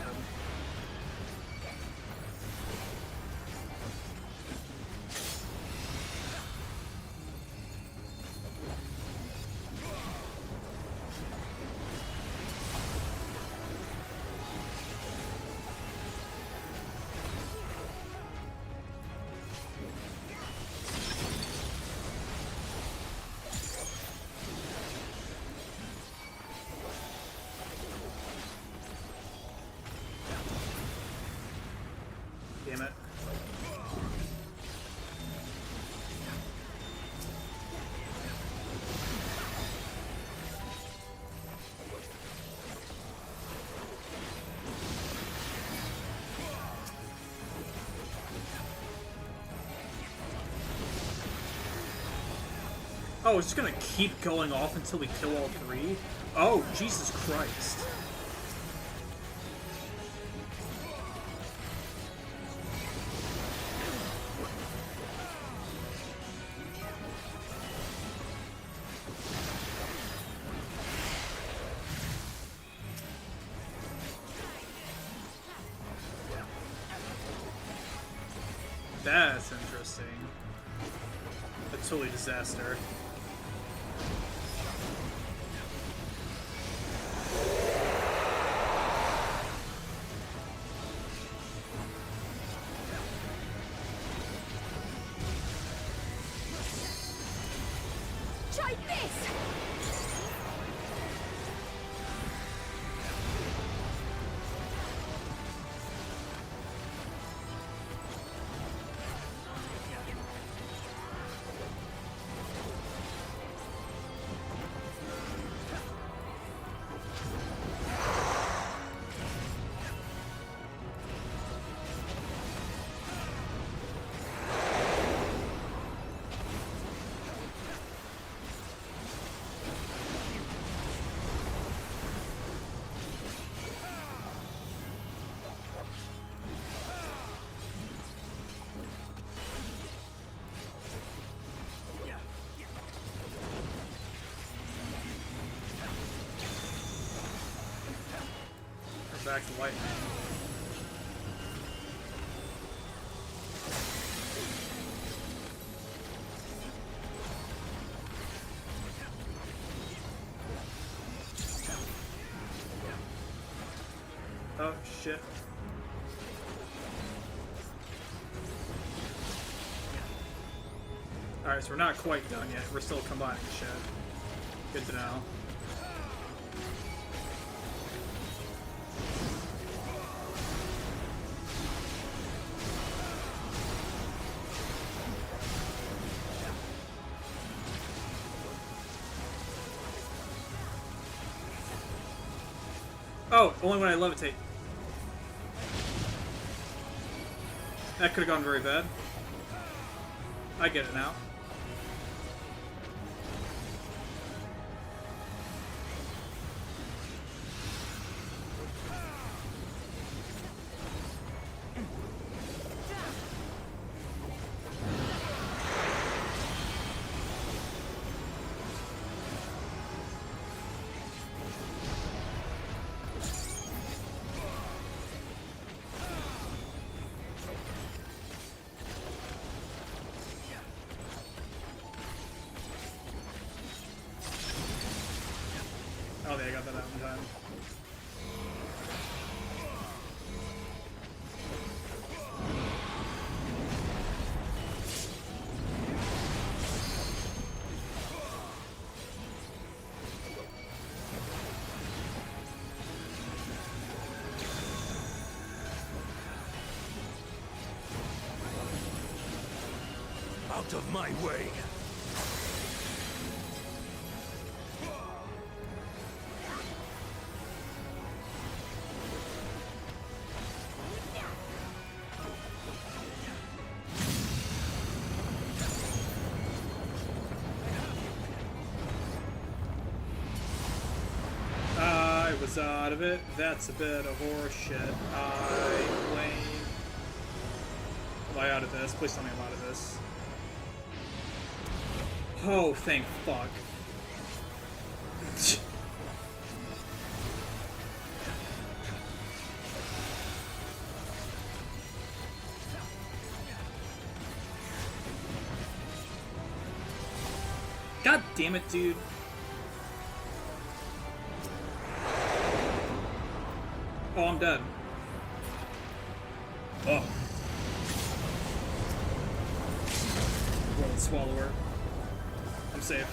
Damn it. Oh, it's just gonna keep going off until we kill all three? Oh, Jesus Christ. That's interesting. That's totally disaster. Try this! Back to lightning. Oh shit. Alright, so we're not quite done yet. We're still combining shit. Good to know. Oh, only when I levitate. That could have gone very bad. I get it now. Oh, yeah, I got that out in time. Out of my way! comes out of it. That's a bit of horseshit. I blame... Am I out of this? Please tell me I'm out of this. Oh, thank fuck. God damn it, dude. Oh, I'm dead. Oh. World Swallower. I'm safe.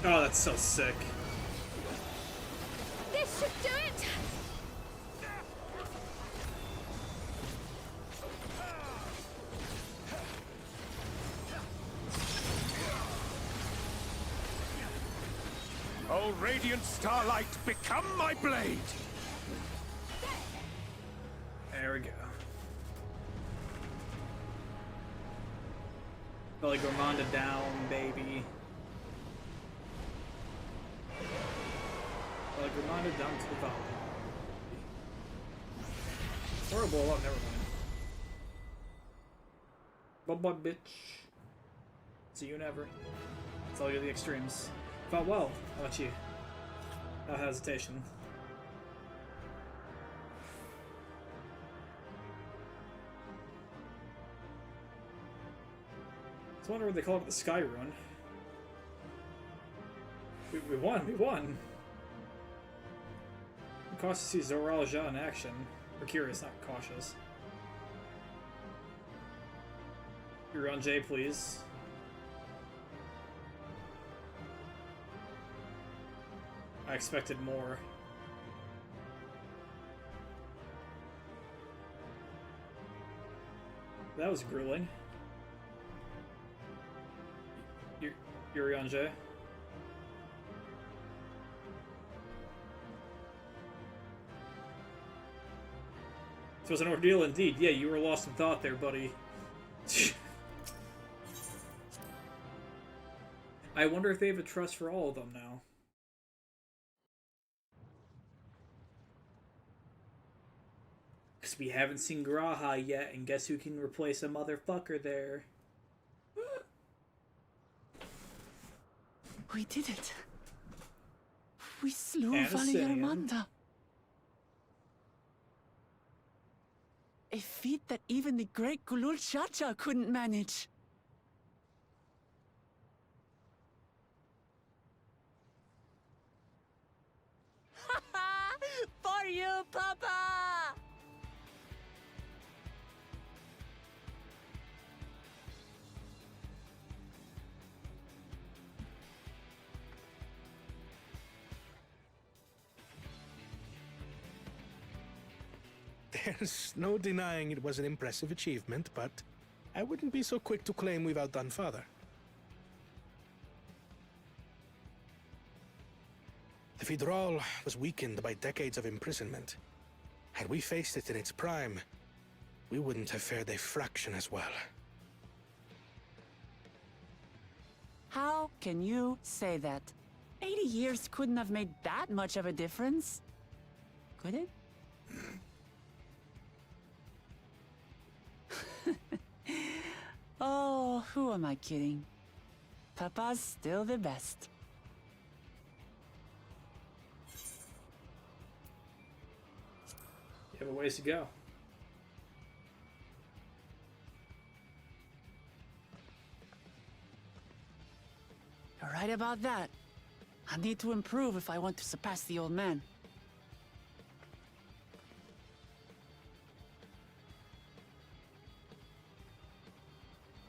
Oh, that's so sick. This should do it! Oh, radiant starlight, become my blade! There we go. Belly Gormanda down, baby. Belly Gormanda down to the valley. Or a blow up, never mind. Bye-bye, bitch. See you never. That's all you're the extremes. Fought well. How about you? No hesitation. I wonder what they call it, the Sky Rune. We won, we won! I'm cautious to see Zoral Ja in action. We're curious, not cautious. You're on J, please. I expected more. That was grueling. You're on J. It was an ordeal indeed. Yeah, you were lost in thought there, buddy. I wonder if they have a trust for all of them now. Because we haven't seen Graha yet, and guess who can replace a motherfucker there? We did it. We slew Abyssinian. Valyarmanda. A feat that even the great Gulul Chacha couldn't manage. For you, Papa! There's no denying it was an impressive achievement, but I wouldn't be so quick to claim we've outdone Father. The Vidral was weakened by decades of imprisonment. Had we faced it in its prime, we wouldn't have fared a fraction as well. How can you say that? 80 years couldn't have made that much of a difference. Could it? Oh, who am I kidding? Papa's still the best. You have a ways to go. You're right about that. I need to improve if I want to surpass the old man.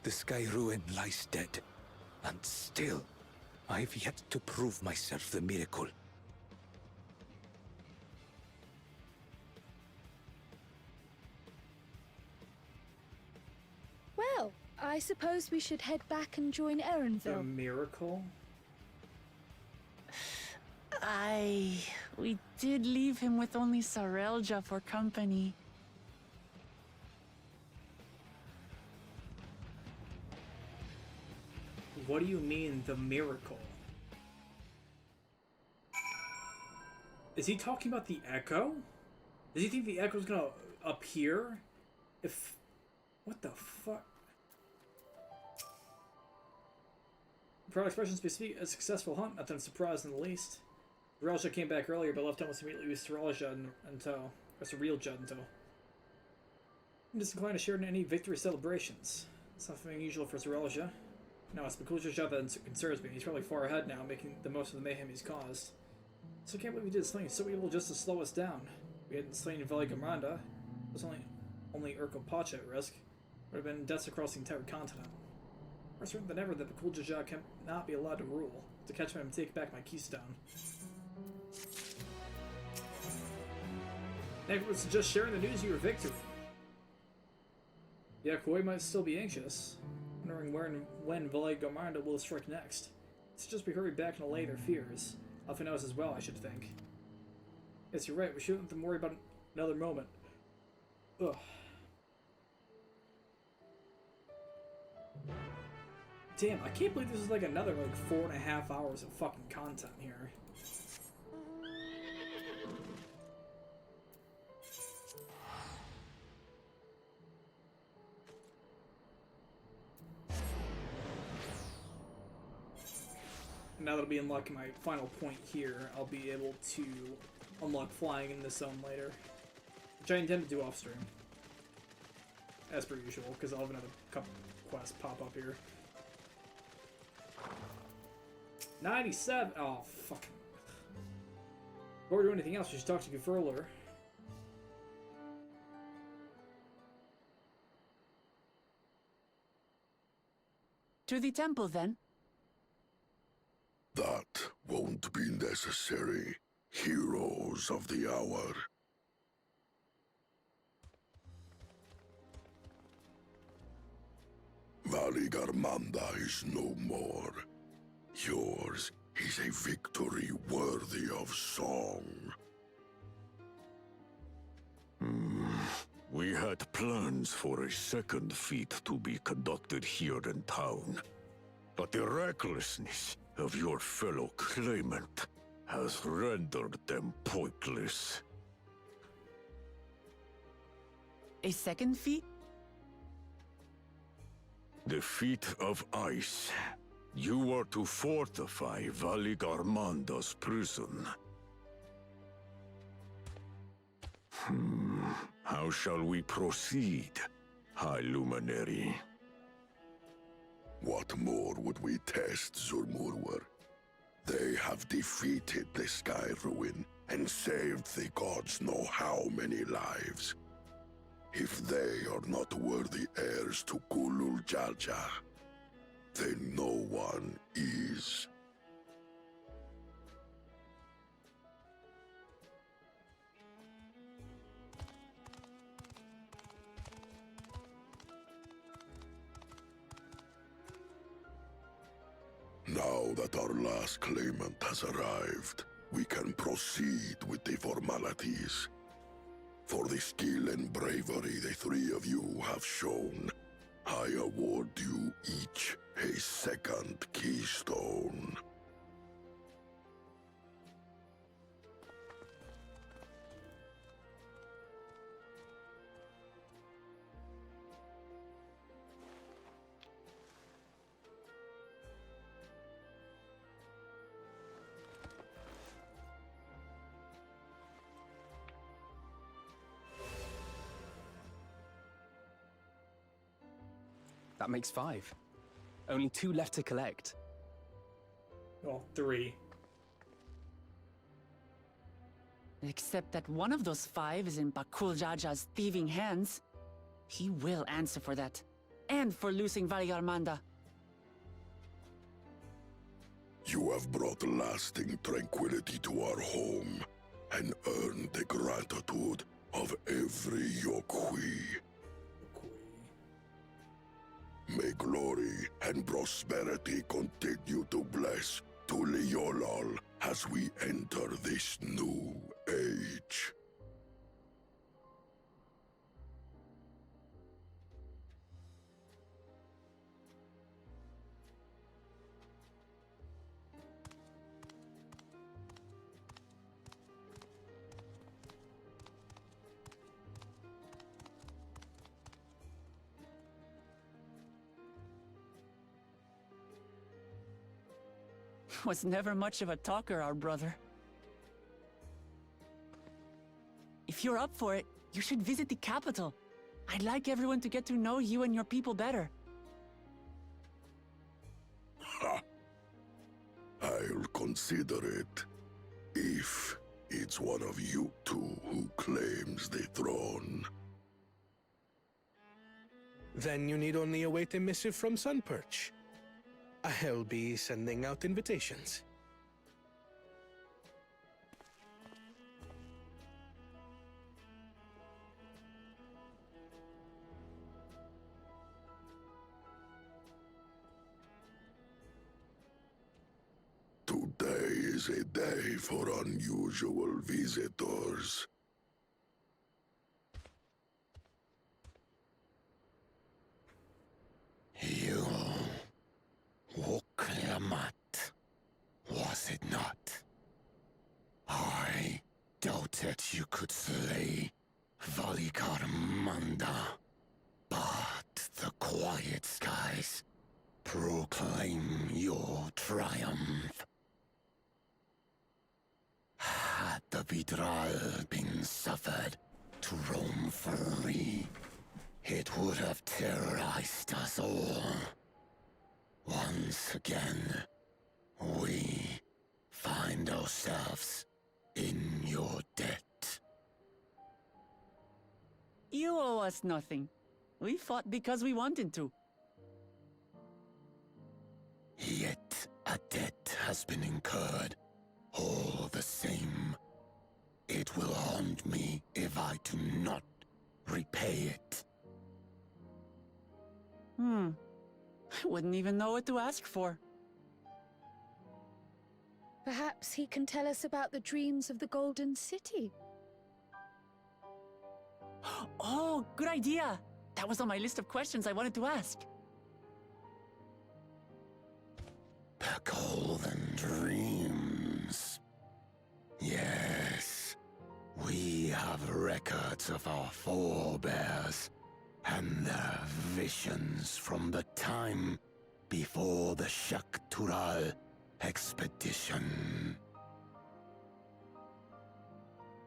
The Sky Ruin lies dead, and still, I've yet to prove myself the miracle. Well, I suppose we should head back and join The Erenville. miracle? We did leave him with only Sarelja for company. What do you mean, the miracle? Is he talking about the Echo? Does he think the Echo's gonna appear? If... What the fuck? Proud expressions bespeak a successful hunt, not that I'm surprised in the least. Zorelja came back earlier, but left almost immediately with Zorelja in tow. Or Zorelja in tow. I'm disinclined to share in any victory celebrations. It's nothing unusual for Zorelja. No, it's Bakulja that concerns me. He's probably far ahead now, making the most of the mayhem he's caused. So I can't believe he did something so evil just to slow us down. If we hadn't slain Valley Gamranda, it was only Urko Pacha at risk. Would have been deaths across the entire continent. More certain than ever that Bakulja cannot be allowed to rule. To catch him and take back my keystone. Next would suggest sharing the news of your victory. Yeah, Koi might still be anxious, wondering where and when Valley Gamranda will strike next. It's just be hurried back and allay their fears. Alpha knows as well, I should think. Yes, you're right. We shouldn't have to worry about another moment. Ugh. Damn, I can't believe this is like another 4.5 hours of fucking content here. Now that I'll be unlocking my final point here, I'll be able to unlock flying in this zone later. Which I intend to do off stream. As per usual, because I'll have another couple quests pop up here. 97! Oh, fuck. Before we do anything else, we should talk to Gufurler. To the temple, then. That won't be necessary, heroes of the hour. Valley Garmanda is no more. Yours is a victory worthy of song. We had plans for a second feat to be conducted here in town. But the recklessness of your fellow claimant has rendered them pointless. A second feat? The feat of ice. You are to fortify Valley Garmanda's prison. How shall we proceed, High Luminary? What more would we test, Zurmurwer? They have defeated the Sky Ruin and saved the gods know how many lives. If they are not worthy heirs to Kulul Jaja, then no one is. Now that our last claimant has arrived, we can proceed with the formalities. For the skill and bravery the three of you have shown, I award you each a second keystone. That makes 5. Only 2 left to collect. Well, 3. Except that one of those 5 is in Bakul Jaja's thieving hands. He will answer for that. And for losing Valley Garmanda. You have brought lasting tranquility to our home and earned the gratitude of every Yokui. May glory and prosperity continue to bless Tuliolol as we enter this new age. Was never much of a talker, our brother. If you're up for it, you should visit the capital. I'd like everyone to get to know you and your people better. Ha! I'll consider it. If it's one of you two who claims the throne. Then you need only await a missive from Sunperch. I'll be sending out invitations. Today is a day for unusual visitors. You... Woklamat, was it not? I doubted you could slay Valikarmanda, but the quiet skies proclaim your triumph. Had the Vidral been suffered to roam free, it would have terrorized us all. Once again, we find ourselves in your debt. You owe us nothing. We fought because we wanted to. Yet a debt has been incurred. All the same, it will haunt me if I do not repay it. I wouldn't even know what to ask for. Perhaps he can tell us about the dreams of the Golden City. Oh, good idea! That was on my list of questions I wanted to ask. The Golden Dreams. Yes, we have records of our forebears and their visions from the time before the Shaktural expedition.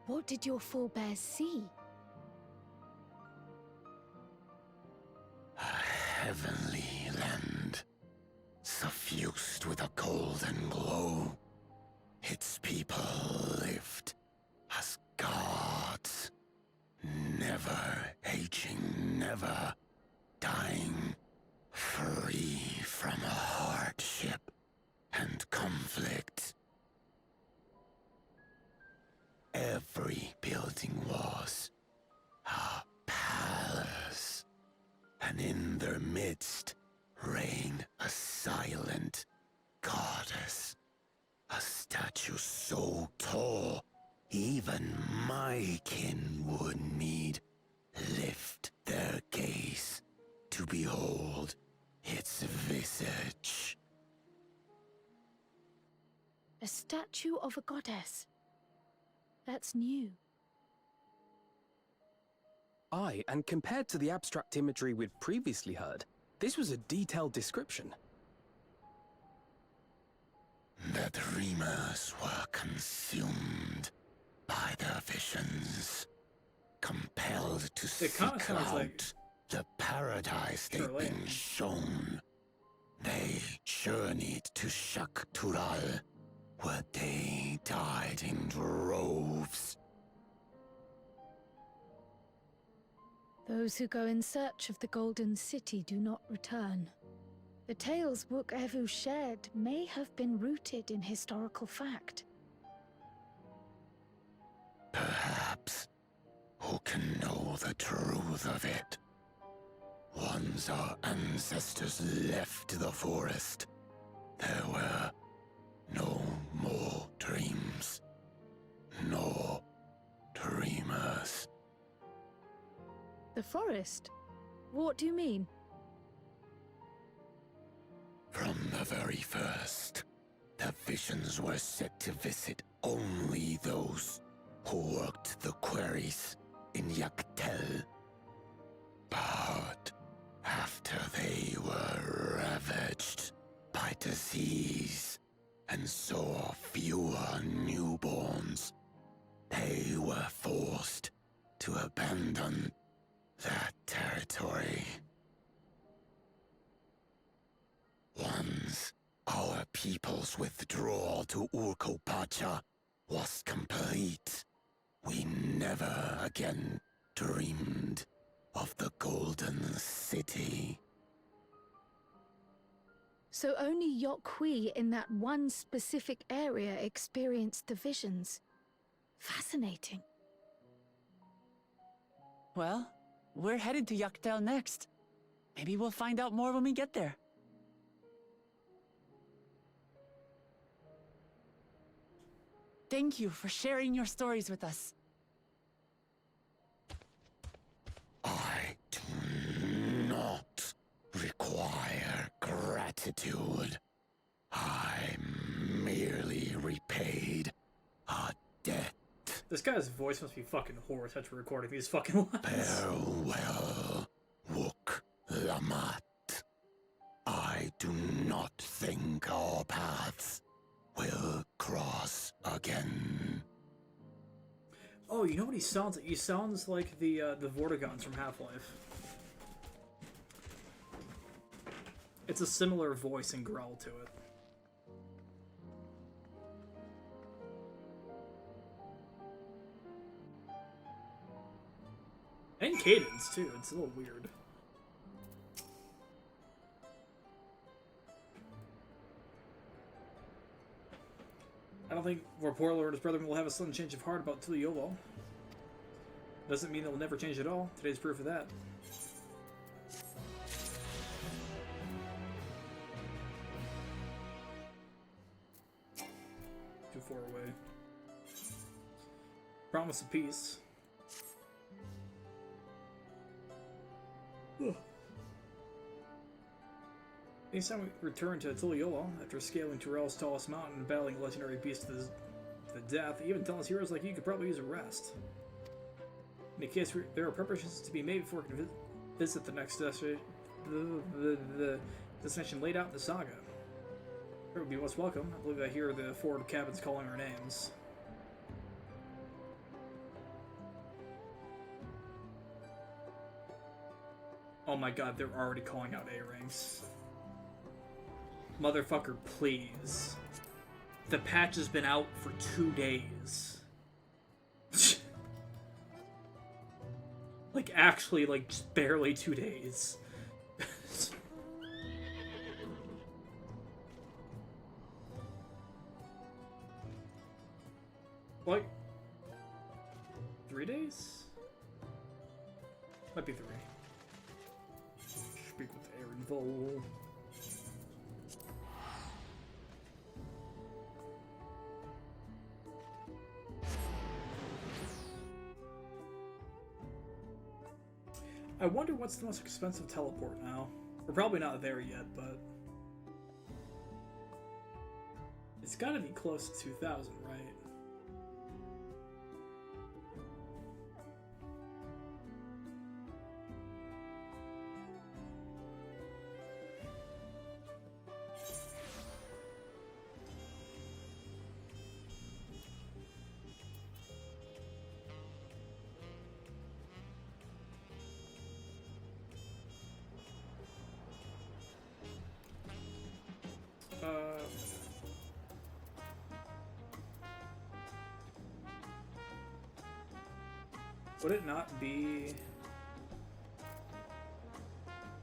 What did your forebears see? A heavenly land, suffused with a golden glow. Its people lived as gods, never aging, never dying, free from hardship and conflict. Every building was a palace, and in their midst reigned a silent goddess, a statue so tall even my kin would need lift their gaze to behold its visage. A statue of a goddess. That's new. Aye, and compared to the abstract imagery we'd previously heard, this was a detailed description. The dreamers were consumed by their visions, compelled to seek out the paradise they'd been shown. They journeyed to Shaktural, where they died in droves. Those who go in search of the Golden City do not return. The tales Wook Evu shared may have been rooted in historical fact. Perhaps. Who can know the truth of it? Once our ancestors left the forest, there were no more dreams, no dreamers. The forest? What do you mean? From the very first, the visions were set to visit only those who worked the quarries in Yaktel. But after they were ravaged by disease and people's withdrawal to Urkopacha was complete, we never again dreamed of the Golden City. So only Yokwi in that one specific area experienced the visions. Fascinating. Well, we're headed to Dawntrail next. Maybe we'll find out more when we get there. Thank you for sharing your stories with us. I do not require gratitude. I merely repaid a debt. This guy's voice must be fucking horrible after recording these fucking lines. Farewell, Wook Lamat. I do not think our paths will cross again. Oh, you know what he sounds like? He sounds like the Vortigons from Half-Life. It's a similar voice and growl to it. And cadence, too. It's a little weird. I don't think Vorporlo or his brother will have a sudden change of heart about Tuliolo. Doesn't mean they'll never change at all. Today's proof of that. Too far away. Promise of peace. Ugh. Anytime we return to Tuliolo, after scaling Turel's tallest mountain and battling a legendary beast to the death, even talented heroes like you could probably use a rest. In case there are preparations to be made before we can visit the next destination, the destination laid out in the saga. It would be most welcome. I believe I hear the forward cabins calling our names. Oh my god, they're already calling out A-ranks. Motherfucker, please. The patch has been out for 2 days. Like, actually, like, just barely 2 days. Like, 3 days? Might be 3. Speak with Aaron Vol. I wonder what's the most expensive teleport now. We're probably not there yet, but it's gotta be close to 2,000, right? Would it not be...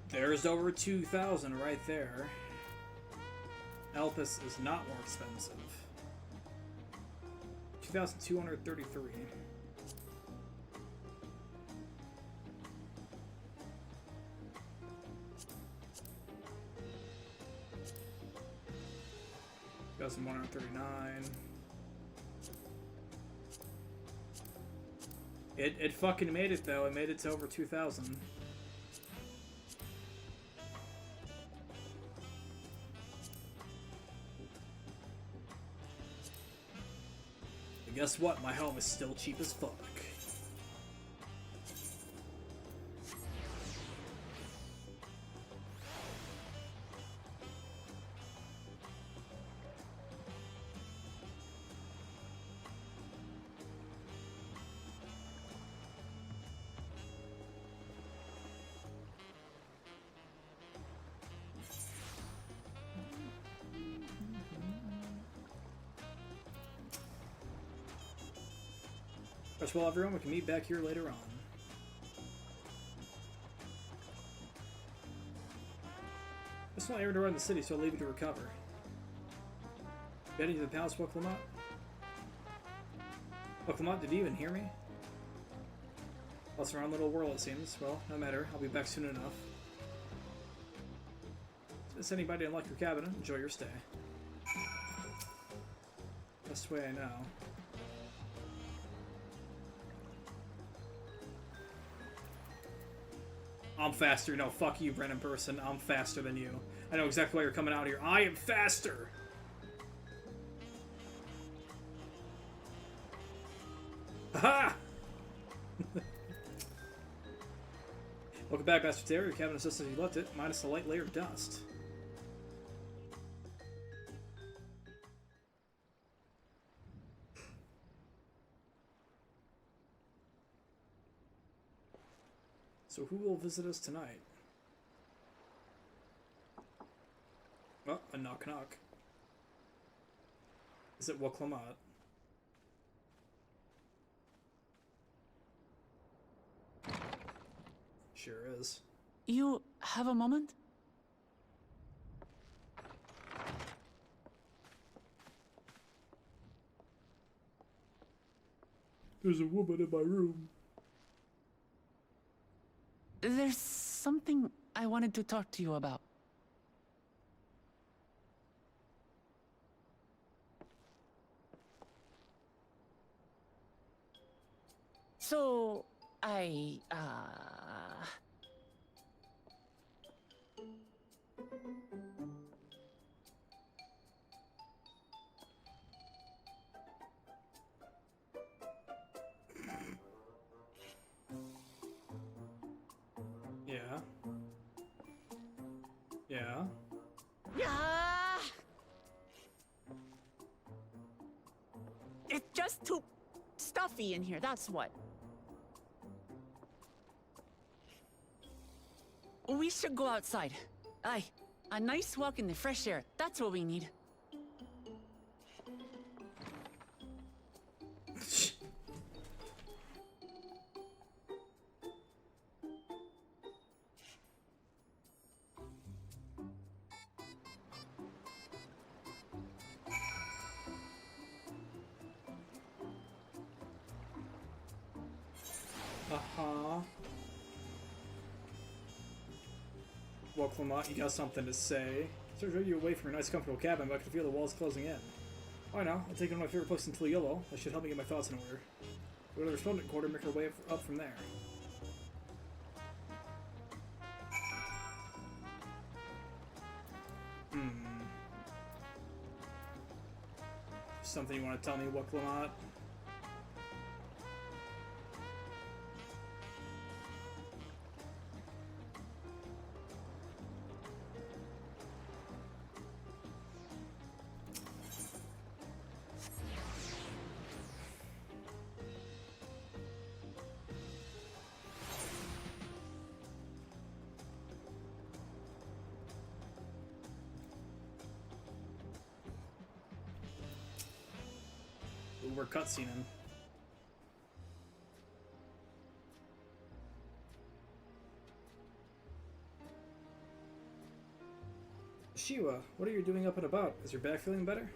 There's over 2,000 right there. Elpis is not more expensive. 2,233. $1,139. It fucking made it though. It made it to over 2,000. And guess what? My home is still cheap as fuck. Rest well, everyone. We can meet back here later on. This one air door in the city, so I'll leave you to recover. Getting to the palace, Wuklamot? Wuklamot, did you even hear me? Well, it's around little world, it seems. Well, no matter. I'll be back soon enough. If anybody didn't like your cabin, enjoy your stay. Best way I know. I'm faster. No, fuck you, Brennan person. I'm faster than you. I know exactly why you're coming out here. I am faster! Ha! Welcome back, Master Terry. Your cabin is just as you left it, minus a light layer of dust. So who will visit us tonight? Oh, a knock knock. Is it Wuklamot? Sure is. You have a moment? There's a woman in my room. There's something I wanted to talk to you about. So, Yeah. Yeah. It's just too stuffy in here, that's what. We should go outside. Aye, a nice walk in the fresh air. That's what we need. Wuklamot, you got something to say? So I drove you away from your nice, comfortable cabin, but I can feel the walls closing in. I know. I'll take you to my favorite place in Tliolo. That should help me get my thoughts in order. Go to the respondent quarter and make our way up from there. Something you want to tell me, Wuklamot? We're cutscening. Shiwa, what are you doing up and about? Is your back feeling better?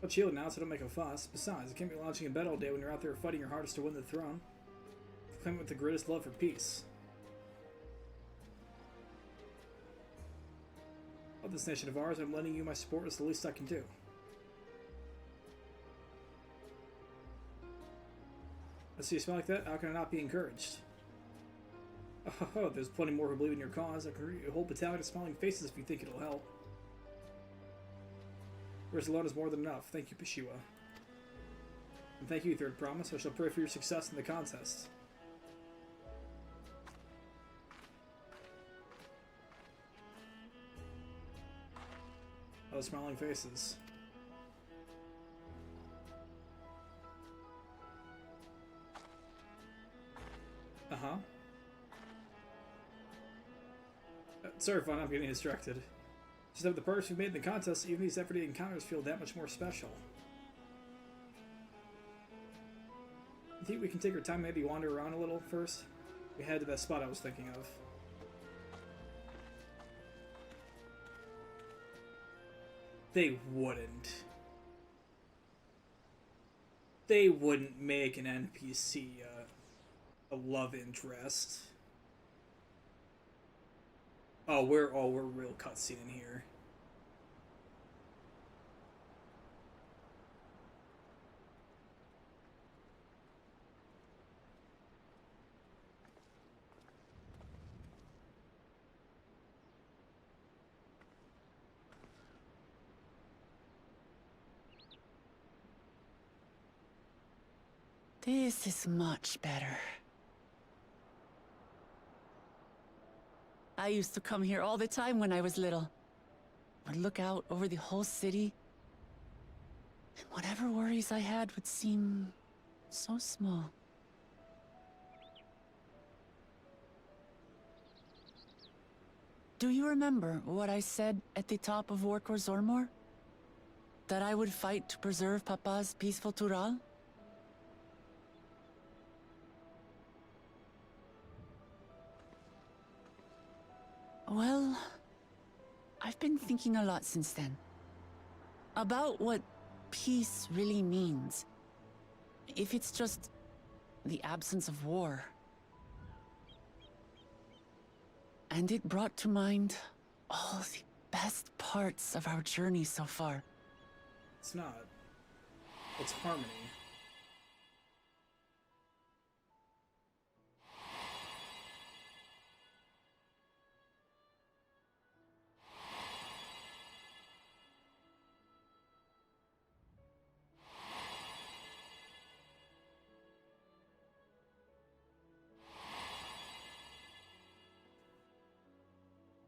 I'll chill now so don't make a fuss. Besides, you can't be lounging in bed all day when you're out there fighting your hardest to win the throne. Claim it with the greatest love for peace. Of this nation of ours, I'm lending you my support is the least I can do. I see you smell like that. How can I not be encouraged? Oh, there's plenty more who believe in your cause. I can read a whole battalion of smiling faces if you think it'll help. Yours alone is more than enough. Thank you, Peshiwa. And thank you, Third Promise. I shall pray for your success in the contest. Those smiling faces. Uh-huh. Sorry, Fun, I'm getting distracted. Just have the progress we've made in the contest, even these everyday encounters feel that much more special. You think we can take our time, maybe wander around a little first? We head to that spot I was thinking of. They wouldn't. They wouldn't make an NPC a love interest. Oh, we're real cutscene in here. This is much better. I used to come here all the time when I was little. Would look out over the whole city, and whatever worries I had would seem so small. Do you remember what I said at the top of Workor Zormor? That I would fight to preserve Papa's peaceful Tural? Well, I've been thinking a lot since then. About what peace really means. If it's just the absence of war. And it brought to mind all the best parts of our journey so far. It's not. It's harmony.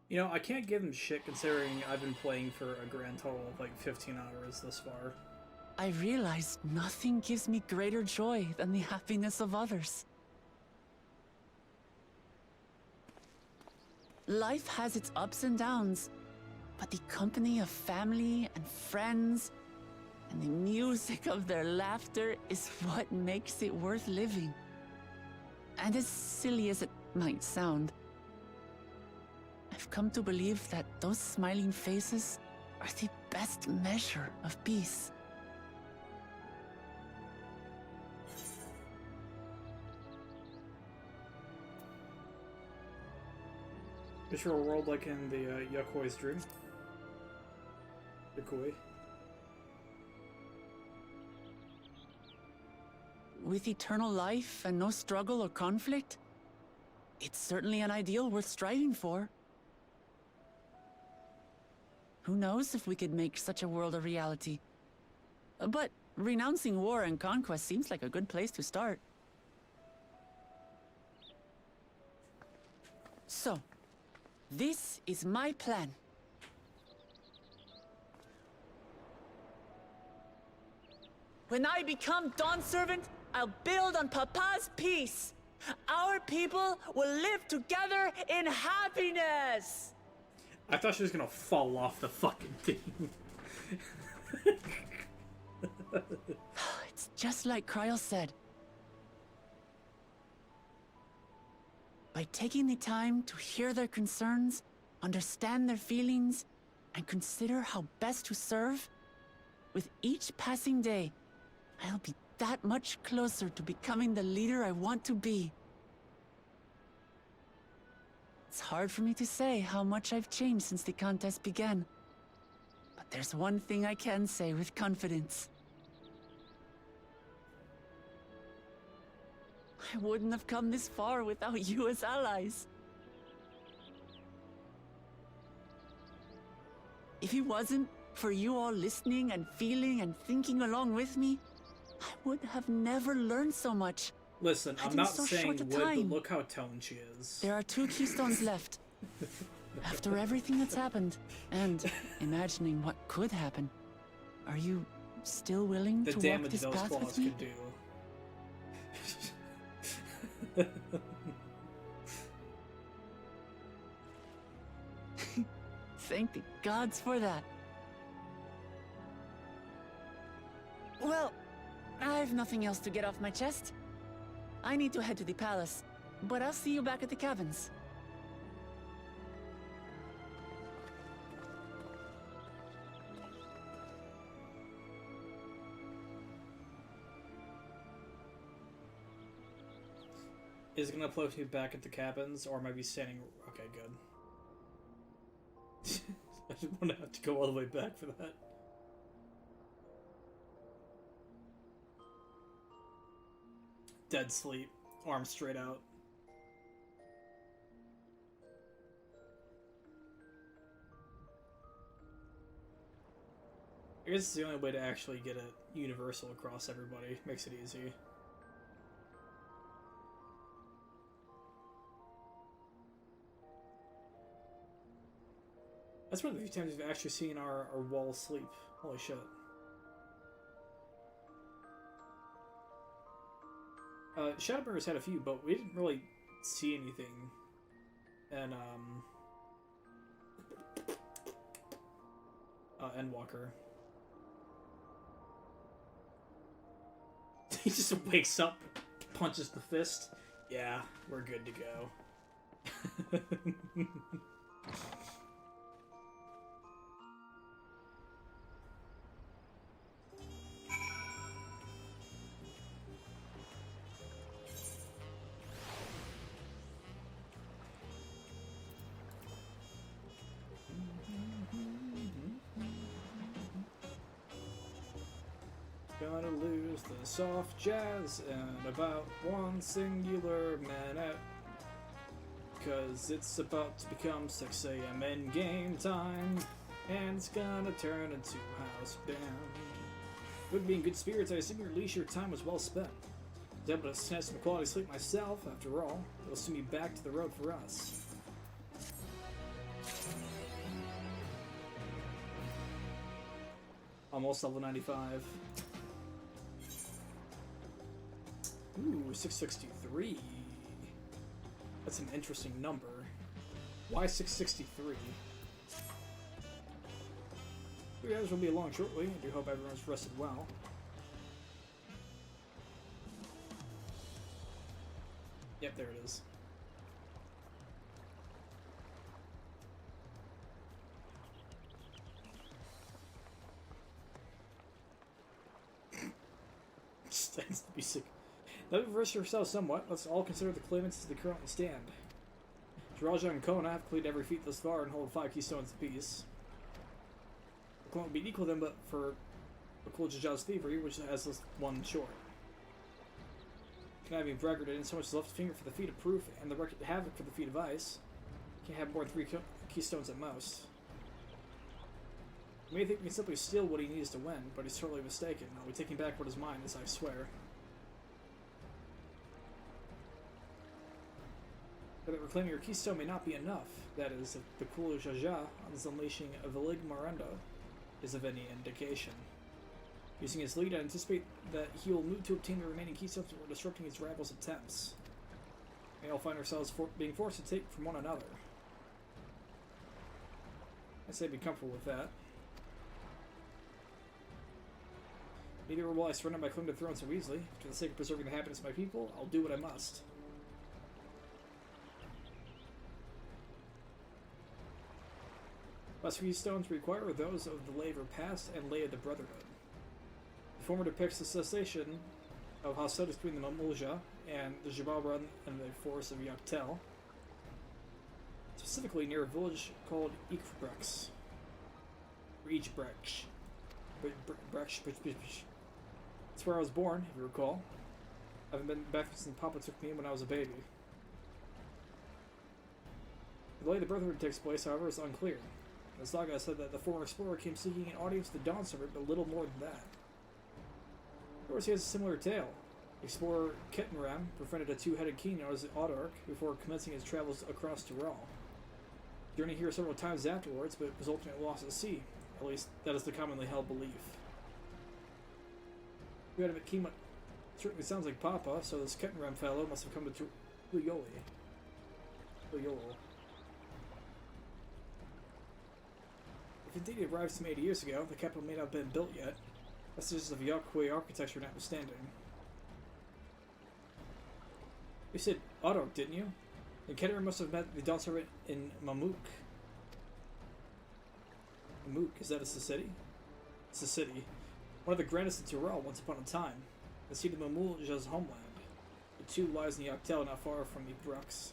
You know, I can't give him shit considering I've been playing for a grand total of like 15 hours thus far. I realized nothing gives me greater joy than the happiness of others. Life has its ups and downs, but the company of family and friends and the music of their laughter is what makes it worth living. And as silly as it might sound, I've come to believe that those smiling faces are the best measure of peace. Is your world like in the Yakoi's dream? Yakoi? With eternal life and no struggle or conflict, it's certainly an ideal worth striving for. Who knows if we could make such a world a reality? But renouncing war and conquest seems like a good place to start. So, this is my plan. When I become Dawn Servant, I'll build on Papa's peace. Our people will live together in happiness. I thought she was gonna fall off the fucking thing. It's just like Kryl said. By taking the time to hear their concerns, understand their feelings, and consider how best to serve, with each passing day, I'll be that much closer to becoming the leader I want to be. It's hard for me to say how much I've changed since the contest began. But there's one thing I can say with confidence. I wouldn't have come this far without you as allies. If it wasn't for you all listening and feeling and thinking along with me, I would have never learned so much. Listen, I'm not saying would, but look how toned she is. There are 2 keystones left. After everything that's happened, and imagining what could happen, are you still willing to walk this path with me? Could do. Thank the gods for that. Well, I've nothing else to get off my chest. I need to head to the palace, but I'll see you back at the cabins. Is it gonna float me back at the cabins, or am I be standing? Okay, good. I didn't want to have to go all the way back for that. Dead sleep, arms straight out. I guess it's the only way to actually get it universal across everybody. Makes it easy. That's one of the few times we've actually seen our wall sleep. Holy shit. Shadowbringers had a few, but we didn't really see anything. And, Endwalker. He just wakes up, punches the fist. Yeah, we're good to go. Gonna lose the soft jazz in about one singular minute, 'cause it's about to become 6 AM in game time, and it's gonna turn into house band. With being good spirits, I assume your leisure time was well spent. I was able to snatch some quality sleep myself, after all. It'll soon be back to the road for us. Almost level 95. Ooh, 663. That's an interesting number. Why 663? 3 hours will be along shortly. I do hope everyone's rested well. Yep, there it is. Stands to be sick. Now we've reversed ourselves somewhat. Let's all consider the claimants as they currently stand. Jiraja and Kona have completed every feat thus far and hold 5 keystones apiece. The claimant would be equal to them, but for Bakul Jaja's thievery, which has this one short. Conniving braggart didn't so much as left a finger for the feat of proof and the record havoc for the feat of ice. Can't have more than 3 keystones at most. You may think we can simply steal what he needs to win, but he's totally mistaken. I'll be taking back what is mine, as I swear. But reclaiming your keystone may not be enough. That is, if the Bakul Jaja is unleashing a Velig Marenda is of any indication. Using his lead, I anticipate that he will move to obtain the remaining keystones before disrupting his rival's attempts. We all find ourselves being forced to take from one another. I say be comfortable with that. Neither will I surrender my claim to the throne so easily. For the sake of preserving the happiness of my people, I'll do what I must. Last keystones required are those of the Lay of Past and Lay of the Brotherhood. The former depicts the cessation of hostilities between the Mamulja and the Jababra and the forest of Yaktel, specifically near a village called Ichbrex. Or Ichbrex. It's where I was born, if you recall. I haven't been back since Papa took me in when I was a baby. The Lay of the Brotherhood takes place, however, is unclear. The saga said that the former explorer came seeking an audience with the Dawn Servant, but little more than that. Of course, he has a similar tale. Explorer Kettenram befriended a two-headed king known as the Autarch before commencing his travels across Tural. Journeyed here several times afterwards, but was ultimately lost at sea. At least, that is the commonly held belief. We had a king certainly sounds like Papa, so this Kettenram fellow must have come to Luyoli. If indeed he arrived some 80 years ago, the capital may not have been built yet. Vestiges of Yaqui architecture notwithstanding. You said Otto, didn't you? Then Kettering must have met the Dawntrail in Mamuk. Mamuk, is that a city? It's a city. One of the grandest in Tyrell once upon a time. The seat of Mamulja's homeland. The two lies in Yoctel, not far from Ibrox.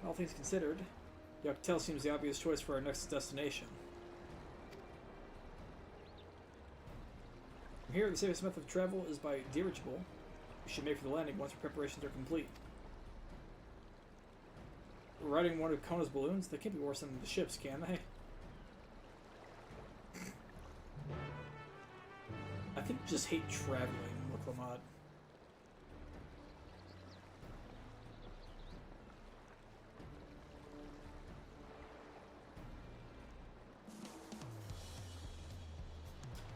All things considered, Yoctel seems the obvious choice for our next destination. From here, the safest method of travel is by dirigible. We should make for the landing once our preparations are complete. We're riding one of Kona's balloons? They can't be worse than the ships, can they? I think just hate traveling with Lamont.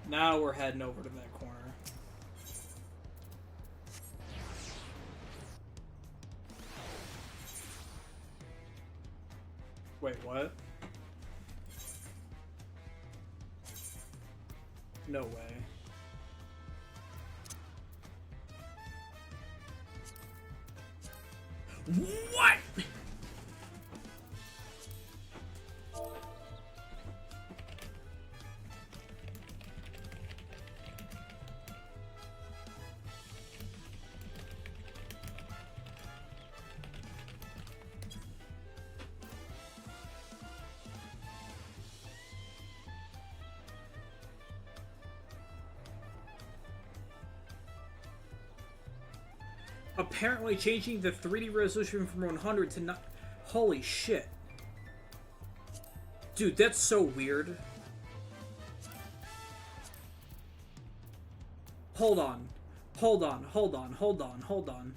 Now we're heading over to that corner. Wait, what? No way. What? Apparently changing the 3D resolution from 100 to not... Holy shit. Dude, that's so weird. Hold on. Hold on, hold on, hold on, hold on.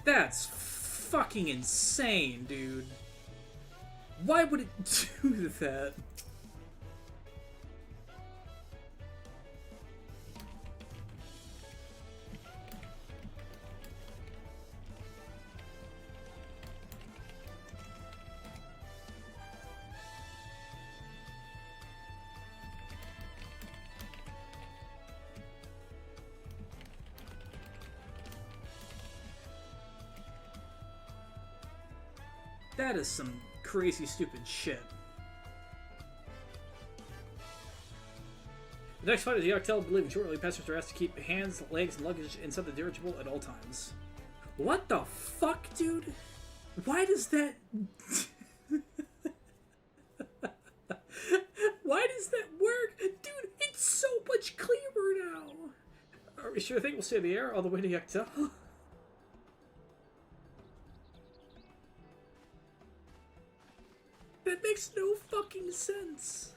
That's fucking insane, dude. Why would it do that? That is some crazy, stupid shit. The next fight is Yoctel, believing shortly passengers are asked to keep hands, legs, and luggage inside the dirigible at all times. What the fuck, dude? Why does that... Why does that work? Dude, it's so much clearer now! Are we sure think we'll stay in the air all the way to Yoctel? That makes no fucking sense.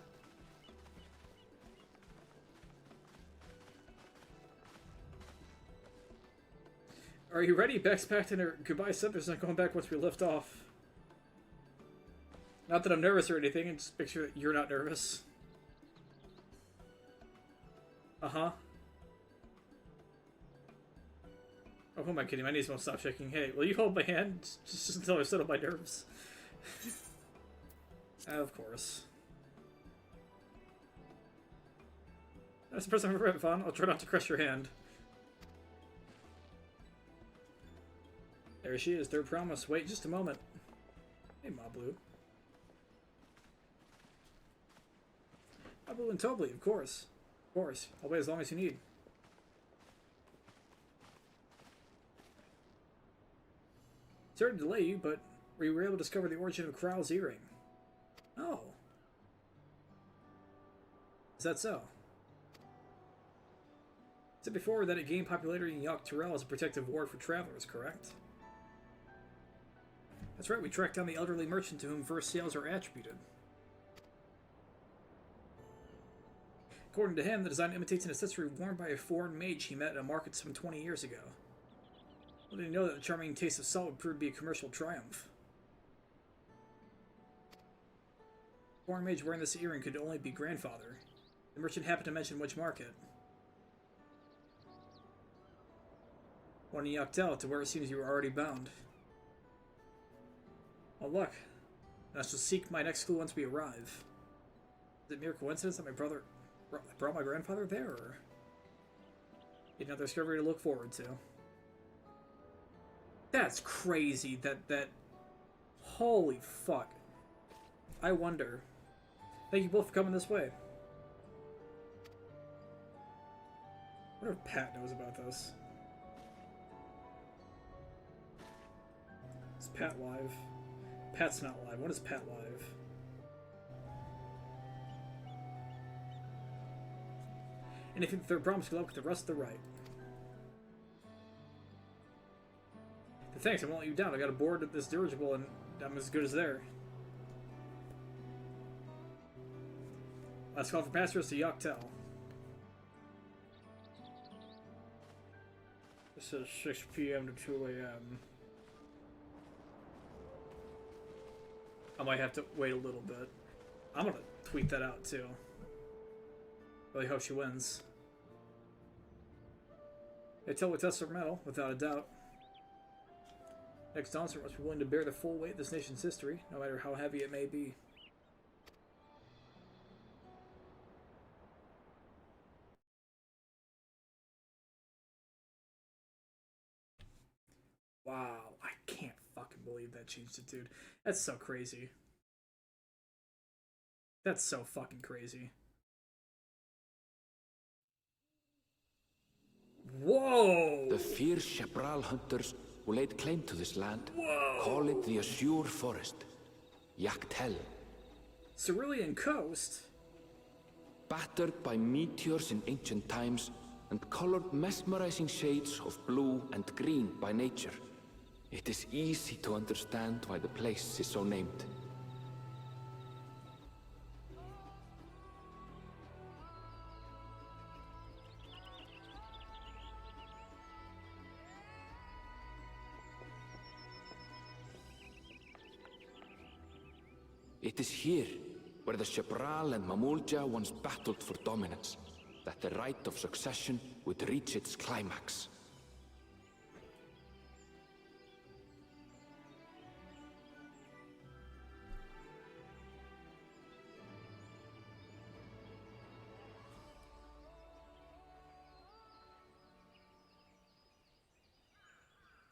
Are you ready? Beck's packed in her goodbye set. There's not going back once we lift off. Not that I'm nervous or anything, and just make sure that you're not nervous. Uh-huh. Oh, who am I kidding? My knees won't stop shaking. Hey, will you hold my hand? Just until I settle my nerves. Of course. That's the first time I've ever had fun. I'll try not to crush your hand. There she is, third promise. Wait just a moment. Hey, Mablu. Mablu and Tobli, of course. Of course. I'll wait as long as you need. Sorry to delay you, but we were able to discover the origin of Kral's earring. Oh. Is that so? Said before that it gained popularity in Yoctel as a protective ward for travelers, correct? That's right, we tracked down the elderly merchant to whom first sales are attributed. According to him, the design imitates an accessory worn by a foreign mage he met at a market some 20 years ago. Little did he know that the charming taste of salt would prove to be a commercial triumph. The foreign mage wearing this earring could only be grandfather. The merchant happened to mention which market. One in Yoctel, to where it seems you were already bound. Well, look. I shall seek my next clue once we arrive. Is it mere coincidence that my brother brought my grandfather there, or yet another discovery to look forward to? That's crazy. That. Holy fuck. I wonder. Thank you both for coming this way. I wonder if Pat knows about this. Is Pat live? Pat's not live. When is Pat live? And if you think they're problems, good luck with the rest of the right. Thanks, I won't let you down. I got aboard at this dirigible and I'm as good as there. Last call for passengers to Yoctel. This is 6 p.m. to 2 a.m. I might have to wait a little bit. I'm gonna tweet that out too. Really hope she wins. They tell we test her metal, without a doubt. Next Dawntrail must be willing to bear the full weight of this nation's history, no matter how heavy it may be. Wow, I can't fucking believe that changed it, dude. That's so crazy. That's so fucking crazy. Whoa! The fierce Chapral hunters who laid claim to this land call it the Azure Forest, Yoctel. Cerulean Coast? Battered by meteors in ancient times and colored mesmerizing shades of blue and green by nature, it is easy to understand why the place is so named. It is here, where the Chapral and Mamulja once battled for dominance, that the right of succession would reach its climax.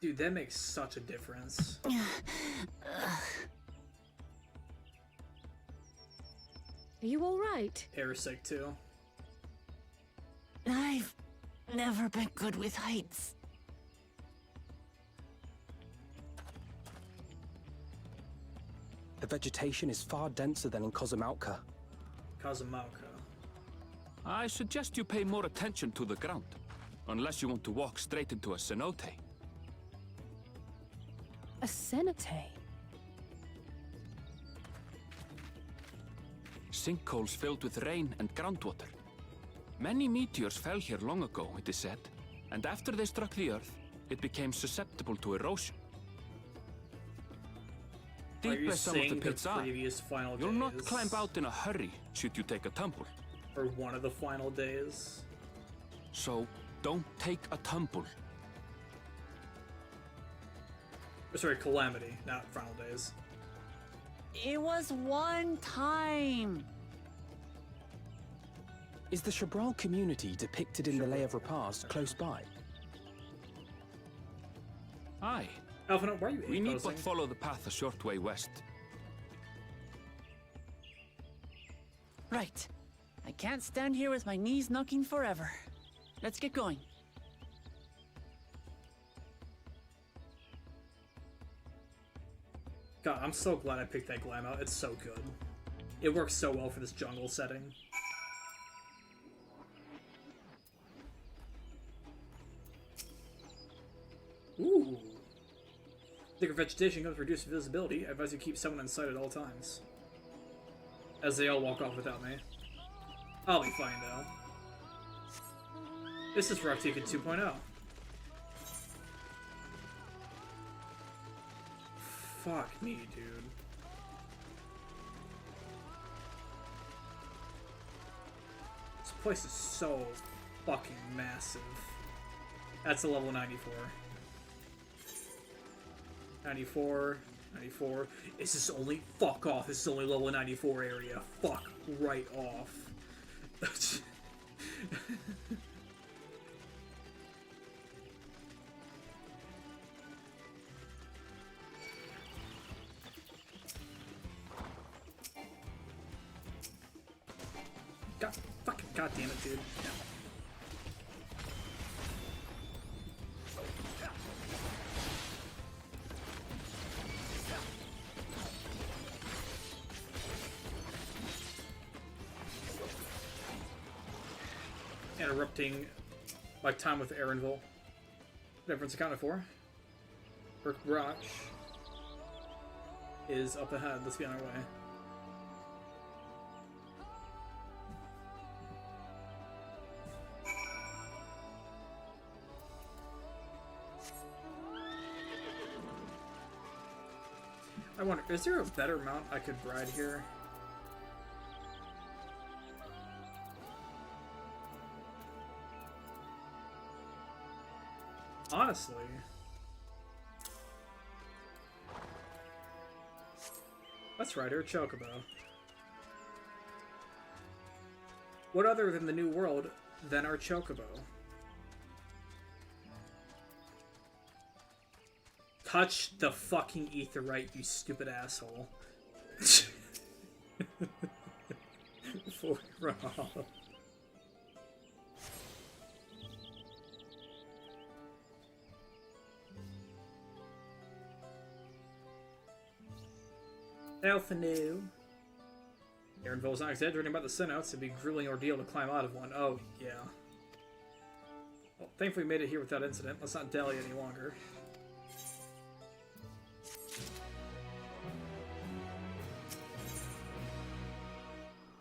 Dude, that makes such a difference. Are you alright? Air's sick too. I've never been good with heights. The vegetation is far denser than in Cozumauca. Cozumauca. I suggest you pay more attention to the ground, unless you want to walk straight into a cenote. A cenote? Sinkholes filled with rain and groundwater. Many meteors fell here long ago, it is said, and after they struck the Earth, it became susceptible to erosion. Deep as some of the pits are, you'll not climb out in a hurry should you take a tumble. Or one of the final days. So, don't take a tumble. Sorry, calamity, not final days. It was one time. Is the Chapral community depicted in the Lay of Repast close by? Aye. Alphinaud, why are you We need but follow the path a short way west. Right. I can't stand here with my knees knocking forever. Let's get going. God, I'm so glad I picked that glam out. It's so good. It works so well for this jungle setting. Ooh. Thicker vegetation comes with reduced visibility. I advise you keep someone in sight at all times. As they all walk off without me. I'll be fine though. This is Rough Ticket 2.0. Fuck me, dude. This place is so fucking massive. That's a level 94. 94, 94. Is this only... Fuck off. This is only level 94 area. Fuck right off. God damn it, dude. Interrupting my time with Erenville. Difference accounted for. Burke Broch is up ahead. Let's get on our way. I wonder, is there a better mount I could ride here? Honestly. Let's ride her Chocobo. What other than the New World than our Chocobo? Touch the fucking Aetheryte, you stupid asshole. Before we run off. Elfinu. Erenville's not exaggerating about the Senouts. It'd be a grueling ordeal to climb out of one. Oh, yeah. Well, thankfully we made it here without incident. Let's not dally any longer.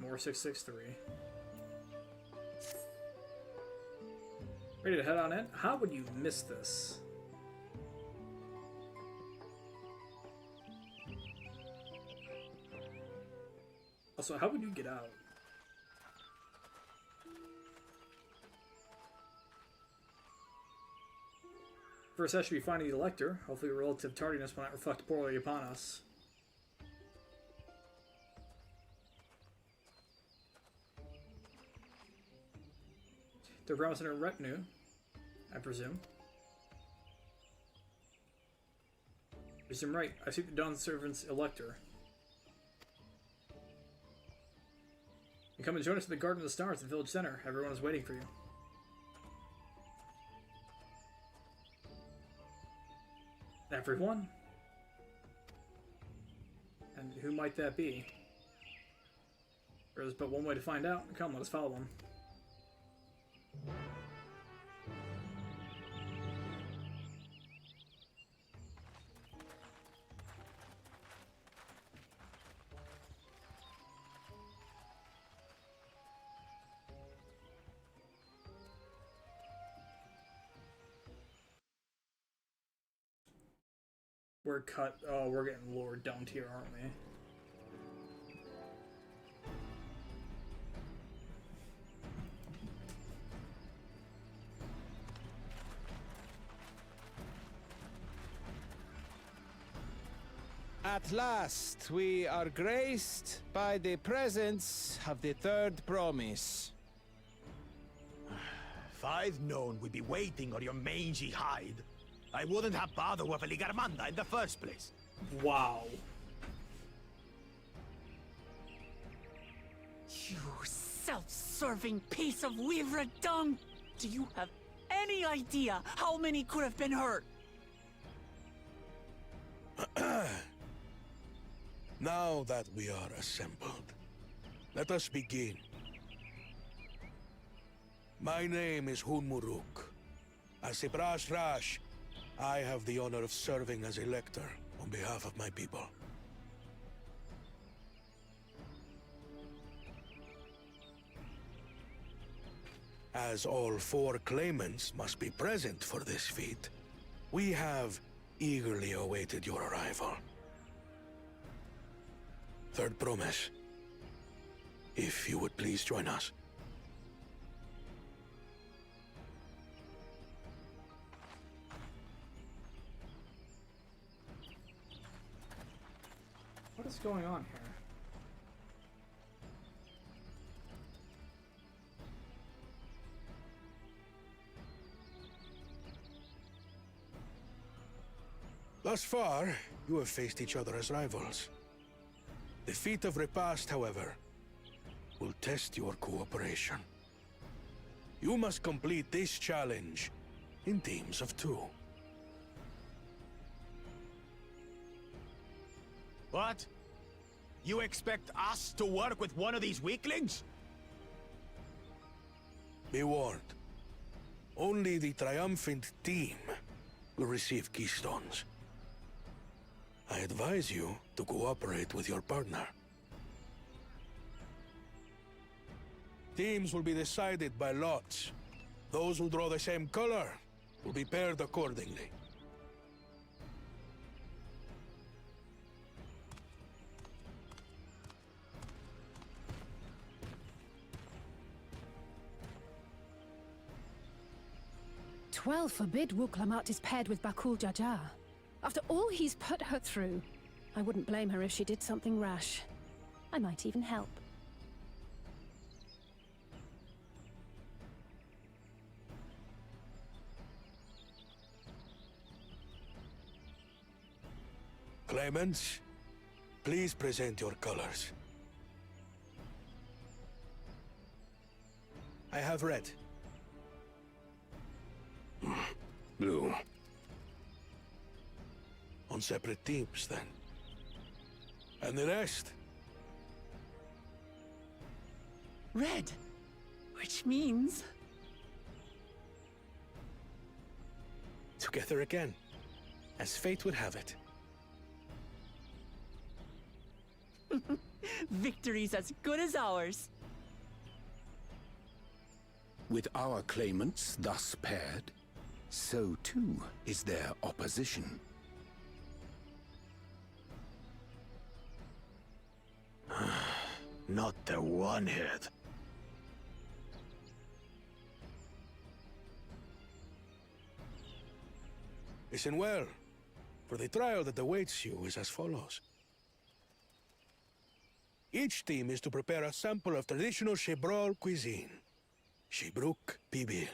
More 663. Ready to head on in? How would you miss this? Also, how would you get out? First, I should be finding the Elector. Hopefully, relative tardiness will not reflect poorly upon us. They're promising a retinue, I presume. Presume right. I seek the Dawn Servant's Elector. You come and join us at the Garden of the Stars at the village center. Everyone is waiting for you. Everyone? And who might that be? There's but one way to find out. Come, let us follow him. We're cut. Oh, we're getting lured down here, aren't we? At last, we are graced by the presence of the third promise. If I'd known we'd be waiting on your mangy hide, I wouldn't have bothered with a Ligarmanda in the first place. Wow. You self-serving piece of weaver dung! Do you have any idea how many could have been hurt? Now that we are assembled, let us begin. My name is Hunmuruk. As a Brash Rash, I have the honor of serving as Elector on behalf of my people. As all 4 claimants must be present for this feat, we have eagerly awaited your arrival. Third promise. If you would please join us. What is going on here? Thus far, you have faced each other as rivals. The feat of repast, however, will test your cooperation. You must complete this challenge in teams of 2. What? You expect us to work with one of these weaklings? Be warned. Only the triumphant team will receive keystones. I advise you to cooperate with your partner. Teams will be decided by lots. Those who draw the same color will be paired accordingly. Twelve forbid Wuklamat is paired with Bakul Jaja. After all he's put her through, I wouldn't blame her if she did something rash. I might even help. Claimants, please present your colors. I have red. Blue. On separate teams, then. And the rest? Red. Which means... Together again, as fate would have it. Victory's as good as ours. With our claimants thus paired, so too is their opposition. Not the one-head. Listen well, for the trial that awaits you is as follows. Each team is to prepare a sample of traditional Shebrol cuisine. Shibruk Pibil.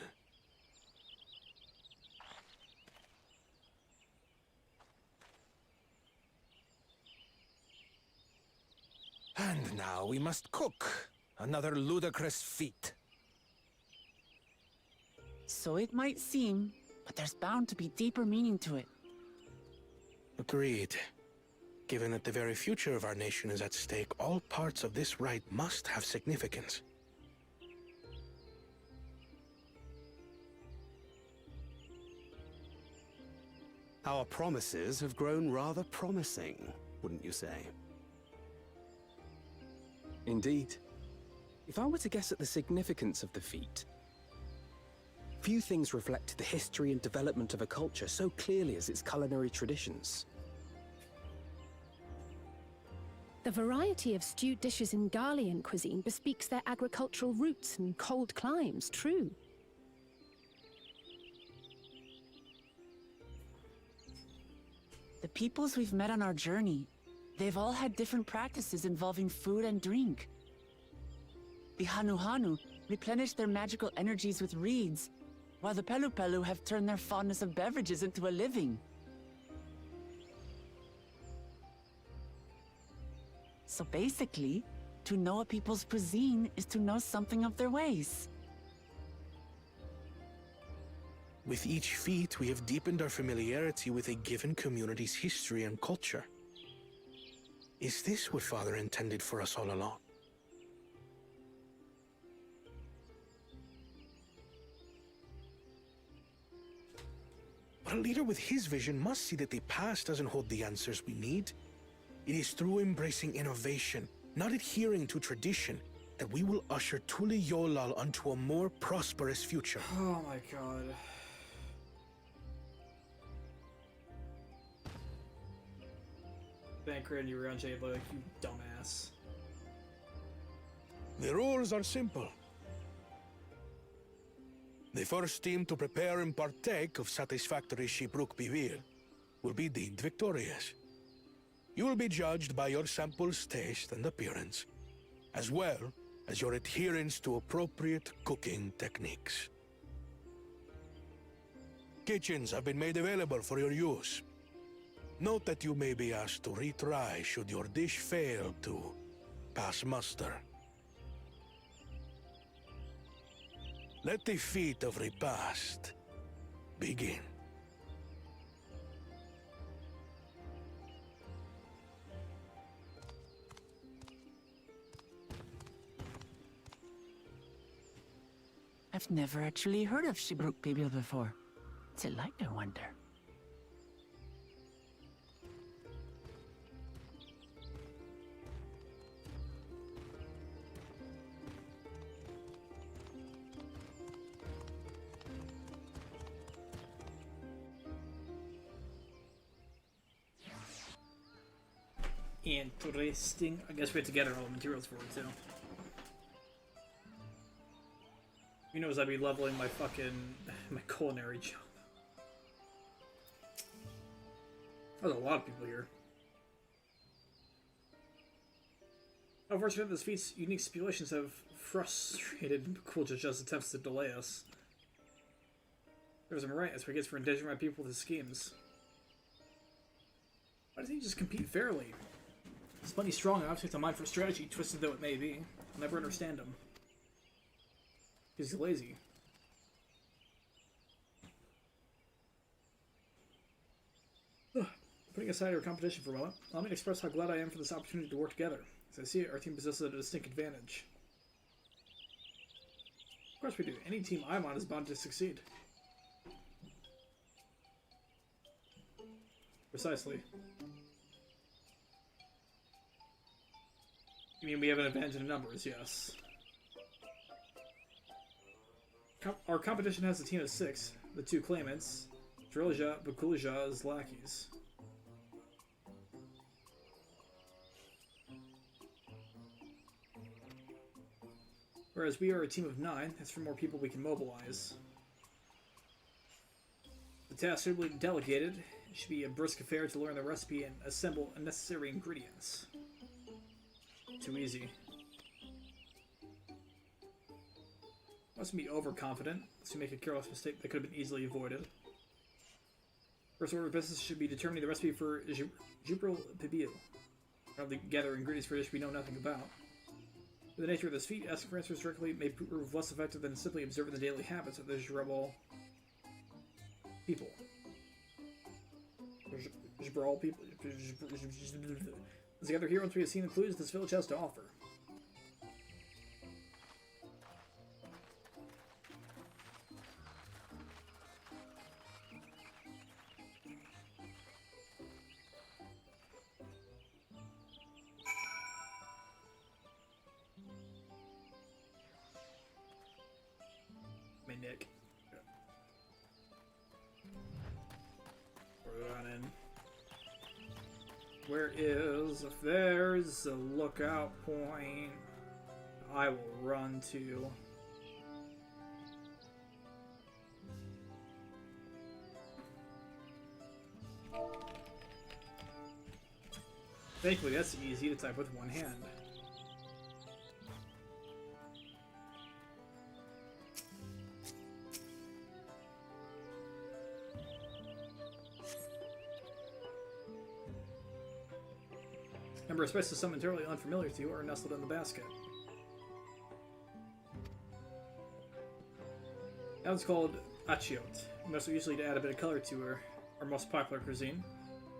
And now we must cook. Another ludicrous feat. So it might seem, but there's bound to be deeper meaning to it. Agreed. Given that the very future of our nation is at stake, all parts of this rite must have significance. Our promises have grown rather promising, wouldn't you say? Indeed. If I were to guess at the significance of the feat, few things reflect the history and development of a culture so clearly as its culinary traditions. The variety of stewed dishes in Garlean cuisine bespeaks their agricultural roots and cold climes, true. The peoples we've met on our journey, they've all had different practices involving food and drink. The Hanu replenish their magical energies with reeds, while the Pelu have turned their fondness of beverages into a living. So basically, to know a people's cuisine is to know something of their ways. With each feat, we have deepened our familiarity with a given community's history and culture. Is this what Father intended for us all along? But a leader with his vision must see that the past doesn't hold the answers we need. It is through embracing innovation, not adhering to tradition, that we will usher Tuli Yolal onto a more prosperous future. Oh my god. Banker and you around Jade like you dumbass. The rules are simple. The first team to prepare and partake of satisfactory Shibruk Bivir will be deemed victorious. You will be judged by your sample's taste and appearance, as well as your adherence to appropriate cooking techniques. Kitchens have been made available for your use. Note that you may be asked to retry should your dish fail to pass muster. Let the feat of repast begin. I've never actually heard of Shibruk Bibil before. What's it like, I wonder? Interesting. I guess we have to gather all the materials for it too. Who knows, I'd be leveling my my culinary job. There's a lot of people here. Unfortunately, this feat's unique stipulations have frustrated Cool Judge's attempts to delay us. There's him right, as we get for endangering my people with his schemes. Why doesn't he just compete fairly? He's plenty strong enough to take the mind for strategy, twisted though it may be. I'll never understand him. He's lazy. Putting aside our competition for a moment, allow me to express how glad I am for this opportunity to work together. As I see it, our team possesses a distinct advantage. Of course we do. Any team I'm on is bound to succeed. Precisely. You mean we have an advantage in numbers? Yes. Our competition has a team of 6. The 2 claimants, Trilja, Bakulja as lackeys. Whereas we are a team of 9, that's for more people we can mobilize. The task suitably delegated should be a brisk affair to learn the recipe and assemble necessary ingredients. Too easy. Mustn't be overconfident, lest you make a careless mistake that could have been easily avoided. First order of business should be determining the recipe for Jubril Pibil. The gather ingredients for a dish we know nothing about. With the nature of this feat, asking for answers directly may prove less effective than simply observing the daily habits of the Jubral people. Jubral people. Let's gather here once we have seen the clues this village has to offer. Nick. We're running. Where is, if there's a lookout point, I will run to. Thankfully, that's easy to type with one hand. Number of spices some entirely unfamiliar to you are nestled in the basket. That one's called achiot. Most are usually to add a bit of color to our most popular cuisine.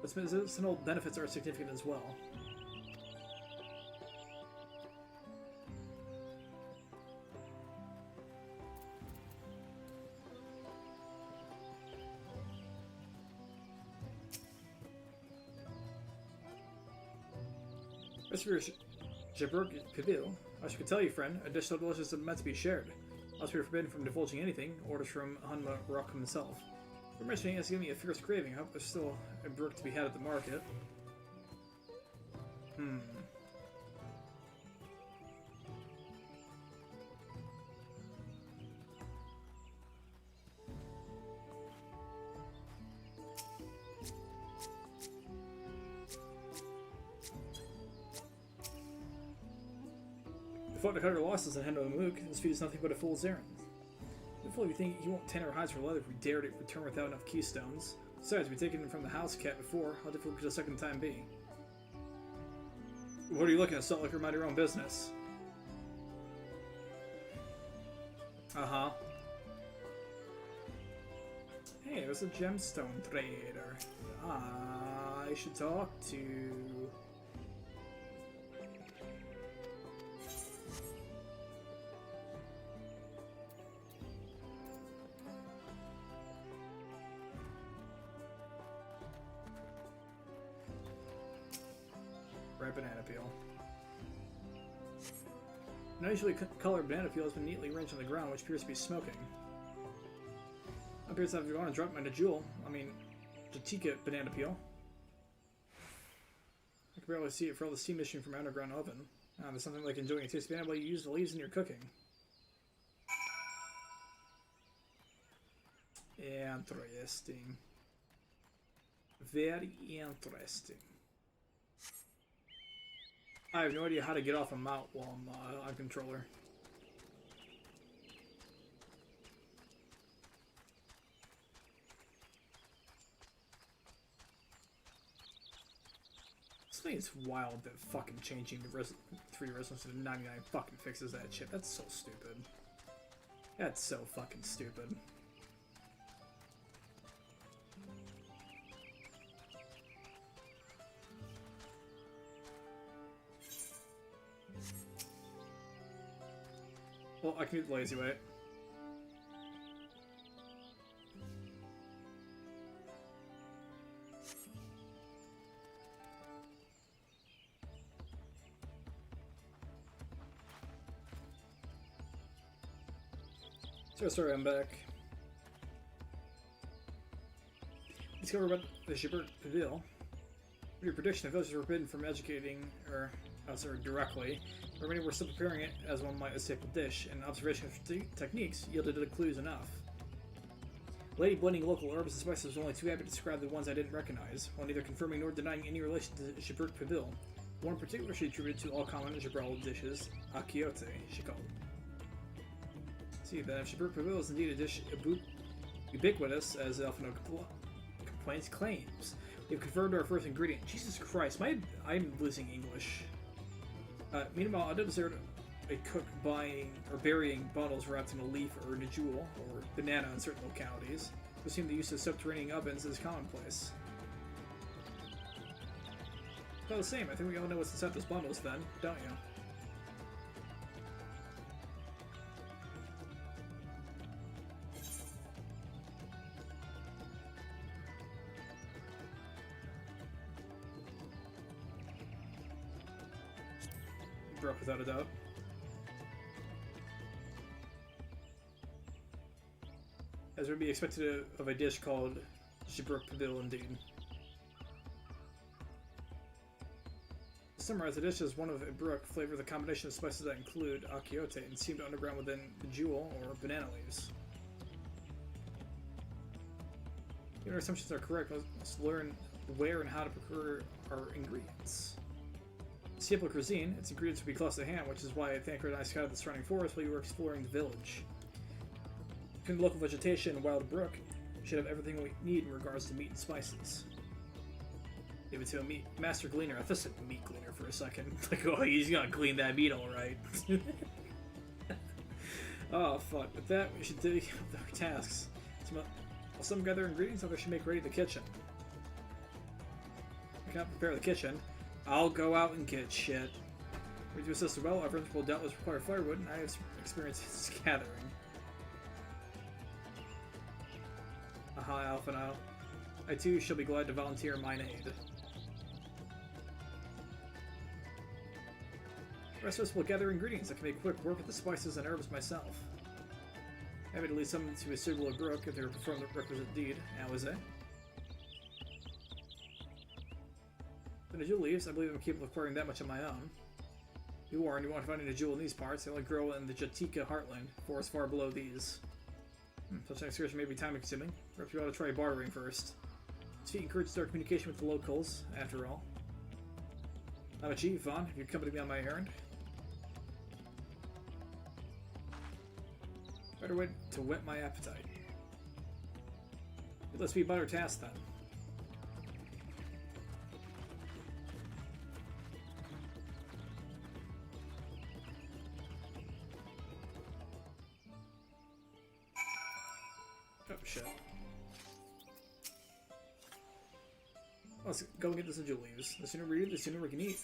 But medicinal benefits are significant as well. As for Jabur Kabil, I should tell you, friend, a dish so delicious is meant to be shared. Unless we are forbidden from divulging anything, orders from Hunma Rock himself. For mentioning has given me a fierce craving. I hope there's still a brook to be had at the market. If what to cut our losses and hand over the mook, this feat is nothing but a fool's errand. Hopefully we think he won't tan our hides for leather if we dare to return without enough keystones. Besides, we've taken him from the house cat before. How difficult could a second time be? What are you looking at? Salt like you're mind your own business. Uh-huh. Hey, there's a gemstone trader. I should talk to... Red banana peel. An unusually colored banana peel has been neatly arranged on the ground, which appears to be smoking. Appears to have gone and dropped my Jatika banana peel. I can barely see it for all the steam issuing from my underground oven. There's something like enjoying a taste of banana while you use the leaves in your cooking. Interesting. Very interesting. I have no idea how to get off a mount while I'm on controller. This thing is wild that fucking changing the 3 resolution to 99 fucking fixes that shit. That's so stupid. That's so fucking stupid. Well, I can do the lazy way. So sorry, I'm back. Discover about the Shiburt Pavil. What your prediction of villagers were forbidden from educating, directly, or many were still preparing it as one might a staple dish, and observation of techniques yielded the clues enough. Lady blending local herbs and spices was only too happy to describe the ones I didn't recognize, while neither confirming nor denying any relation to Shiburt Pavil. One in particular she attributed to all common Jabral dishes, akiote, she called it. See, that Shiburt Pavil is indeed a dish ubiquitous, as Elfino complains claims. We've confirmed our first ingredient. Jesus Christ, I'm losing English. Meanwhile, I observed a cook burying bottles wrapped in a leaf or in a jewel or banana in certain localities. It would seem the use of subterranean ovens is commonplace. All the same, I think we all know what's inside those bundles then, don't you? Broke without a doubt. As would be expected of a dish called Shiburt Pavil, indeed. To summarize, the dish is one of a brook flavored with a combination of spices that include akiote and steamed underground within the jewel or banana leaves. If our assumptions are correct, let's learn where and how to procure our ingredients. Staple cuisine, its ingredients would be close to hand, which is why Thanker and I scouted the surrounding forest while you were exploring the village. Between the local vegetation and wild brook, we should have everything we need in regards to meat and spices. Give it to a master gleaner. I thought I said meat gleaner for a second. Like, oh, he's gonna clean that meat alright. Oh, fuck. With that, we should do our tasks. While some gather ingredients, others should make ready the kitchen. I cannot prepare the kitchen. I'll go out and get shit. We do assist well, our friends will doubtless require firewood, and I have experience gathering. Aha, Alphino. I too shall be glad to volunteer mine aid. The rest of us will gather ingredients that can make quick work with the spices and herbs myself. Happy to lead someone to a suitable brook if they perform the requisite deed. How is it? When a jewel leaves, I believe I'm capable of acquiring that much on my own. Be warned, you won't find any jewel in these parts. They only grow in the Jatika heartland, forests far below these. Such an excursion may be time-consuming. Perhaps we ought to try bartering first. This feat encourages our communication with the locals, after all. I'm a chief, Vaughn. If you'd accompany me on my errand. Better way to whet my appetite. Let's be about our task then. Oh shit. Let's go and get this jewel leaves. The sooner we read it, the sooner we can eat.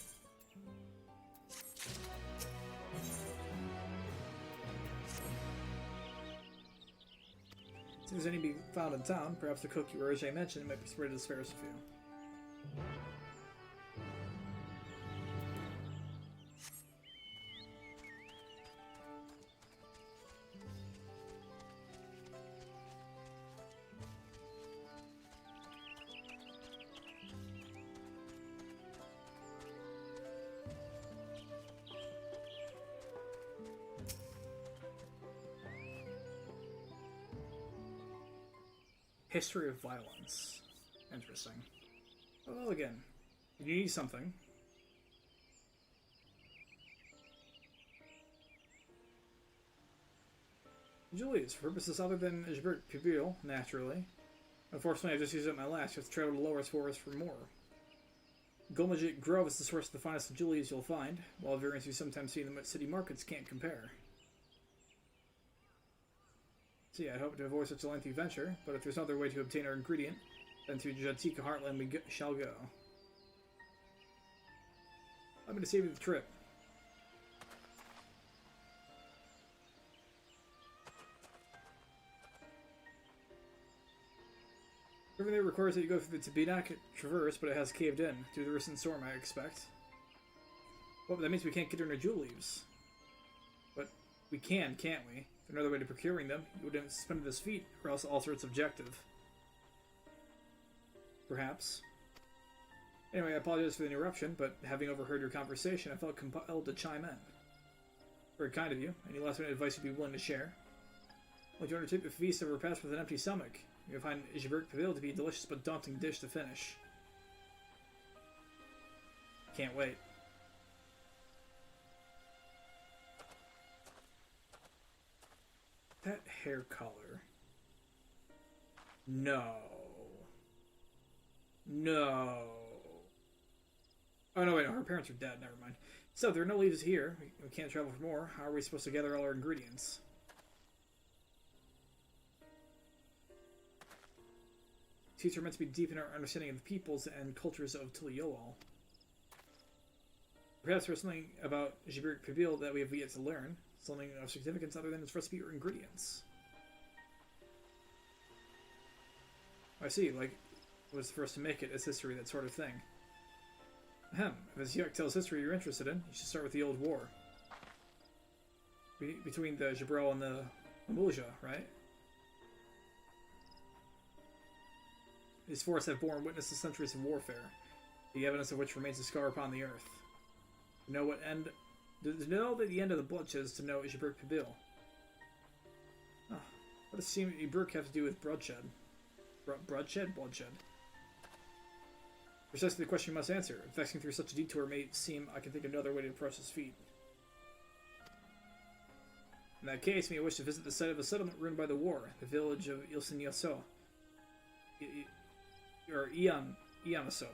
If there's any to be found in town, perhaps the cook you originally mentioned might be ready to spare us a few. History of violence. Interesting. Well, again, you need something. Julius, for purposes other than Jabert Pibil, naturally. Unfortunately, I just used up my last. You have to travel to the lowest forest for more. Golmajit Grove is the source of the finest of Julius you'll find, while variants you sometimes see in the city markets can't compare. See, I hope to avoid such a lengthy venture, but if there's no other way to obtain our ingredient, then to Jatika Heartland we shall go. I'm going to save you the trip. Everything requires that you go through the Tibinak Traverse, but it has caved in, due to the recent storm, I expect. Well, that means we can't get our jewel leaves. But we can, can't we? If another way to procuring them, you would have suspended this feat, or else alter its objective. Perhaps. Anyway, I apologize for the interruption, but having overheard your conversation, I felt compelled to chime in. Very kind of you. Any last-minute advice you'd be willing to share? Would you undertake the feast of a repast with an empty stomach? You'll find Jabert Pavil to be a delicious but daunting dish to finish. Can't wait. That hair color. No. No. Oh, no, wait, no, her parents are dead, never mind. So, there are no leaves here. We can't travel for more. How are we supposed to gather all our ingredients? These are meant to be deep in our understanding of the peoples and cultures of Tuliyoal. Perhaps there's something about Jabert Pavil that we have yet to learn. Something of significance other than its recipe or ingredients. I see, like, was the first to make it, its history, that sort of thing. Ahem, if this Yuk tells history you're interested in, you should start with the old war. Between the Jabril and the Amulja, right? These forests have borne witness to centuries of warfare, the evidence of which remains a scar upon the earth. To know that the end of the bloodshed is to know Jabert Pavil. What does Ibrik have to do with bloodshed? Bloodshed? Precisely the question you must answer. Vexing through such a detour may seem I can think of no other way to approach this feat. In that case, may I wish to visit the site of a settlement ruined by the war, the village of Ilsinyaso. Or Ianaso,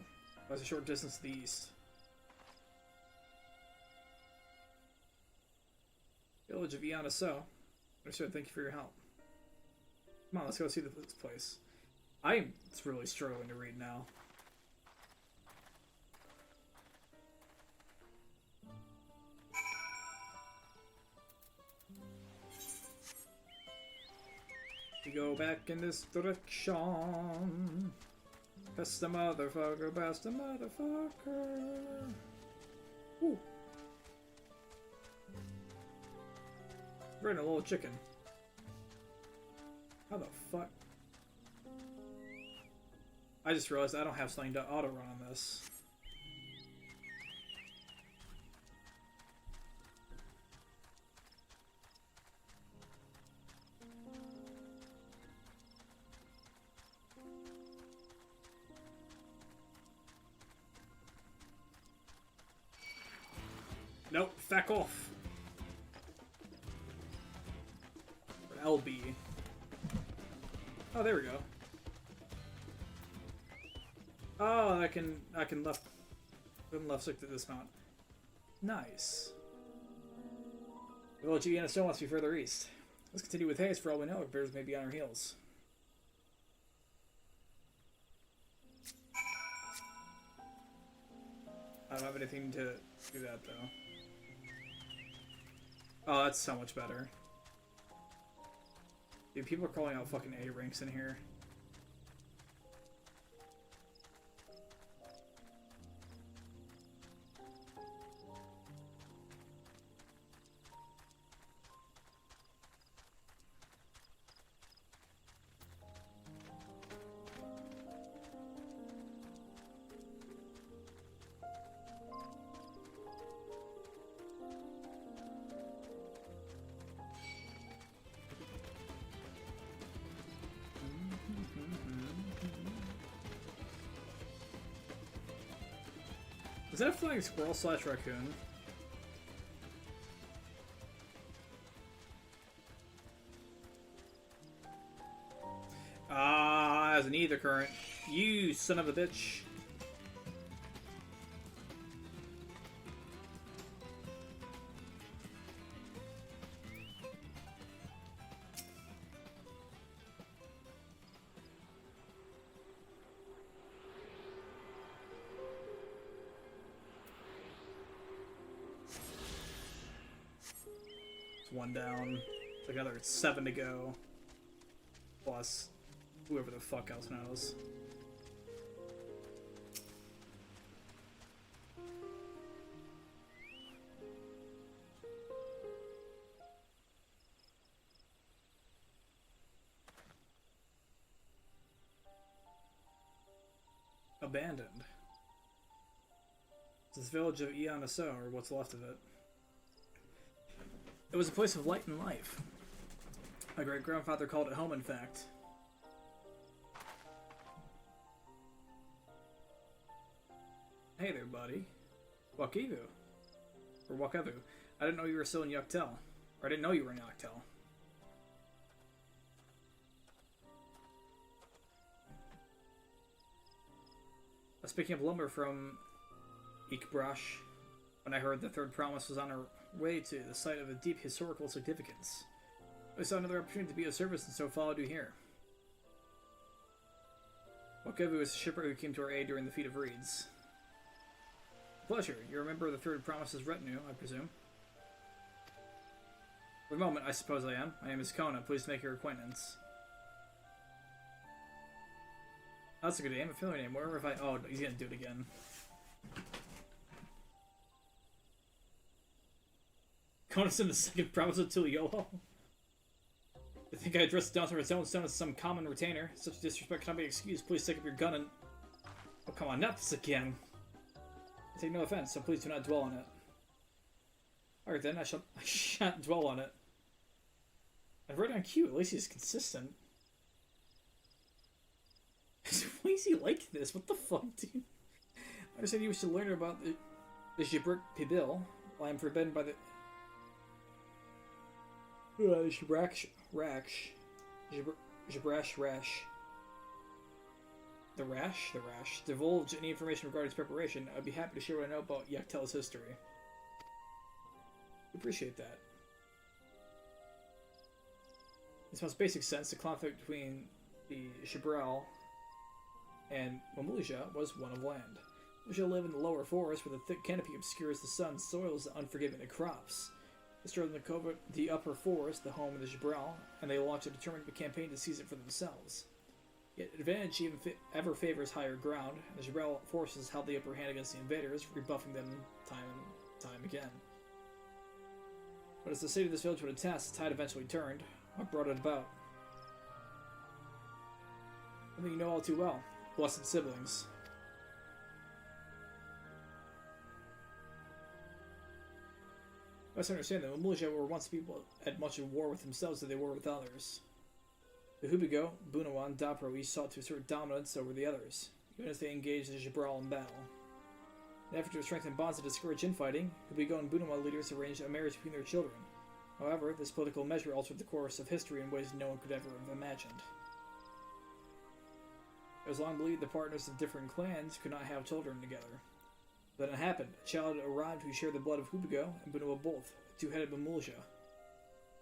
lies a short distance to the east. Village of Ianaso. Understood, thank you for your help. Come on, let's go see this place. I'm really struggling to read now. We go back in this direction. Best the motherfucker, best the motherfucker. Ooh. Right, a little chicken. How the fuck? I just realized I don't have something to auto run on this. Nope, fuck off. LB. Oh, there we go. Oh, I can left stick to dismount. Nice. The village of Stone must be further east. Let's continue with haste. For all we know, bears may be on our heels. I don't have anything to do that though. Oh, that's so much better. Dude, people are calling out fucking A ranks in here. Is that a flying squirrel slash raccoon? Ah, as an ether current. You son of a bitch. One down. Like another 7 to go. Plus whoever the fuck else knows. Abandoned. It's this village of Ianaso, or what's left of it. It was a place of light and life. My great-grandfather called it home, in fact. Hey there, buddy. Wakivu. Or Wakavu. I didn't know you were still in Yuktel. Or I didn't know you were in Yuktel. I was picking up lumber from Ikbrash when I heard the third promise was on her way to the site of a deep historical significance. I saw another opportunity to be of service and so followed you here. Wakevu is a shipper who came to our aid during the Feat of Reeds. Pleasure. You're a member of the Third Promise's retinue, I presume. For the moment, I suppose I am. My name is Kona. Pleased to make your acquaintance. That's a good name. A familiar name. Whatever if I... Oh, he's gonna do it again. Kona's in the second promise of Tuliolo. I think I addressed Dawntrail Stone as some common retainer. Such disrespect cannot be excused. Please take up your gun and... Oh, come on, not this again. I take no offense, so please do not dwell on it. Alright then, I shan't dwell on it. I've read on cue, at least he's consistent. Why is he like this? What the fuck, dude? I understand you wish to learn about the Jibrik Pibil, while I am forbidden by the... Jibrash Rash. The Rash? Divulge any information regarding its preparation. I'd be happy to share what I know about Yaktel's history. Appreciate that. In its most basic sense, the conflict between the Shibral and Mamuja was one of land. Mamuja live in the lower forest where the thick canopy obscures the sun, soils the unforgiving the crops. They started in the upper forest, the home of the Jibral, and they launched a determined campaign to seize it for themselves. Yet advantage even ever favors higher ground, and the Jibral forces held the upper hand against the invaders, rebuffing them time and time again. But as the state of this village would attest, the tide eventually turned. What brought it about? Something you know all too well. Blessed siblings. You must understand that Mamulja were once people at much of war with themselves as they were with others. The Hubigo, Bunawa, and Dawntrail each sought to assert dominance over the others, even as they engaged in Jabral in battle. In an effort to strengthen bonds and discourage infighting, Hubigo and Bunawa leaders arranged a marriage between their children. However, this political measure altered the course of history in ways no one could ever have imagined. It was long believed the partners of different clans could not have children together. But then it happened. A child arrived who shared the blood of Hubigo and Bunawa both, a two-headed Mamulja.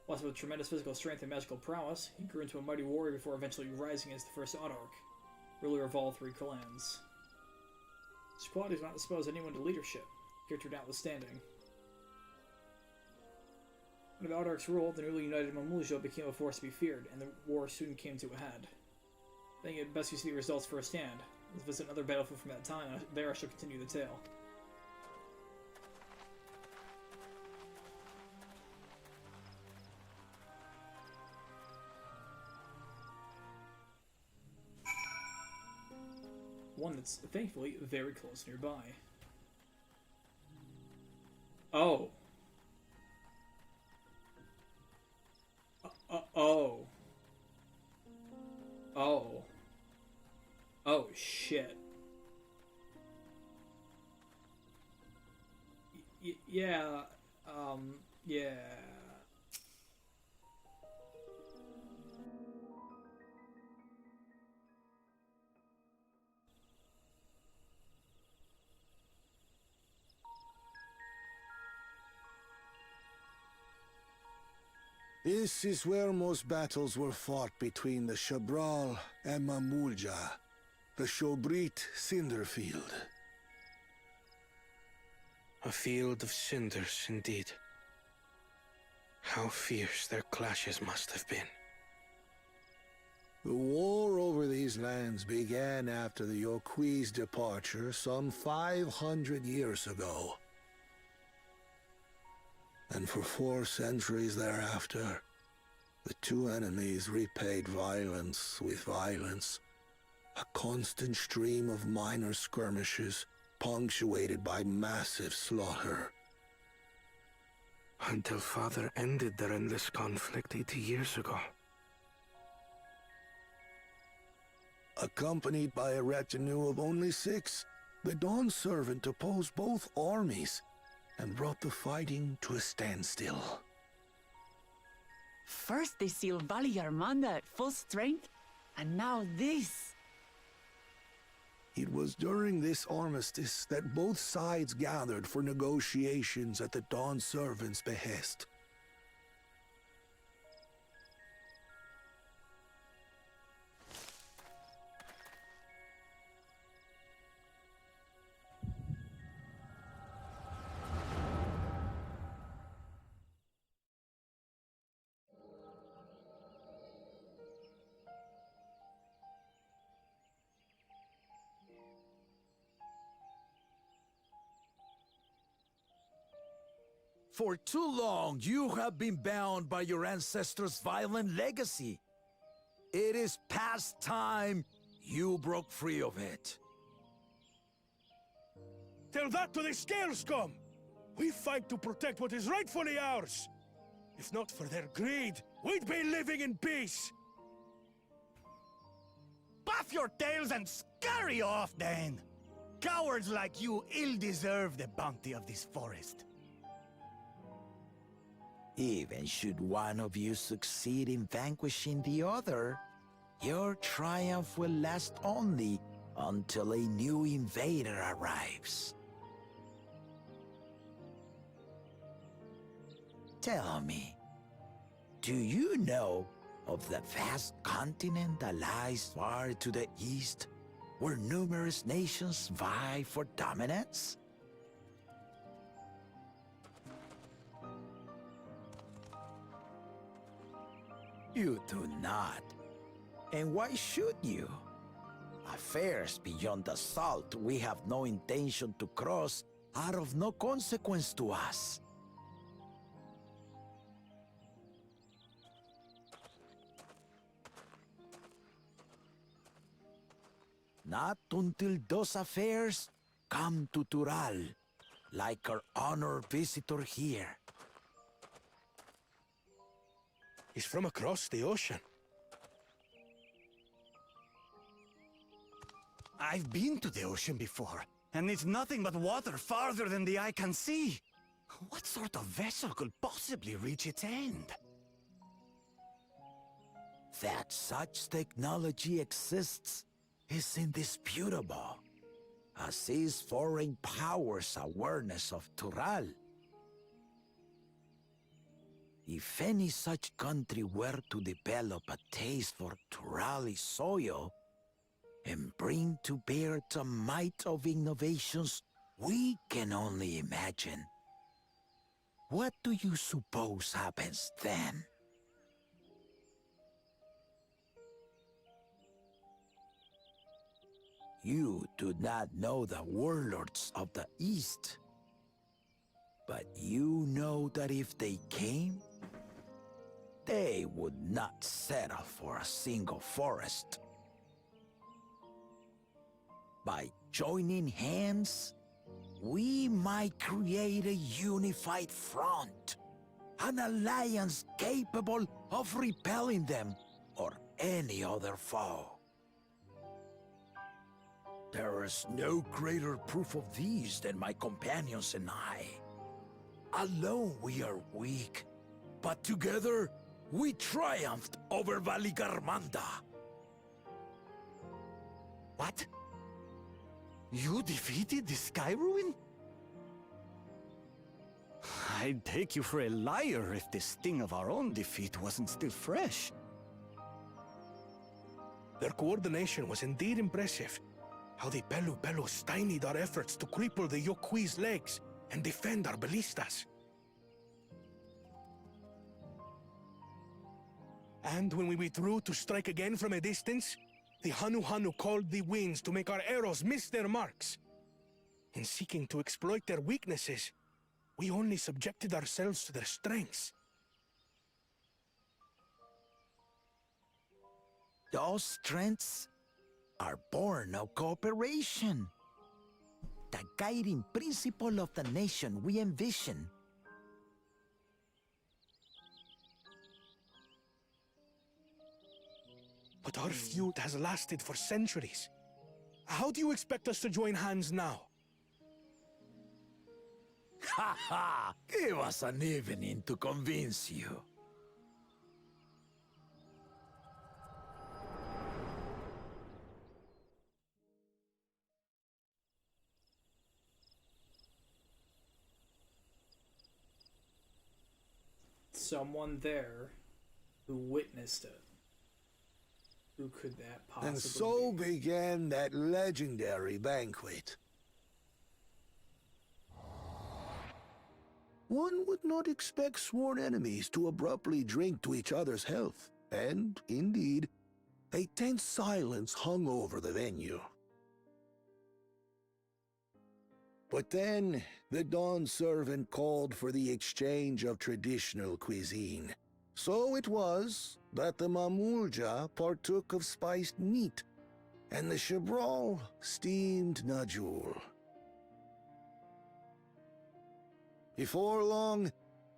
Blessed with tremendous physical strength and magical prowess, he grew into a mighty warrior before eventually rising as the first Autarch, ruler of all three clans. Such qualities do not dispose anyone to leadership, character notwithstanding. Under the Autarch's rule, the newly united Mamulja became a force to be feared, and the war soon came to a head. I think it best you see the results firsthand. Let's visit another battlefield from that time, and there I shall continue the tale. One that's, thankfully, very close nearby. Oh. Oh. Oh. Oh, shit. Yeah, yeah. This is where most battles were fought between the Shabral and Mamulja, the Shobrit Cinderfield. A field of cinders, indeed. How fierce their clashes must have been. The war over these lands began after the Yokui's departure some 500 years ago. And for 4 centuries thereafter, the two enemies repaid violence with violence. A constant stream of minor skirmishes, punctuated by massive slaughter. Until Father ended their endless conflict 80 years ago. Accompanied by a retinue of only 6, the Dawn Servant opposed both armies and brought the fighting to a standstill. First they sealed Valley Armanda at full strength, and now this. It was during this armistice that both sides gathered for negotiations at the Dawn Servant's behest. For too long, you have been bound by your ancestors' violent legacy. It is past time you broke free of it. Tell that to the Scale Scum! We fight to protect what is rightfully ours. If not for their greed, we'd be living in peace. Puff your tails and scurry off, then! Cowards like you ill deserve the bounty of this forest. Even should one of you succeed in vanquishing the other, your triumph will last only until a new invader arrives. Tell me, do you know of the vast continent that lies far to the east, where numerous nations vie for dominance? You do not. And why should you? Affairs beyond the salt we have no intention to cross are of no consequence to us. Not until those affairs come to Tural, like our honored visitor here. He's from across the ocean. I've been to the ocean before, and it's nothing but water farther than the eye can see. What sort of vessel could possibly reach its end? That such technology exists is indisputable, as is foreign powers' awareness of Tural. If any such country were to develop a taste for Turali soil and bring to bear the might of innovations we can only imagine, what do you suppose happens then? You do not know the warlords of the East, but you know that if they came, they would not settle for a single forest. By joining hands, we might create a unified front, an alliance capable of repelling them or any other foe. There is no greater proof of these than my companions and I. Alone we are weak, but together we triumphed over Valigarmanda. What? You defeated the Sky Ruin? I'd take you for a liar if the sting of our own defeat wasn't still fresh. Their coordination was indeed impressive. How the Pelu stymied our efforts to cripple the Yokui's legs and defend our ballistas. And when we withdrew to strike again from a distance, the Hanu called the winds to make our arrows miss their marks. In seeking to exploit their weaknesses, we only subjected ourselves to their strengths. Those strengths are born of cooperation. The guiding principle of the nation we envision. But our feud has lasted for centuries. How do you expect us to join hands now? Ha ha! Give us an evening to convince you. Someone there who witnessed it. Who could that possibly And so began that legendary banquet. One would not expect sworn enemies to abruptly drink to each other's health, and, indeed, a tense silence hung over the venue. But then, the Dawn servant called for the exchange of traditional cuisine. So it was that the Mamulja partook of spiced meat, and the Chebral steamed Najul. Before long,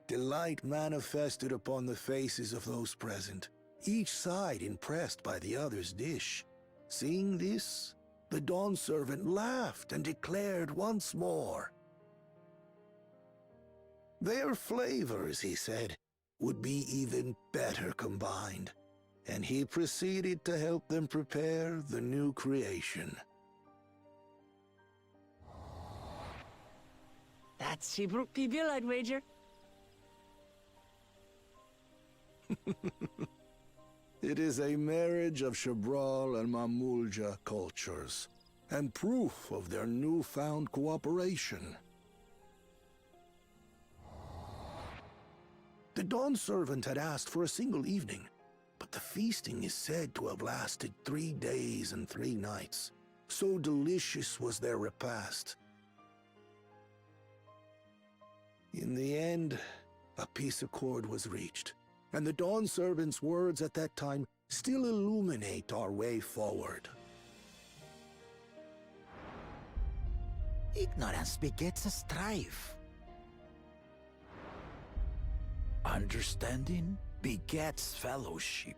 delight manifested upon the faces of those present, each side impressed by the other's dish. Seeing this, the Dawn servant laughed and declared once more. Their flavors, he said, would be even better combined, and he proceeded to help them prepare the new creation. That's Shibruk Pibil, I'd wager. It is a marriage of Chebral and Mamulja cultures, and proof of their newfound cooperation. The Dawn servant had asked for a single evening, but the feasting is said to have lasted 3 days and 3 nights. So delicious was their repast. In the end, a peace accord was reached, and the Dawn servant's words at that time still illuminate our way forward. Ignorance begets strife. Understanding begets fellowship.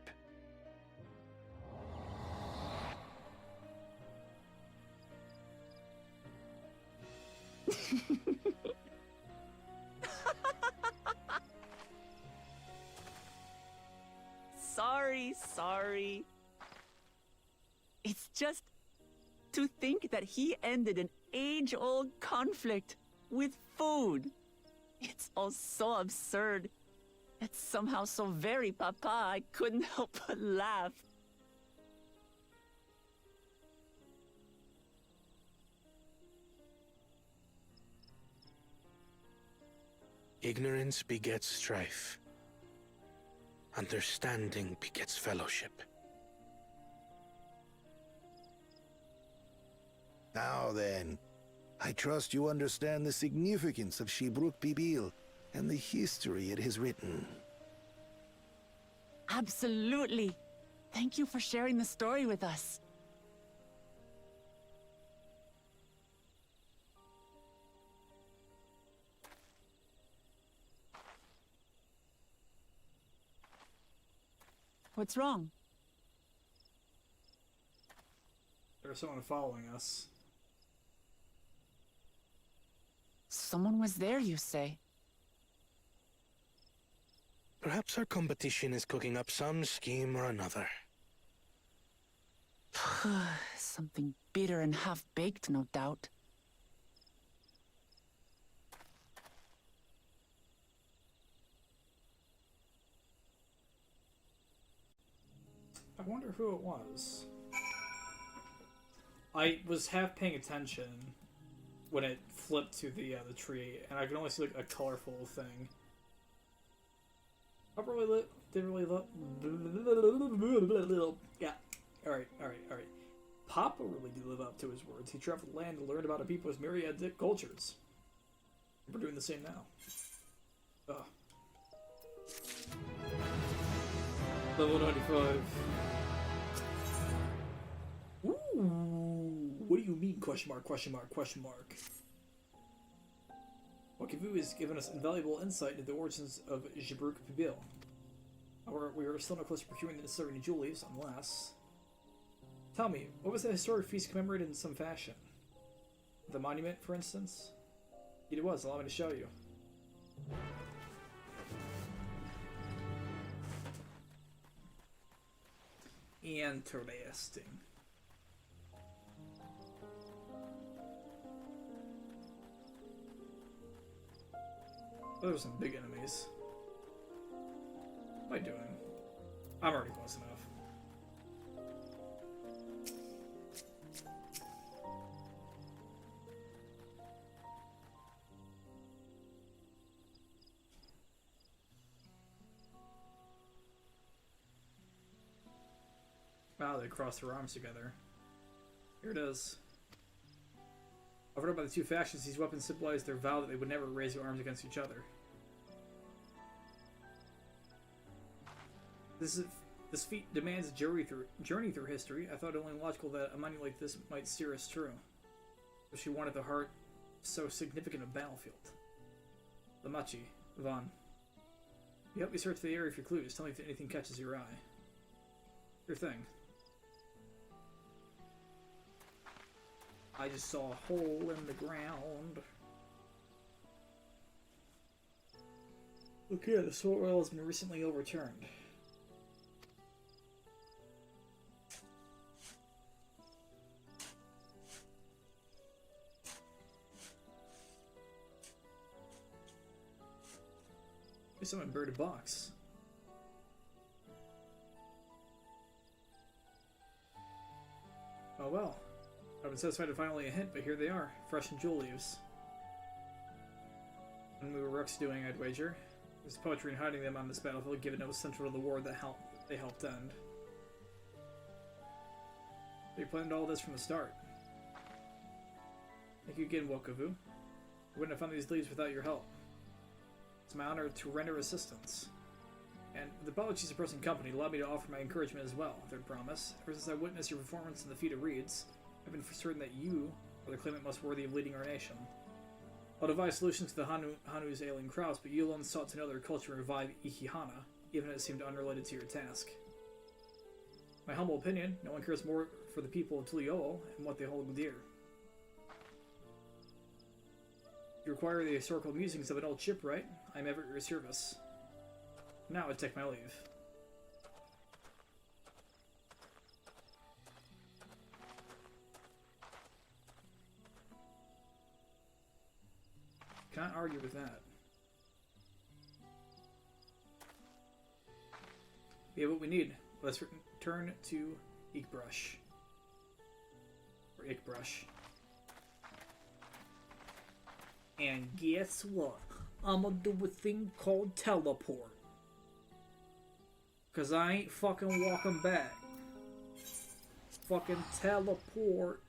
Sorry. It's just to think that he ended an age-old conflict with food. It's all so absurd. It's somehow so very papa, I couldn't help but laugh. Ignorance begets strife. Understanding begets fellowship. Now then, I trust you understand the significance of Shibruk Bibil and the history it has written. Absolutely. Thank you for sharing the story with us. What's wrong? There's someone following us. Someone was there, you say? Perhaps our competition is cooking up some scheme or another. Something bitter and half-baked, no doubt. I wonder who it was. I was half paying attention when it flipped to the tree, and I could only see like a colorful thing. I really lit. Didn't really look. Yeah. All right. Papa really did live up to his words. He traveled the land and learned about a people's myriad cultures. We're doing the same now. Level 95. Ooh, what do you mean? Question mark. Wakivu has given us invaluable insight into the origins of Shibruk Bibil. However, we are still no closer to procuring the necessary new jewel leaves, unless... Tell me, what was that historic feast commemorated in some fashion? The monument, for instance? It was. Allow me to show you. Interesting. Oh, there's some big enemies. What am I doing? I'm already close enough. Wow, they crossed their arms together. Here it is. Overrun by the two factions, these weapons symbolized their vow that they would never raise their arms against each other. This feat demands a journey through history. I thought it only logical that a monument like this might steer us through. But she wanted the heart so significant a battlefield. Lamachi, Vaughn. You help me search the area for clues. Tell me if anything catches your eye. Your thing. I just saw a hole in the ground. Okay, the sword oil has been recently overturned. There's someone buried a box. Oh well. I've been satisfied to finally a hint, but here they are, fresh in jewel leaves. And we were Rooks doing, I'd wager. There's poetry in hiding them on this battlefield, given it was central to the war that they helped end. They planned all this from the start. Thank you again, Wokavu. I wouldn't have found these leaves without your help. It's my honor to render assistance. And with apologies to present company, allow me to offer my encouragement as well, third promise. Ever since I witnessed your performance in the feat of reeds, I've been certain that you or the claimant must worthy of leading our nation. I'll devise solutions to the Hanu's ailing crops, but you alone sought to know their culture and revive Ikihana, even if it seemed unrelated to your task. My humble opinion, no one cares more for the people of Tulioo and what they hold dear. You require the historical musings of an old shipwright. I am ever at your service. Now I take my leave. Can't argue with that. We have what we need. Let's return to Ikbrush. Or Ikbrush. And guess what? I'm gonna do a thing called teleport. Cause I ain't fucking walking back. Fucking teleport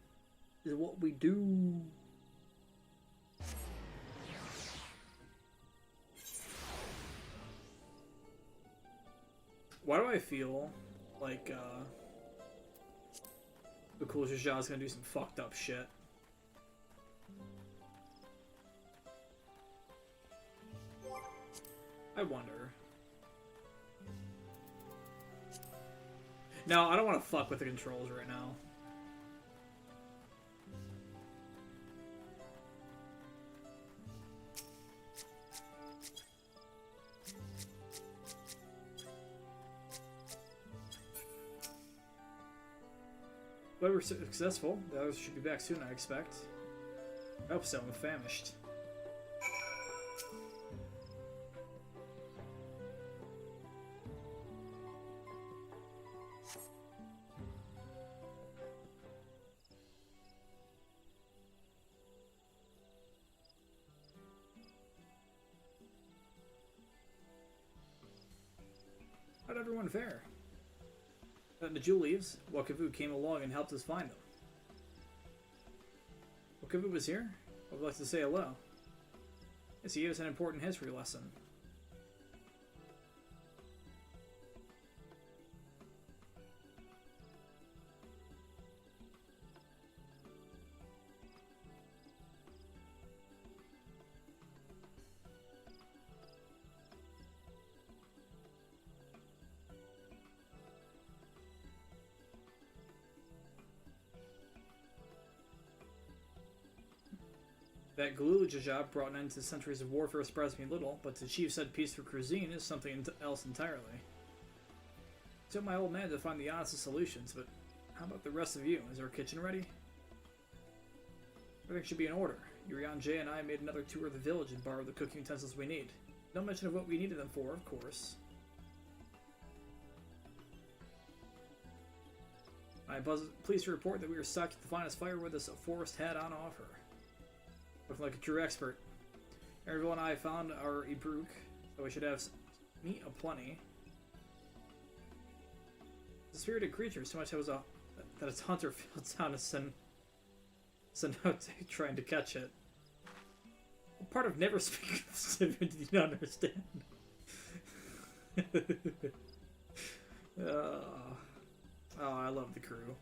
is what we do. Why do I feel like the cool Jaja is gonna do some fucked up shit? I wonder. No, I don't want to fuck with the controls right now. But we're successful. The others should be back soon, I expect. I hope so, I'm famished. How'd everyone fare? Then the Jew leaves. Wakavu came along and helped us find them. Wakavu was here? I would like to say hello. Yes, he gave us an important history lesson. That Galula Jaja brought an end to centuries of warfare surprised me little, but to achieve said peace through cuisine is something else entirely. It took my old man to find the honestest solutions, but how about the rest of you? Is our kitchen ready? Everything should be in order. Yurian J and I made another tour of the village and borrowed the cooking utensils we need. No mention of what we needed them for, of course. I am pleased to report that we were stocked with the finest firewood this forest had on offer. Looking like a true expert. Ervil and I found our Ibruk, so we should have meat aplenty. It's a spirited creature, so much that its hunter feels down to send out trying to catch it. What part of never speaking of Sivir did you not understand? Oh, I love the crew.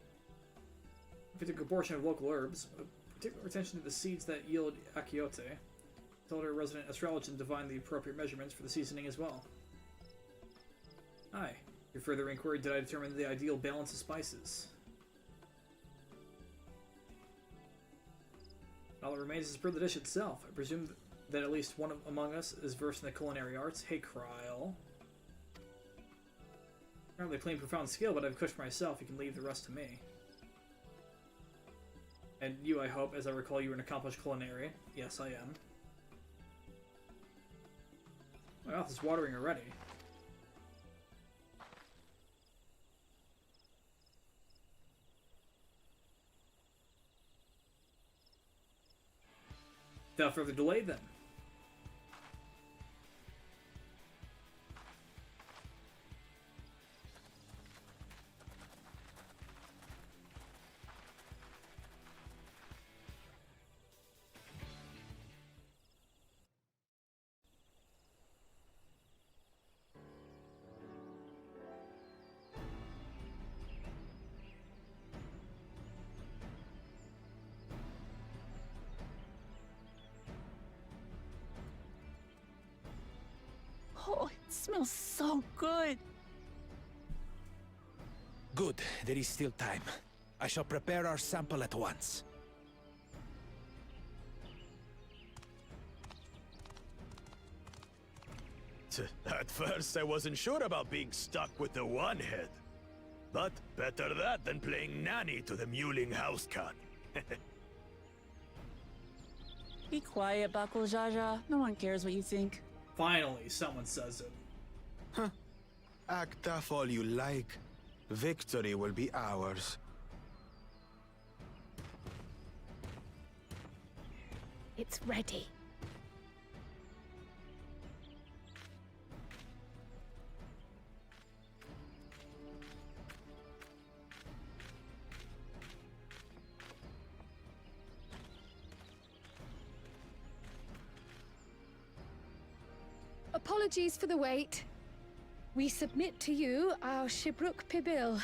We took a portion of local herbs. Particular attention to the seeds that yield akiote. Told our resident astrologian to find the appropriate measurements for the seasoning as well. Aye. Through further inquiry did I determine the ideal balance of spices. All that remains is per the dish itself. I presume that at least one among us is versed in the culinary arts. Hey, Kryl. Apparently claim profound skill, but I've cooked for myself. You can leave the rest to me. And you, I hope, as I recall, you were an accomplished culinarian. Yes, I am. My mouth is watering already. Without further delay, then. smells so good. Good, there is still time. I shall prepare our sample at once. At first, I wasn't sure about being stuck with the one head. But better that than playing nanny to the mewling house cat. Be quiet, Bakul Jaja. No one cares what you think. Finally, someone says it. Huh. Act tough all you like. Victory will be ours. It's ready. Apologies for the wait. We submit to you our Shibruk Pibil.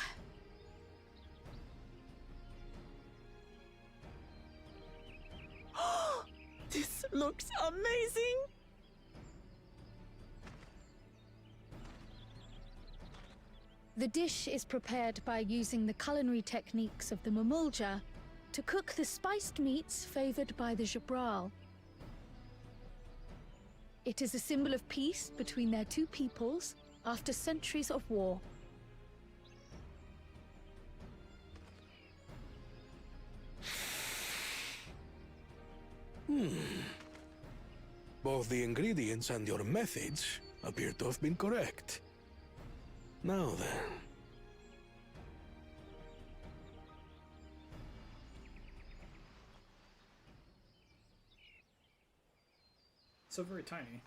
This looks amazing! The dish is prepared by using the culinary techniques of the Mamulja to cook the spiced meats favored by the Jabral. It is a symbol of peace between their two peoples after centuries of war. Both the ingredients and your methods appear to have been correct. Now then. So very tiny.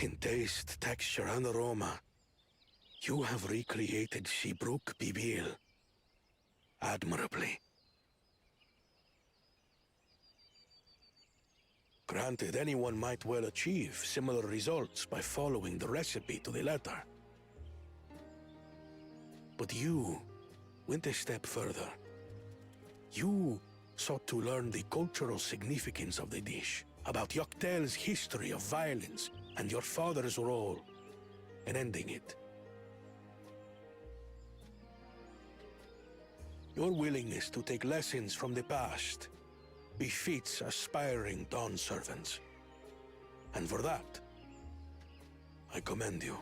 In taste, texture, and aroma, you have recreated Shibruk Pibil admirably. Granted, anyone might well achieve similar results by following the recipe to the letter. But you went a step further. You sought to learn the cultural significance of the dish, about Yoktel's history of violence and your father's role in ending it. Your willingness to take lessons from the past befits aspiring Dawn servants. And for that, I commend you.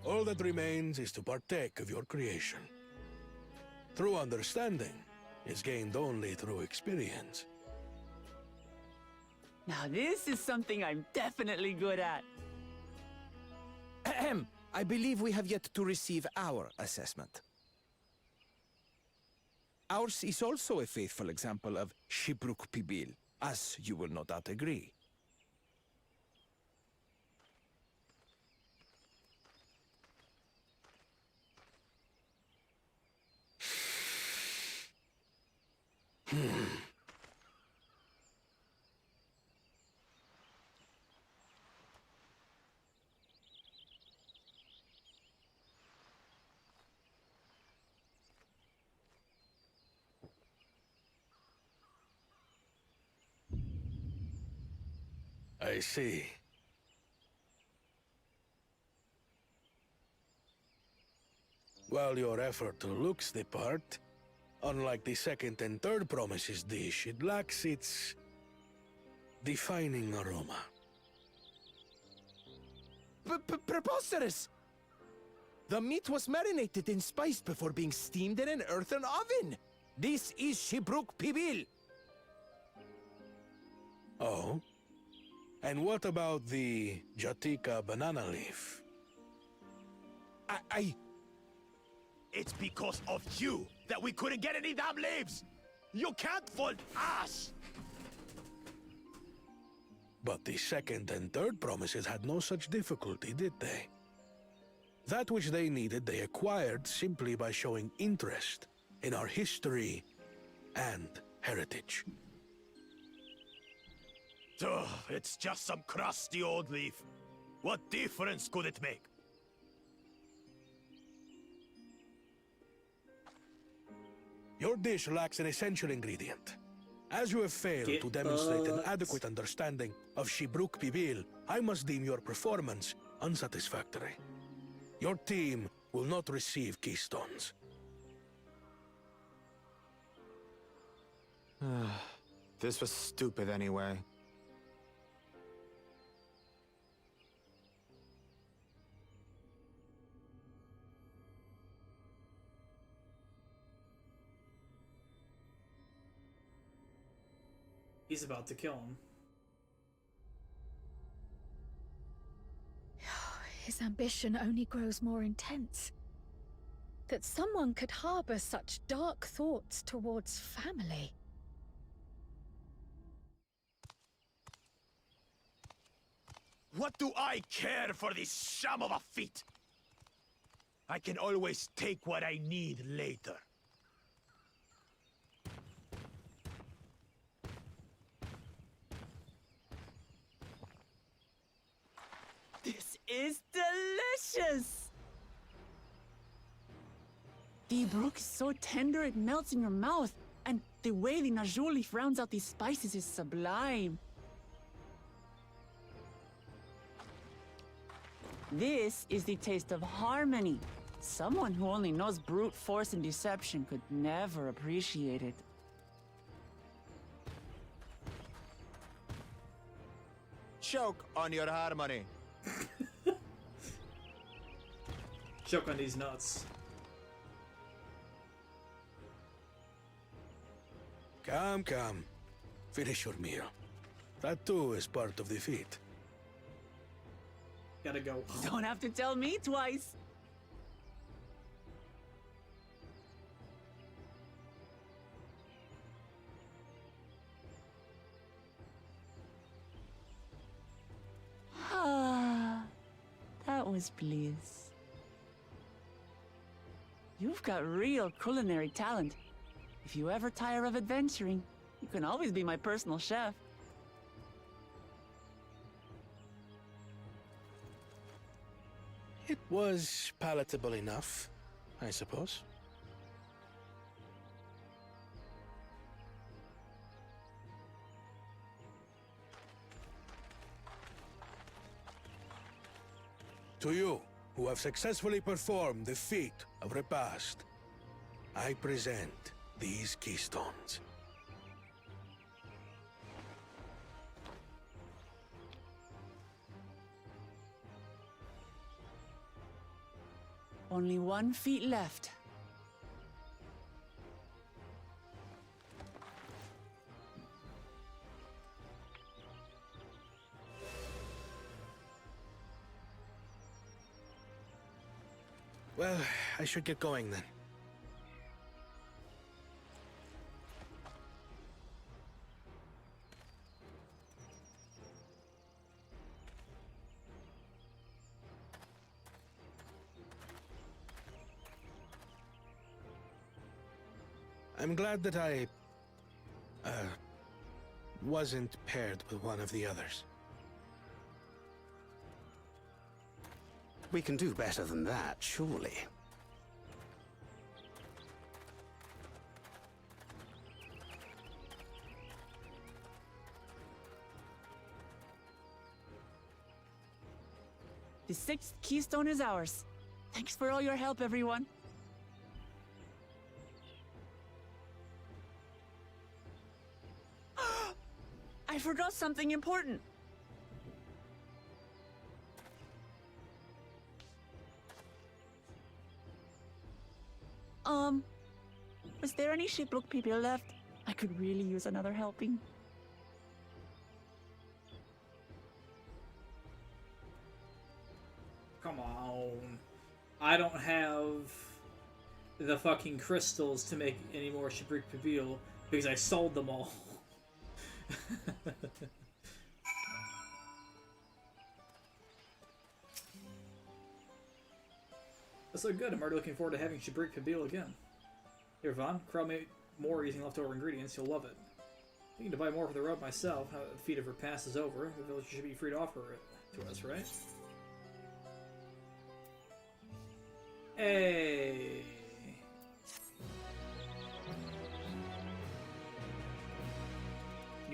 All that remains is to partake of your creation. True understanding is gained only through experience. Now this is something I'm definitely good at. Ahem. I believe we have yet to receive our assessment. Ours is also a faithful example of Shibruk Pibil, as you will no doubt agree. I see. While your effort looks the part, unlike the second and third promises dish, it lacks its defining aroma. Preposterous! The meat was marinated and spiced before being steamed in an earthen oven. This is Shibruk Pibil. Oh? And what about the Jatika banana leaf? It's because of you that we couldn't get any damn leaves! You can't fault us! But the second and third promises had no such difficulty, did they? That which they needed, they acquired simply by showing interest in our history and heritage. Ugh, it's just some crusty old leaf. What difference could it make? Your dish lacks an essential ingredient. As you have failed to demonstrate an adequate understanding of Shibruk Pibil, I must deem your performance unsatisfactory. Your team will not receive keystones. This was stupid anyway. He's about to kill him. His ambition only grows more intense. That someone could harbor such dark thoughts towards family. What do I care for this sham of a feat? I can always take what I need later. This is delicious! The brook is so tender it melts in your mouth, and the way the najou leaf rounds out these spices is sublime. This is the taste of harmony. Someone who only knows brute force and deception could never appreciate it. Choke on your harmony. Choke on these nuts. Come, come. Finish your meal. That too is part of the feat. Gotta go. You don't have to tell me twice. Ah, that was bliss. You've got real culinary talent. If you ever tire of adventuring, you can always be my personal chef. It was palatable enough, I suppose. To you, who have successfully performed the feat of repast, I present these keystones. Only 1 feet left. Well, I should get going then. I'm glad that I wasn't paired with one of the others. We can do better than that, surely. The 6th keystone is ours. Thanks for all your help, everyone. I forgot something important. Was there any Shibruk people left? I could really use another helping. Come on. I don't have the fucking crystals to make any more Shibruk Pibil because I sold them all. That's so good. I'm already looking forward to having Shibruk Pibil again. Here, Vaughn, crowd me more using leftover ingredients. You'll love it. Thinking to buy more for the road myself. Now that the feat of her pass is over, the villager should be free to offer it to us, right? Hey.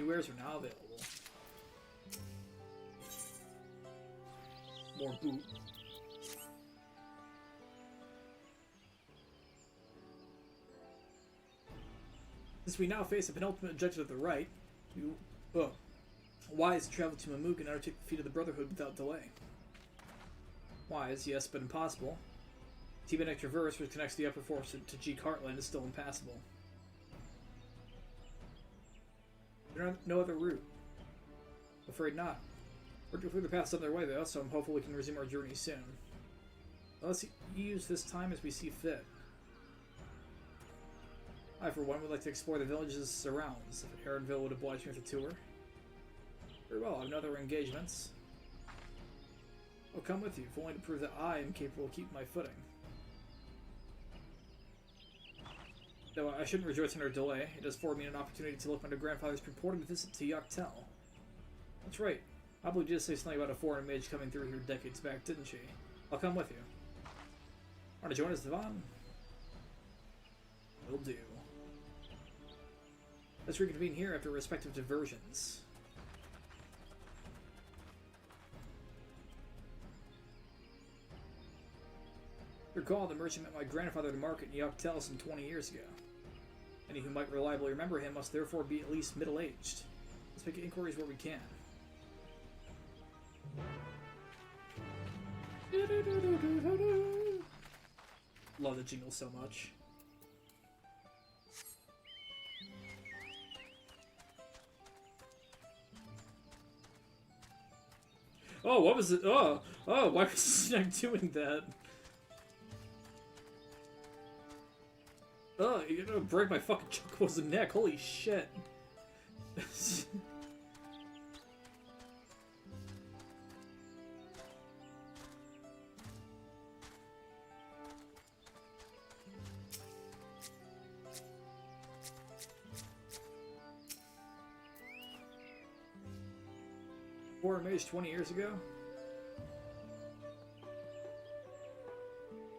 new wares are now available. More boot. Since we now face the penultimate objective of the rite, wise to travel to Mamuk and undertake the feat of the Brotherhood without delay. Wise, yes, but impossible. T-Benic Traverse, which connects the upper forest to Geek Heartland, is still impassable. There's no other route. Afraid not. We're to clear the paths on their way, though, so I'm hopeful we can resume our journey soon. Let's use this time as we see fit. I, for one, would like to explore the village's surrounds, if Aaronville would oblige me with a tour. Very well, I have no other engagements. I'll come with you, if only to prove that I am capable of keeping my footing. Though I shouldn't rejoice in our delay, it does afford me an opportunity to look at my grandfather's purported visit to Yaktel. That's right. Probably did say something about a foreign mage coming through here decades back, didn't she? I'll come with you. Want to join us, Devon? Will do. Let's reconvene here after respective diversions. Recall the merchant met my grandfather at a market in Yaktel some 20 years ago. Any who might reliably remember him must therefore be at least middle-aged. Let's make inquiries where we can. Love the jingle so much. Oh, what was it? Oh, why was I doing that? Oh, you're gonna break my fucking Chocobo's neck. Holy shit. Foreign mage 20 years ago?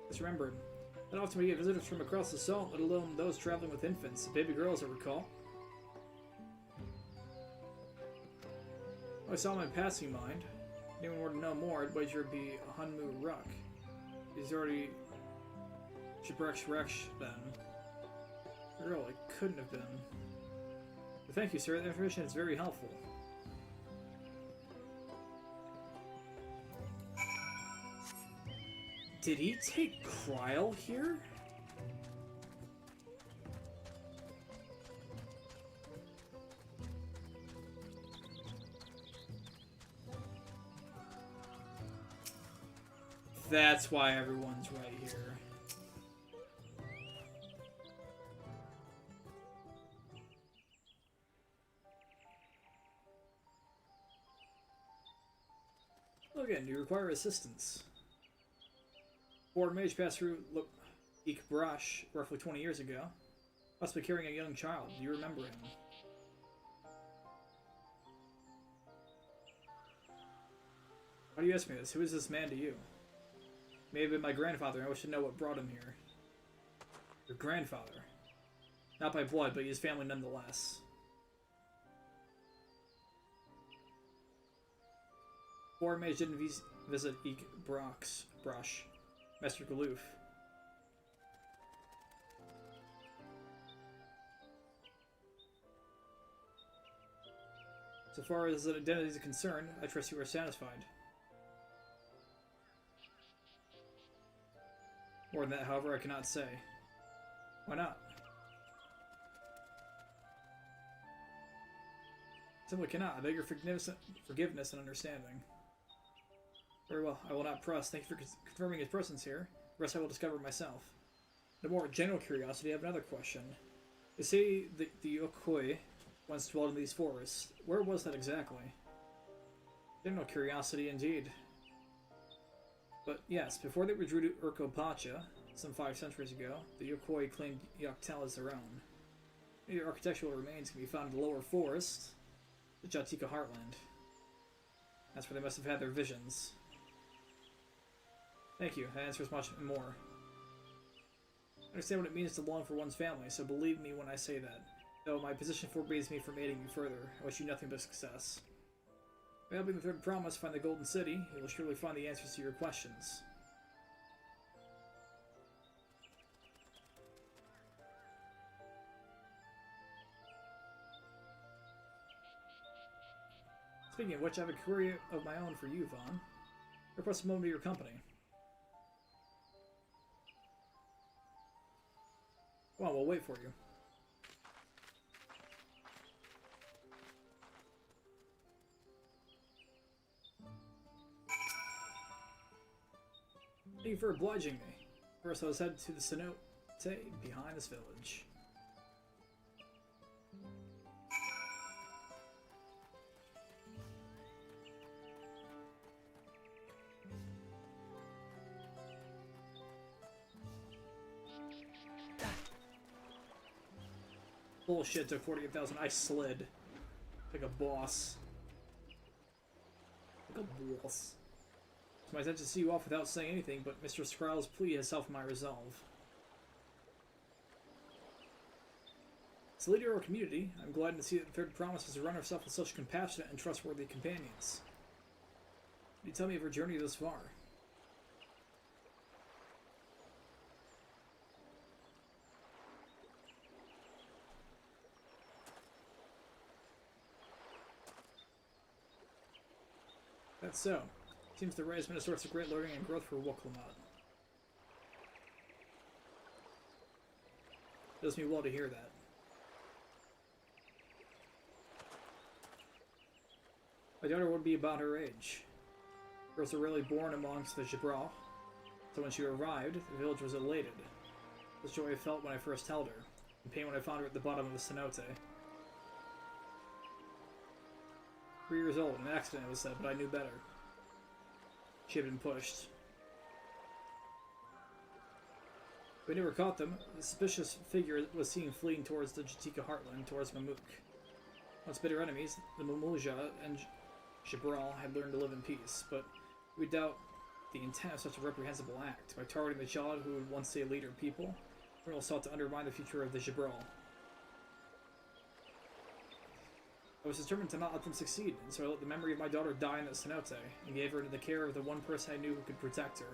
Let's remember him. Not often we get visitors from across the salt, let alone those traveling with infants. Baby girls, I recall. Oh, I saw him in passing mind. If anyone were to know more, I'd wager it'd be a Hunmu Ruck. He's already Shipwrecked then. Girl, it couldn't have been. But thank you, sir. The information is very helpful. Did he take Kryl here? That's why everyone's right here. Logan, do you require assistance? Foreign mage passed through Ikbrash roughly 20 years ago. Must be carrying a young child. Do you remember him? Why do you ask me this? Who is this man to you? May have been my grandfather, and I wish to know what brought him here. Your grandfather? Not by blood, but his family nonetheless. Foreign mage didn't visit Ikbrash. Master Galoof. So far as identity is concerned, I trust you are satisfied. More than that, however, I cannot say. Why not? Simply cannot. I beg your forgiveness and understanding. Very well, I will not press. Thank you for confirming his presence here. The rest I will discover myself. No more general curiosity, I have another question. They say the Yokoi once dwelled in these forests. Where was that exactly? General curiosity indeed. But yes, before they withdrew to Urkopacha, some 5 centuries ago, the Yokoi claimed Yaktel as their own. Many architectural remains can be found in the lower forest, the Jatika Heartland. That's where they must have had their visions. Thank you, that answers much more. I understand what it means to long for one's family, so believe me when I say that. Though my position forbids me from aiding you further, I wish you nothing but success. By helping the Third Promise find the Golden City, you will surely find the answers to your questions. Speaking of which, I have a query of my own for you, Vaughn. Request a moment of your company. Come on, we'll wait for you. Thank you for obliging me. First, I was headed to the cenote behind this village. Bullshit, took 48,000. I slid. Like a boss. Like a boss. It's my intention to see you off without saying anything, but Mr. Skryl's plea has softened my resolve. As a leader of our community, I'm glad to see that the Third Promise has run herself with such compassionate and trustworthy companions. Can you tell me of her journey thus far? That's so. Seems the Ray has been a source of great learning and growth for Woklamat. Does me well to hear that. My daughter would be about her age. Girls are rarely born amongst the Jabral, so when she arrived, the village was elated. The joy I felt when I first held her, and pain when I found her at the bottom of the cenote. 3 years old, an accident, it was said, but I knew better. She had been pushed. We never caught them. The suspicious figure was seen fleeing towards the Jatika heartland, towards Mamook. Once bitter enemies, the Mamuja and Jabral had learned to live in peace, but we doubt the intent of such a reprehensible act. By targeting the child who would once say a leader of people, Colonel sought to undermine the future of the Jabral. I was determined to not let them succeed, and so I let the memory of my daughter die in the cenote, and gave her into the care of the one person I knew who could protect her.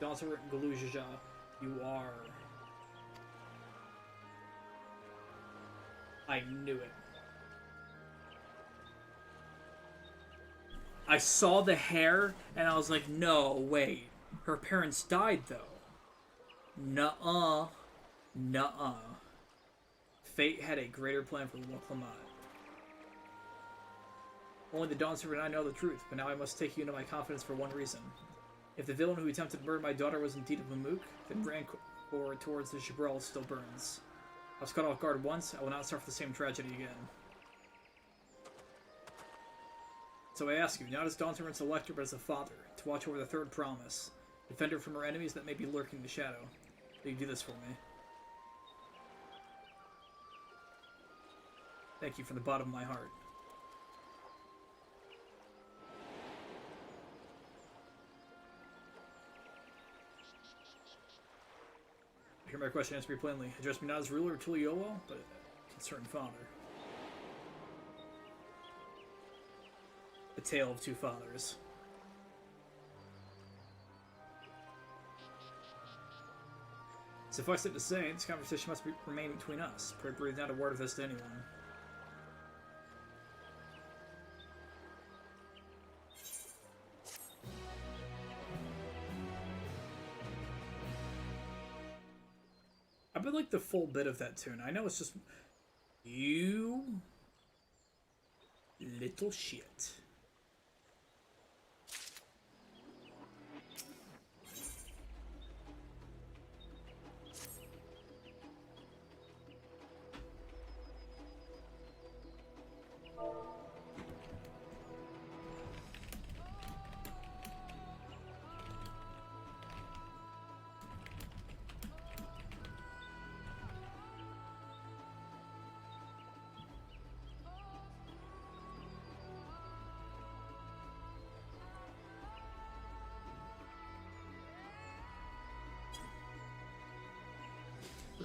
Dawntrail Galujaja, you are... I knew it. I saw the hair, and I was like, no, wait. Her parents died, though. Nuh-uh. Nuh-uh. Fate had a greater plan for Woklamat. Only the Dawntrail and I know the truth, but now I must take you into my confidence for one reason. If the villain who attempted to murder my daughter was indeed of Mamook, then Rancor towards the Jabral still burns. I was caught off guard once, I will not suffer the same tragedy again. So I ask you, not as Dawntrail's elector, but as a father, to watch over the Third Promise, defend her from her enemies that may be lurking in the shadow. Will you do this for me? Thank you from the bottom of my heart. I hear my question answered me plainly. Address me not as ruler of Tuliowo, but concerned father. A tale of two fathers. Suffice it to say, this conversation must remain between us. Pray breathe not a word of this to anyone. I would like the full bit of that tune. I know it's just... You... little shit.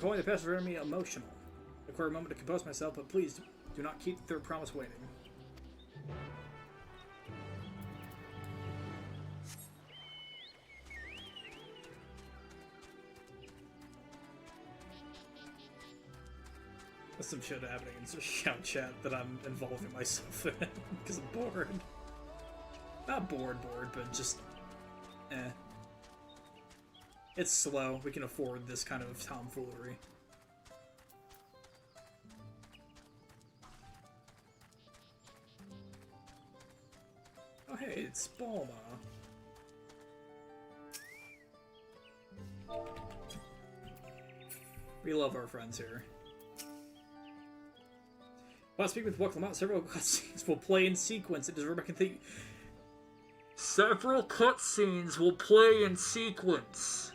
calling the passive enemy emotional. I require a moment to compose myself, but please do not keep the third promise waiting. There's some shit happening in shout chat that I'm involving myself in because I'm bored. Not bored, but just It's slow. We can afford this kind of tomfoolery. Oh hey, it's Balma. We love our friends here. While speaking with Waklamot, several cutscenes will play in sequence. It does Rebecca think. Several cutscenes will play in sequence.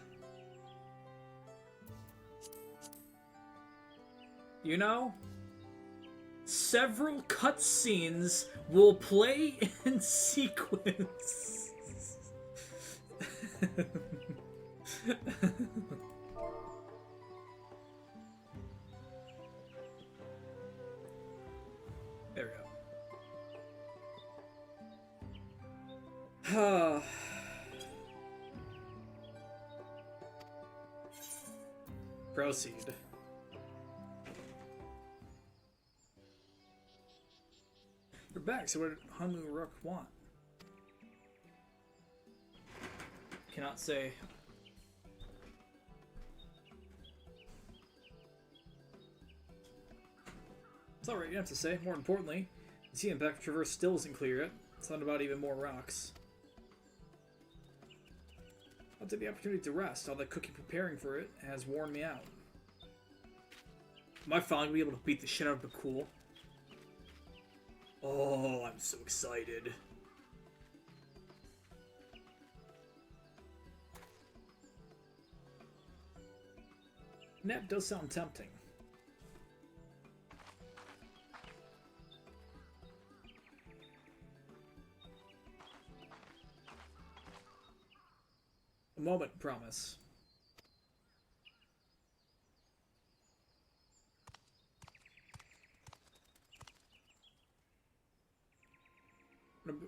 You know? Several cutscenes will play in sequence. There we go. Proceed. You're back, so what did Hanmu Rook want? Cannot say. It's alright, you don't have to say. More importantly, the sea impact traverse still isn't clear yet. It's not about even more rocks. I'll take the opportunity to rest. All that cooking preparing for it has worn me out. Am I finally gonna be able to beat the shit out of Bakul? Oh, I'm so excited. Nap does sound tempting. A moment, promise.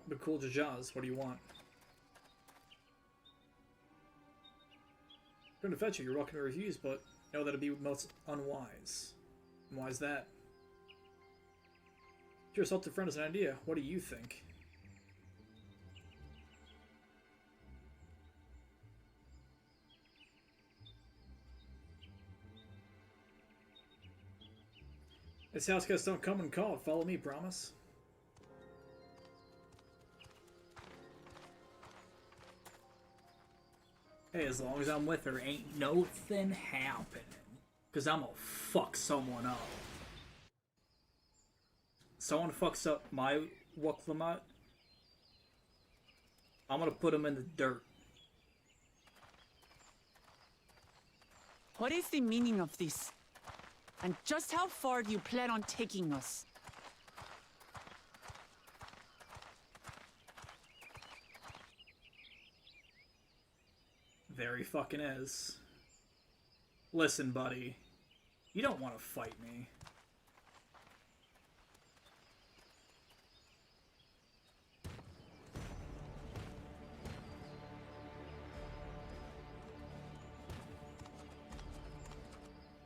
But cool Jajaz, what do you want? I'm going to fetch you. You're welcome to refuse, but know that it'd be most unwise. And why is that? Your assaulted friend is an idea. What do you think? This house guests don't come and call. Follow me, promise. Hey, as long as I'm with her, ain't nothing happening. Cause I'm gonna fuck someone up. Someone fucks up my Waklamot, I'm gonna put him in the dirt. What is the meaning of this? And just how far do you plan on taking us? There he fucking is. Listen, buddy. You don't want to fight me.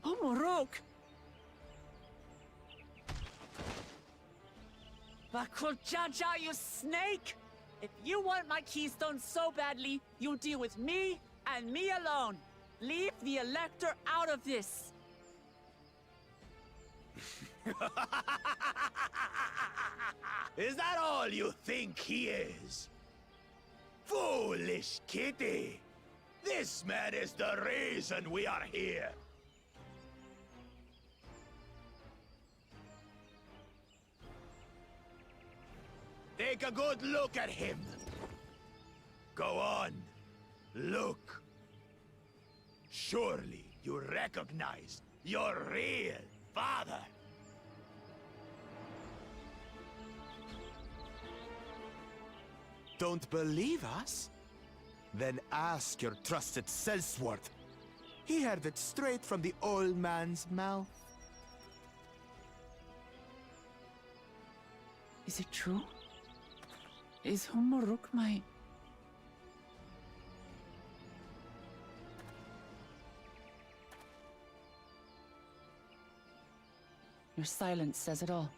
Oh, Morok! Bakul Jaja, you snake! If you want my keystone so badly, you'll deal with me and me alone. Leave the Elector out of this. Is that all you think he is? Foolish kitty! This man is the reason we are here. Take a good look at him. Go on. Look. Surely you recognize your real father. Don't believe us? Then ask your trusted Sellsworth. He heard it straight from the old man's mouth. Is it true? Is Humuruk my... Your silence says it all.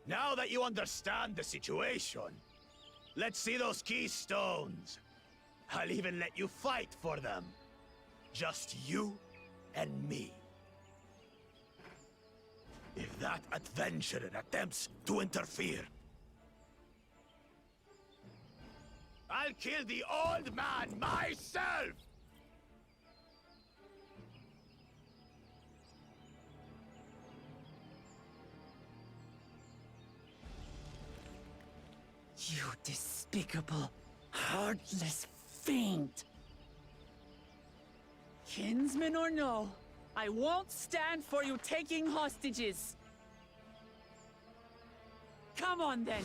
Now that you understand the situation, let's see those keystones. I'll even let you fight for them. Just you and me. If that adventurer attempts to interfere, I'll kill the old man myself! You despicable, heartless fiend! Kinsman or no, I won't stand for you taking hostages! Come on then!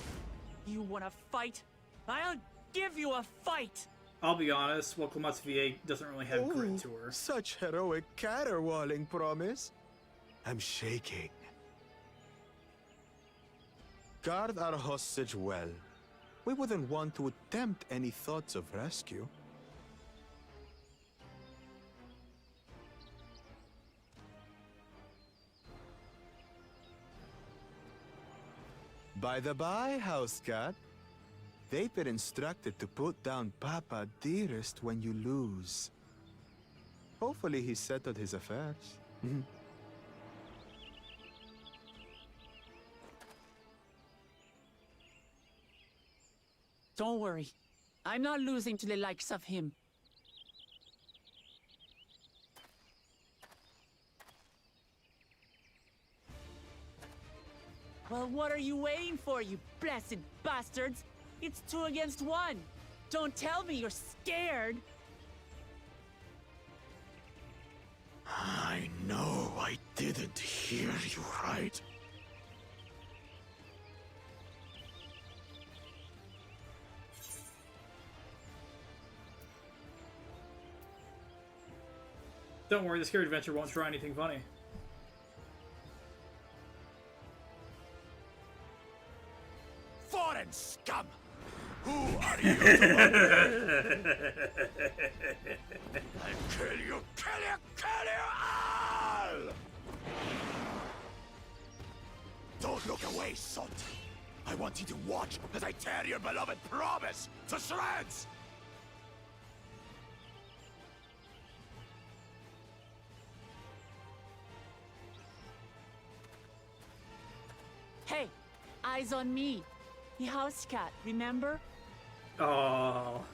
You wanna fight? I'll give you a fight! I'll be honest, Woklamat's VA doesn't really have grit to her. Such heroic caterwauling promise. I'm shaking. Guard our hostage well. We wouldn't want to attempt any thoughts of rescue. By the by, house cat, they've been instructed to put down Papa Dearest when you lose. Hopefully he settled his affairs. Don't worry. I'm not losing to the likes of him. Well, what are you waiting for, you blessed bastards? It's 2 against 1. Don't tell me you're scared. I know I didn't hear you right. Don't worry, this scary adventure won't try anything funny. Foreign scum! Who are you to I'll kill you, kill you all! Don't look away, son. I want you to watch as I tear your beloved promise to shreds! Hey, eyes on me. The house cat, remember? Oh.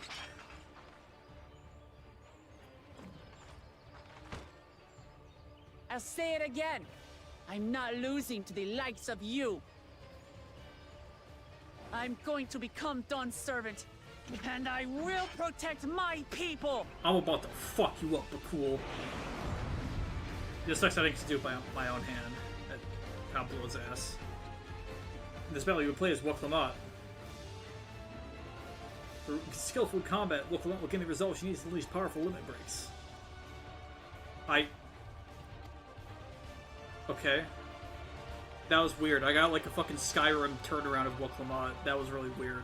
I'll say it again. I'm not losing to the likes of you. I'm going to become Dawn's servant, and I will protect my people. I'm about to fuck you up, Bakul. This sucks I didn't get to do it by my own hand. I'll blow his ass. In this battle, you would play as Woklamat. For skillful combat, Woklamat will gain the results she needs to unleash powerful limit breaks. Okay. That was weird. I got like a fucking Skyrim turnaround of Woklamat. That was really weird.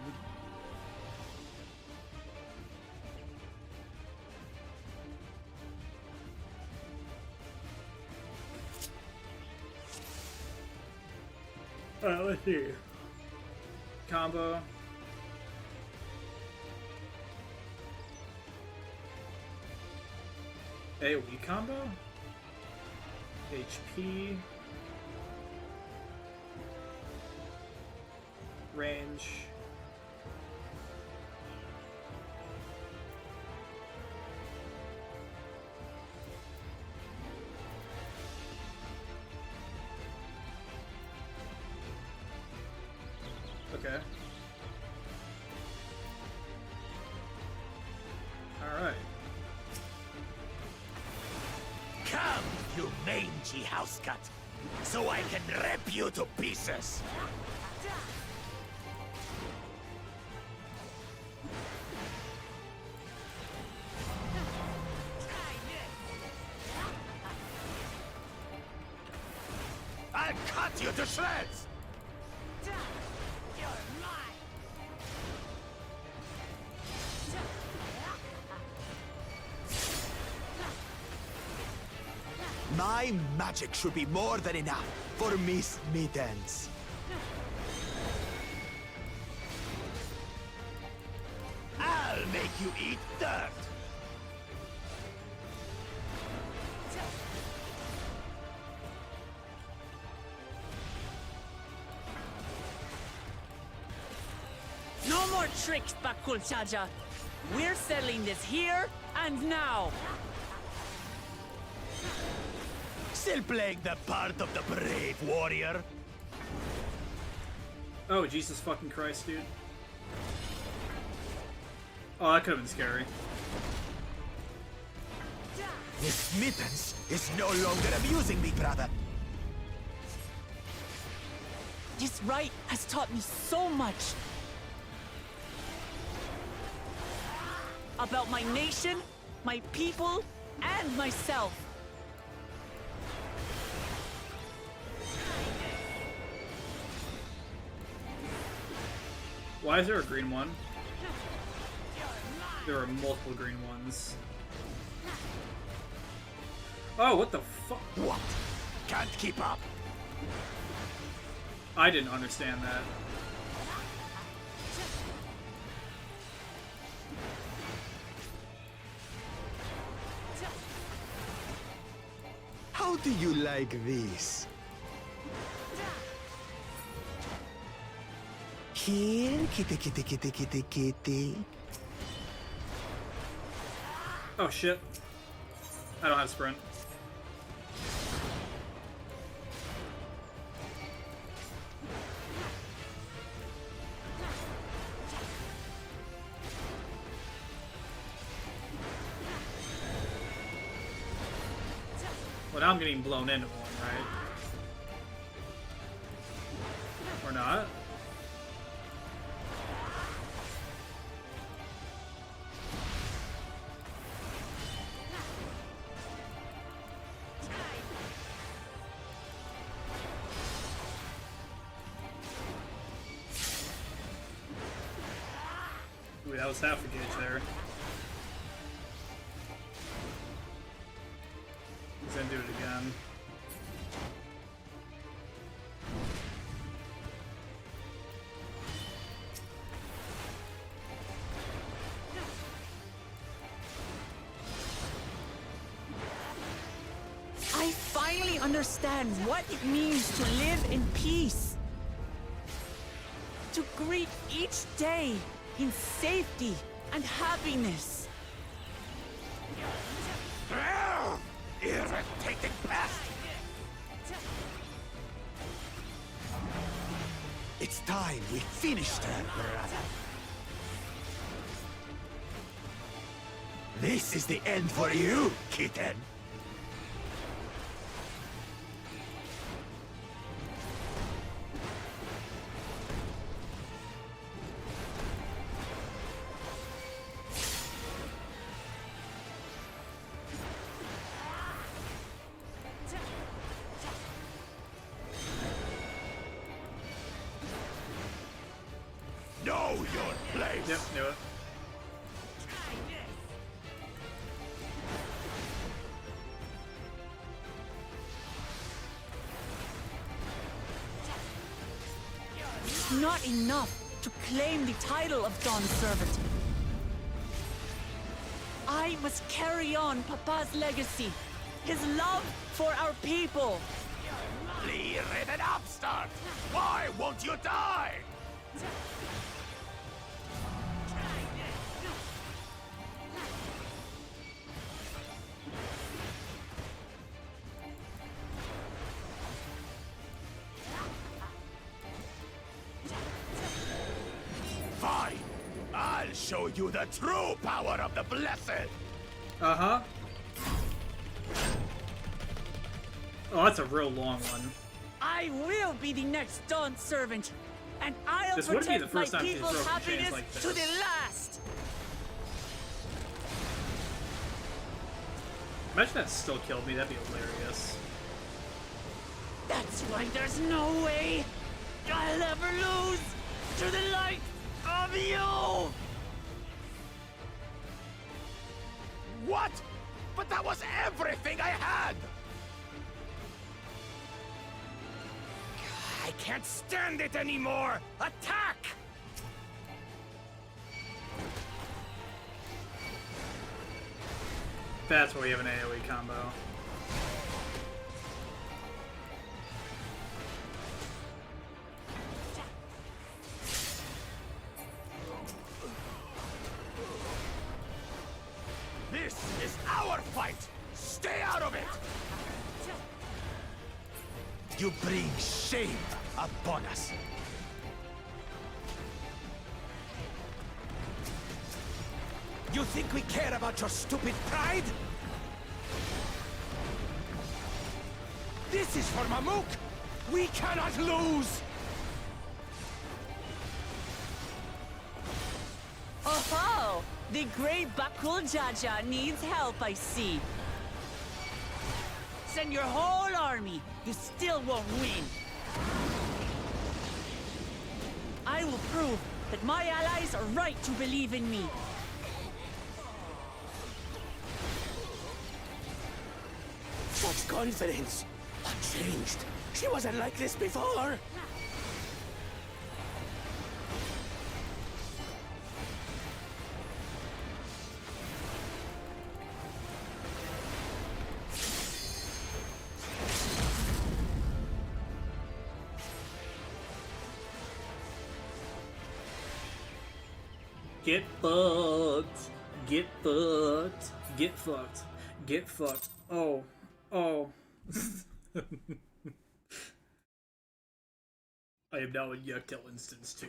Alright, let's see. Combo. AoE combo. HP. Range. Okay. Alright. Come, you mangy house cat, so I can rip you to pieces. cut you to shreds! My magic should be more than enough for Miss Mittens. I'll make you eat dirt! No more tricks, Bakul Chaja. We're settling this here and now. Still playing the part of the brave warrior? Oh, Jesus fucking Christ, dude. Oh, that could have been scary. Miss Mittens is no longer amusing me, brother. This rite has taught me so much. About my nation, my people, and myself. Why is there a green one? There are multiple green ones. Oh, what the fuck? What? Can't keep up. I didn't understand that. How do you like this? Here, kitty, kitty, kitty, kitty, kitty. Oh shit. I don't have sprint. Well, now I'm getting blown into one, right? Or not? Ooh, that was half a gauge there. He's gonna do it again. I finally understand what it means to live in peace. To greet each day in safety and happiness. Irritating pest! It's time we finished her, brother. This is the end for you, kitten. Know your place. Yep, knew it. It's not enough to claim the title of Dawn Servant. I must carry on Papa's legacy, his love for our people. Flea-ridden upstart! Why won't you die? Fine. I'll show you the true power of the Blessed. Uh-huh. Oh, that's a real long one. I will be the next Dawn Servant, and I'll This wouldn't be the protect my first time she's people's broken chains happiness like to the this. last. Imagine that still killed me. That'd be hilarious. That's why there's no way I'll ever lose to the likes of you! What? But that was everything I had! I can't stand it anymore! Attack! That's why we have an AoE combo. This is our fight! Stay out of it! You bring shame upon us! You think we care about your stupid pride? This is for Mamuk! We cannot lose! Oh-ho! The great Bakul Jaja needs help, I see. Send your whole army. You still won't win. I will prove that my allies are right to believe in me. Such confidence! Unchanged! She wasn't like this before! Get fucked. Get fucked. Get fucked. Get fucked. Oh. Oh. I am now in Yektel instance 2.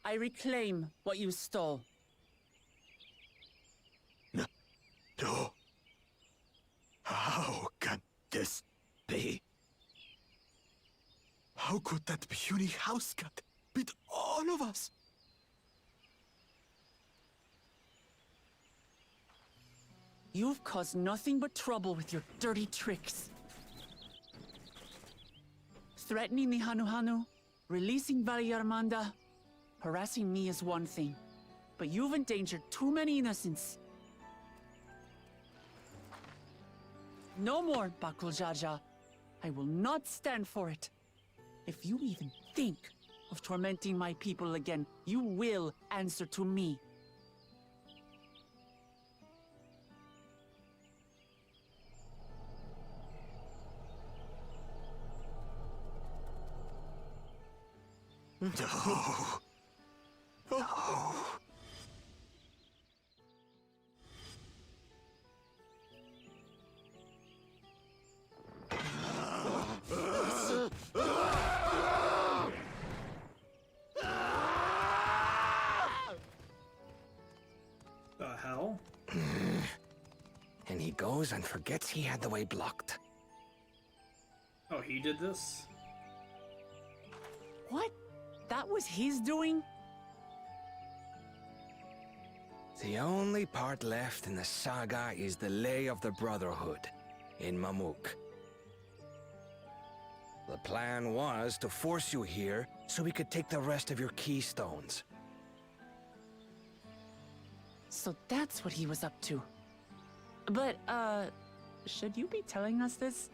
I reclaim what you stole. No. How can this be? How could that puny house cat beat all of us? You've caused nothing but trouble with your dirty tricks. Threatening the Hanu, releasing Valyarmanda, harassing me is one thing, but you've endangered too many innocents. No more, Bakul Jaja. I will not stand for it. If you even think of tormenting my people again, you will answer to me. No. No. The hell? And he goes and forgets he had the way blocked. Oh, he did this? What? That was his doing? The only part left in the saga is the Lay of the Brotherhood in Mamuk. The plan was to force you here so we could take the rest of your keystones. So that's what he was up to. But, should you be telling us this?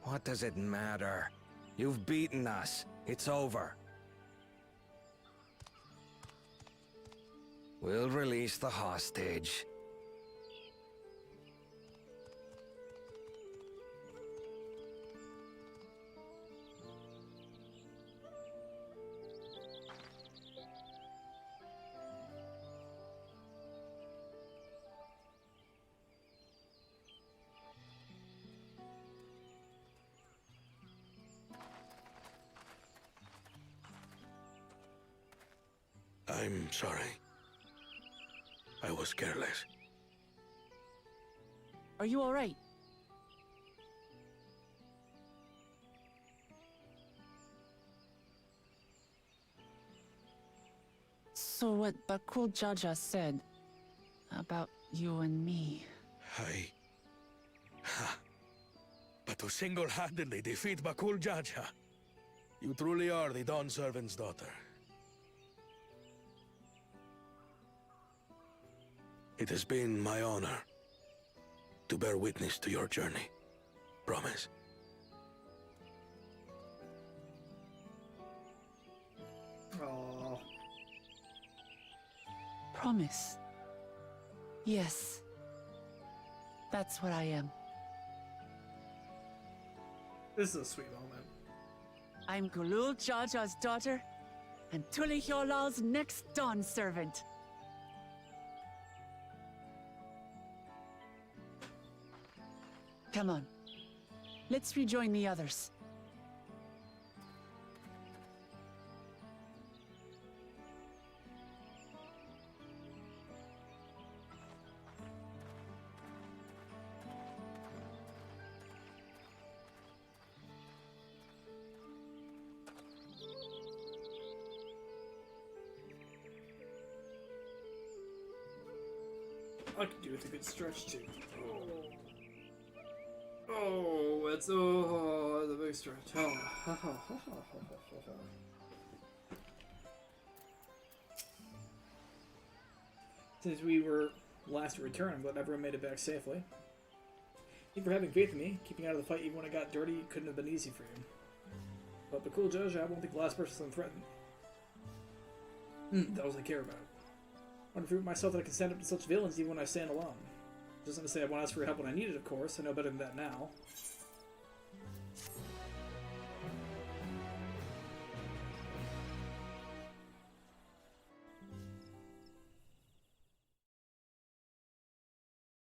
What does it matter? You've beaten us. It's over. We'll release the hostage. I'm sorry. I was careless. Are you all right? So what Bakul Jaja said about you and me... But to single-handedly defeat Bakul Jaja, you truly are the Dawn Servant's daughter. It has been my honor to bear witness to your journey. Promise. Aww. Promise. Yes. That's what I am. This is a sweet moment. I'm Kulul Jaja's daughter, and Tuli Hyolal's next Dawn servant. Come on. Let's rejoin the others. I could do with a good stretch too. Oh, it's the big stretch. Since we were last to return, I'm glad everyone made it back safely. Thank you for having faith in me. Keeping out of the fight even when it got dirty couldn't have been easy for you. But Bakul Jaja won't be the last person to threaten. Those I care about. I want to prove myself that I can stand up to such villains even when I stand alone. Doesn't to say I won't ask for help when I need it, of course. I know better than that now.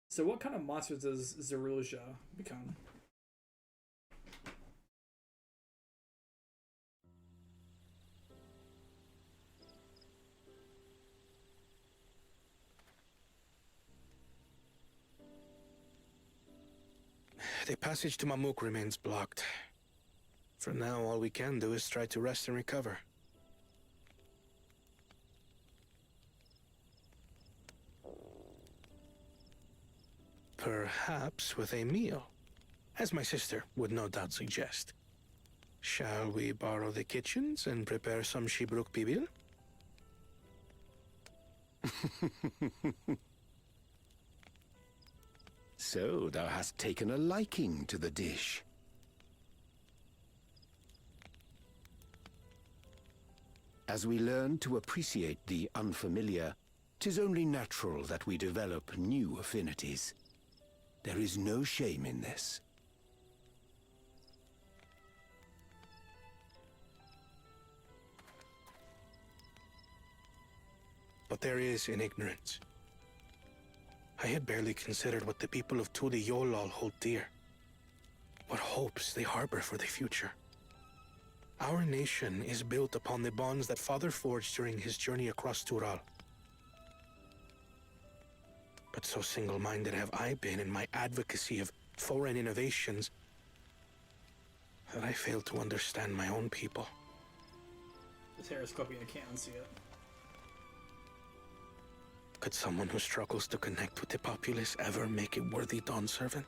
So what kind of monster does Zeruja become? The passage to Mamuk remains blocked. For now, all we can do is try to rest and recover. Perhaps with a meal, as my sister would no doubt suggest. Shall we borrow the kitchens and prepare some Shibruk Pibil? So thou hast taken a liking to the dish. As we learn to appreciate the unfamiliar, 'tis only natural that we develop new affinities. There is no shame in this. But there is in ignorance. I had barely considered what the people of Tuli Yolal hold dear. What hopes they harbor for the future. Our nation is built upon the bonds that Father forged during his journey across Tural. But so single-minded have I been in my advocacy of foreign innovations that I fail to understand my own people. This hair is clippy, I can't unsee it. Could someone who struggles to connect with the populace ever make a worthy Dawn servant?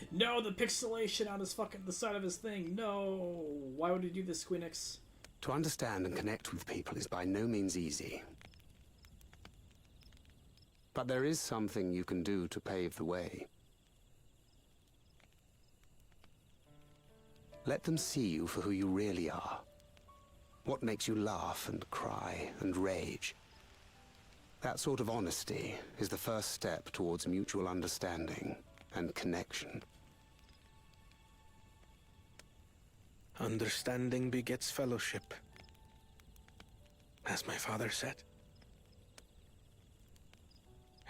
No, the pixelation on his fucking the side of his thing. No, why would he do this, Squeenix? To understand and connect with people is by no means easy. But there is something you can do to pave the way. Let them see you for who you really are. What makes you laugh and cry and rage? That sort of honesty is the first step towards mutual understanding and connection. Understanding begets fellowship, as my father said.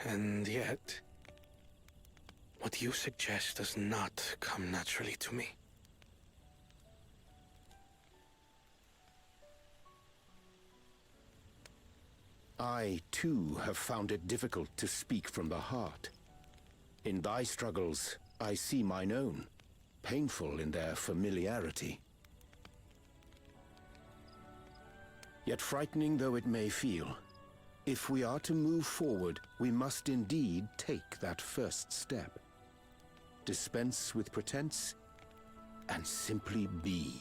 And yet, what you suggest does not come naturally to me. I, too, have found it difficult to speak from the heart. In thy struggles, I see mine own, painful in their familiarity. Yet frightening though it may feel, if we are to move forward, we must indeed take that first step. Dispense with pretense, and simply be.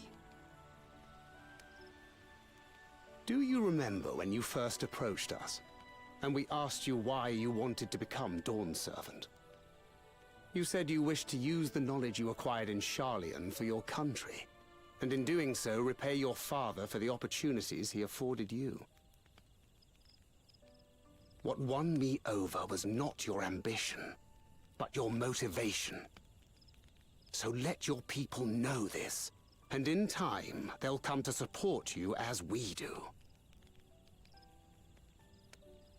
Do you remember when you first approached us, and we asked you why you wanted to become Dawn Servant? You said you wished to use the knowledge you acquired in Sharlayan for your country, and in doing so repay your father for the opportunities he afforded you. What won me over was not your ambition, but your motivation. So let your people know this, and in time, they'll come to support you as we do.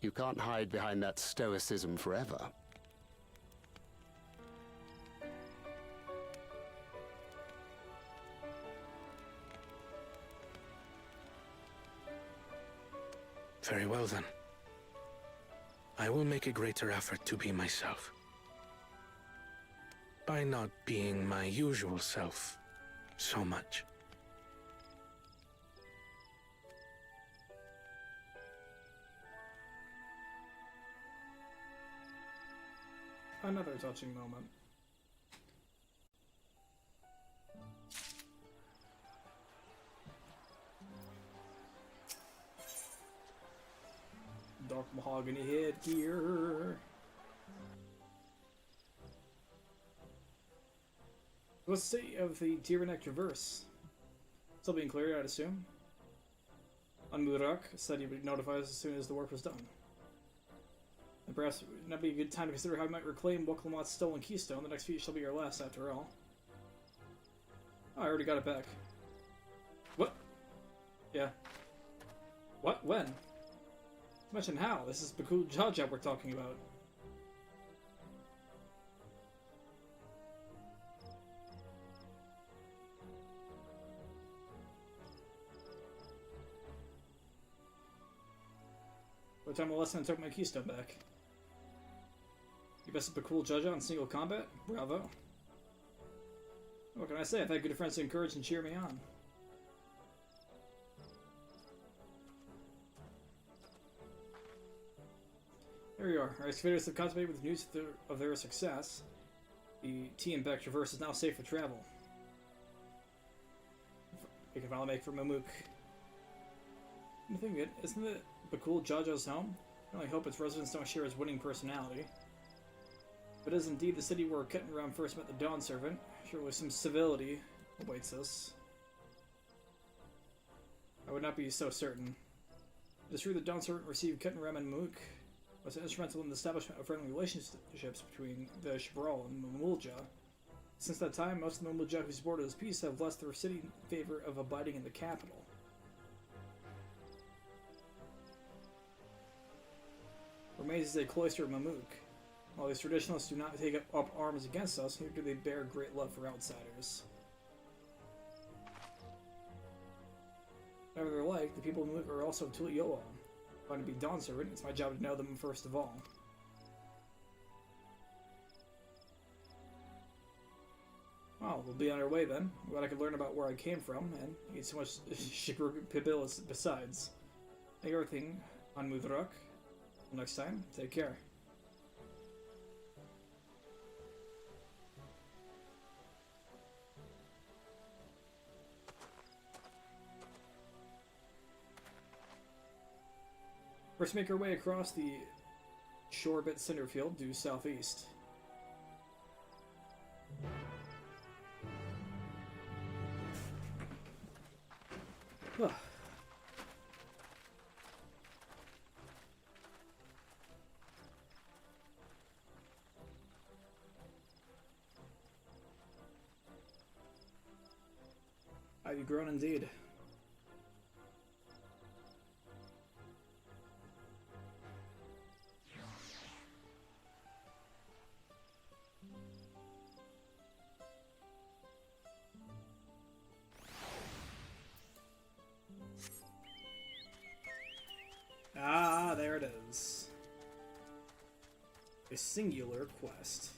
You can't hide behind that stoicism forever. Very well, then. I will make a greater effort to be myself. By not being my usual self so much. Another touching moment. Dark mahogany headgear. What's the state of the Tyrannic Traverse? Still being cleared, I'd assume. On Murak said he would notify us as soon as the work was done. And perhaps it would not be a good time to consider how we might reclaim Woklamat's stolen keystone. The next feat shall be our last, after all. Oh, I already got it back. What? Yeah. What? When? Mention how? This is Bakul Jaja we're talking about. What time will lesson took my keystone back? You bested Bakul Jaja in single combat? Bravo. What can I say? I've had good friends to encourage and cheer me on. There you are. Our excavators have contemplated with news of their success. The T&Beck Traverse is now safe for travel. We can finally make for Mamuk. Nothing good. Isn't it Bakul Jaja's home? I only hope its residents don't share his winning personality. If it is indeed the city where Kettenram first met the Dawn Servant, surely some civility awaits us. I would not be so certain. It is true the Dawn Servant received Kettenram and Mamuk. Was instrumental in the establishment of friendly relationships between the Shibral and Mamulja. Since that time, most of the Mamulja who supported his peace have left their city in favor of abiding in the capital. Remains is a cloister of Mamuk. While these traditionalists do not take up arms against us, neither do they bear great love for outsiders. Whatever they're like, the people of Mamuk are also Tulioa. If I'm to be Dawn Servant, it's my job to know them first of all. Well, we'll be on our way then. I'm glad I could learn about where I came from, and eat so much Shibrugabilis besides. Thank you everything on Mudrak. Until next time, take care. First, make our way across the Shorebit Cinderfield due southeast. Ugh. Have you grown indeed? Ah, there it is. A singular quest.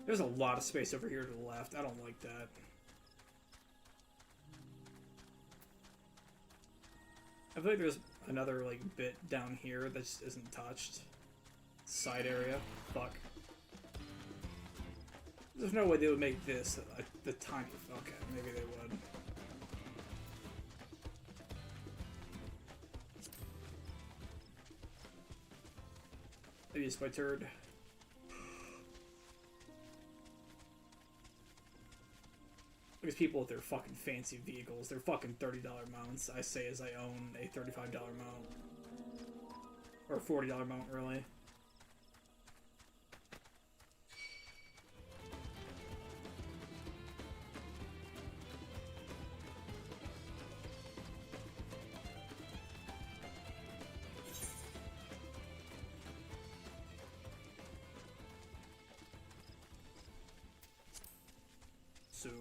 There's a lot of space over here to the left. I don't like that. I feel like there's another, like, bit down here that just isn't touched. Side area. Fuck. There's no way they would make this the tiny... Okay, maybe they would. Maybe it's my turd. There's people with their fucking fancy vehicles. They're fucking $30 mounts. I say as I own a $35 mount. Or a $40 mount, really. Soon.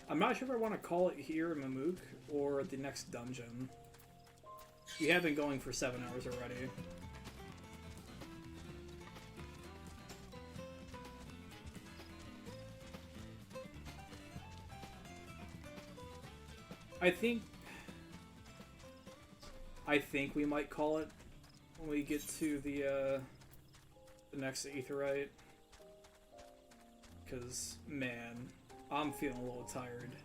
I'm not sure if I want to call it here in Mamook or the next dungeon. We have been going for 7 hours already. I think we might call it when we get to the next aetheryte. Because, man, I'm feeling a little tired.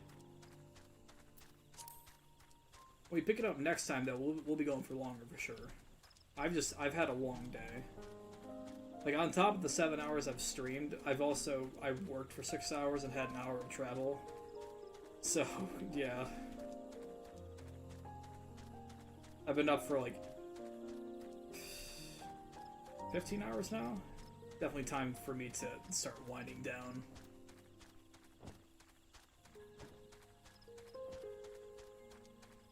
When we pick it up next time, though, we'll be going for longer for sure. I've had a long day. Like, on top of the 7 hours I've streamed, I've worked for 6 hours and had an hour of travel. So, yeah. I've been up for, like, 15 hours now? Definitely time for me to start winding down.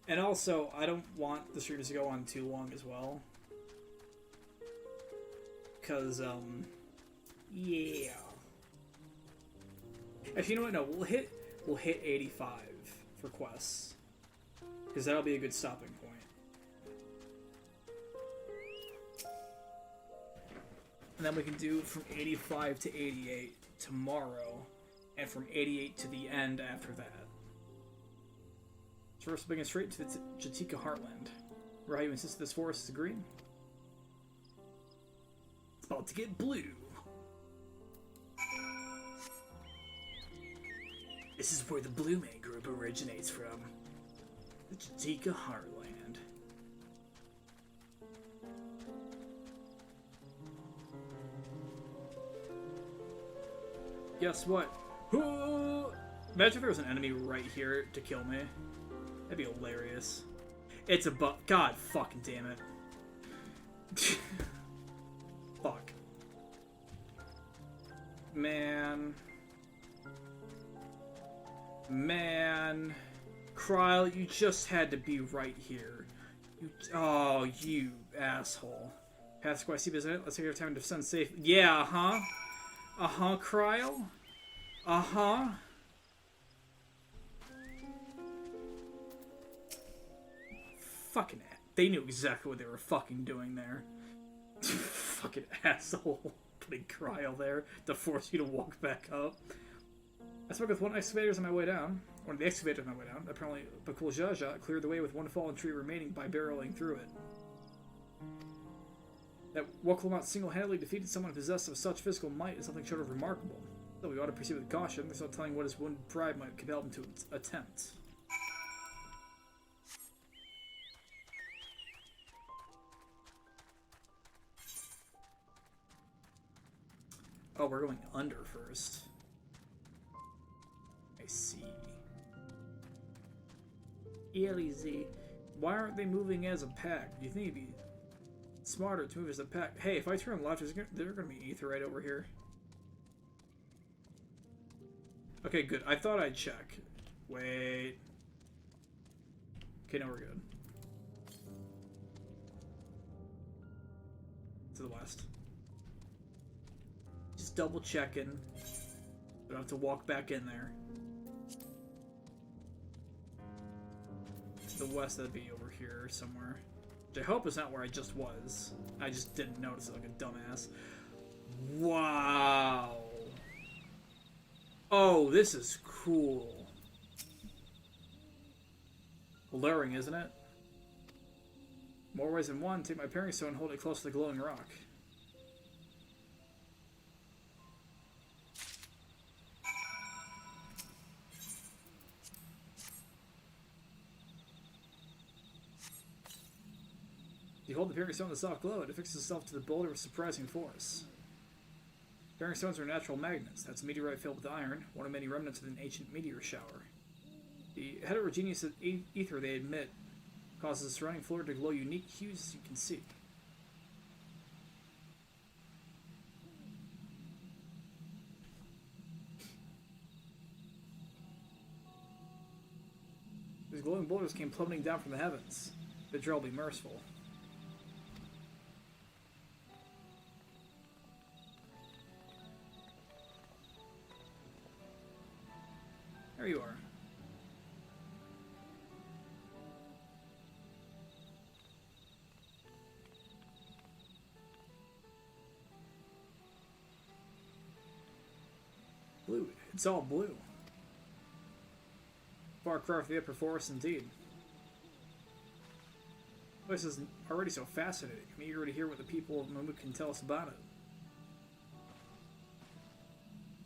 And also, I don't want the streams to go on too long as well. Because, yeah. Actually, you know what? No, we'll hit 85 for quests. Because that'll be a good stopping point. And then we can do from 85 to 88 tomorrow, and from 88 to the end after that. So we're bringing straight to the Jatika Heartland. Where how you insist this forest is green? It's about to get blue. This is where the Blue Man Group originates from. The Jatika Heartland. Guess what? Imagine if there was an enemy right here to kill me. That'd be hilarious. It's a buff. God fucking damn it. Fuck. Man. Man. Kryl, you just had to be right here. Oh, you asshole. Past quest, isn't it? Let's take our time to descend safe. Yeah, uh-huh. Uh-huh, Kryl? Uh-huh. Fucking they knew exactly what they were fucking doing there. Fucking asshole. Putting Kryl there to force you to walk back up. I spoke with one excavator on my way down. One of the excavators on my way down. Apparently, Bakul Jaja cleared the way with one fallen tree remaining by barreling through it. That Woklamat single-handedly defeated someone possessed of such physical might is something short of remarkable. Though we ought to proceed with caution, there's no telling what his wounded pride might compel him to attempt. Oh, we're going under first. I see. Elise, why aren't they moving as a pack? Do you think it'd be smarter to move as a pack? Hey, if I turn left, they're gonna be ether right over here. Okay, good. I thought I'd check. Wait. Okay, now we're good. To the west. Just double checking. Don't have to walk back in there. the west, that'd be over here somewhere. Which I hope is not where I just was. I just didn't notice it like a dumbass. Wow. Oh, this is cool. Alluring, isn't it? More ways than one. Take my pairing stone and hold it close to the glowing rock. You hold the pairing stone in the soft glow, it affixes itself to the boulder with surprising force. Pairing stones are natural magnets. That's a meteorite filled with iron, one of many remnants of an ancient meteor shower. The heterogeneous ether they emit causes the surrounding floor to glow unique hues as you can see. These glowing boulders came plummeting down from the heavens. Dawntrail will be merciful. There you are. Blue. It's all blue. Far cry from the upper forest indeed. This is already so fascinating. I'm eager to hear what the people of Mammoth can tell us about it.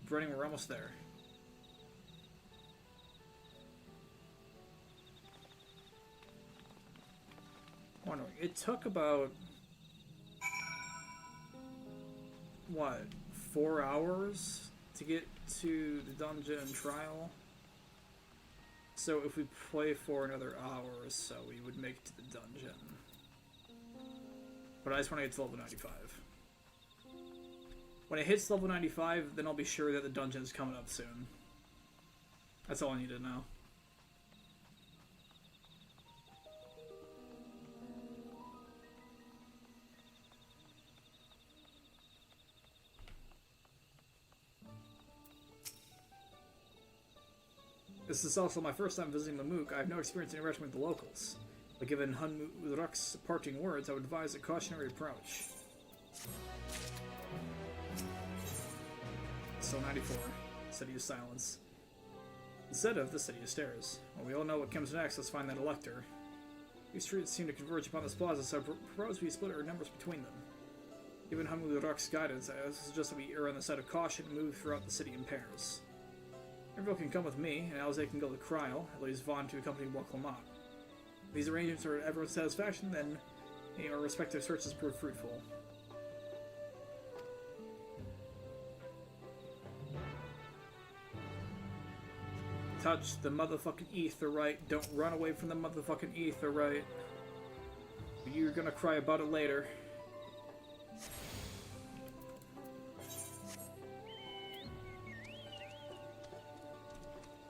Brenning, we're almost there. Wondering, it took about what, 4 hours to get to the dungeon trial? So if we play for another hour or so, we would make it to the dungeon. But I just want to get to level 95. When it hits level 95, then I'll be sure that the dungeon is coming up soon. That's all I need to know. This is also my first time visiting Mammoth. I have no experience interacting with the locals. But given Hun Murak's parting words, I would advise a cautionary approach. So 94. City of Silence. Instead of the City of Stairs. Well, we all know what comes next, let's find that elector. These streets seem to converge upon this plaza, so I propose we split our numbers between them. Given Hun Murak's guidance, I suggest that we err on the side of caution and move throughout the city in pairs. Everyone can come with me, and Alze can go to Kryl, at least Vaughn to accompany Waklamat. If these arrangements are everyone's satisfaction, then our respective searches prove fruitful. Touch the motherfucking etherite. Don't run away from the motherfucking etherite. You're gonna cry about it later.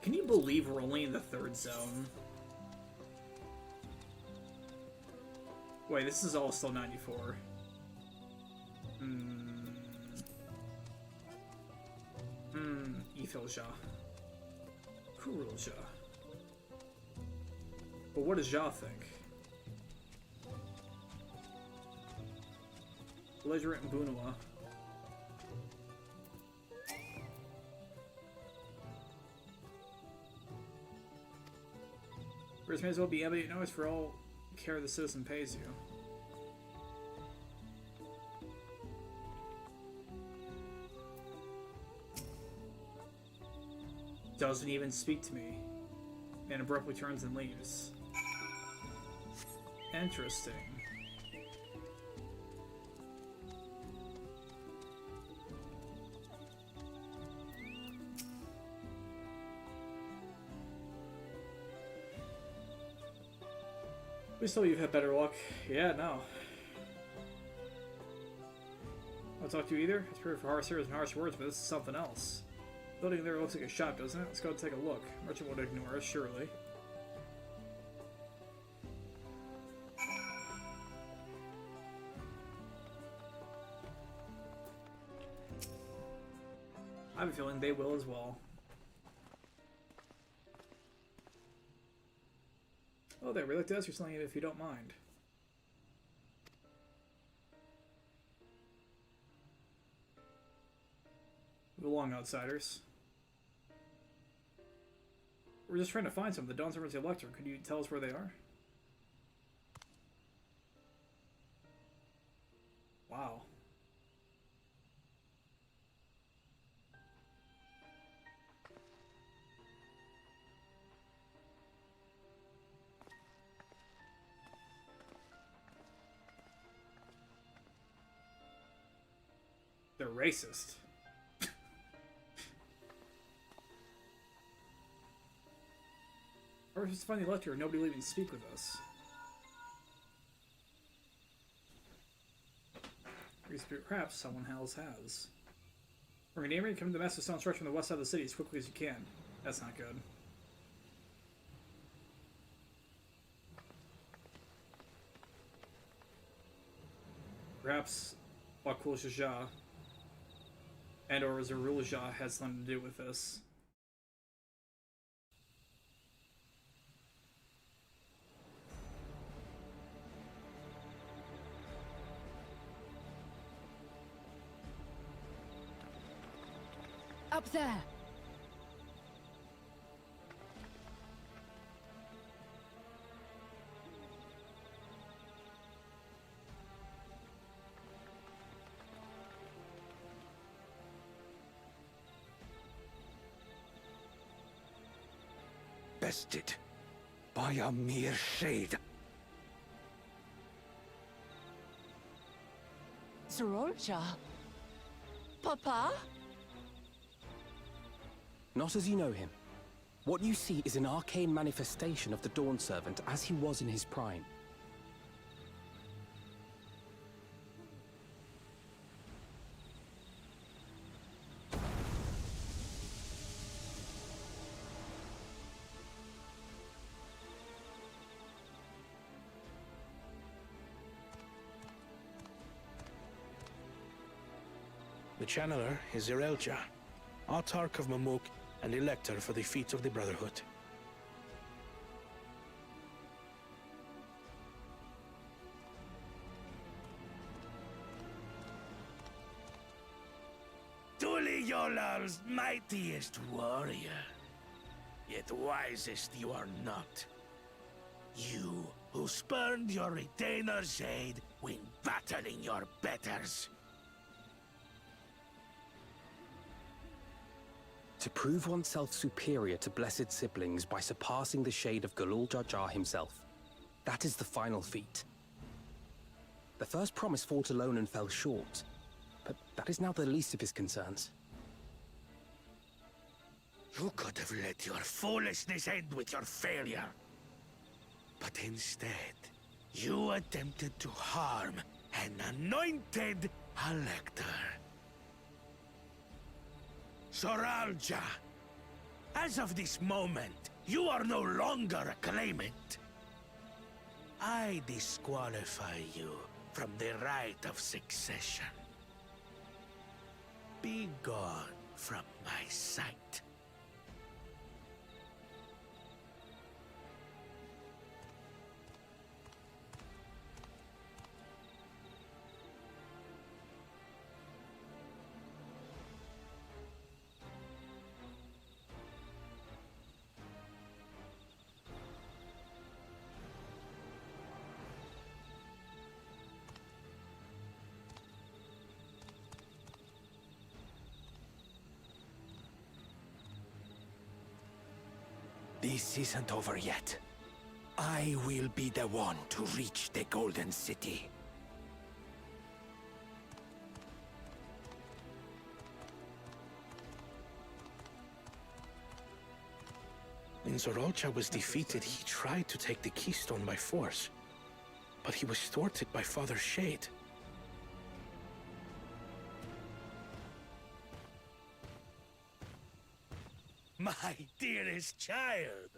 Can you believe we're only in the 3rd zone? Wait, this is all still 94. Ethel-ja. Kurul-ja. But what does Ja think? Belligerent and Bunua. First, may as well be evident notice for all care the citizen pays you. Doesn't even speak to me. And abruptly turns and leaves. Interesting. Please tell me you've had better luck. Yeah, no. I'll talk to you either. It's prepared for harsh words and harsh words, but this is something else. The building there looks like a shop, doesn't it? Let's go take a look. Merchant won't ignore us, surely. I have a feeling they will as well. Oh, there. We'd like to ask you something if you don't mind. Move along, outsiders. We're just trying to find some. The Dawn Servants of the Elector. Could you tell us where they are? Wow. They're racist. Or just find the Elector and nobody will even speak with us. Perhaps someone else has. We're gonna aim to come to the massive stone structure on the west side of the city as quickly as you can. That's not good. Perhaps Bakul Shajah and or Zarul Jah has something to do with this. Up there! Bested by a mere shade. Zarolja? Papa? Not as you know him. What you see is an arcane manifestation of the Dawn Servant as he was in his prime. The Channeler is Zerelja, Autarch of Mamuk and Elector for the feet of the Brotherhood. Tuliyolal's mightiest warrior, yet wisest you are not. You who spurned your retainer's aid when battling your betters. To prove oneself superior to blessed siblings by surpassing the shade of Galul Jar Jar himself. That is the final feat. The first promise fought alone and fell short, but that is now the least of his concerns. You could have let your foolishness end with your failure. But instead, you attempted to harm an anointed Elector. Soralja, as of this moment, you are no longer a claimant. I disqualify you from the right of succession. Be gone from my sight. This isn't over yet. I will be the one to reach the Golden City. When Zorolcha was defeated, he tried to take the keystone by force, but he was thwarted by Father Shade. My dearest child,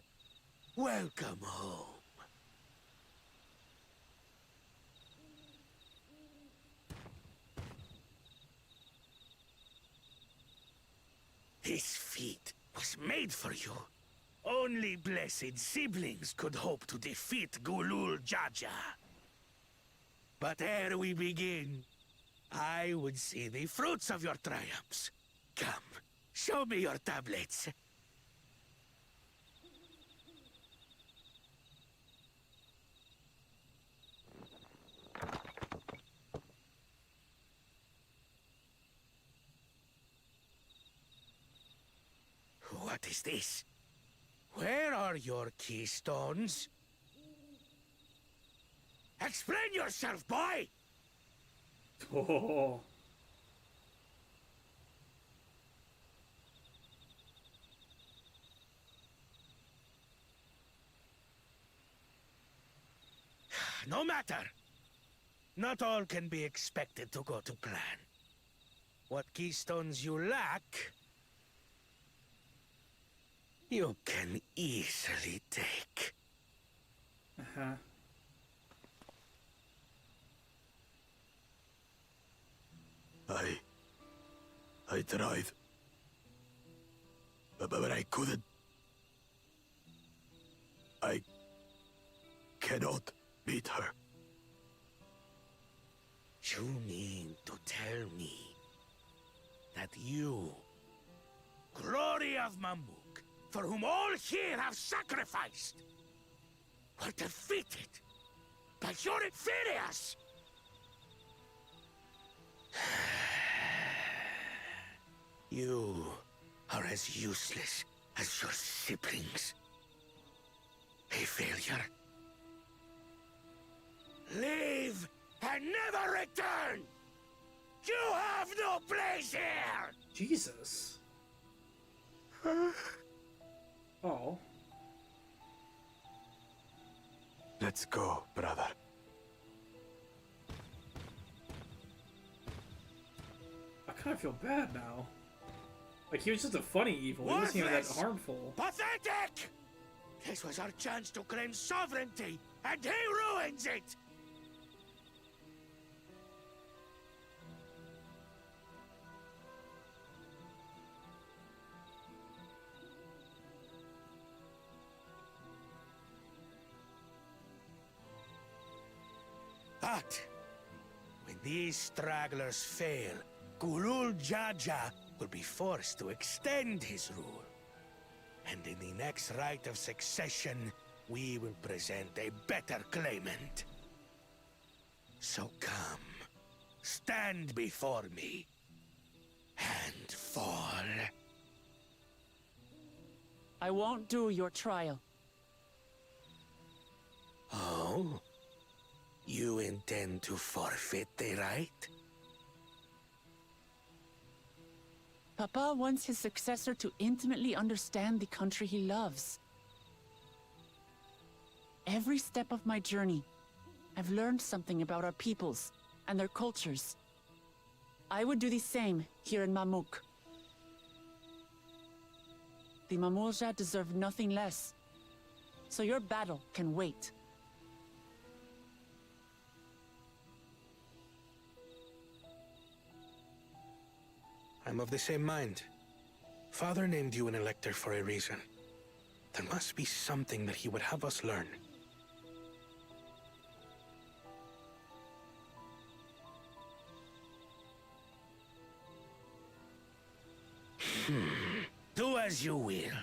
welcome home. This feat was made for you. Only blessed siblings could hope to defeat Gulul Jaja. But ere we begin, I would see the fruits of your triumphs. Come, show me your tablets. What is this? Where are your keystones? Explain yourself, boy! Oh. No matter. Not all can be expected to go to plan. What keystones you lack, you can easily take. Uh-huh. I tried. But I couldn't. I cannot beat her. You mean to tell me that you, Glory of Mamuk, for whom all here have sacrificed, were defeated by your inferiors? You are as useless as your siblings. A failure. Leave and never return! You have no place here! Jesus. Oh. Let's go, brother. I kind of feel bad now. Like, he was just a funny evil. He wasn't even that harmful. Pathetic! This was our chance to claim sovereignty, and he ruins it! But when these stragglers fail, Gulul Jaja will be forced to extend his rule. And in the next rite of succession, we will present a better claimant. So come, stand before me, and fall. I won't do your trial. Oh? You intend to forfeit the right? Papa wants his successor to intimately understand the country he loves. Every step of my journey, I've learned something about our peoples and their cultures. I would do the same here in Mamuk. The Mamulja deserve nothing less, so your battle can wait. I'm of the same mind. Father named you an elector for a reason. There must be something that he would have us learn. Do as you will.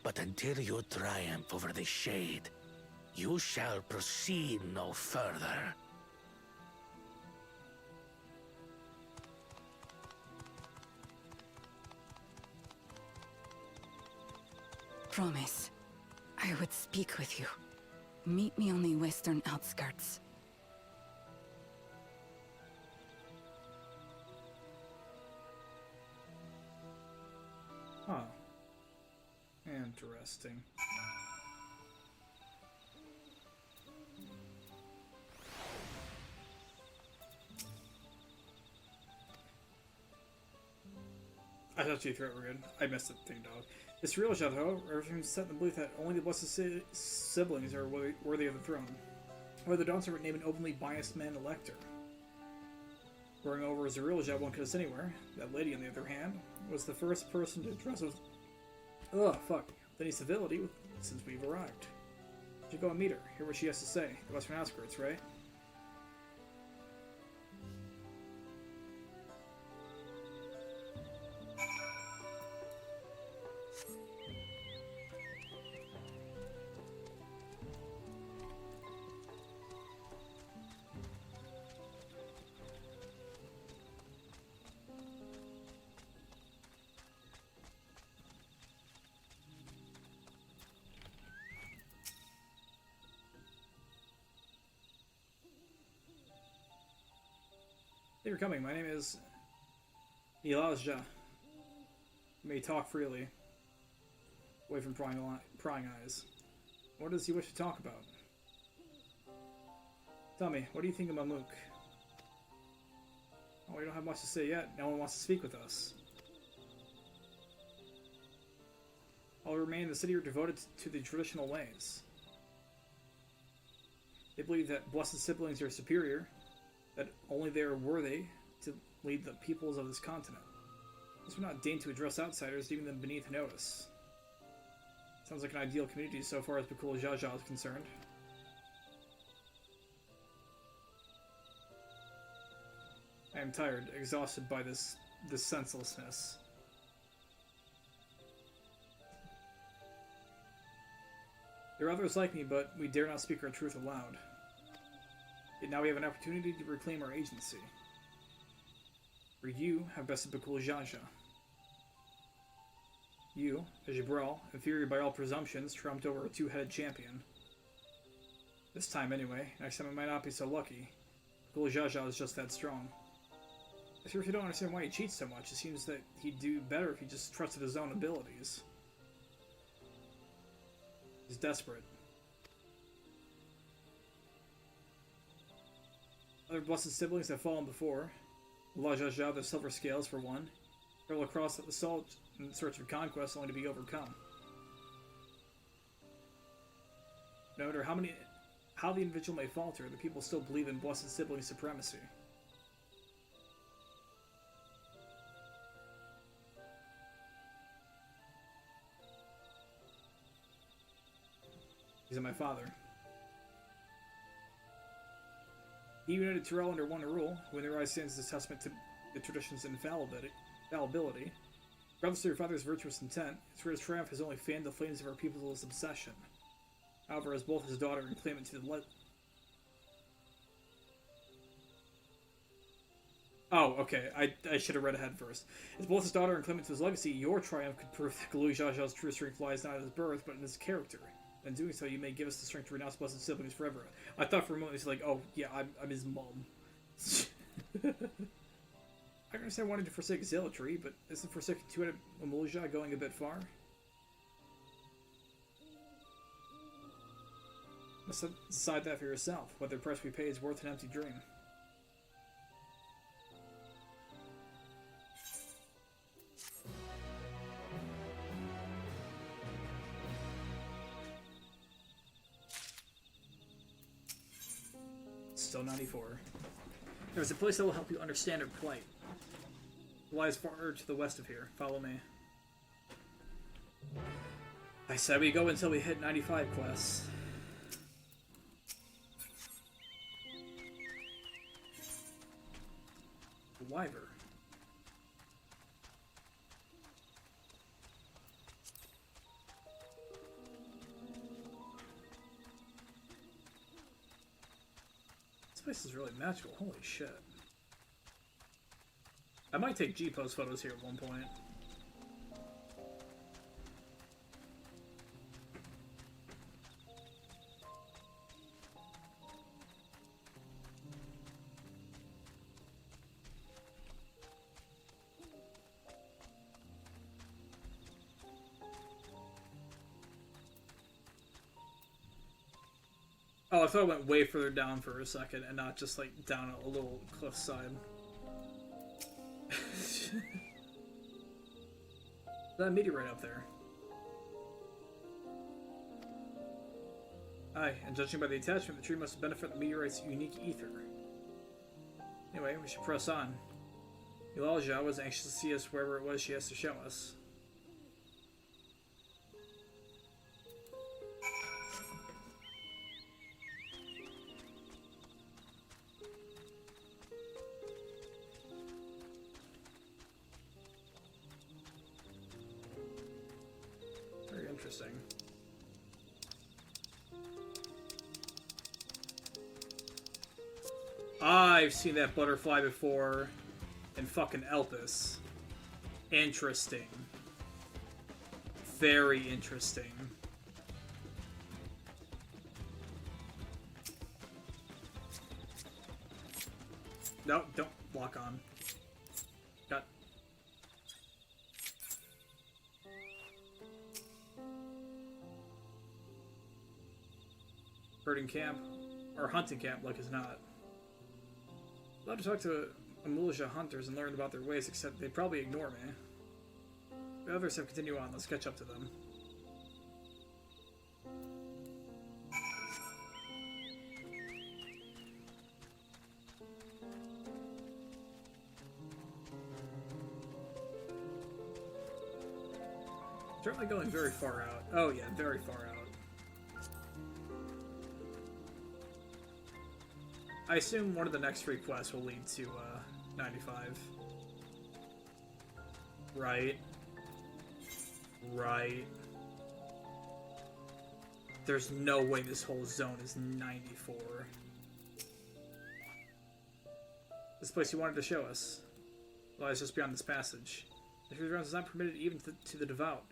But until you triumph over the Shade, you shall proceed no further. Promise. I would speak with you. Meet me on the western outskirts. Huh. Interesting. I thought you threw it good. I missed the thing, dog. This real chateau, everything's set in the belief that only the blessed siblings are worthy of the throne. However, the Dawntrail would name an openly biased man elector. Growing over as a real job won't get us anywhere. That lady, on the other hand, was the first person to address us. Ugh, fuck. any civility since we've arrived. You should go and meet her, hear what she has to say. The Western outskirts, right? Thank you for coming. My name is Elijah. You may talk freely, away from prying eyes. What does he wish to talk about? Tell me, what do you think of Mamuk? Oh, we don't have much to say yet. No one wants to speak with us. All who remain in the city are devoted to the traditional ways. They believe that blessed siblings are superior, that only they are worthy to lead the peoples of this continent. Thus we're not deigned to address outsiders, leaving them beneath notice. Sounds like an ideal community so far as Bakul Jaja is concerned. I am tired, exhausted by this senselessness. There are others like me, but we dare not speak our truth aloud. Yet now we have an opportunity to reclaim our agency. For you have bested Bakul Jaja. You, as Jibral, inferior by all presumptions, trumped over a two-headed champion. This time anyway. Next time I might not be so lucky. Bakul Jaja is just that strong. I seriously don't understand why he cheats so much. It seems that he'd do better if he just trusted his own abilities. He's desperate. Other blessed siblings have fallen before. La Jaja, the Silver Scales, for one, travel across the salt in search of conquest only to be overcome. No matter how the individual may falter, the people still believe in blessed sibling supremacy. He's my father. He united Tyrell under one rule, who in their eyes stands as a testament to the tradition's infallibility. Regardless of your father's virtuous intent, his greatest triumph has only fanned the flames of our people's obsession. However, as both his daughter and claimant to the Oh, okay. I should have read ahead first. As both his daughter and claimant to his legacy, your triumph could prove that Galui Jaja's true strength lies not in his birth, but in his character. In doing so, you may give us the strength to renounce blessed siblings forever. I thought for a moment, he's like, oh, yeah, I'm his mom. I can understand wanting to forsake zealotry, but isn't forsaking two-headed Amulja going a bit far? Must decide that for yourself, whether the price we pay is worth an empty dream. Still 94. There's a place that will help you understand her plight. It lies far to the west of here. Follow me. I said we go until we hit 95 quests. Wyver. This place is really magical. Holy shit. I might take G-Post photos here at one point. Oh, I thought I went way further down for a second and not just like down a little cliffside. That meteorite up there. Aye, and judging by the attachment, the tree must benefit the meteorite's unique ether. Anyway, we should press on. Elijah was anxious to see us wherever it was she has to show us. I've seen that butterfly before in fucking Elpis. Interesting. Very interesting. No, don't lock on. Got. Herding camp, or hunting camp, like it's not. I'd love to talk to a militia hunters and learn about their ways, except they'd probably ignore me. The others have continue on. Let's catch up to them. Certainly going very far out. Oh yeah, very far out. I assume one of the next 3 quests will lead to 95. Right. Right. There's no way this whole zone is 94. This place you wanted to show us lies just beyond this passage. The truth around is not permitted even to the devout.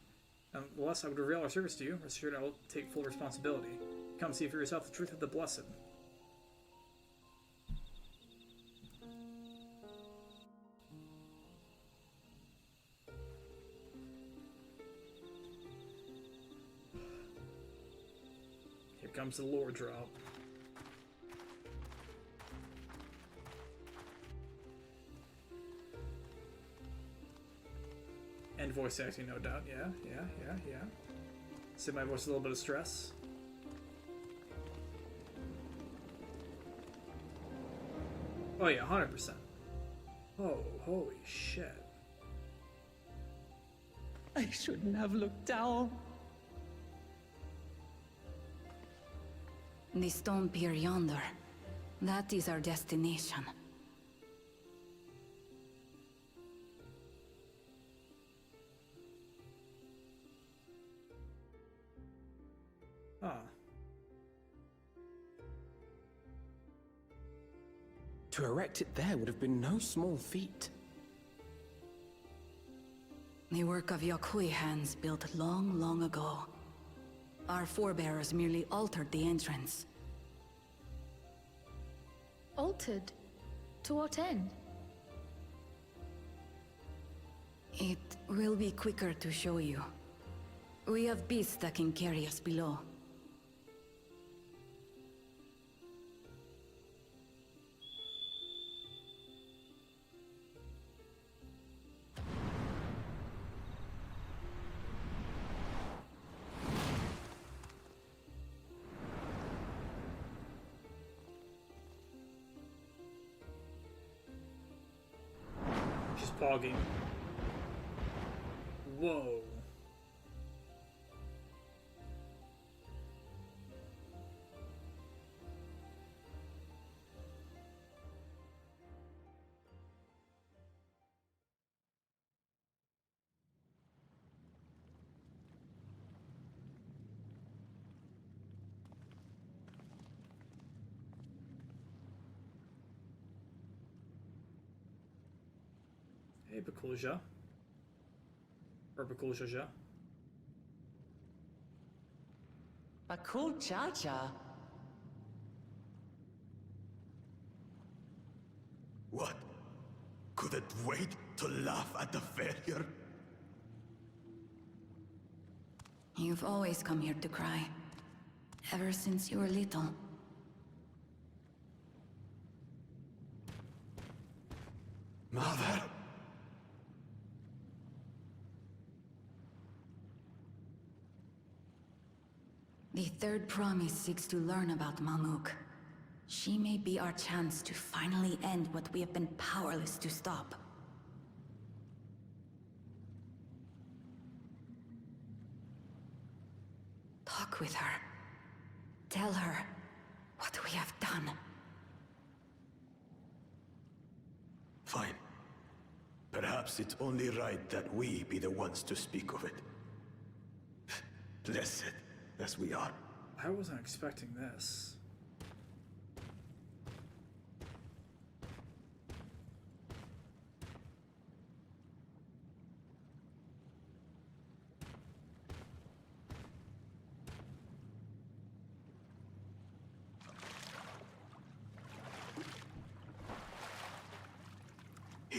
Unless I would reveal our service to you, rest assured I will take full responsibility. Come see for yourself the truth of the blessed. Here comes the lore drop. And voice acting, no doubt. Yeah. Send my voice a little bit of stress. Oh yeah, 100%. Oh, holy shit. I shouldn't have looked down. The stone pier yonder. That is our destination. Ah. To erect it there would have been no small feat. The work of Yakui hands built long, long ago. Our forebears merely altered the entrance. Altered? To what end? It will be quicker to show you. We have beasts that can carry us below. She's pogging. Whoa. Hey, Bakulja. Or Bakulja. Bakul Jaja. What? Couldn't wait to laugh at the failure? You've always come here to cry. Ever since you were little. Mother! The third promise seeks to learn about Malmuk. She may be our chance to finally end what we have been powerless to stop. Talk with her. Tell her what we have done. Fine. Perhaps it's only right that we be the ones to speak of it. Blessed as we are. I wasn't expecting this.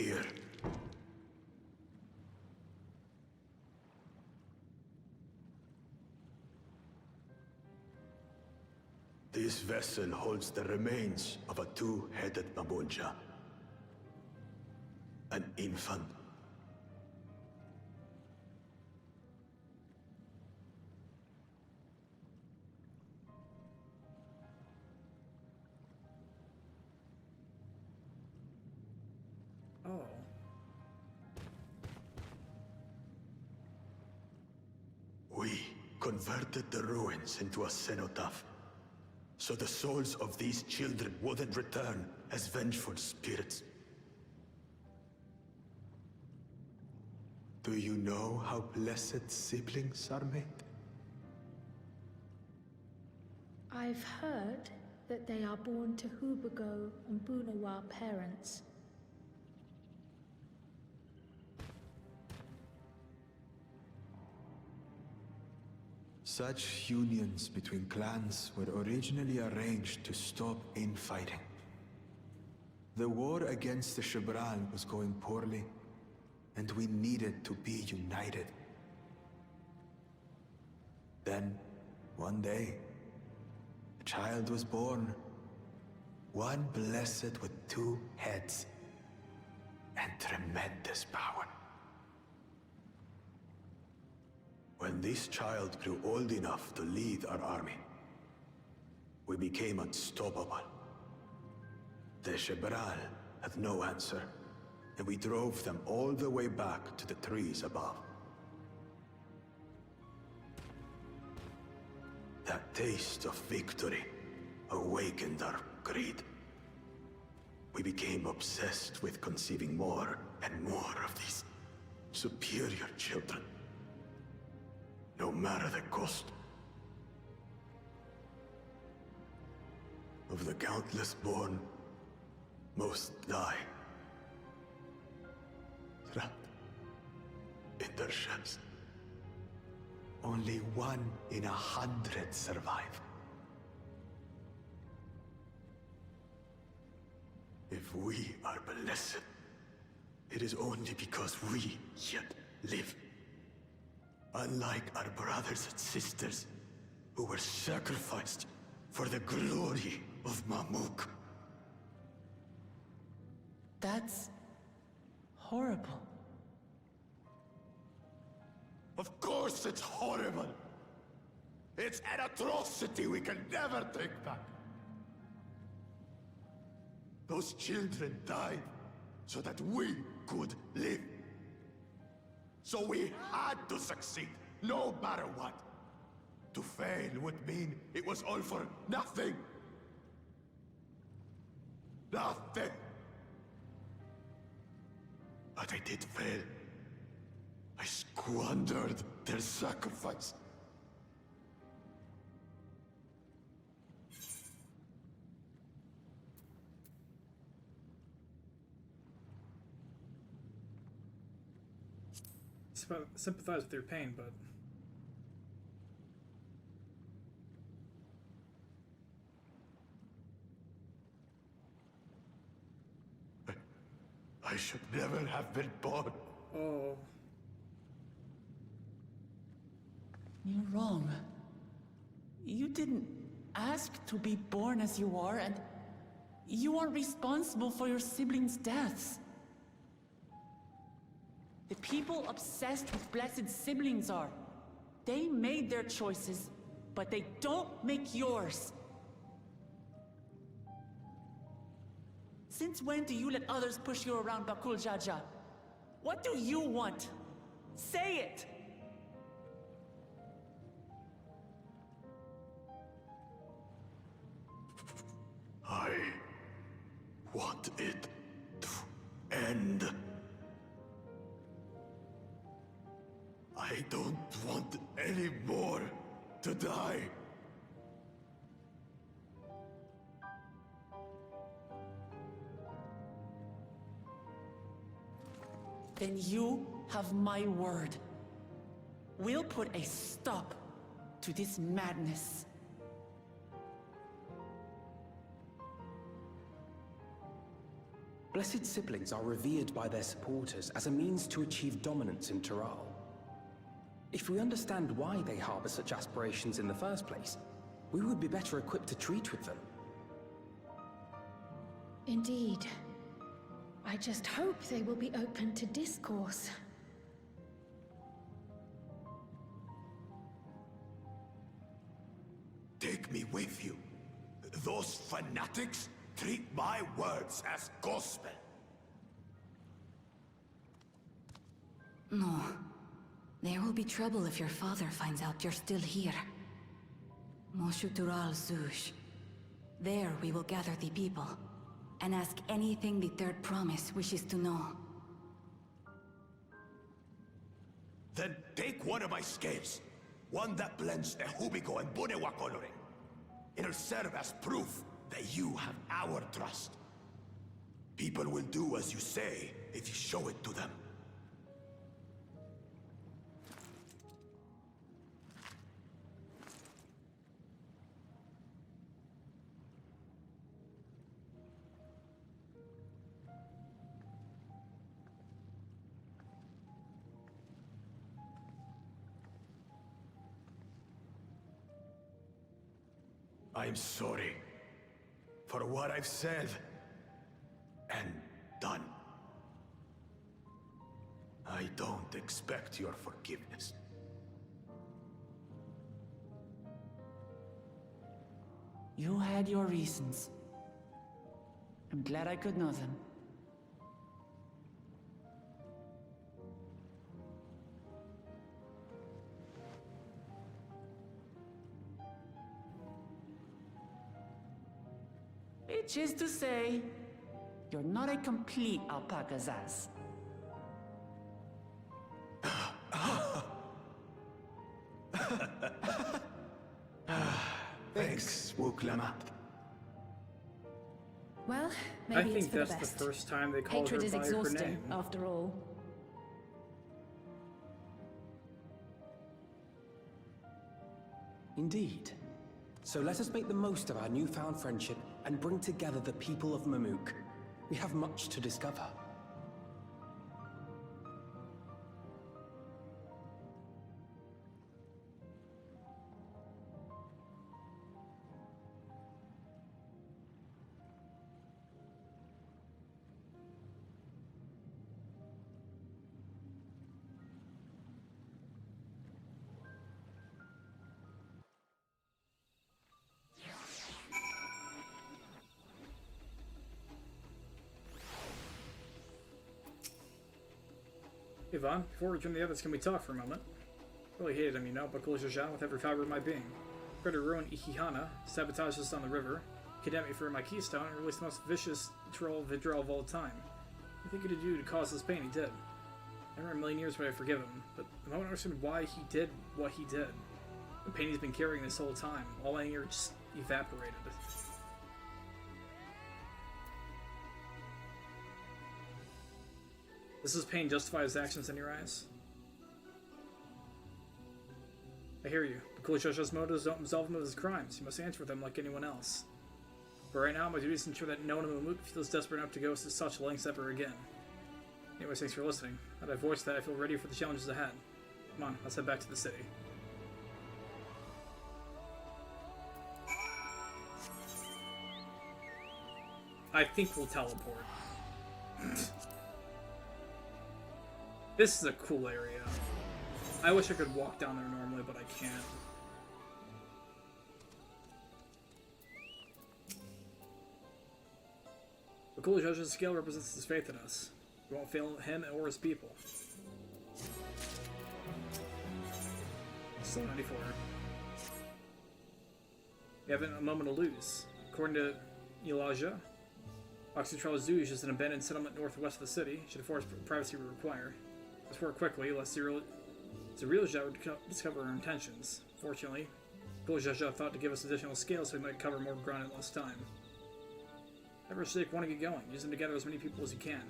here. This vessel holds the remains of a two-headed Mabulja. An infant. Oh. We converted the ruins into a cenotaph, so the souls of these children wouldn't return as vengeful spirits. Do you know how blessed siblings are made? I've heard that they are born to Hubago and Bunawa parents. Such unions between clans were originally arranged to stop infighting. The war against the Shibral was going poorly, and we needed to be united. Then, one day, a child was born. One blessed with two heads and tremendous power. When this child grew old enough to lead our army, we became unstoppable. The Shibral had no answer, and we drove them all the way back to the trees above. That taste of victory awakened our greed. We became obsessed with conceiving more and more of these superior children, no matter the cost. Of the countless born, most die. Trapped in their shells. Only 1 in 100 survive. If we are blessed, it is only because we yet live. Unlike our brothers and sisters, who were sacrificed for the glory of Mamuk. That's horrible. Of course it's horrible! It's an atrocity we can never take back. Those children died so that we could live. So we had to succeed, no matter what. To fail would mean it was all for nothing. Nothing. But I did fail. I squandered their sacrifice. Sympathize with your pain, but I should never have been born. oh, You're wrong. You didn't ask to be born as you are, and you aren't responsible for your siblings' deaths. The people obsessed with blessed siblings are. They made their choices, but they don't make yours. Since when do you let others push you around Bakul Jaja? What do you want? Say it! I want it to end. I don't want any more to die. Then you have my word. We'll put a stop to this madness. Blessed siblings are revered by their supporters as a means to achieve dominance in Tural. If we understand why they harbor such aspirations in the first place, we would be better equipped to treat with them. Indeed. I just hope they will be open to discourse. Take me with you. Those fanatics treat my words as gospel. No. There will be trouble if your father finds out you're still here. Moshutural Zush. There we will gather the people, and ask anything the Third Promise wishes to know. Then take one of my scales. One that blends the Hubico and Bunewa coloring. It'll serve as proof that you have our trust. People will do as you say if you show it to them. I'm sorry for what I've said and done. I don't expect your forgiveness. You had your reasons. I'm glad I could know them. Which is to say, you're not a complete alpaca Zaz. Thanks, Wuklamat. Well, I maybe it's think for the that's best. the first time they called Hatred her is by her exhausting, name. after all. Indeed. So let us make the most of our newfound friendship and bring together the people of Mamuk. We have much to discover. Yvonne, before we join the others, can we talk for a moment? Really hated him, you know, but Jaja with every fiber of my being. Tried to ruin Ikihana, sabotage us on the river, kidnap me for my keystone, and release the most vicious troll Vidral of all time. What do you think he'd do to cause this pain? He did. Never in a million years would I forgive him, but the moment I understood why he did what he did, the pain he's been carrying this whole time, all my anger just evaporated. Does his pain justify his actions in your eyes? I hear you. But Jaja's motives don't absolve him of his crimes. He must answer for them like anyone else. But right now, my duty is to ensure that no one in Mamuk feels desperate enough to go to such lengths ever again. Anyways, thanks for listening. Now that I've voiced that, I feel ready for the challenges ahead. Come on, let's head back to the city. I think we'll teleport. This is a cool area. I wish I could walk down there normally, but I can't. The cool judge's scale represents his faith in us. We won't fail him or his people. Still 94. We haven't a moment to lose. According to Elijah, Oxytrol Zouj is an abandoned settlement northwest of the city. Should afford privacy we require. Let's work quickly, lest Zarielja would discover our intentions. Fortunately, Jaja thought to give us additional scales so we might cover more ground in less time. Never shake, want to get going. Use them to gather as many people as you can.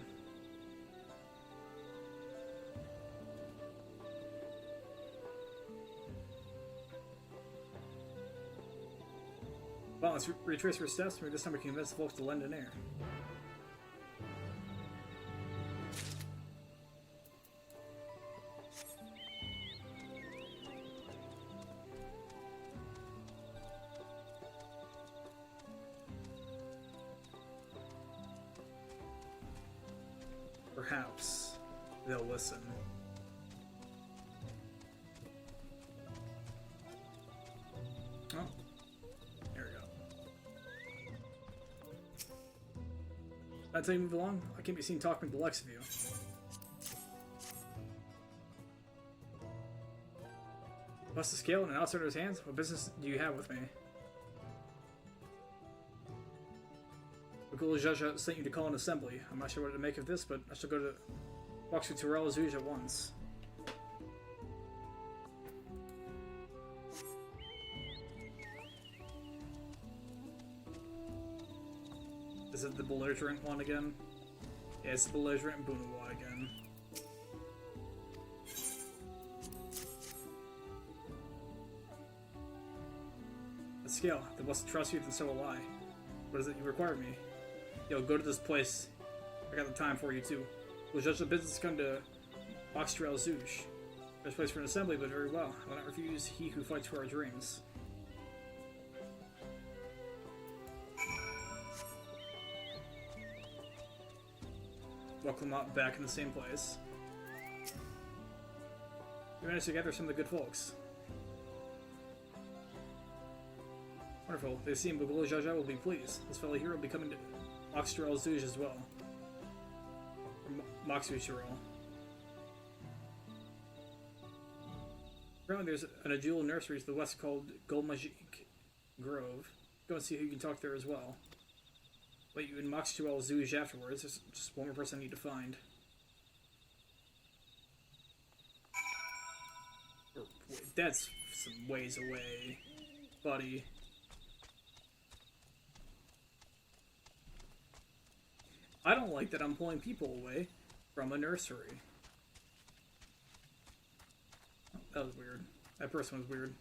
Well, let's retrace our steps. Maybe this time we can convince the folks to lend an ear. Perhaps they'll listen. Oh, there we go. That's how you move along? I can't be seen talking to the likes of you. Bust the scale in an outsider's hands? What business do you have with me? Bagul Jaja sent you to call an assembly. I'm not sure what to make of this, but I shall go to Waxu Turel Zuj at once. Is it the belligerent one again? Yeah, it's the belligerent Bunawa again. The scale. They must trust you, then so will I. What is it you require of me? Yo, go to this place. I got the time for you too. We'll judge the business come to Dawntrail Zuj. There's a place for an assembly, but very well. I will not refuse he who fights for our dreams. Welcome up back in the same place. We managed to gather some of the good folks. Wonderful. They seem Bagul Jaja will be pleased. This fellow here will be coming to Dawntrail Zuj as well. Or Maxu Turel. Apparently there's an Ajul nursery to the west called Golmagic Grove. Go and see who you can talk there as well. Wait you in Maxu Zuj afterwards. There's just one more person I need to find. Wait, that's some ways away, buddy. I don't like that I'm pulling people away from a nursery. Oh, that was weird. That person was weird.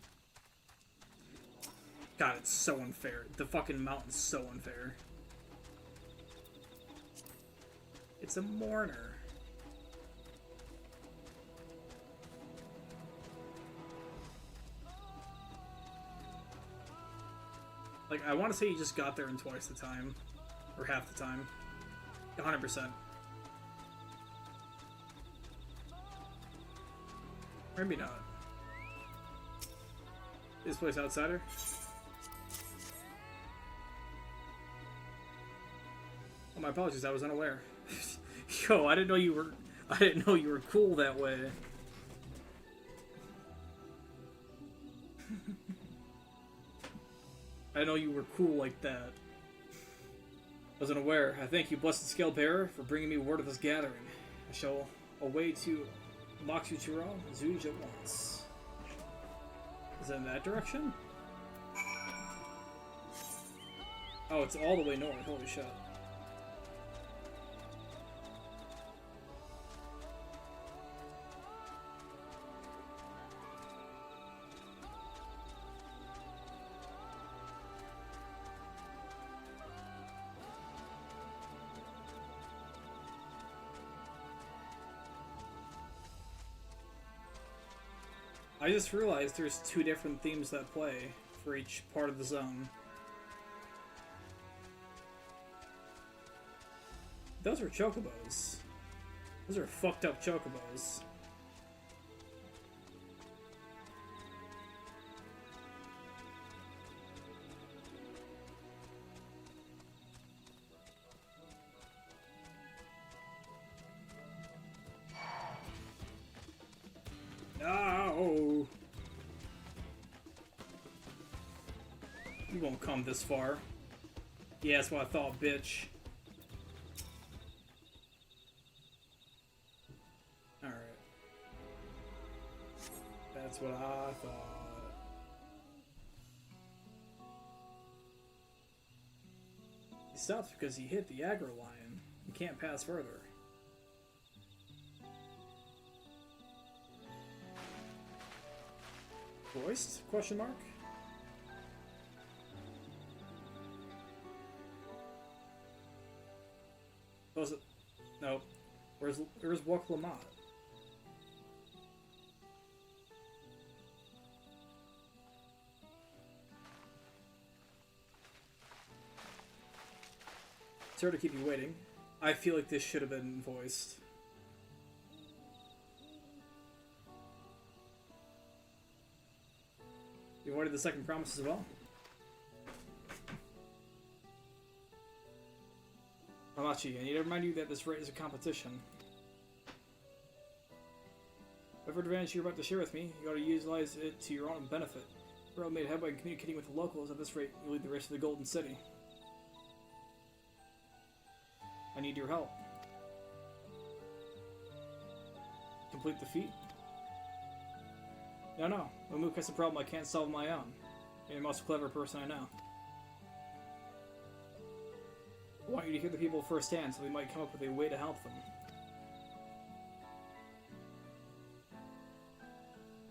God, it's so unfair. The fucking mountain's so unfair. It's a mourner. Like, I want to say you just got there in twice the time. Or half the time. 100%. Maybe not. This place outsider? Oh, my apologies, I was unaware. Yo, I didn't know you were cool that way. I didn't know you were cool like that. Wasn't aware. I thank you, blessed scale bearer, for bringing me word of this gathering. I shall away to Maxu Turel Zuj at once. Is that in that direction? Oh, it's all the way north. Holy shit. I just realized there's two different themes that play for each part of the zone. Those are chocobos. Those are fucked up chocobos. No! You won't come this far. Yeah, that's what I thought, bitch. Alright. That's what I thought. He stops because he hit the aggro lion. He can't pass further. Voiced? Question mark? Was it? No. Where's Wok Lamont? Sorry to keep you waiting. I feel like this should have been voiced. You avoided the second promise as well? Hamachi, I need to remind you that this raid is a competition. Whatever advantage you're about to share with me, you ought to utilize it to your own benefit. We're all made headway in communicating with the locals. At this rate, you'll lead the rest of the Golden City. I need your help. Complete the feat? No. Mamook has a problem I can't solve on my own. You're the most clever person I know. I want you to hear the people firsthand so they might come up with a way to help them.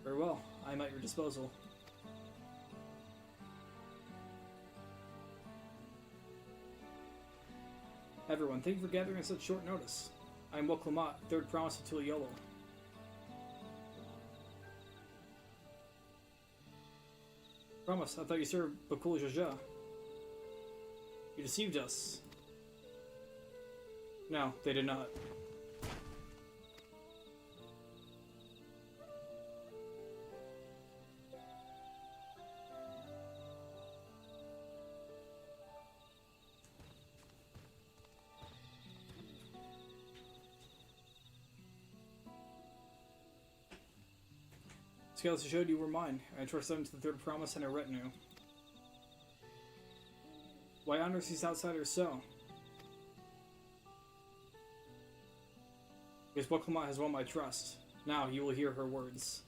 Very well. I am at your disposal. Everyone, thank you for gathering on such short notice. I am Woklamat, third promise of Tuliolo. Promise, I thought you served Bakul Jaja. You deceived us. No, they did not. Scales showed you were mine. I trust them to the third promise and a retinue. Why honors these outsiders so? Because Woklamat has won my trust. Now you will hear her words.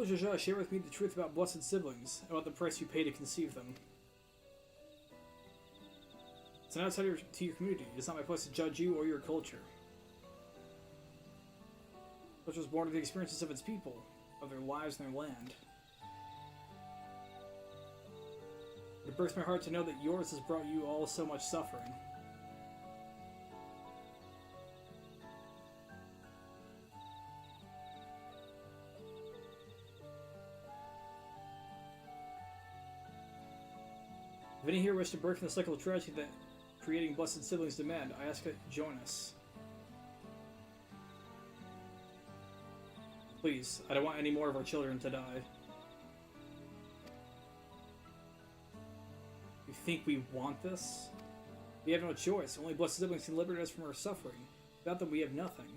Jaja, share with me the truth about blessed siblings, about the price you pay to conceive them. It's an outsider to your community. It's not my place to judge you or your culture. Culture was born of the experiences of its people, of their lives and their land. It breaks my heart to know that yours has brought you all so much suffering. If any here wish to break from the cycle of tragedy that creating blessed siblings demand, I ask that you join us. Please, I don't want any more of our children to die. You think we want this? We have no choice. Only blessed siblings can liberate us from our suffering. Without them, we have nothing.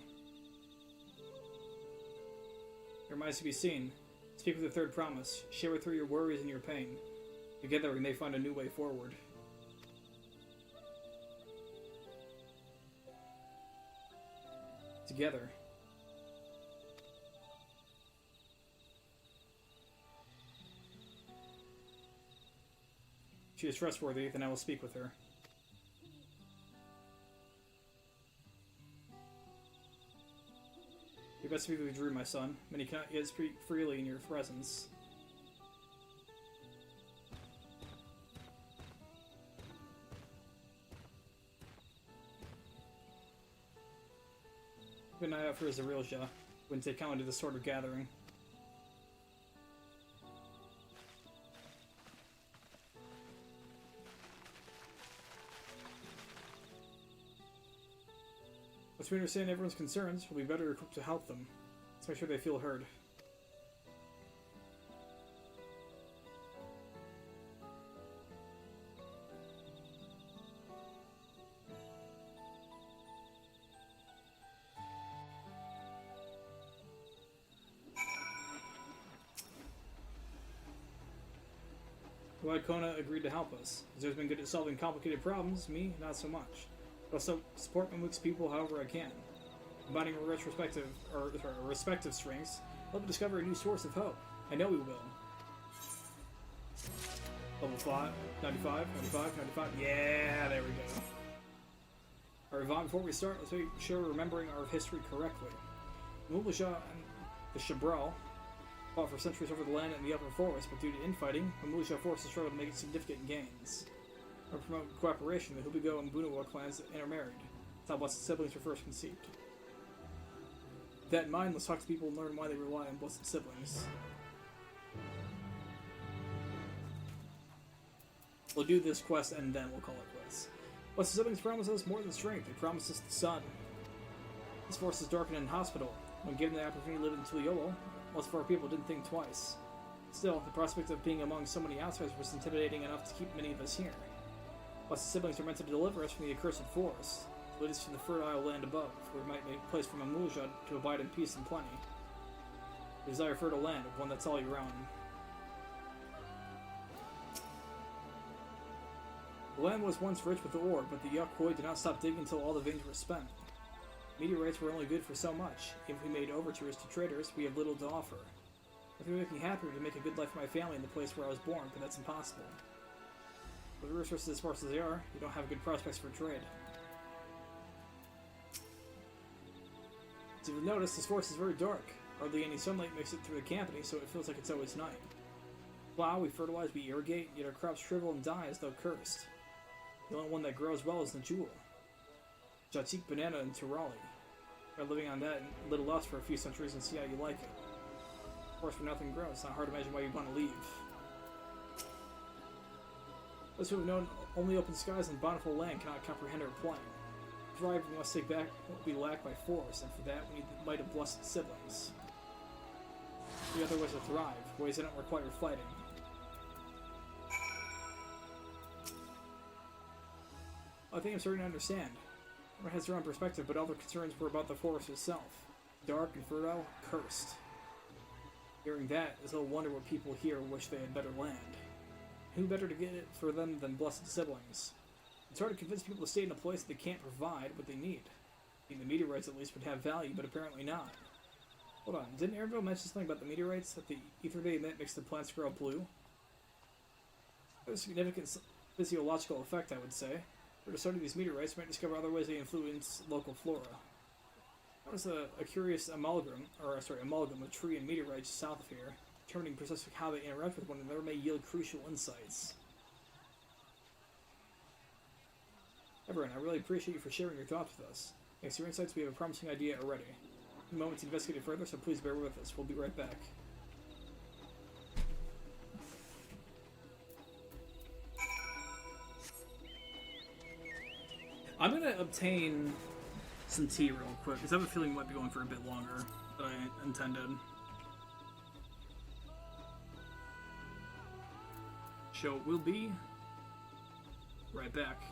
There remains to be seen. Speak with the third promise. Share with her your worries and your pain. Together, we may find a new way forward. Together. If she is trustworthy, then I will speak with her. You best speak with Drew, my son. Many cannot yet speak freely in your presence. Keep an eye out for his real Ja, when they come into this sort of gathering. Once we understand everyone's concerns, we'll be better equipped to help them. Let's make sure they feel heard. Glad Kona agreed to help us. He's been good at solving complicated problems, me, not so much. But also support Mamook's people however I can. Combining our respective strengths, help discover a new source of hope. I know we will. Level 5, 95, 95, 95. Yeah, there we go. Alright, Vaughn, before we start, let's make sure we're remembering our history correctly. Mamook and the Shabral fought for centuries over the land in the upper forest, but due to infighting, Mamook forces struggled to make significant gains. To promote cooperation, the Hubigo and Bunawa clans intermarried. That's how blessed siblings were first conceived. With that in mind, let's talk to people and learn why they rely on blessed siblings. We'll do this quest and then we'll call it quits. What's the siblings promise us more than strength? They promise us the sun. This force is darkened in hospital. When given the opportunity to live in Tuliolo, most of our people didn't think twice. Still, the prospect of being among so many outsiders was intimidating enough to keep many of us here. Plus, the siblings are meant to deliver us from the accursed forest, to lead us to the fertile land above, where we might make a place for Mamulja to abide in peace and plenty. We desire fertile land, one that's all year round. The land was once rich with ore, but the Yakuoi did not stop digging until all the veins were spent. Meteorites were only good for so much. If we made overtures to traders, we have little to offer. If it would make me happier to make a good life for my family in the place where I was born, but that's impossible. With the resources as sparse as they are, you don't have good prospects for trade. As you've noticed, this forest is very dark. Hardly any sunlight makes it through the canopy, so it feels like it's always night. We plow, we fertilize, we irrigate, yet our crops shrivel and die as though cursed. The only one that grows well is the jewel. Jatik banana and Turali. Try living on that and little else for a few centuries and see how you like it. Of course, where nothing grows, it's not hard to imagine why you'd want to leave. Those who have known only open skies and bountiful land cannot comprehend our plight. To thrive, we must take back what we lack by force, and for that we need the might of blessed siblings. The other ways to thrive, ways that don't require fighting. I think I'm starting to understand. Everyone has their own perspective, but all their concerns were about the forest itself. Dark and fertile, cursed. Hearing that is no wonder what people here wish they had better land. Who better to get it for them than blessed siblings? It's hard to convince people to stay in a place that they can't provide what they need. I think the meteorites at least would have value, but apparently not. Hold on, didn't Airville mention something about the meteorites? That the ether they emit makes the plants grow blue? There's a significant physiological effect, I would say. For to study these meteorites, we might discover other ways they influence local flora. That was a curious amalgam of tree and meteorites south of here. Determining precisely how they interact with one another may yield crucial insights. Everyone, I really appreciate you for sharing your thoughts with us. Thanks to your insights, we have a promising idea already. In a moment to investigate it further, so please bear with us. We'll be right back. I'm gonna obtain some tea real quick, because I have a feeling we might be going for a bit longer than I intended. So we'll be right back.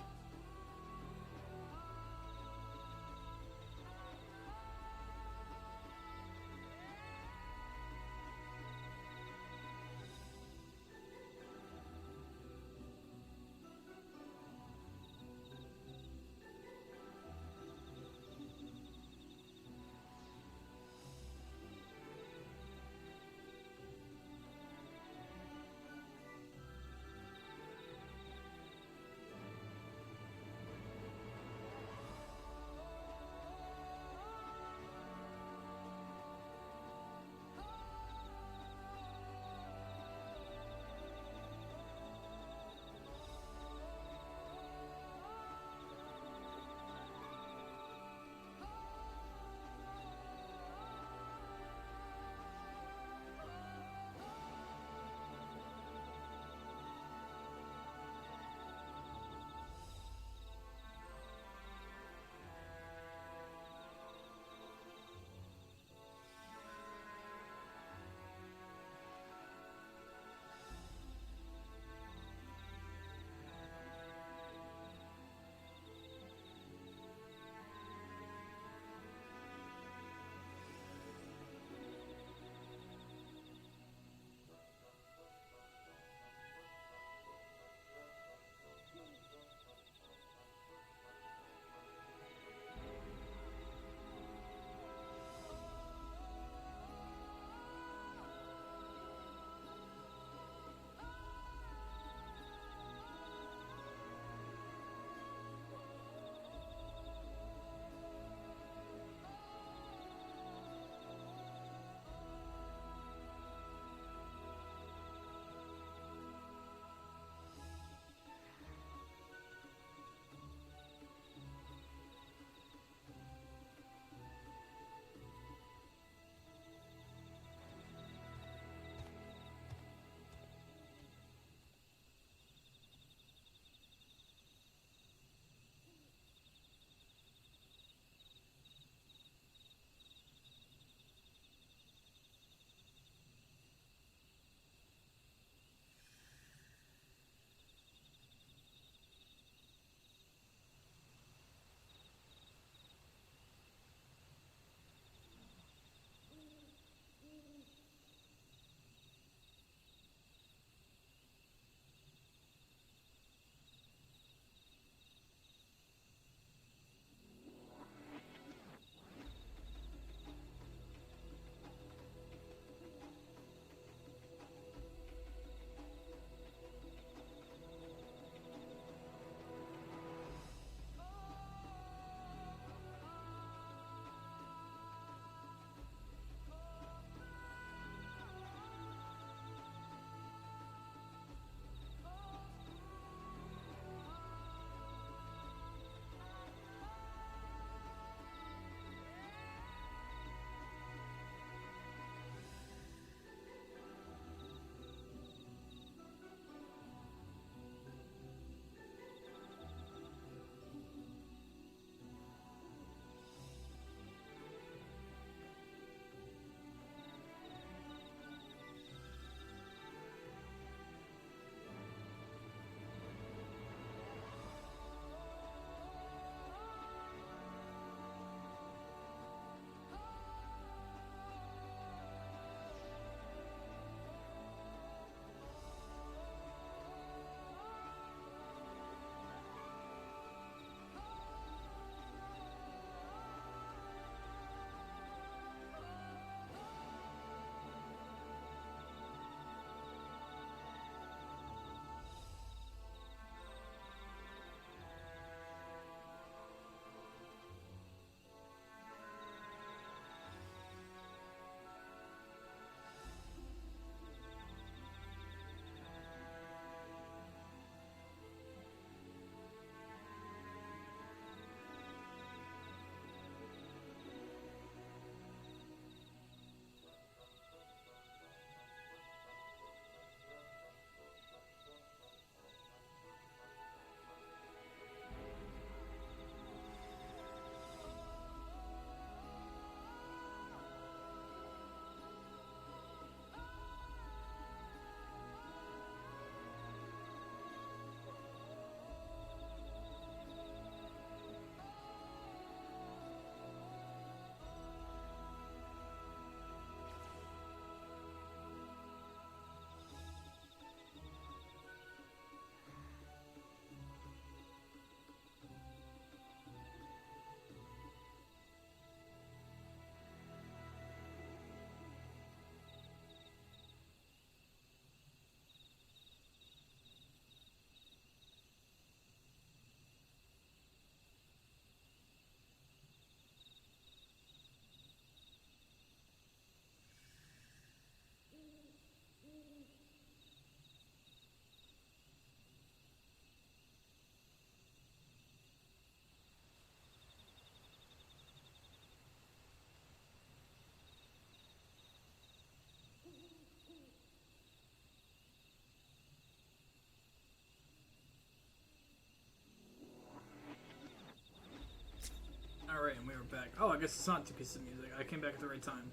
back. Oh, I guess it's not 2 pieces of music. I came back at the right time.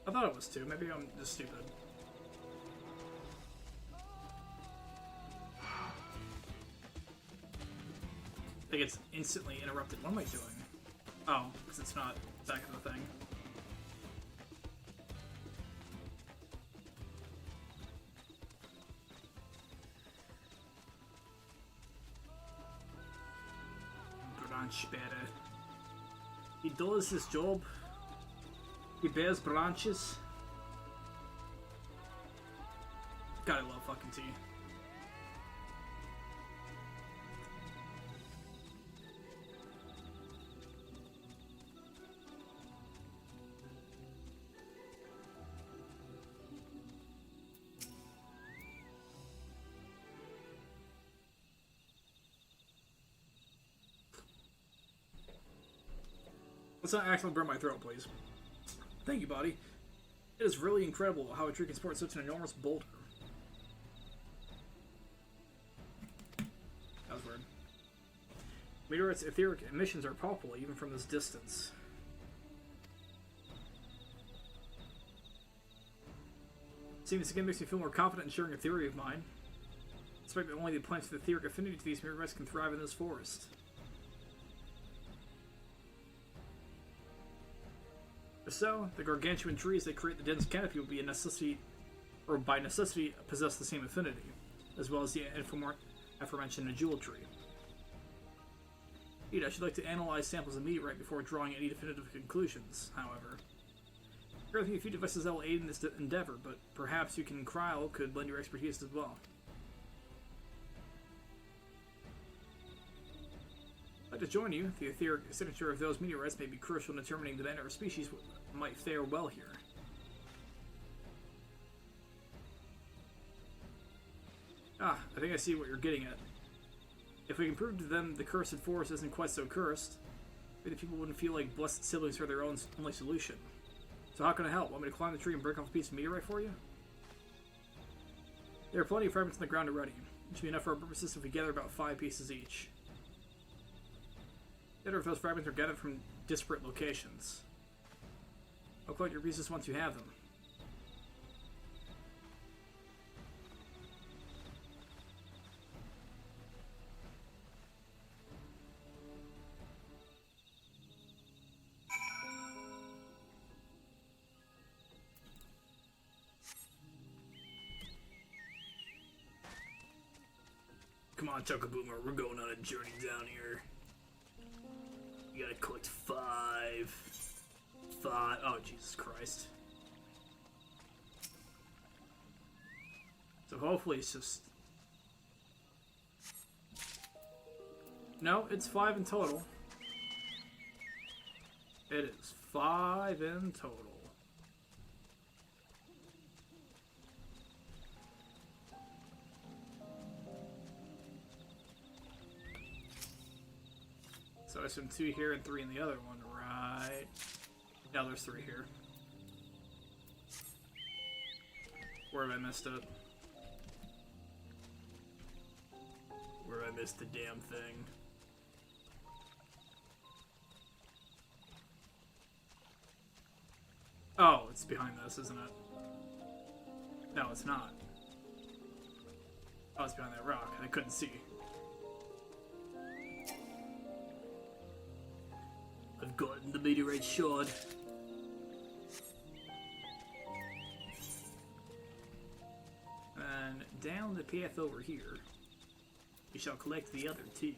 I thought it was 2. Maybe I'm just stupid. I think it's instantly interrupted. What am I doing? Oh, because it's not back in the thing. Branchbearer. He does his job. He bears branches. God, I love fucking tea. Let's not accidentally burn my throat, please. Thank you, buddy. It is really incredible how a tree can support such an enormous boulder. That was weird. Meteorites' etheric emissions are palpable even from this distance. Seeing this again makes me feel more confident in sharing a theory of mine. Despite that only the plants with etheric affinity to these meteorites can thrive in this forest. If so, the gargantuan trees that create the dense canopy will be a necessity, or by necessity, possess the same affinity, as well as the aforementioned jewel tree. Indeed, I should like to analyze samples of meteorite before drawing any definitive conclusions, however. There are a few devices that will aid in this endeavor, but perhaps you and Cryle could lend your expertise as well. I'd like to join you. The etheric signature of those meteorites may be crucial in determining the manner of species might fare well here. Ah, I think I see what you're getting at. If we can prove to them the cursed forest isn't quite so cursed, maybe the people wouldn't feel like blessed siblings are their only solution. So how can I help? Want me to climb the tree and break off a piece of meteorite for you? There are plenty of fragments on the ground already. It should be enough for our purposes if we gather about 5 pieces each. Better if those fragments are gathered from disparate locations. I'll collect your pieces once you have them. Come on, Chuckaboomer, we're going on a journey down here. You gotta collect 5. Oh, Jesus Christ. So hopefully it's just... No, it's 5 in total. It is 5 in total. So I assume 2 here and 3 in the other one, right? Yeah, there's 3 here. Where have I missed it? Where have I missed the damn thing? Oh, it's behind this, isn't it? No, it's not. Oh, it's behind that rock. I couldn't see. I've gotten the meteorite shard. And down the path over here, we shall collect the other 2.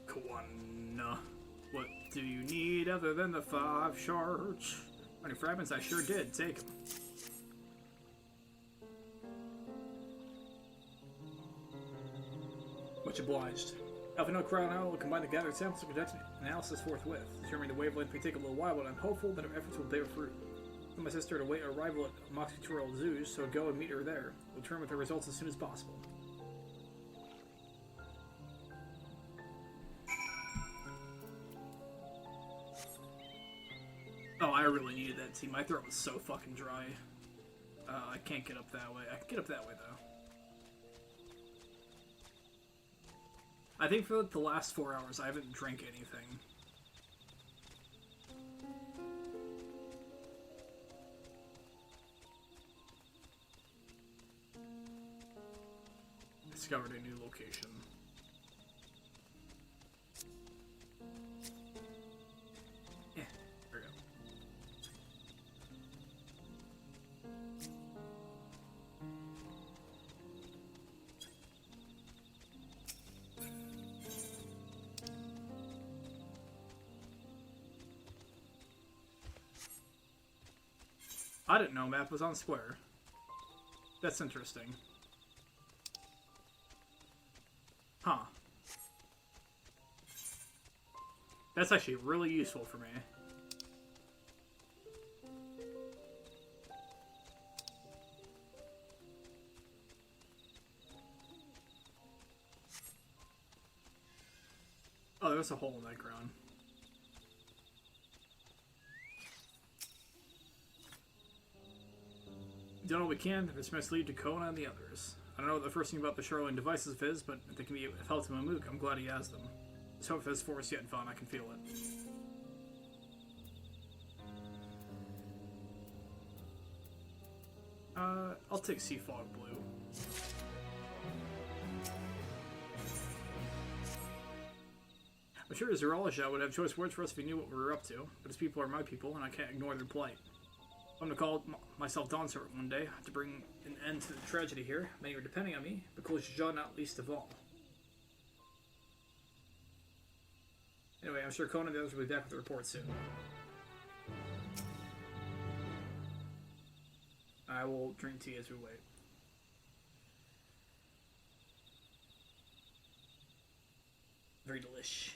Kwana. What do you need other than the 5 shards? 20 fragments? I sure did. Take them. Much obliged. Alphino Crown Owl will combine the gathered samples to conduct analysis forthwith. Determining the wavelength may take a little while, but I'm hopeful that our efforts will bear fruit. I told my sister to await our arrival at Moxitural Zoos, so go and meet her there. We'll return with the results as soon as possible. Oh, I really needed that tea. My throat was so fucking dry. I can't get up that way. I can get up that way, though. I think for the last 4 hours, I haven't drank anything. Discovered a new location. Yeah, there we go. I didn't know map was on Square. That's interesting. Huh. That's actually really useful for me. Oh, there's a hole in that ground. Done all we can. This must lead to Kona and the others. I don't know what the first thing about the Charlene devices is, but if they can be of help to Mamook, I'm glad he has them. Let's hope this forest yet fun. I can feel it. I'll take Sea Fog Blue. I'm sure Zeralaja would have choice words for us if he knew what we were up to, but his people are my people, and I can't ignore their plight. I'm gonna call myself Dawntrail one day to bring an end to the tragedy here. Many are depending on me, but Jaja not least of all. Anyway, I'm sure Conan and the others will be back with the report soon. I will drink tea as we wait. Very delish.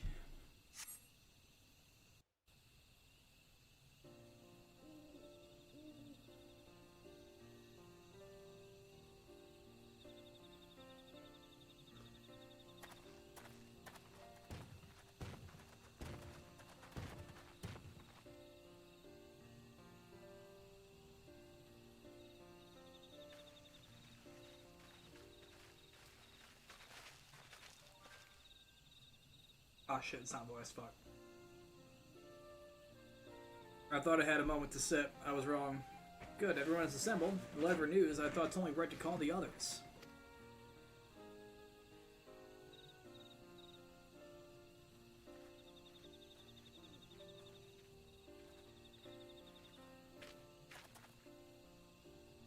Ah shit, it's not voice, fuck. I thought I had a moment to sip. I was wrong. Good, everyone is assembled. Whatever news, I thought it's only right to call the others.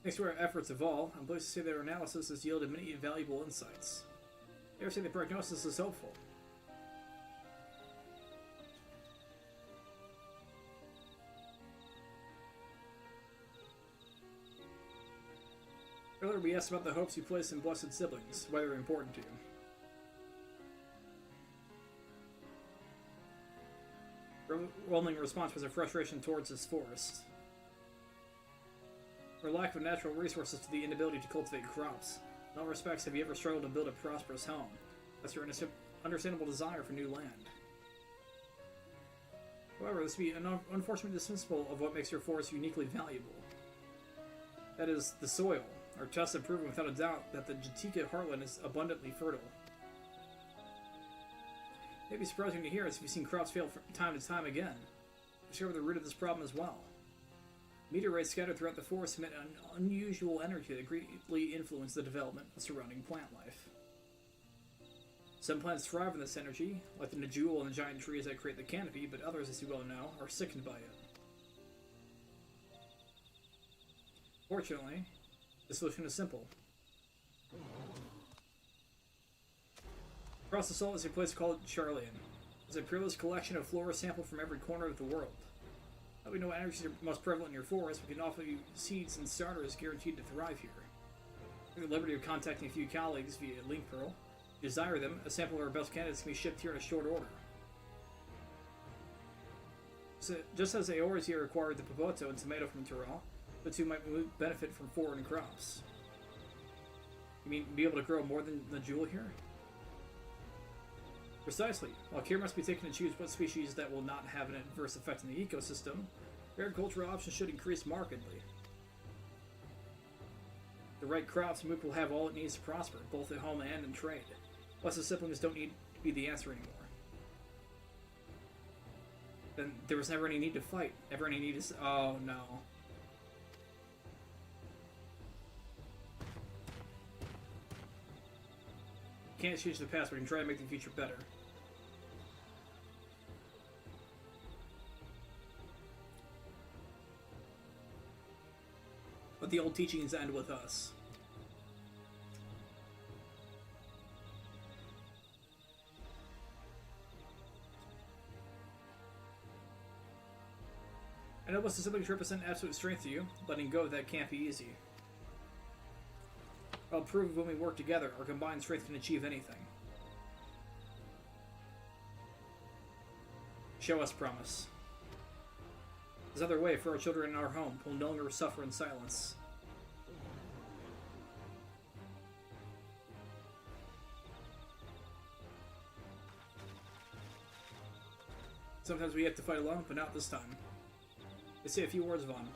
Thanks to our efforts of all, I'm pleased to say that our analysis has yielded many valuable insights. They say the prognosis is hopeful. Earlier we asked about the hopes you place in blessed siblings, whether they're important to you. Overwhelming response was a frustration towards this forest. From lack of natural resources to the inability to cultivate crops. In all respects, have you ever struggled to build a prosperous home? That's your understandable desire for new land. However, this would be an unfortunate dismissal of what makes your forest uniquely valuable. That is, the soil. Our tests have proven without a doubt that the Jatika heartland is abundantly fertile. It may be surprising to hear as we've seen crops fail from time to time again. We discovered the root of this problem as well. Meteorites scattered throughout the forest emit an unusual energy that greatly influence the development of surrounding plant life. Some plants thrive on this energy, like the Najul and the giant trees that create the canopy, but others, as you well know, are sickened by it. Fortunately, the solution is simple. Across the salt is a place called Charlene. It's a privileged collection of flora sampled from every corner of the world. Now we know what energies are most prevalent in your forest, we can offer you seeds and starters guaranteed to thrive here. Take the liberty of contacting a few colleagues via link pearl. If you desire them, a sample of our best candidates can be shipped here in a short order. So, just as Eorzea acquired the Popoto and tomato from Tyrell, the two might benefit from foreign crops. You mean be able to grow more than the jewel here? Precisely. While care must be taken to choose what species that will not have an adverse effect on the ecosystem, agricultural options should increase markedly. The right crops, Mook will have all it needs to prosper, both at home and in trade. Plus, the siblings don't need to be the answer anymore. Then there was never any need to fight. Never any need to... Oh, no. Can't change the past, but we can try to make the future better. But the old teachings end with us. I know what's the siblings represent absolute strength to you. Letting go of that can't be easy. I'll prove when we work together, our combined strength can achieve anything. Show us promise. This other way for our children in our home will no longer suffer in silence. Sometimes we have to fight alone, but not this time. Let's say a few words, Vaughn.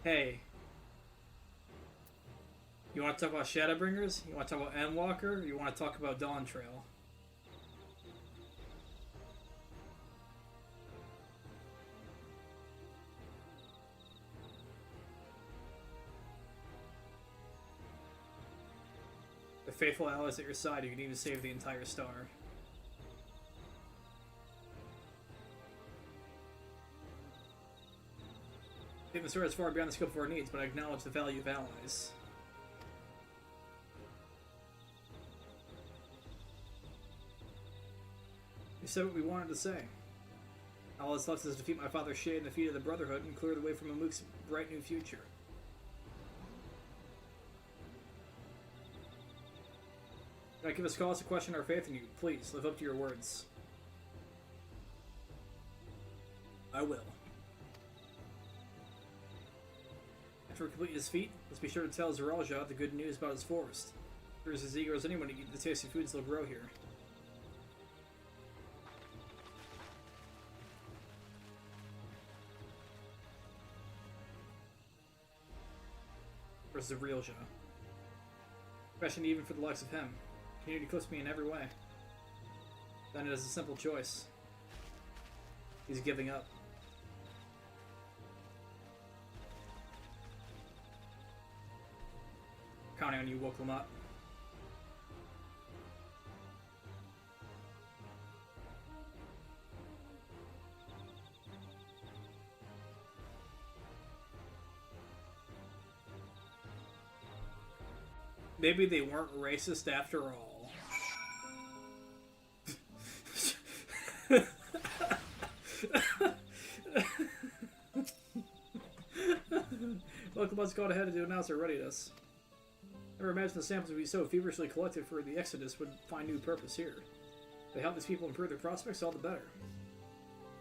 Hey. You want to talk about Shadowbringers? You want to talk about Endwalker? Or you want to talk about Dawntrail? The faithful allies at your side, you need to save the entire star. I think the story is far beyond the scope of our needs, but I acknowledge the value of allies. We said what we wanted to say. All that's left is to defeat my father's shade and defeat of the Brotherhood and clear the way for Mamook's bright new future. Can I give us cause to question our faith in you? Please, live up to your words. I will. After we complete his feat, let's be sure to tell Zeralja the good news about his forest. He is as eager as anyone to eat the tasty foods they'll grow here. Where's Zeralja? Question even for the likes of him. Community clips me in every way. Then it is a simple choice. He's giving up. Counting on you, Woklamat. Maybe they weren't racist after all. Woklamat's gone ahead to announce their readiness. Never imagined the samples we so feverishly collected for the Exodus would find new purpose here. If they help these people improve their prospects, all the better.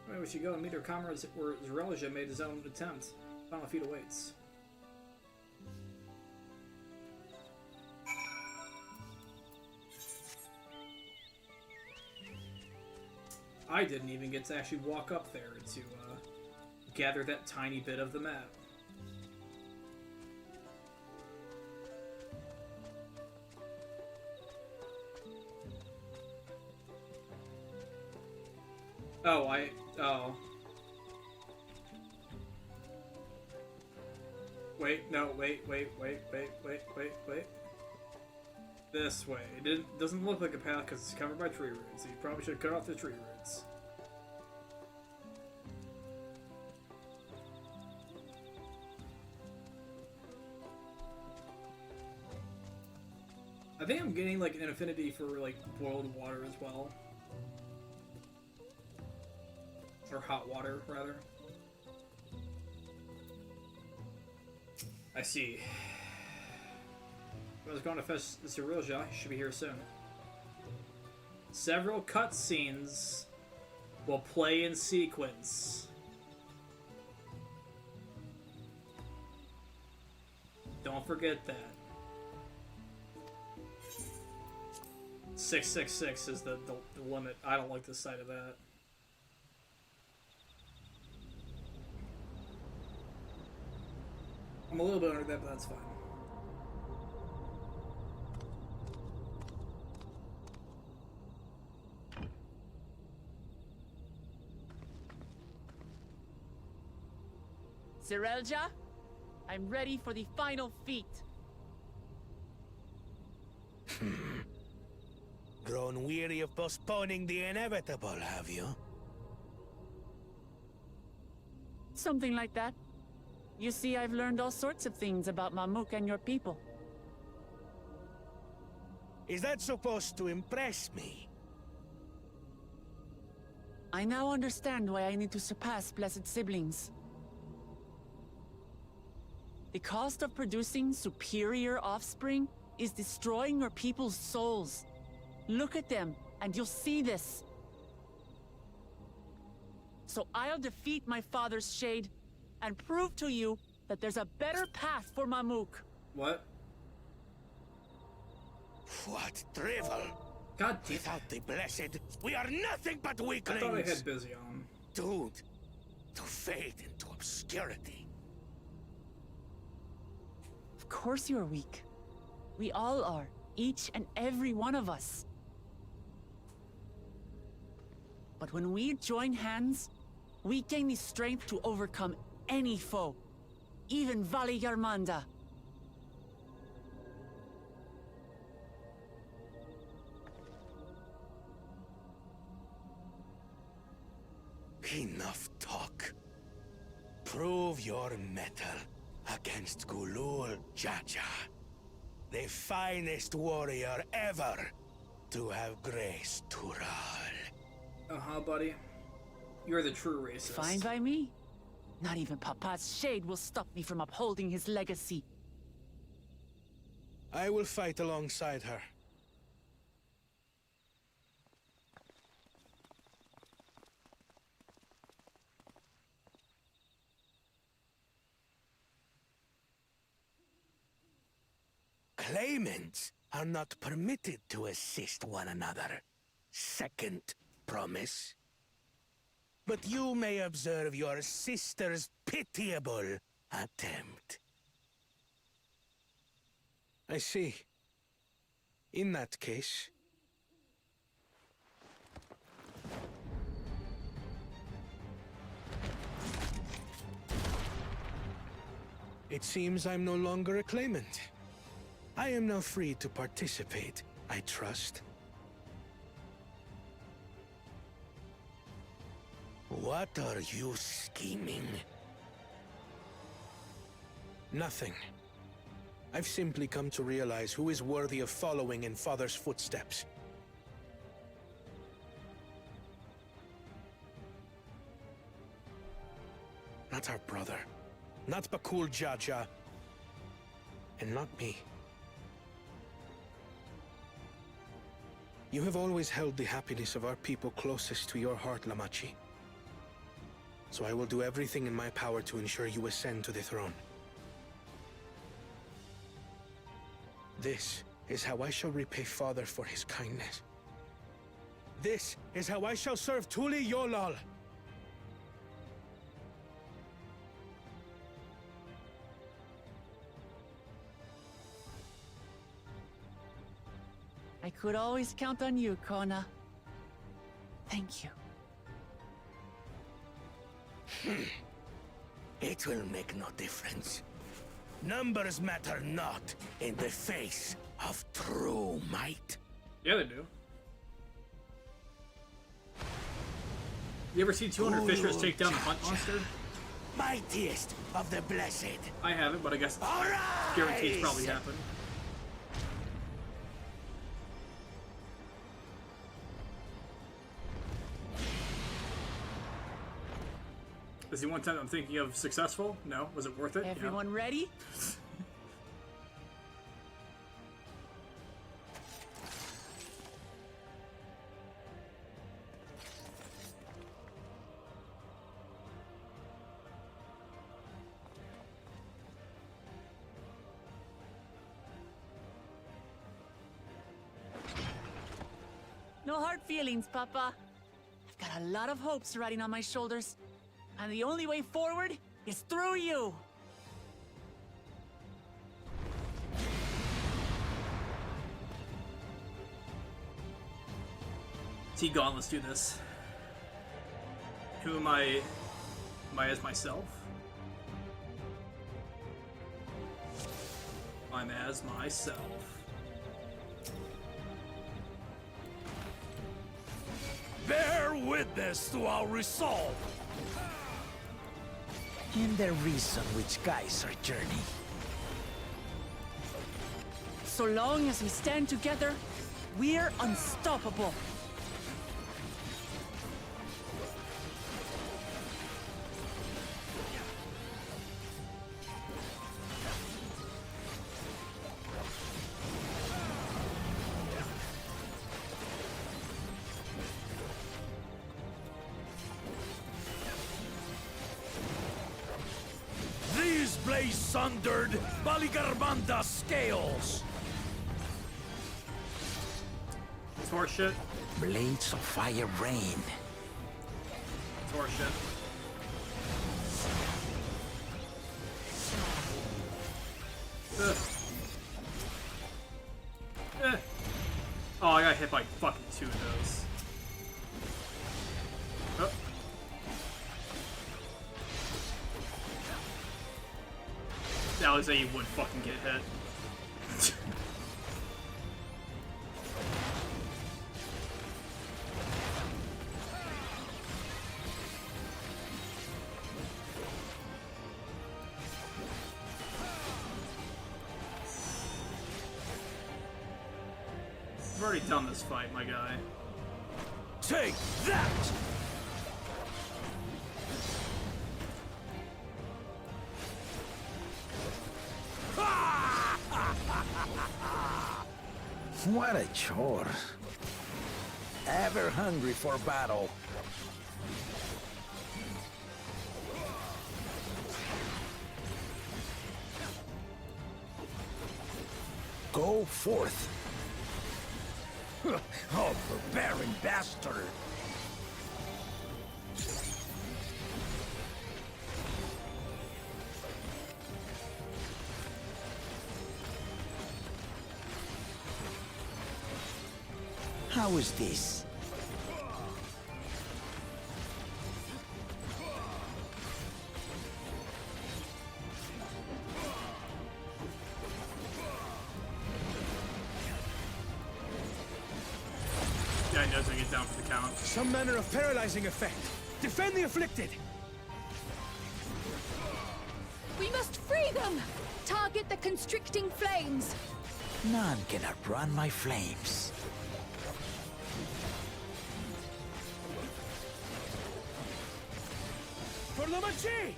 Anyway, we should go and meet our comrades where Zeralja made his own attempt. Final feat awaits. I didn't even get to actually walk up there to gather that tiny bit of the map. Oh. Wait, no, wait. This way. It doesn't look like a path because it's covered by tree roots, so you probably should cut off the tree roots. think I'm getting like an affinity for like boiled water as well. Or hot water, rather. I see. I was going to fetch Zerilja. He should be here soon. Several cutscenes will play in sequence. Don't forget that. 666 is the limit. I don't like the sight of that. I'm a little bit under that, but that's fine. Zerilja, I'm ready for the final feat. Grown weary of postponing the inevitable, have you? Something like that. You see, I've learned all sorts of things about Mamuk and your people. Is that supposed to impress me? I now understand why I need to surpass Blessed Siblings. The cost of producing superior offspring is destroying your people's souls. Look at them, and you'll see this. So I'll defeat my father's shade, and prove to you that there's a better path for Mamuk. What? What drivel? God damn. Without the blessed, we are nothing but weaklings. I thought I had busy on. Doomed to fade into obscurity. Of course you're weak. We all are, each and every one of us. But when we join hands, we gain the strength to overcome any foe, even Vali Yarmanda. Enough talk. Prove your mettle against Gulul Jaja, the finest warrior ever to have graced Tural. Uh-huh, buddy. You're the true racist. Fine by me. Not even Papa's shade will stop me from upholding his legacy. I will fight alongside her. Claimants are not permitted to assist one another. Second promise. But you may observe your sister's pitiable attempt. I see. In that case... It seems I'm no longer a claimant. I am now free to participate, I trust. What are you scheming? Nothing. I've simply come to realize who is worthy of following in Father's footsteps. Not our brother. Not Bakul Jaja. And not me. You have always held the happiness of our people closest to your heart, Lamachi. So I will do everything in my power to ensure you ascend to the throne. This is how I shall repay Father for his kindness. This is how I shall serve Tuli Yolal. I could always count on you, Kona. Thank you. It will make no difference. Numbers matter not in the face of true might. Yeah, they do. You ever see 200 fishers take down a hunt monster? Mightiest of the blessed. I haven't, but I guess guarantees probably happen. Is the one time I'm thinking of successful? No. Was it worth it? Everyone ready? No hard feelings, Papa. I've got a lot of hopes riding on my shoulders, and the only way forward is through you. T gone, let's do this. Who am I? Am I as myself? I'm as myself. Bear witness to our resolve. And the reason which guides our journey. So long as we stand together, we're unstoppable. These blaze sundered Baligarmanda scales. It's horseshit. Blades of fire rain. It's horseshit. Oh, I got hit by fucking 2 of those. Oh. That was how you would fucking get hit. I've already done this fight, my guy. Take that! What a chore. Ever hungry for battle. Go forth. Oh, barbarian bastard! How is this? Yeah, he knows I get down for the count. Some manner of paralyzing effect. Defend the afflicted! We must free them! Target the constricting flames! None can outrun my flames. For the Machi!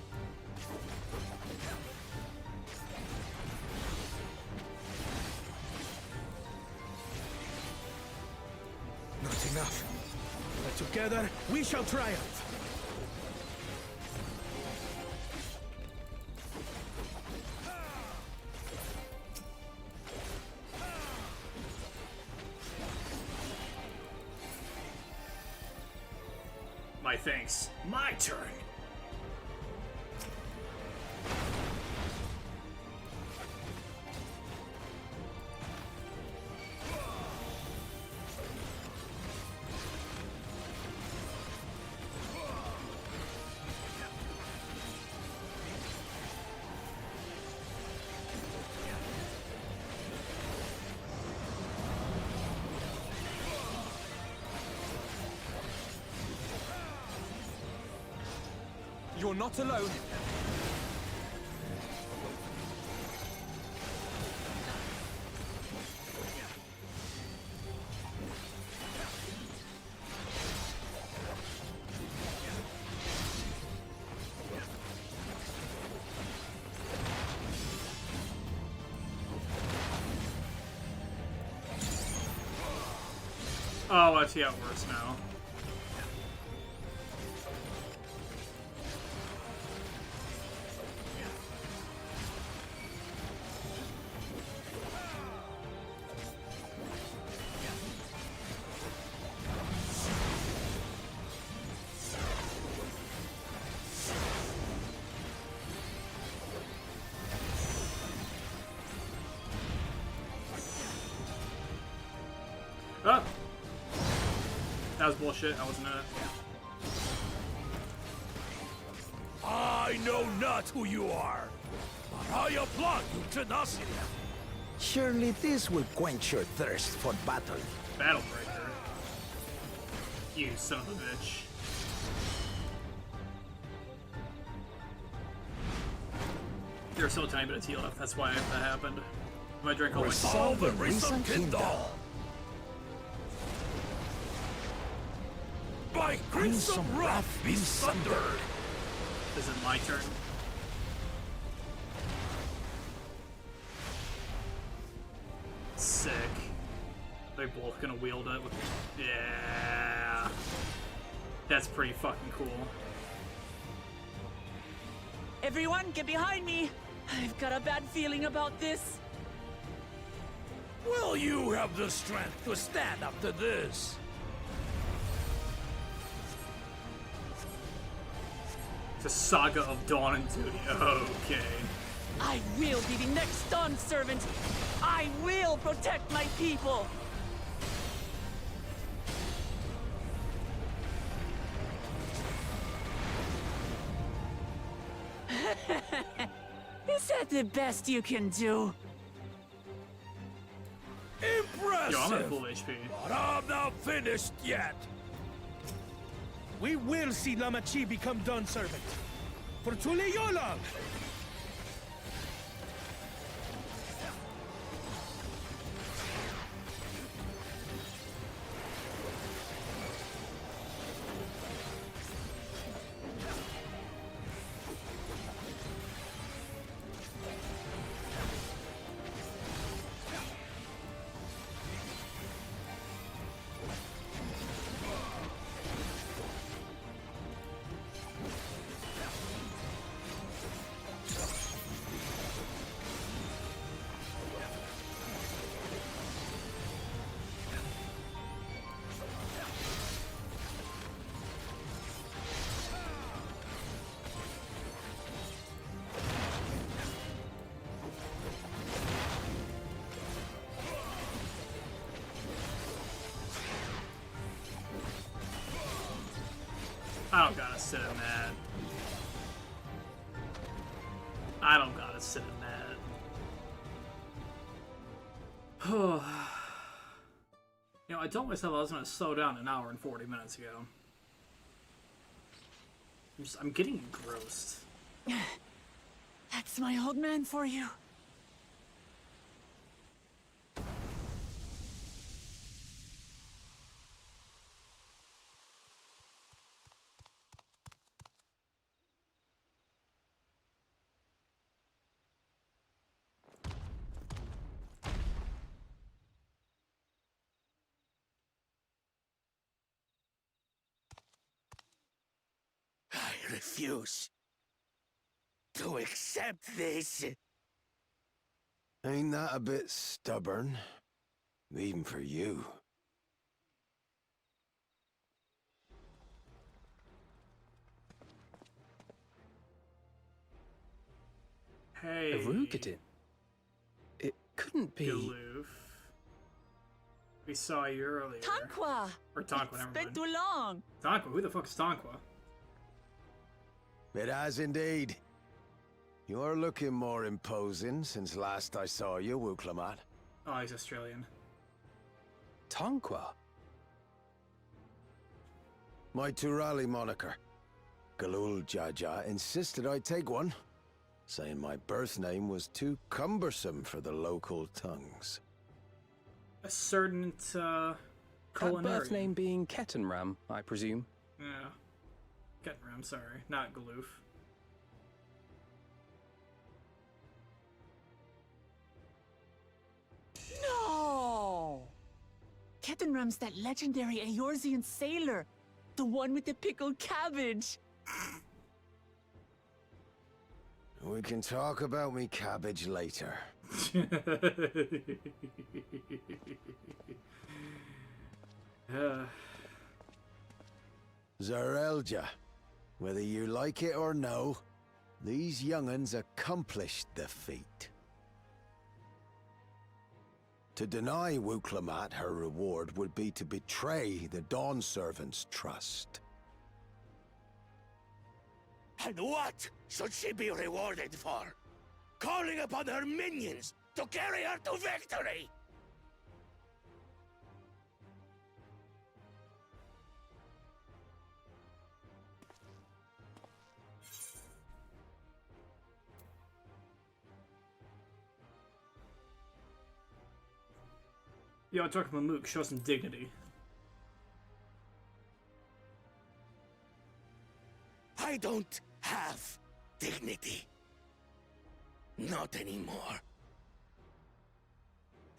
Not enough. But together, we shall triumph. My thanks. My turn. You're not alone. Oh, I see how it works now. Ah! That was bullshit. I wasn't in it. I know not who you are, but I applaud your tenacity. Surely this will quench your thirst for battle. Battlebreaker. You son of a bitch. There's still a tiny bit of tea left. That's why that happened. If I drank all my Resolve the recent Kindle. By crimson wrath be sundered. Is it my turn? Sick. They're both gonna wield it. Yeah. That's pretty fucking cool. Everyone, get behind me! I've got a bad feeling about this. Will you have the strength to stand up to this? The Saga of Dawn and Duty. Okay. I will be the next Dawn servant. I will protect my people. Is that the best you can do? Impressive! Yo, I'm at full HP. But I'm not finished yet. We will see Lamachi become Dawn servant. For Tuleyola! I don't gotta sit in that. I don't gotta sit in that. You know, I told myself I was gonna slow down an hour and 40 minutes ago. I'm getting engrossed. That's my old man for you. I refuse to accept this. Ain't that a bit stubborn? Even for you. Hey. Arugadin? It couldn't be. Galoof. We saw you earlier. Tanqua! Or Tanqua, never It's been mind. too long. Tanqua? Who the fuck is Tanqua? It has indeed. You're looking more imposing since last I saw you, Wuklamat. Oh, he's Australian. Tanqua? My Turali moniker. Galul Jaja insisted I take one, saying my birth name was too cumbersome for the local tongues. A certain, That culinary. birth name being Kettenram, I presume. Yeah. Kettenram, sorry. Not Galoof. No! Jotunram's that legendary Eorzean sailor. The one with the pickled cabbage. We can talk about me cabbage later. Zarelja, whether you like it or no, these young'uns accomplished the feat. To deny Wuklamat her reward would be to betray the Dawn Servant's trust. And what should she be rewarded for? Calling upon her minions to carry her to victory! Yo, I'm talking about Mook. Show some dignity. I don't have dignity. Not anymore.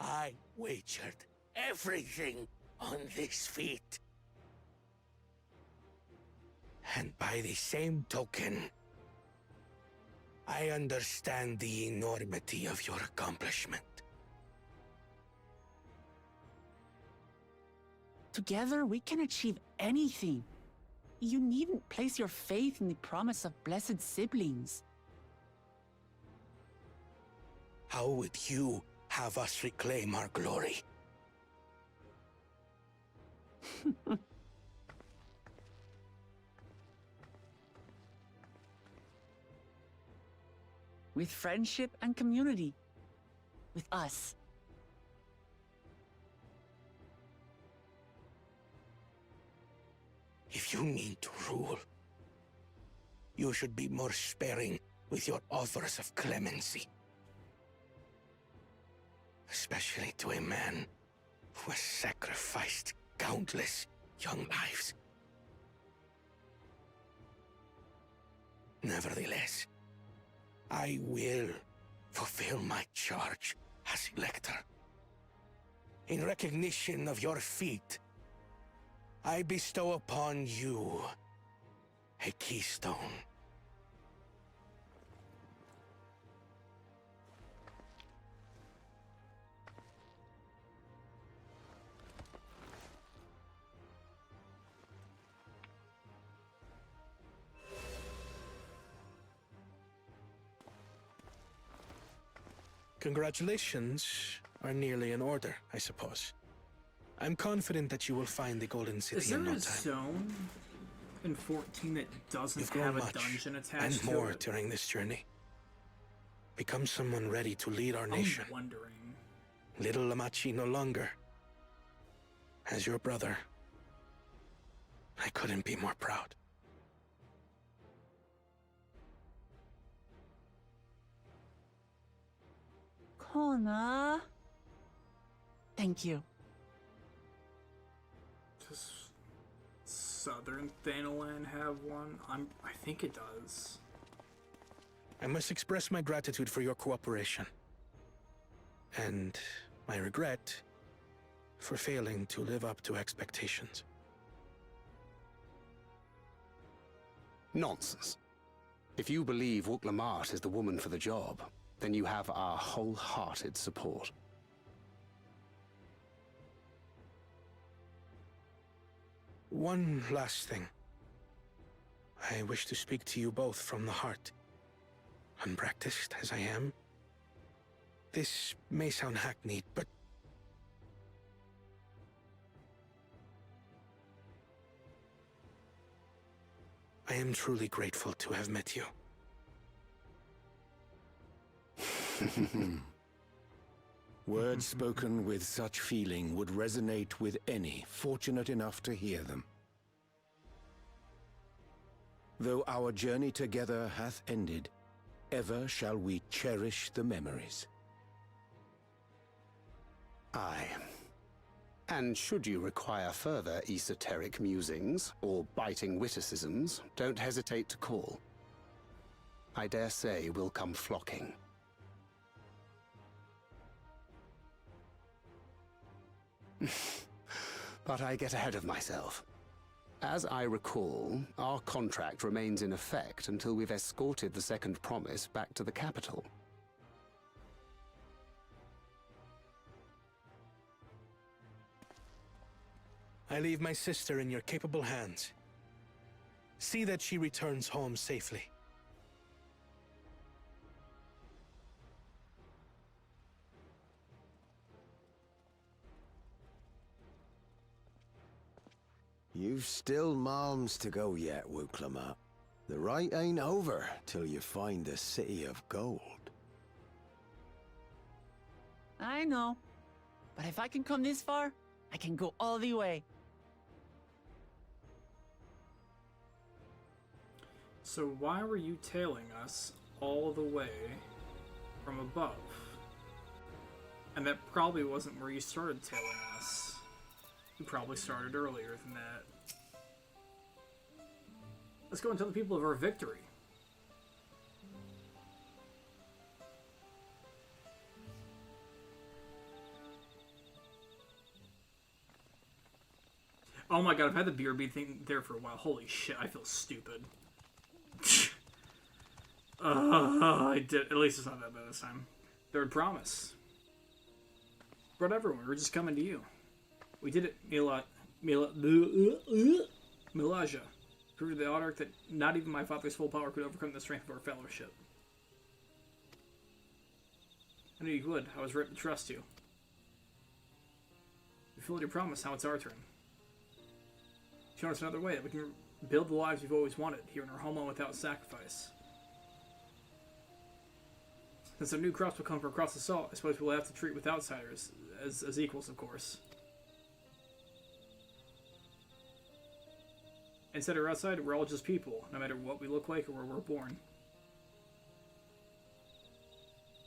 I wagered everything on this feat. And by the same token, I understand the enormity of your accomplishment. Together, we can achieve anything. You needn't place your faith in the promise of blessed siblings. How would you have us reclaim our glory? With friendship and community. With us. If you mean to rule, you should be more sparing with your offers of clemency. Especially to a man who has sacrificed countless young lives. Nevertheless, I will fulfill my charge as Elector. In recognition of your feat, I bestow upon you a keystone. Congratulations are nearly in order, I suppose. I'm confident that you will find the Golden City in no time. Is there a zone in 14 that doesn't You've grown have a much, dungeon attached and to more it? during this journey. Become someone ready to lead our nation. I'm wondering. Little Lamachi no longer. As your brother, I couldn't be more proud. Kona. Thank you. Does Southern Thanalan have one? I think it does. I must express my gratitude for your cooperation. And my regret for failing to live up to expectations. Nonsense. If you believe Wuklamat is the woman for the job, then you have our wholehearted support. One last thing. I wish to speak to you both from the heart. Unpracticed as I am, this may sound hackneyed, but I am truly grateful to have met you. Words spoken with such feeling would resonate with any fortunate enough to hear them. Though our journey together hath ended, ever shall we cherish the memories. Aye. And should you require further esoteric musings or biting witticisms, don't hesitate to call. I dare say we'll come flocking. But I get ahead of myself. As I recall, our contract remains in effect until we've escorted the second promise back to the capital. I leave my sister in your capable hands. See that she returns home safely. You've still malms to go yet, Wuklamat. The rite ain't over till you find the City of Gold. I know. But if I can come this far, I can go all the way. So why were you tailing us all the way from above? And that probably wasn't where you started tailing us. You probably started earlier than that. Let's go and tell the people of our victory. Oh my god, I've had the BRB thing there for a while. Holy shit, I feel stupid. I did. At least it's not that bad this time. Third promise. Brought everyone. We're just coming to you. We did it, Milaja. Proved to the Autarch that not even my father's full power could overcome the strength of our fellowship. I knew you would. I was right to trust you. You fulfilled your promise. Now it's our turn. Show us another way that we can build the lives we've always wanted here in our homeland without sacrifice. Since our new crops will come from across the salt, I suppose we'll have to treat with outsiders as equals, of course. Inside or outside, we're all just people, no matter what we look like or where we're born.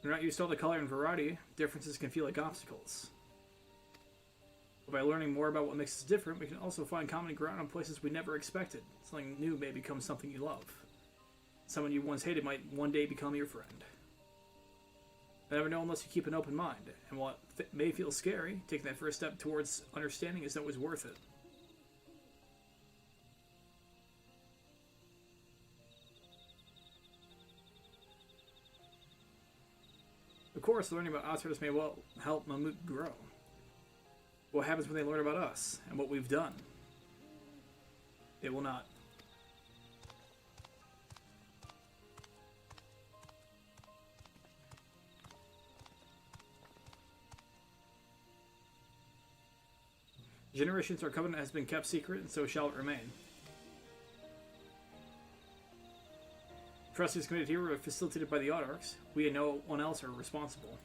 We're not used to all the color and variety. Differences can feel like obstacles. But by learning more about what makes us different, we can also find common ground in places we never expected. Something new may become something you love. Someone you once hated might one day become your friend. You never know unless you keep an open mind. And while it may feel scary, taking that first step towards understanding is always worth it. Of course, learning about outsiders may well help Mammoth grow. What happens when they learn about us and what we've done? They will not. Generations, our covenant has been kept secret, and so shall it remain. Trustees committed here were facilitated by the Autarchs. We and no one else are responsible.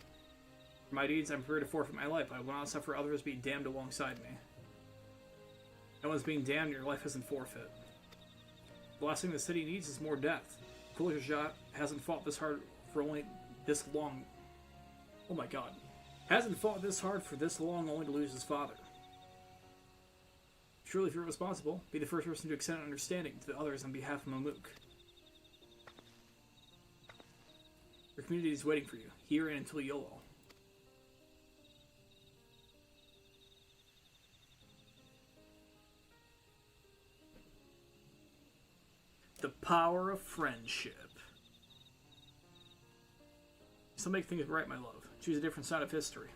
For my deeds, I'm prepared to forfeit my life. I will not suffer others be damned alongside me. No one's being damned, your life isn't forfeit. The last thing the city needs is more death. Kulajat hasn't fought this hard for only this long. Oh my god. Hasn't fought this hard for this long only to lose his father. Surely if you're responsible, be the first person to extend understanding to the others on behalf of Mammoth. Your community is waiting for you, here and until YOLO. The power of friendship. Still make things right, my love. Choose a different side of history.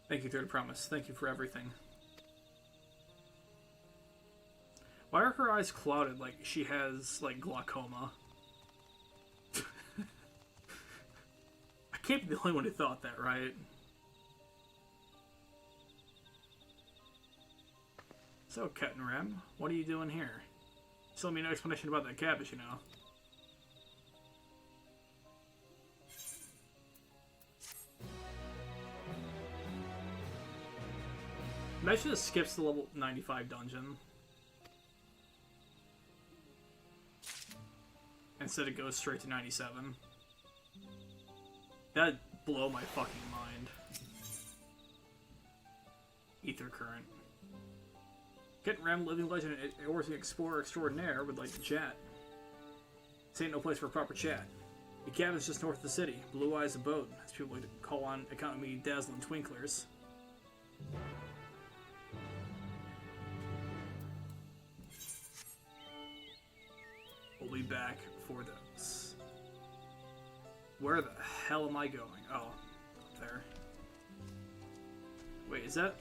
Thank you, Third Promise. Thank you for everything. Why are her eyes clouded like she has, like, glaucoma? I can't be the only one who thought that, right? So, Ket and Rem, what are you doing here? Still me no explanation about that cabbage, you know. Maybe I should have skipped the level 95 dungeon. Instead it goes straight to 97. That'd blow my fucking mind. Ether current. Captain Ram, living legend and Eorzean explorer extraordinaire, would like to chat. This ain't no place for a proper chat. The cabin's just north of the city. Blue Eyes Abode, as people like to call on account me dazzling twinklers. We'll be back for those. Where the hell am I going? Oh, up there. Wait, is that...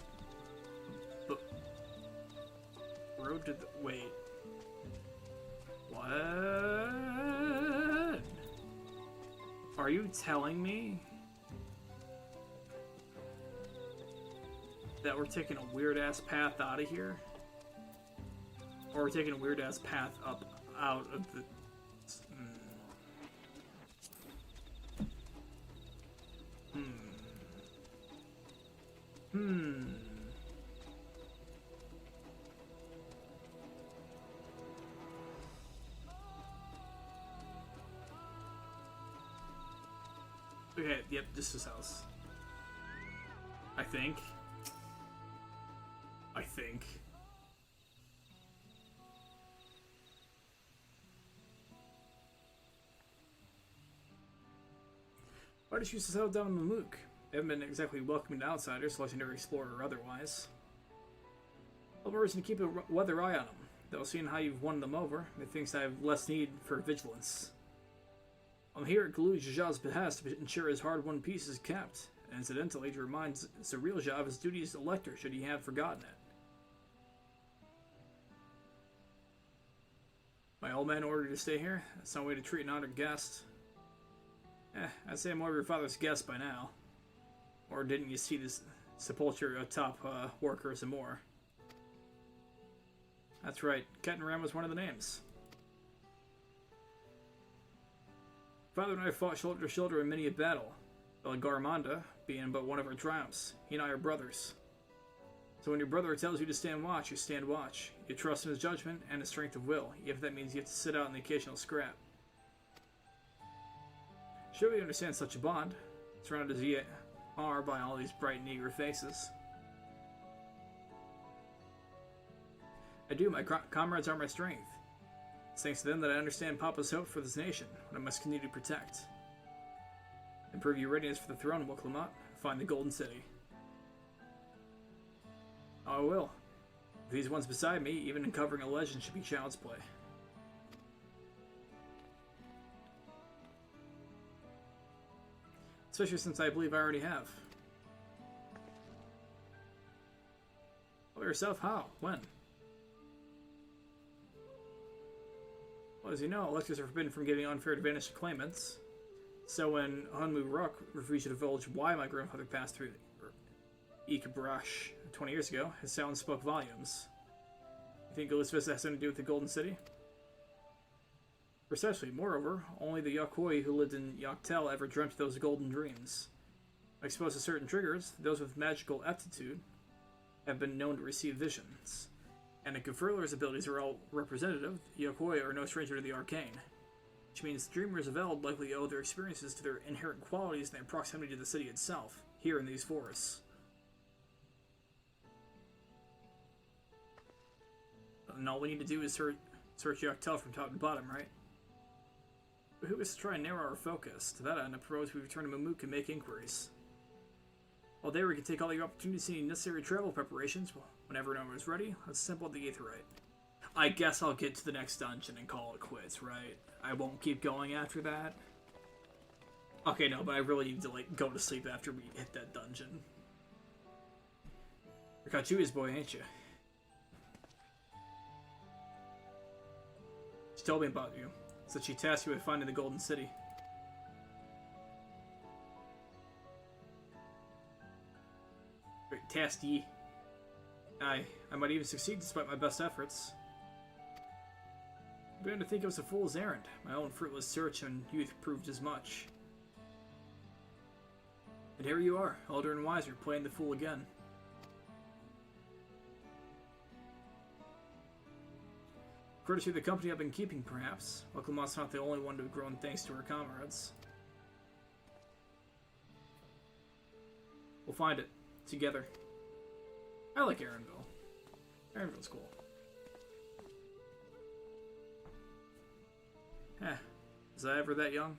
road to the... wait. What? Are you telling me that we're taking a weird-ass path out of here? Or we're taking a weird-ass path up out of the... Okay, yep, this is house. I think. Why did you settle down in Mamook? They haven't been exactly welcoming to outsiders, legendary explorer or otherwise. Well, we're reason to keep a weather eye on them. Though seeing how you've won them over, they think I have less need for vigilance. I'm here at Galul Jaja's behest to ensure his hard-won peace is kept, and incidentally to remind Zarilja of his duty as elector should he have forgotten it. My old man ordered you to stay here? That's no way to treat an honored guest. I'd say I'm more of your father's guest by now. Or didn't you see this sepulture atop workers and more? That's right, Captain Ram was one of the names. Father and I fought shoulder to shoulder in many a battle, Garmanda being but one of our triumphs. He and I are brothers. So when your brother tells you to stand watch, you stand watch. You trust in his judgment and his strength of will, even if that means you have to sit out in the occasional scrap. Sure, we understand such a bond, surrounded as ye are by all these bright and eager faces. I do, my comrades are my strength. It's thanks to them that I understand Papa's hope for this nation, what I must continue to protect. Improve your readiness for the throne, Woklamat. Find the Golden City. Oh, I will. With these ones beside me, even uncovering a legend should be child's play. Especially since I believe I already have. Tell yourself how? When? Well, as you know, electors are forbidden from giving unfair advantage to claimants. So when Hunmu Ruk refused to divulge why my grandfather passed through Ikabrash 20 years ago, his silence spoke volumes. You think Elizabeth has something to do with the Golden City? Precisely. Moreover, only the Yakoi who lived in Yaktel ever dreamt those golden dreams. Exposed to certain triggers, those with magical aptitude have been known to receive visions. And if Conferler's abilities are all representative, the Yakoi are no stranger to the arcane. Which means dreamers of Eld likely owe their experiences to their inherent qualities and their proximity to the city itself, here in these forests. And all we need to do is search Yaktel from top to bottom, right? But who is to try and narrow our focus? To that end, I propose we return to Mamook and make inquiries. While there, we can take all the opportunities and necessary travel preparations. Whenever no one is ready, let's assemble the Aetheryte. I guess I'll get to the next dungeon and call it quits, right? I won't keep going after that. Okay, no, but I really need to, like, go to sleep after we hit that dungeon. You're Kachuya's boy, ain't you? She told me about you. So she tasked you with finding the Golden City. Wait, tasked ye. I might even succeed despite my best efforts. I began to think it was a fool's errand. My own fruitless search in youth proved as much. And here you are, older and wiser, playing the fool again. Courtesy of the company I've been keeping, perhaps. Woklamat's not the only one to have grown thanks to her comrades. We'll find it. Together. I like Aaronville. Everyone's cool. Eh, is I ever that young?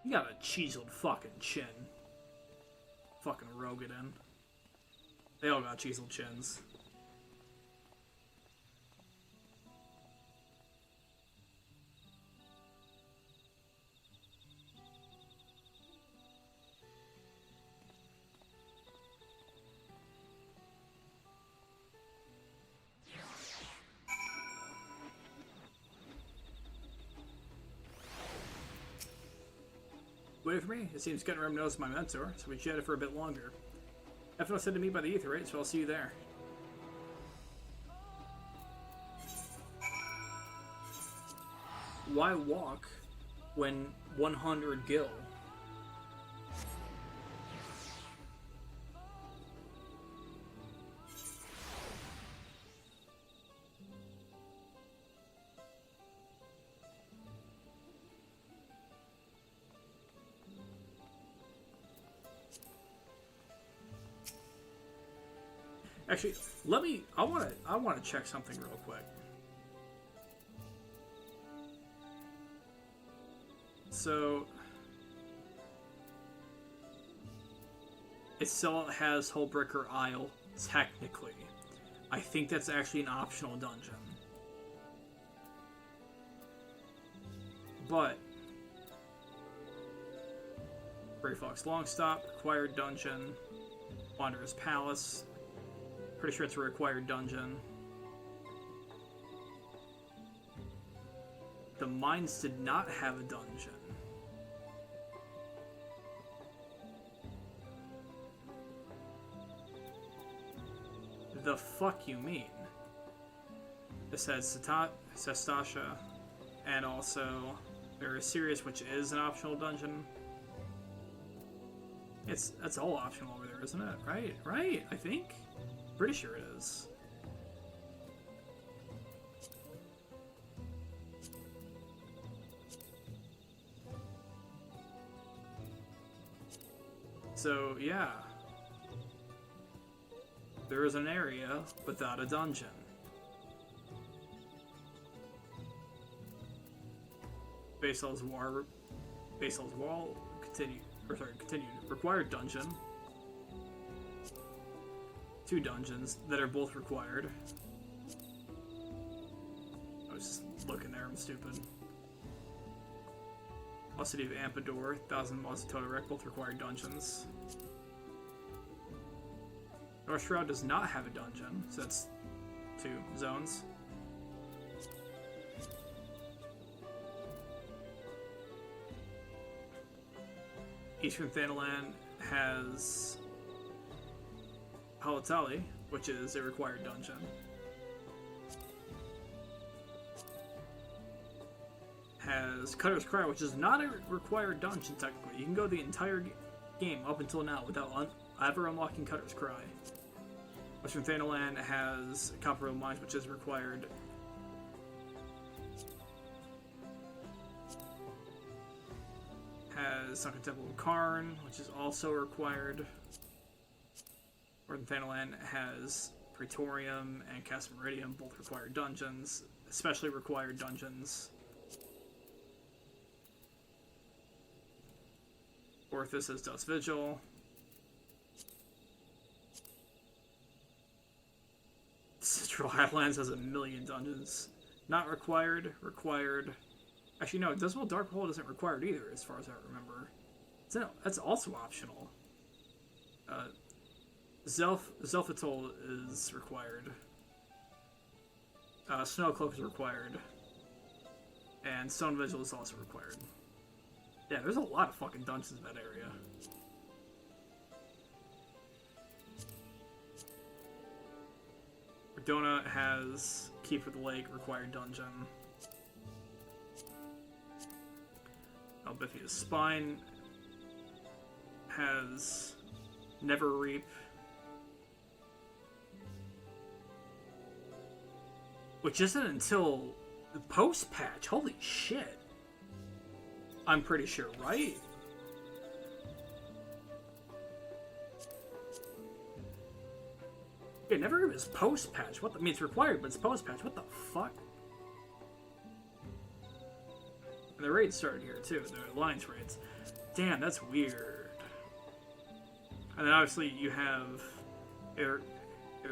You got a chiseled fucking chin. Fucking Rogadin. They all got chiseled chins. Wait for me. It seems Skenram knows my mentor, so we chatted for a bit longer. FFXIV said to me by the ether, right? So I'll see you there. Why walk when 100 gil? Actually, I wanna check something real quick. So it still has Hullbreaker Isle, technically. I think that's actually an optional dungeon. But Grey Fox Longstop, required dungeon. Wanderer's Palace. Pretty sure it's a required dungeon. The Mines did not have a dungeon. The fuck you mean? This has Sestasha, and also there is Sirius, which is an optional dungeon. That's all optional over there, isn't it? Right, I think. Pretty sure it is. So, yeah. There is an area without a dungeon. Basel's Wall, continued. Required dungeon. 2 dungeons that are both required. I was just looking there, I'm stupid. Lost City of Ampador, 1000 Moss of Todorek, both required dungeons. North Shroud does not have a dungeon, so that's 2 zones. Eastern Thanalan has Halatali, which is a required dungeon. Has Cutter's Cry, which is not a required dungeon technically. You can go the entire game up until now without ever unlocking Cutter's Cry. Western Thanalan has Copperfield Mines, which is required. Has Sunken Temple of Karn, which is also required. Northern Thanalan has Praetorium and Castle Meridium, both required dungeons, especially required dungeons. Orthus has Dust Vigil. Central Highlands has 1,000,000 dungeons. Not required, required. Actually, no, Dismal Dark Hole isn't required either, as far as I remember. That's also optional. Zelfatol is required. Snow Cloak is required. And Stone Vigil is also required. Yeah, there's a lot of fucking dungeons in that area. Verdona has Keep of the Lake, required dungeon. Albithia's Spine has Never Reap. Which isn't until the post-patch. Holy shit. I'm pretty sure, right? Yeah, never heard of his post-patch. What the, I mean, it's required, but it's post-patch. What the fuck? And the raids started here, too. The alliance raids. Damn, that's weird. And then obviously you have Air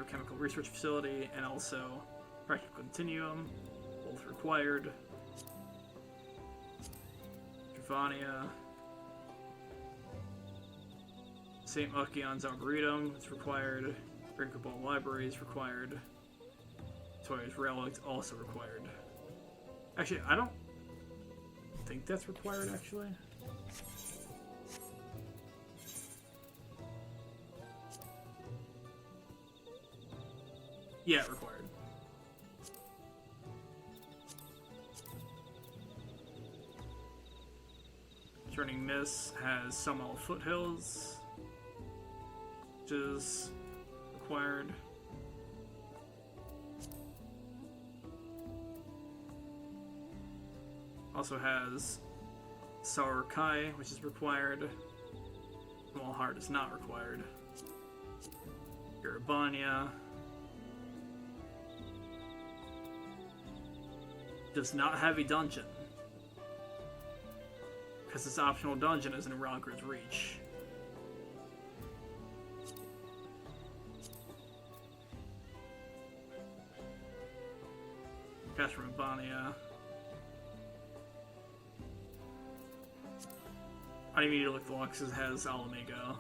Chemical Research Facility and also Practical Continuum, both required. Javania. St. Mukion's Arboretum, it's required. Drinkable Library is required. Toys Relic, also required. Actually, I don't think that's required, actually. Yeah, required. Turning Miss has Summel Foothills, which is required. Also has Sour Kai, which is required. Small Heart is not required. Garabania does not have a dungeon, because its optional dungeon is in Rogred's Reach. Castrombania. I don't even need to look the one because it has Alamigo.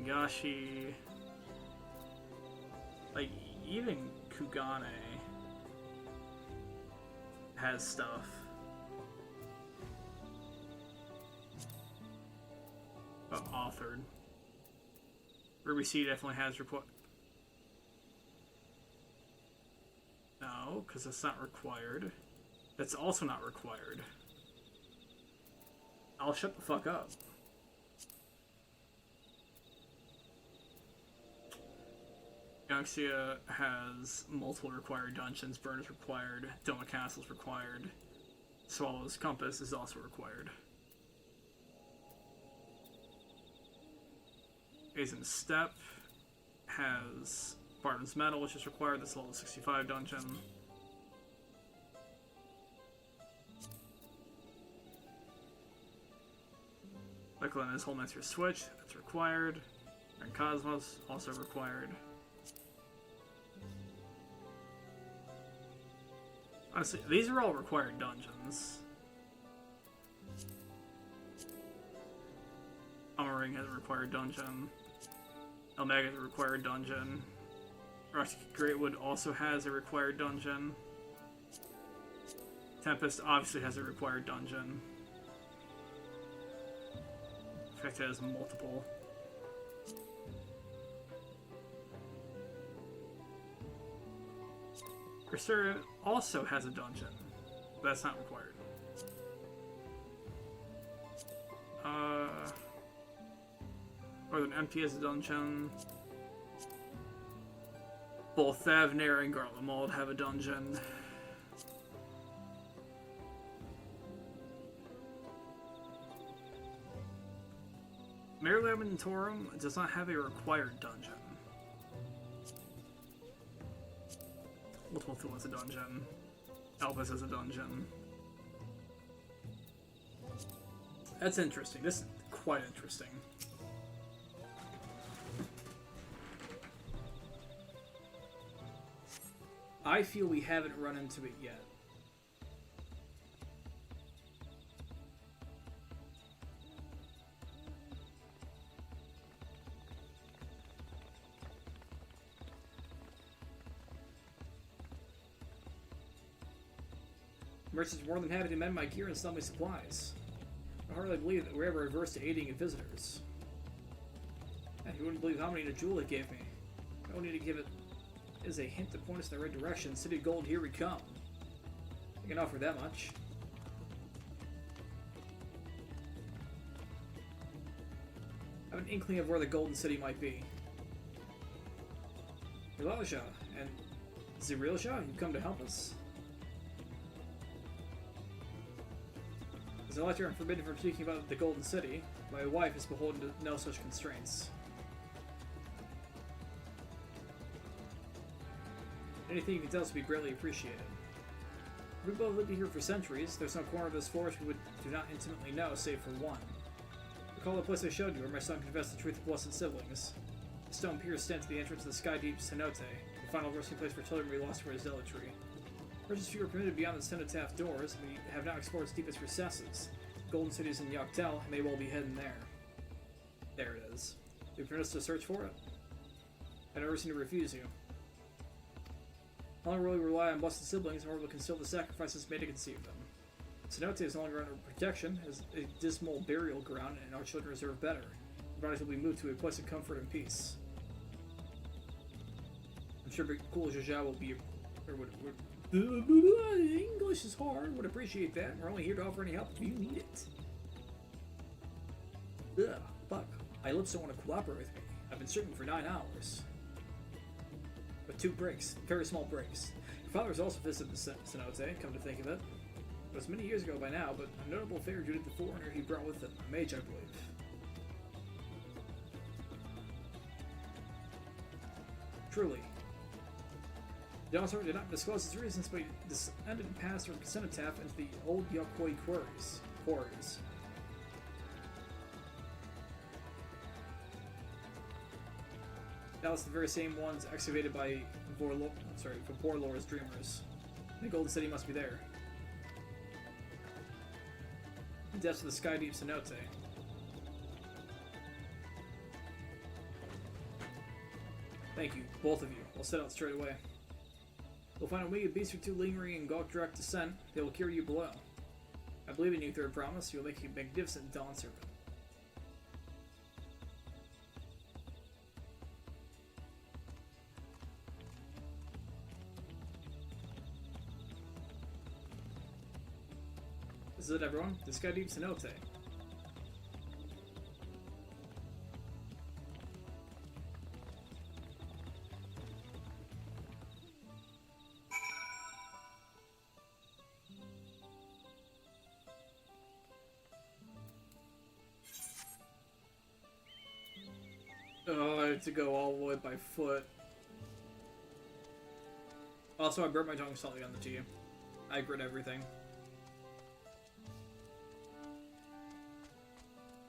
Gashi. Like, even Kugane has stuff. Authored. Ruby C definitely has No, because that's not required. That's also not required. I'll shut the fuck up. Galaxia has multiple required dungeons. Burn is required. Doma Castle is required. Swallow's Compass is also required. Azen Step has Barton's Metal, which is required. That's a level 65 dungeon. Michelin is Wholemancer's Switch, that's required. And Cosmos, also required. Honestly, these are all required dungeons. Ring has a required dungeon. Omega has a required dungeon. Rocky Greatwood also has a required dungeon. Tempest obviously has a required dungeon. In fact, it has multiple. Cressura also has a dungeon, but that's not required. Northern MP has a dungeon. Both Thavnair and Garlemald have a dungeon. Mare Lamentorum does not have a required dungeon. Multiple Thule has a dungeon. Elvis has a dungeon. That's interesting. This is quite interesting. I feel we haven't run into it yet. Merchants more than happy to mend my gear and sell me supplies. I hardly believe that we're ever averse to aiding visitors. And you wouldn't believe how many a jewel it gave me. I don't need to give it as a hint to point us in the right direction. City of Gold, here we come. I can offer that much. I have an inkling of where the Golden City might be. Elijah and Zirilja, you've come to help us. As a lecturer, I'm forbidden from speaking about the Golden City. My wife is beholden to no such constraints. Anything you can tell us would be greatly appreciated. We've both lived here for centuries. There's no corner of this forest we do not intimately know, save for one. Recall the place I showed you, where my son confessed the truth of blessed siblings. The stone piers stand to the entrance of the sky-deep cenote, the final resting place for children we lost for his zealotry. Precious few are permitted beyond the cenotaph doors, and we have not explored its deepest recesses. Golden City's in Yoctel, and may well be hidden there. There it is. Do you permit us to search for it? I've never seen to refuse you. How long will we rely on blessed siblings in order to conceal the sacrifices made to conceive them? Cenote is no longer under protection, as a dismal burial ground, and our children deserve better. The bodies will be moved to a place of comfort and peace. I'm sure Cool Jaja will be... English is hard, would appreciate that. We're only here to offer any help if you need it. Ugh, fuck. My lips don't want to cooperate with me. I've been searching for 9 hours. With 2 breaks, very small breaks. Your father has also visited the cenote, come to think of it. It was many years ago by now, but a notable figure due to the foreigner he brought with him, a mage, I believe. Truly. Dawntrail did not disclose his reasons, but he descended and passed from the cenotaph into the old Yokoi quarries. That was the very same ones excavated by Vorlor's dreamers. The Golden City must be there. The depths of the sky-deep cenote. Thank you, both of you. We'll set out straight away. We'll find a winged beast or 2 lingering in gawk direct descent. They will carry you below. I believe in you, Third Promise. You will make a magnificent Dawn Serpent. This is it, everyone. The sky-deep cenote. Oh, I have to go all the way by foot. Also, I burnt my tongue slightly on the tea. I regret everything.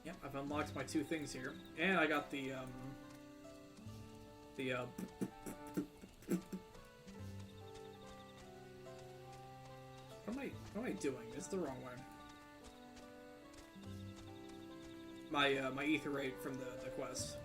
Yep, I've unlocked my 2 things here. And I got the, What am I doing? It's the wrong way. My ether rate from the quest.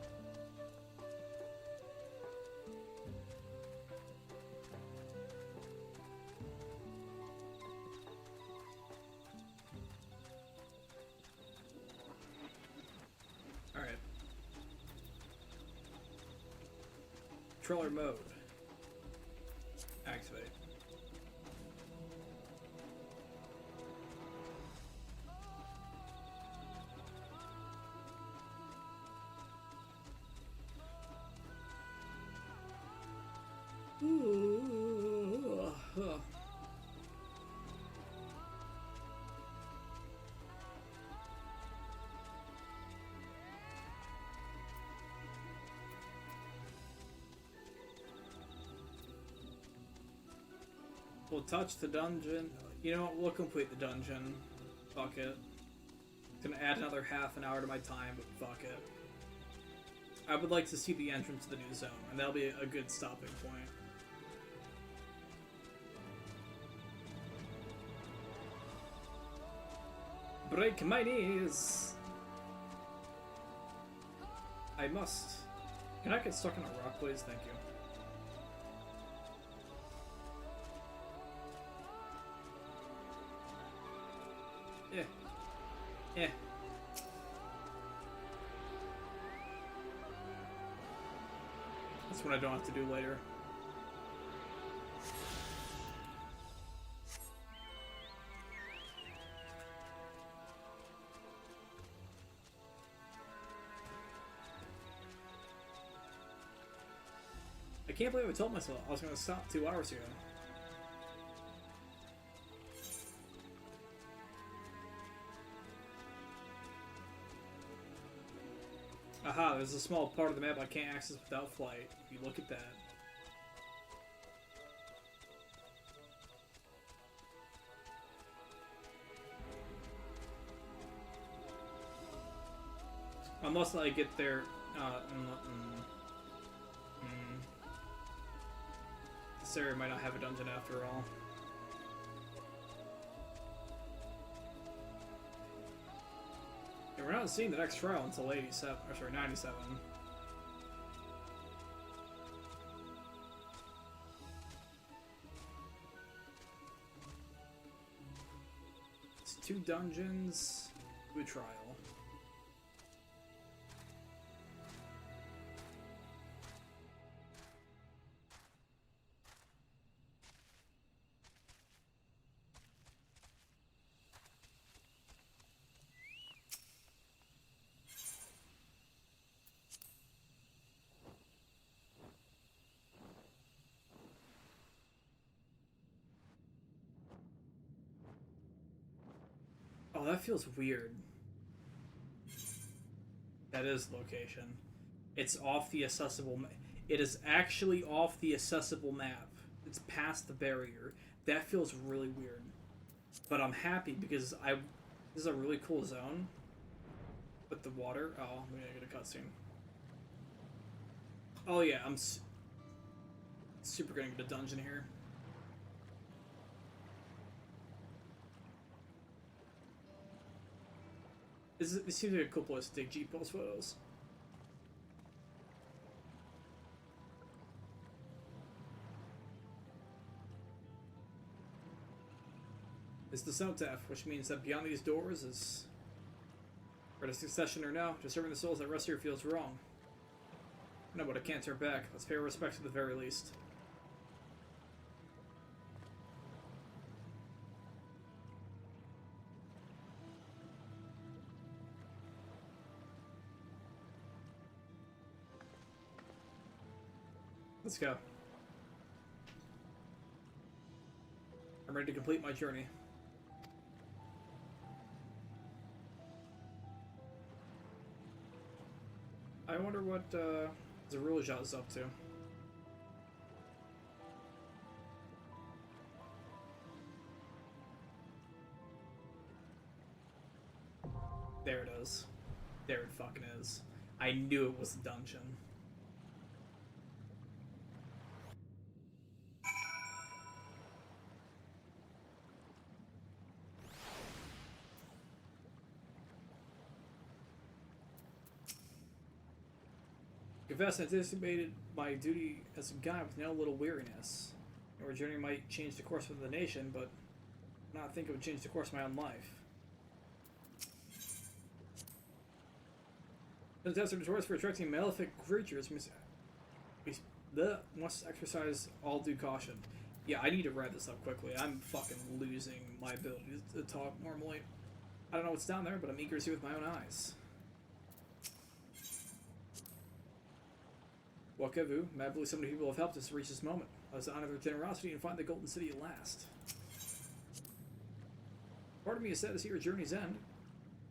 Controller mode. Activate. We'll touch the dungeon. You know what? We'll complete the dungeon. Fuck it. It's gonna add another half an hour to my time, but fuck it. I would like to see the entrance to the new zone, and that'll be a good stopping point. Break my knees! I must. Can I get stuck in a rock, please? Thank you. Yeah. Yeah. That's what I don't have to do later. I can't believe I told myself I was going to stop 2 hours ago. Aha, there's a small part of the map I can't access without flight. If you look at that. Unless I get there, this area might not have a dungeon after all. And we're not seeing the next trial until 87, or sorry, 97. It's 2 dungeons, 2 trial. Oh, that feels weird. That is location. It's off the accessible it is actually off the accessible map. It's past the barrier. That feels really weird. But I'm happy because this is a really cool zone. With the water. Oh, I'm gonna get a cutscene. Oh yeah, I'm super gonna get a dungeon here. This seems like a cool place to take G-Pulse photos. It's the Cenotaph, which means that beyond these doors is... For the succession or no, just serving the souls that rest here feels wrong. No, but I can't turn back. Let's pay our respects at the very least. Let's go. I'm ready to complete my journey. I wonder what Zarulja is up to. There it is. There it fucking is. I knew it was a dungeon. Confess, I anticipated my duty as a guide with no little weariness. Our journey might change the course of the nation, but not think it would change the course of my own life. The tests are notorious for attracting malefic creatures. Must exercise all due caution. Yeah, I need to wrap this up quickly. I'm fucking losing my ability to talk normally. I don't know what's down there, but I'm eager to see with my own eyes. Wakavu, I believe so many people have helped us to reach this moment. Let's honor their generosity and find the Golden City at last. Part of me is sad to see our journey's end,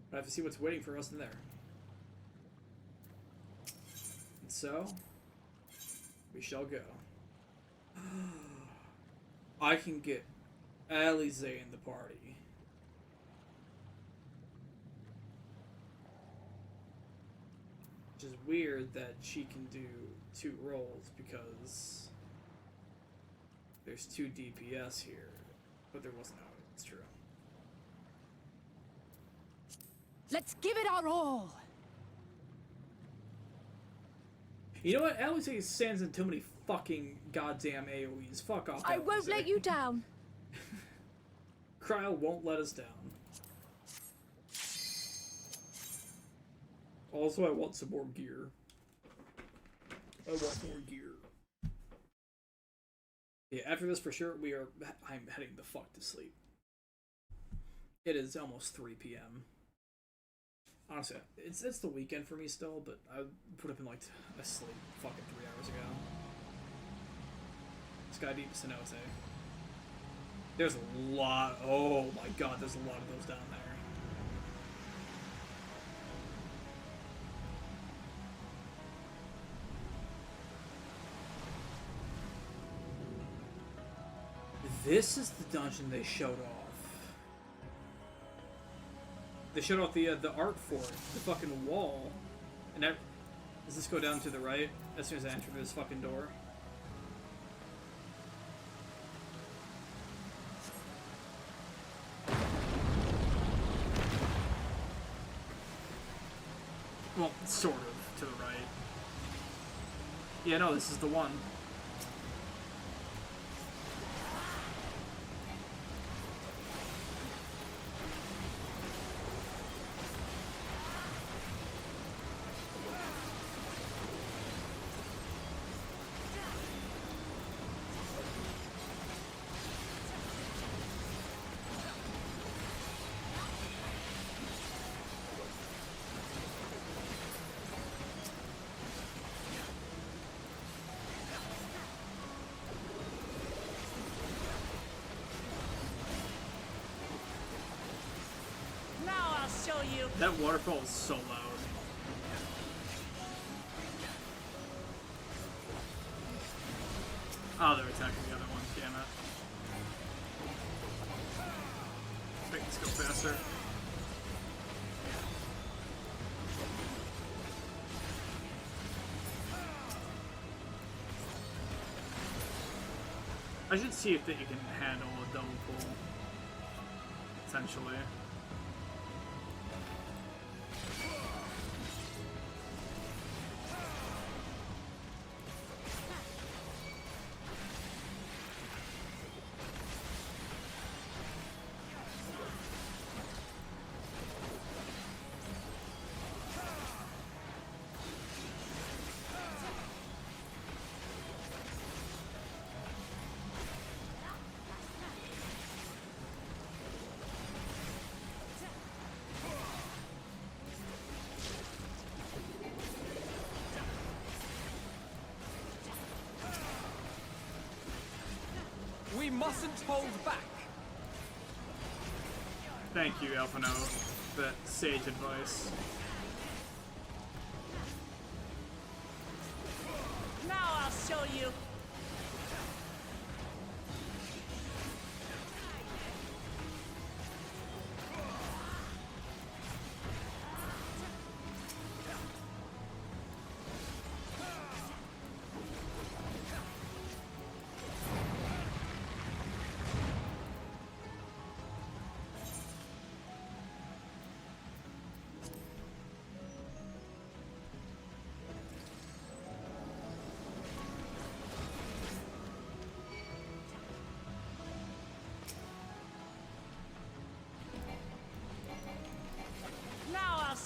but I have to see what's waiting for us in there. And so, we shall go. I can get Alize in the party. Which is weird that she can do 2 rolls because there's 2 DPS here, but there wasn't. No, it's true. Let's give it our all. You know what? Alize stands in too many fucking goddamn AoEs. Fuck off. I won't let you down. Cryle won't let us down. Also, I want some more gear. I want more gear. Yeah, after this for sure, I'm heading the fuck to sleep. It is almost 3 p.m. Honestly, it's the weekend for me still, but I put up in like asleep fucking 3 hours ago. Sky Deep Cenote. There's a lot. Oh my god, there's a lot of those down there. This is the dungeon they showed off. They showed off the art for it, the fucking wall. And that, does this go down to the right as soon as I enter this fucking door? Well, sort of, to the right. Yeah, no, this is the one. That waterfall is so loud. Oh, they're attacking the other one. Damn it. Make this go faster. I should see if you can handle a double pull. Potentially. We mustn't hold back. Thank you, Alphino, for that sage advice. Now I'll show you.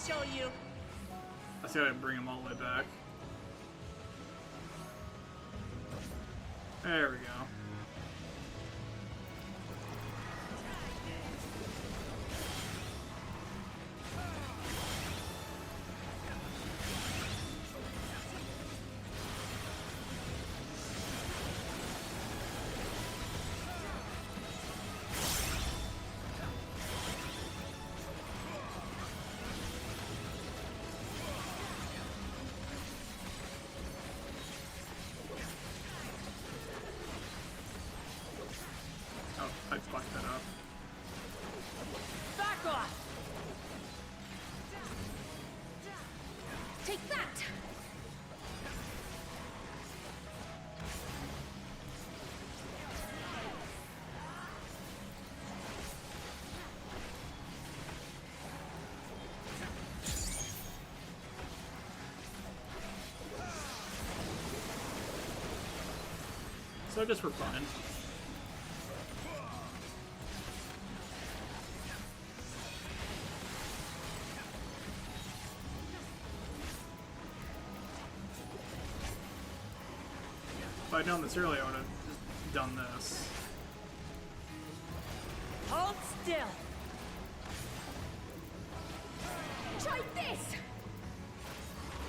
Show you. I see how I bring him all the way back. There we go. I fucked that up. Back off! Take that! So I guess we're fine. If I'd known this earlier, I would have just done this. Hold still. Try this!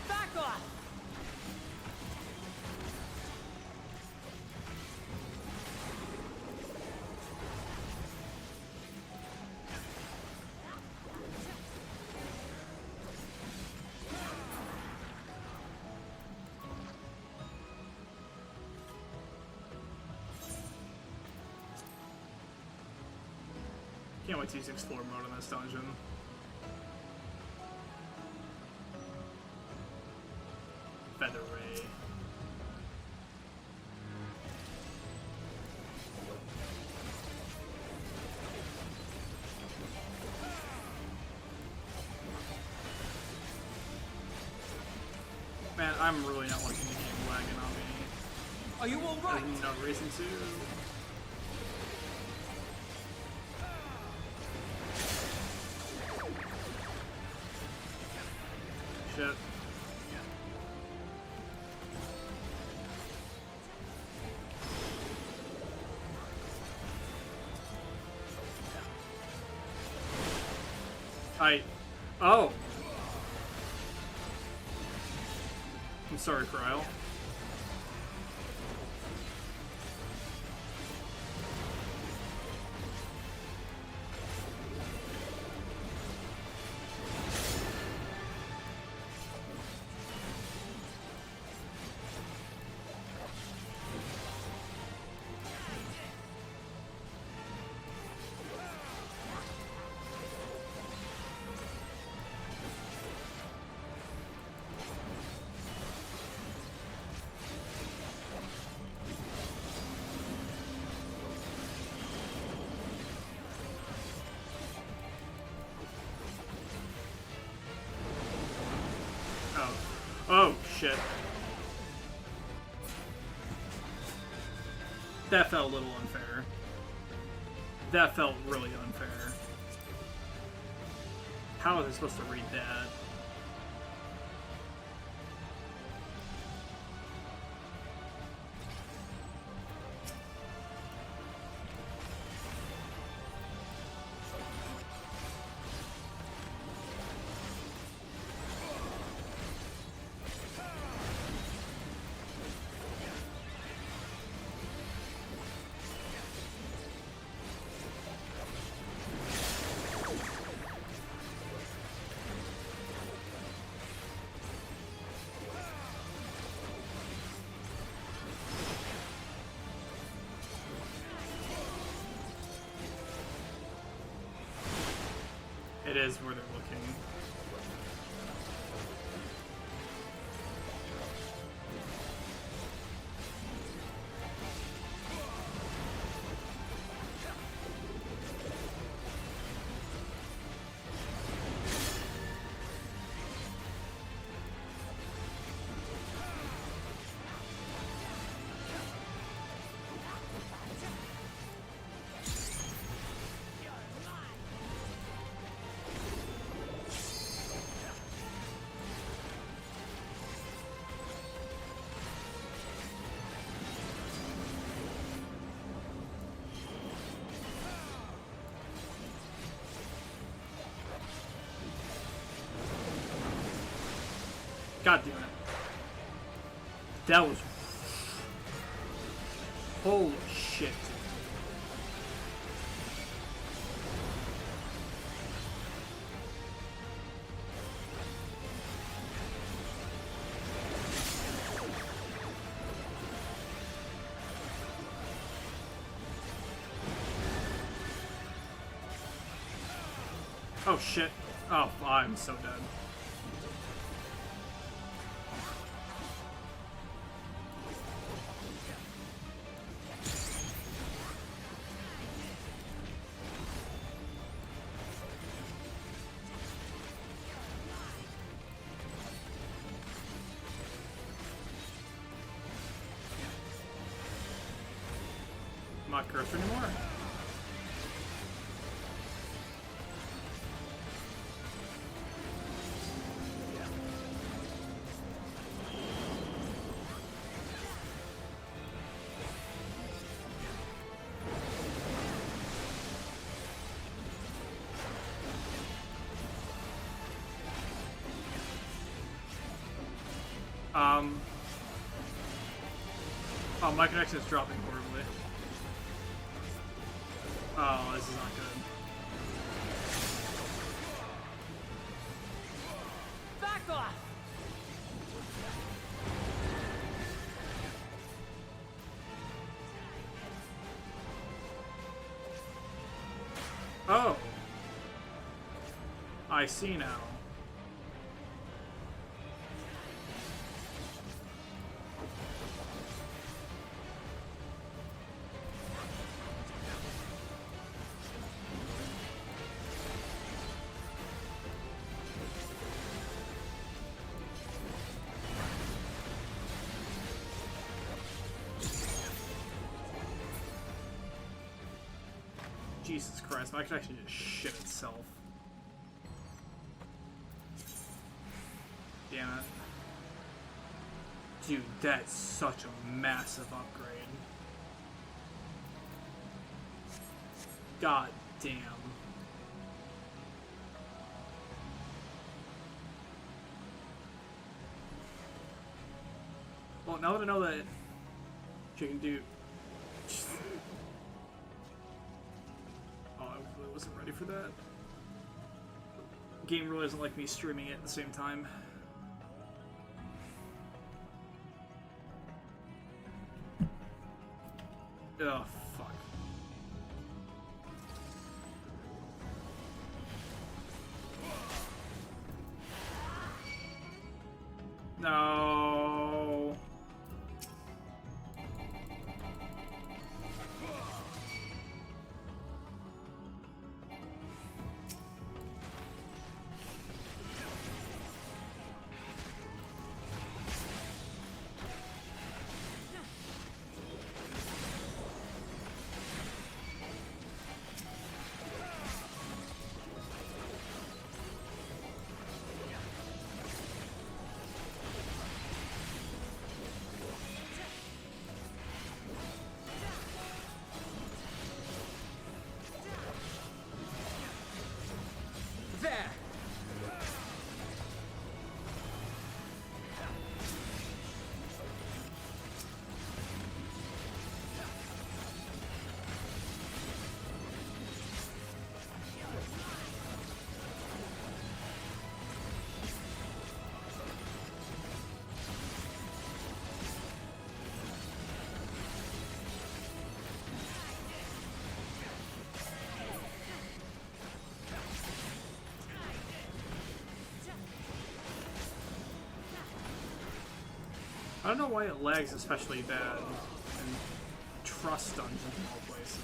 Back off! Can't wait to use explore mode in this dungeon. I'm really not liking the game lagging on me. Are you all right? There's no reason to. Shit. Oh! I'm sorry, Cryle. Oh, shit. That felt a little unfair. That felt really unfair. How was I supposed to read that? It is where they're looking. God damn it. That was... Holy shit. Oh shit. Oh, I'm so dead. Not cursor anymore. Oh, my connection is dropping horribly. Oh, this is not good. Back off! Oh! I see now. Jesus Christ, I could actually just shit itself. Damn it. Dude, that's such a massive upgrade. God damn. Well, now that I know that you can do... Oh, I really wasn't ready for that. The game really doesn't like me streaming it at the same time. Oh, fuck. No. I don't know why it lags especially bad in Trust Dungeons in all places.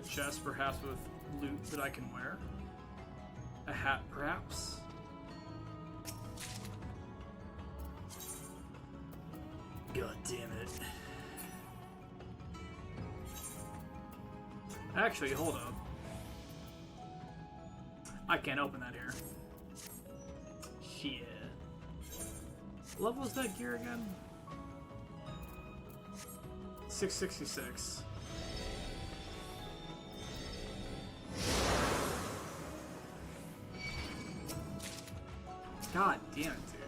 Chest, perhaps with loot that I can wear. A hat, perhaps. God damn it. Actually, hold up. I can't open that here. Shit. What level is that gear again? 666. God damn it, dude.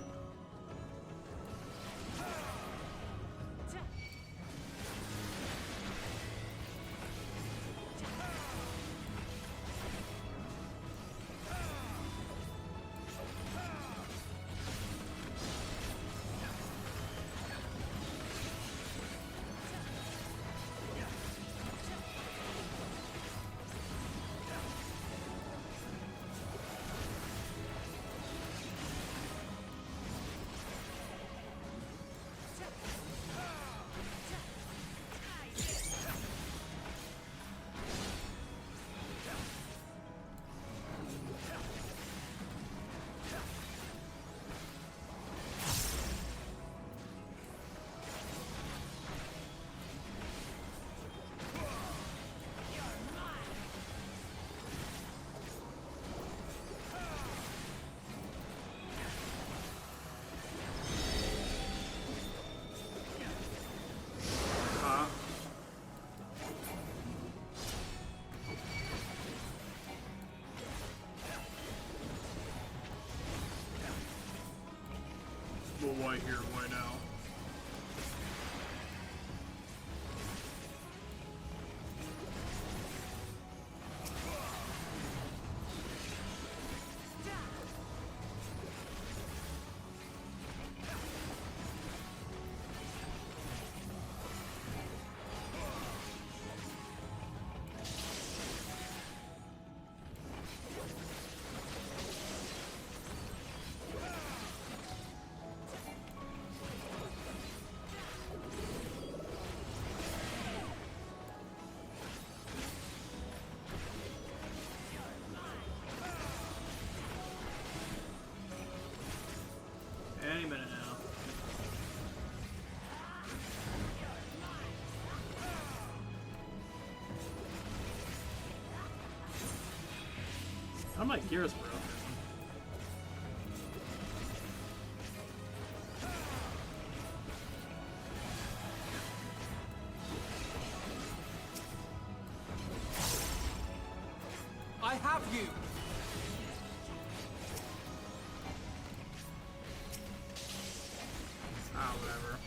Well, why here, why now? my gears broken. I have you! Ah, whatever.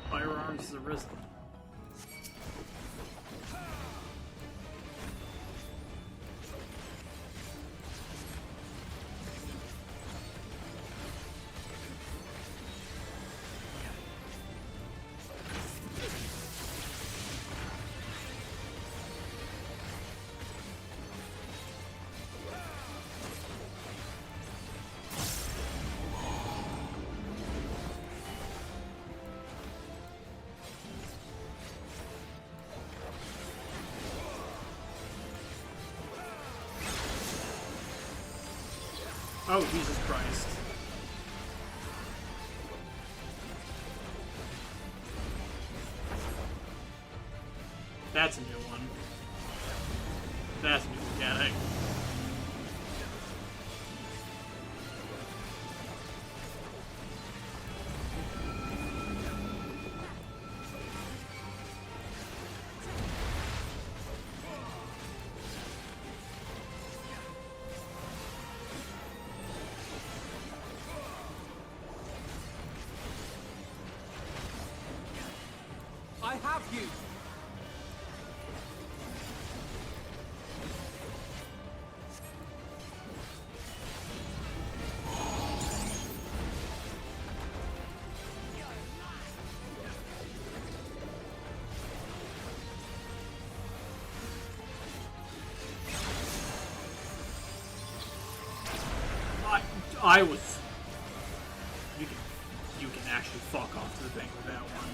Firearms has arisen. Oh, Jesus Christ. That's a new one. That's a new mechanic. I have you! I was... You can actually fuck off to the bank with that one.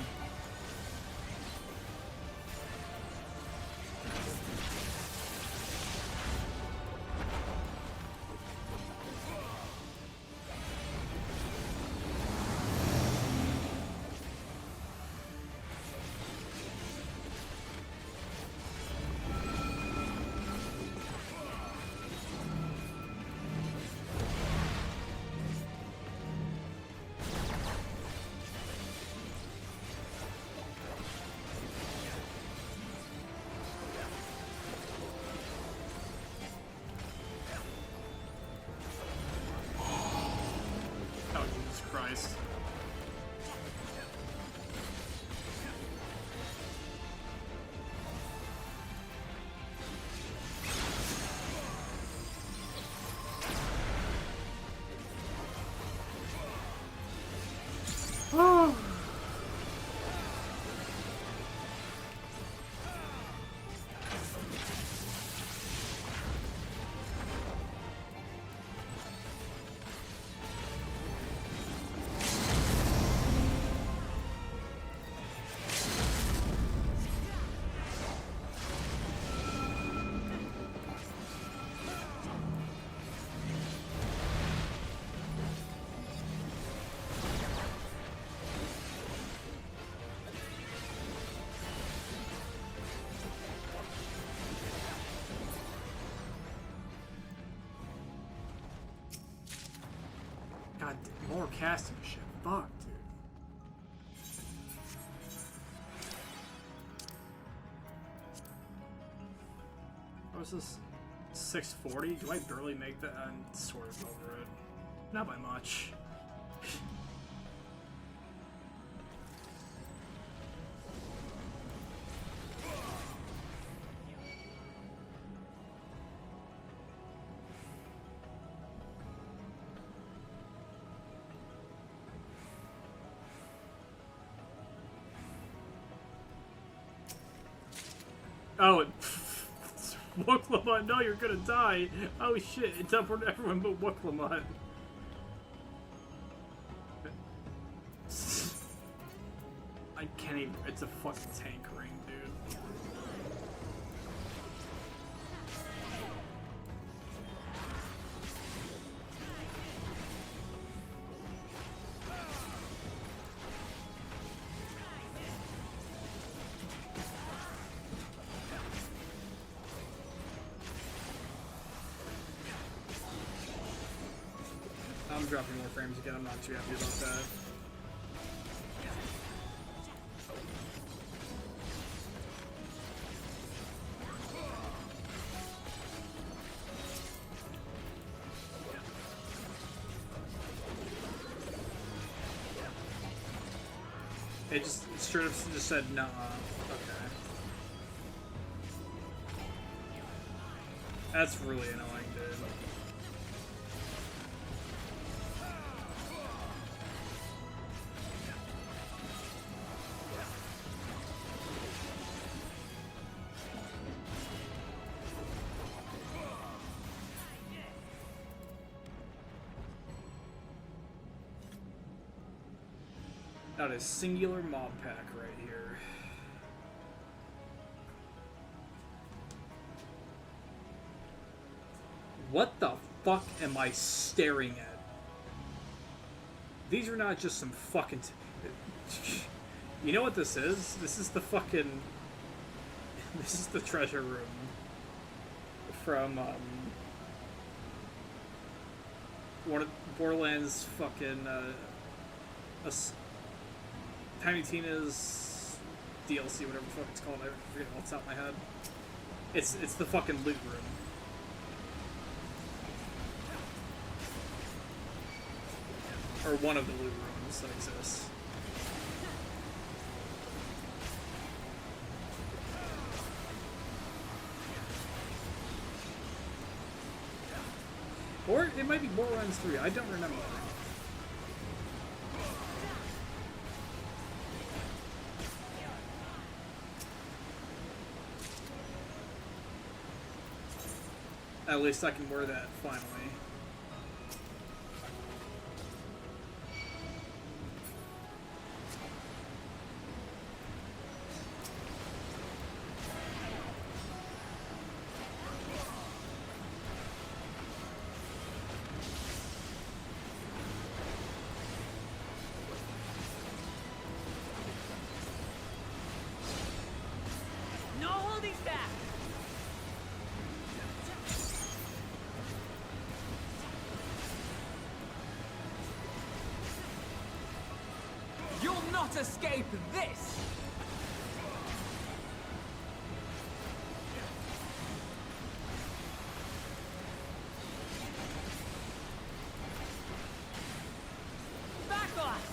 Christ. Oh. God, more casting shit. Fuck, dude. What was this? 640? Do I barely make that? I'm sort of over it. Not by much. Oh, Wooklamut, no, you're gonna die. Oh shit, it's up for everyone but Wooklamut. It's a fucking tank ring, dude. I'm dropping more frames again. I'm not too happy about that. It just straight up just said nah. Okay. That's really annoying, dude. That is singular mob pack right here. What the fuck am I staring at? These are not just some fucking... You know what this is? This is the fucking... This is the treasure room from, one of Borderlands fucking, Tiny Tina's DLC, whatever the fuck it's called. I forget what's out of my head. It's the fucking loot room. Or one of the loot rooms that exists. Or it might be Borderlands 3, I don't remember. At least I can wear that finally. No holding back! You'll not escape this! Back off!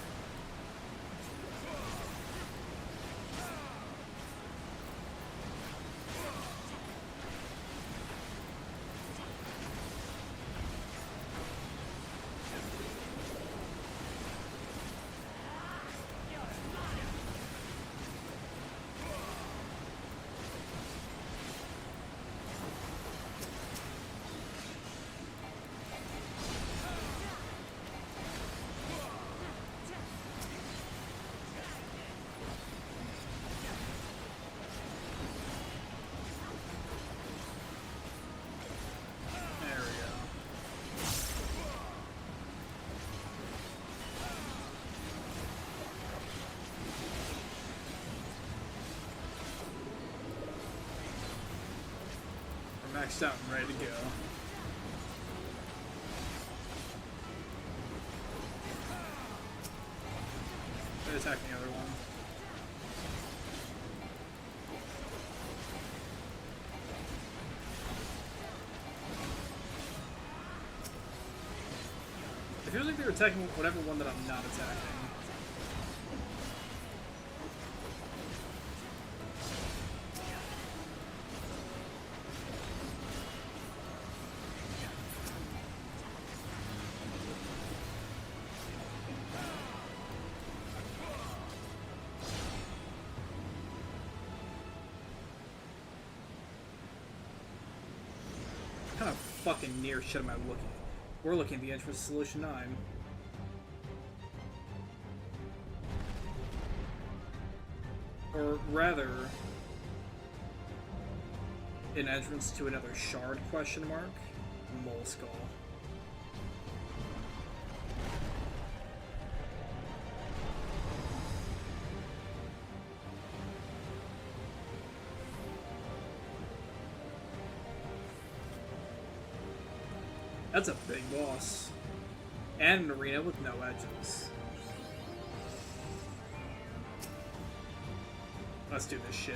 Maxed out and ready to go. They're attacking the other one. It feels like they're attacking whatever one that I'm not attacking. What kind of fucking near shit am I looking at? We're looking at the entrance to Solution 9. Or rather, an entrance to another shard, question mark? Mole skull. That's a big boss. And an arena with no edges. Let's do this shit.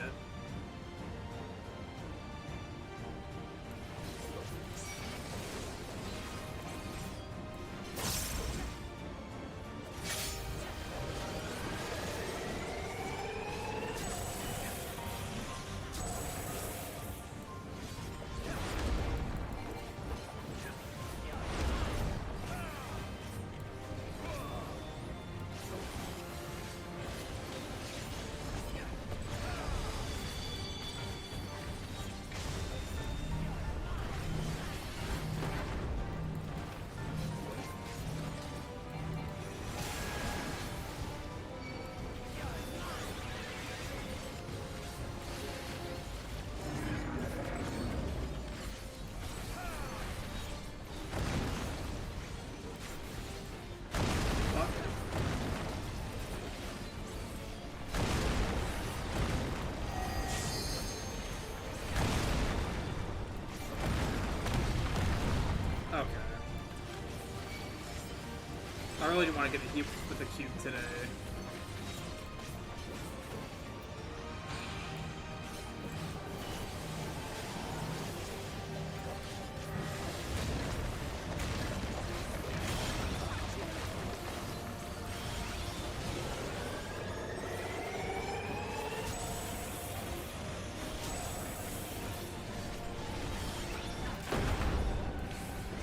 I really didn't want to get hit with the cube today.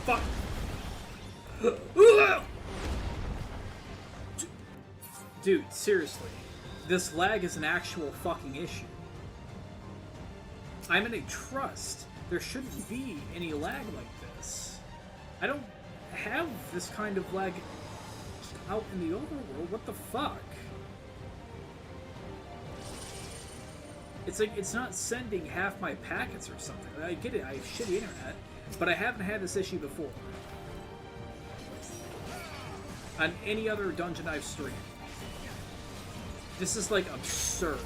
Fuck! Dude, seriously. This lag is an actual fucking issue. I'm in a trust. There shouldn't be any lag like this. I don't have this kind of lag out in the overworld. What the fuck? It's like, it's not sending half my packets or something. I get it, I have shitty internet, but I haven't had this issue before. On any other dungeon I've streamed. This is, like, absurd.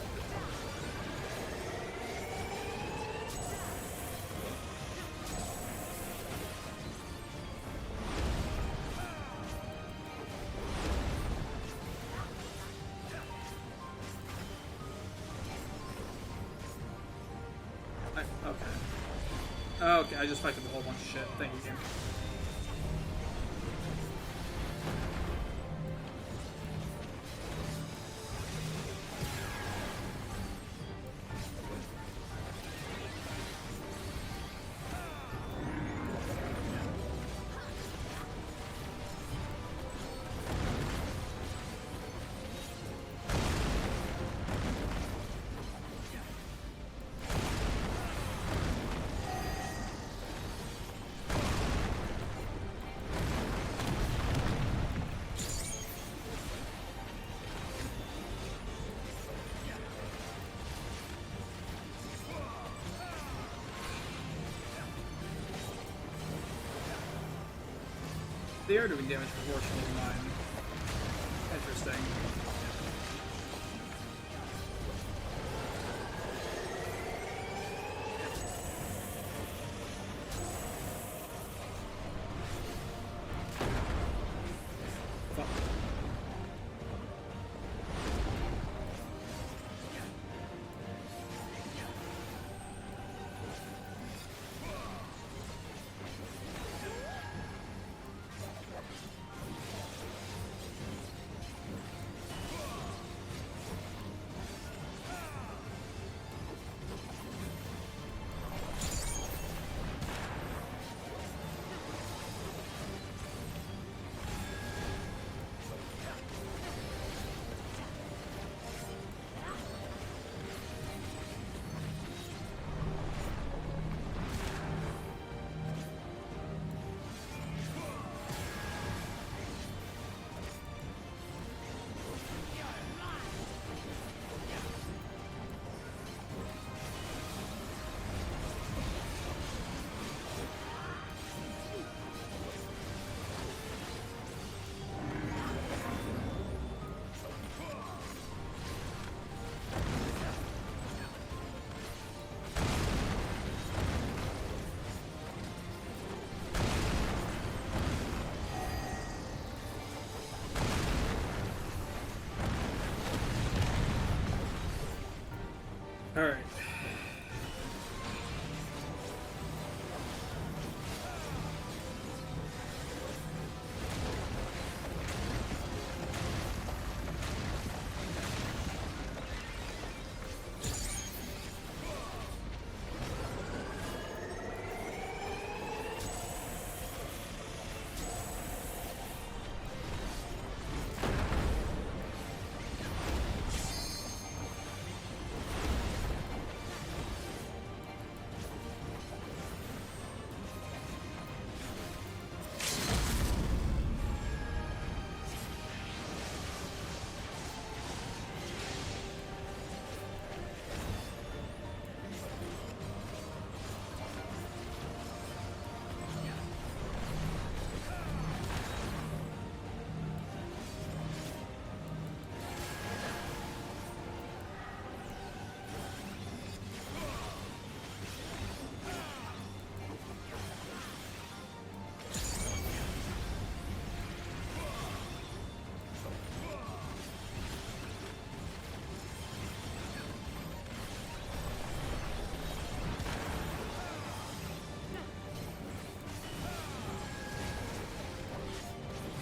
Okay, I just fucked up a whole bunch of shit. Thank you, game. They are doing damage proportional to mine. Interesting. Fuck.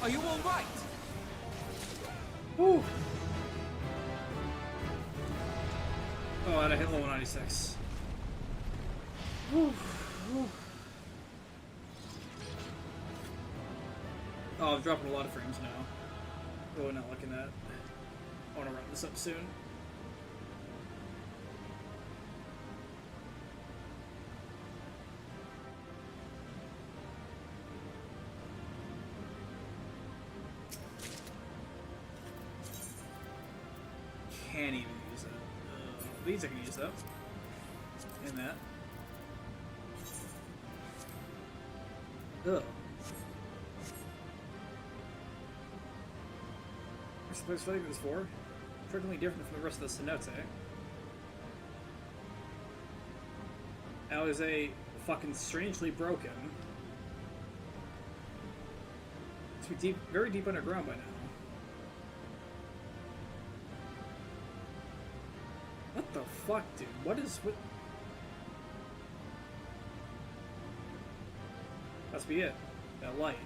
Are you all right? Woo! Oh, and I hit level 96. Woo. Woo. Oh, I'm dropping a lot of frames now. Oh, not liking that. I want to wrap this up soon. Can't even use it. These I can use though. And that. Ugh. What's the place fighting this for? Certainly different from the rest of the cenote. Alize fucking strangely broken. It's deep, very deep underground by now. What the fuck, dude? What is what? Must be it. That light.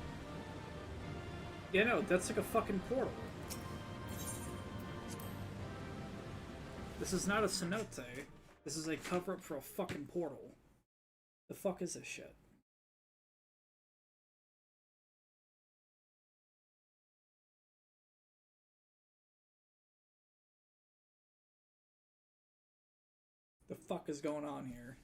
Yeah, no, that's like a fucking portal. This is not a cenote. This is a cover-up for a fucking portal. The fuck is this shit? The fuck is going on here?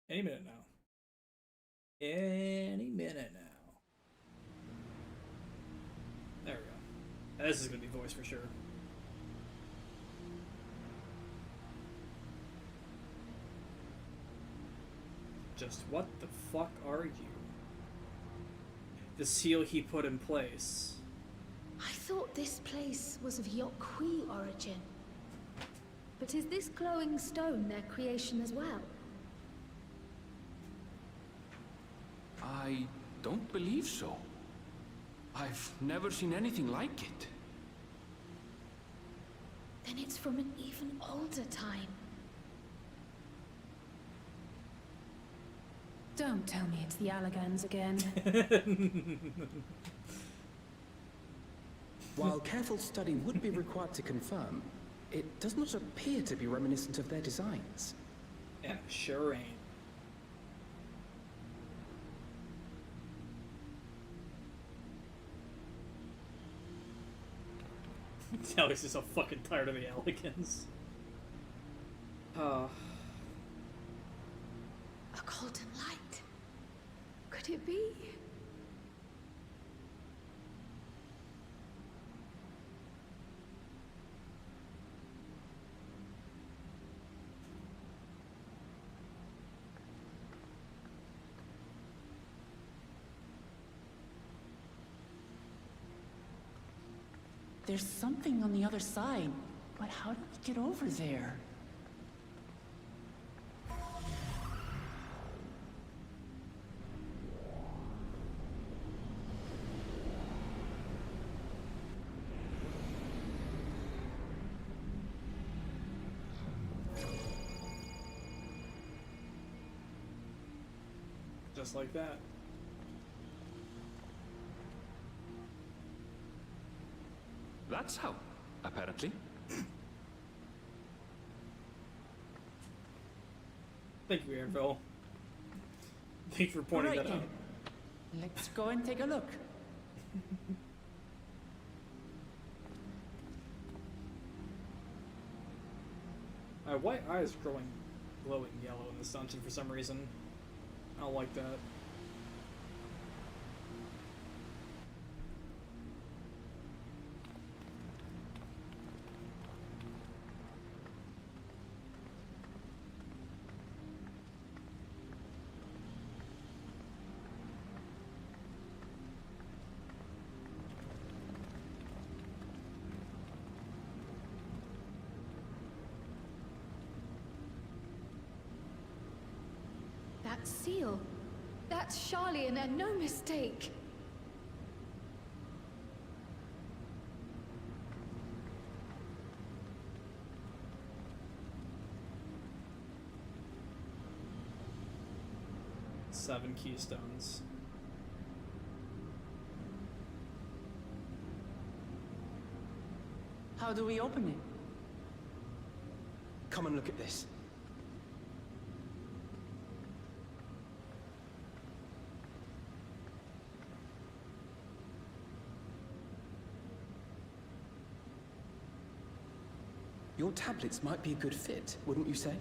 Any minute now. Any minute now. There we go. This is gonna be voice for sure. Just what the fuck are you? The seal he put in place. I thought this place was of Yokwi origin. But is this glowing stone their creation as well? I don't believe so. I've never seen anything like it. Then it's from an even older time. Don't tell me it's the Allagans again. While careful study would be required to confirm, it does not appear to be reminiscent of their designs. Yeah, sure ain't. Alex is so fucking tired of the elegance. A golden light. Could it be? There's something on the other side, but how do we get over there? Just like that. That's how, apparently. Thank you, Aaronville. Thank you for pointing Right that out. then. Let's go and take a look. My white eye is growing glowing yellow in this dungeon for some reason. I don't like that. that seal. That's Charlian and no mistake. Seven keystones. How do we open it? Come and look at this. Your tablets might be a good fit, wouldn't you say?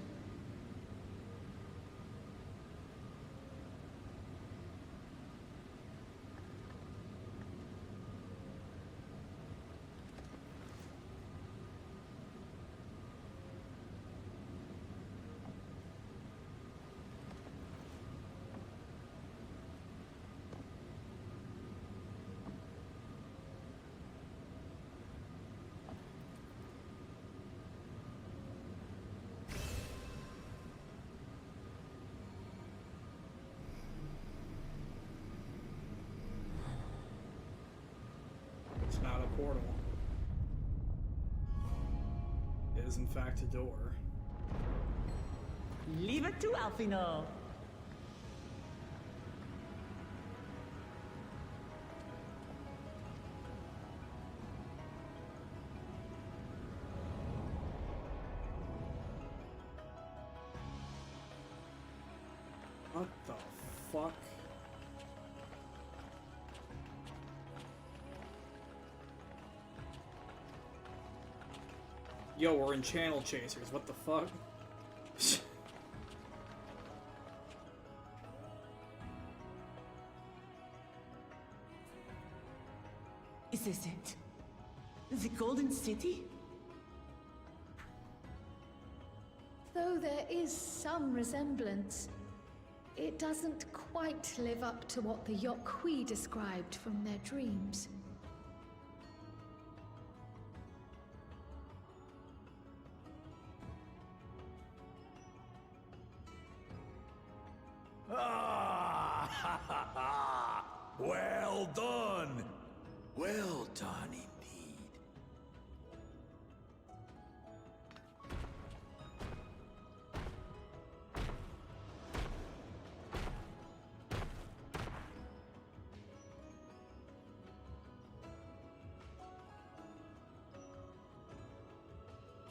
It's not a portal. It is in fact a door. Leave it to Alfino. What the fuck? Yo, we're in Channel Chasers. What the fuck? Is this it? The Golden City? Though there is some resemblance, it doesn't quite live up to what the Yokwi described from their dreams. Well done! Well done indeed.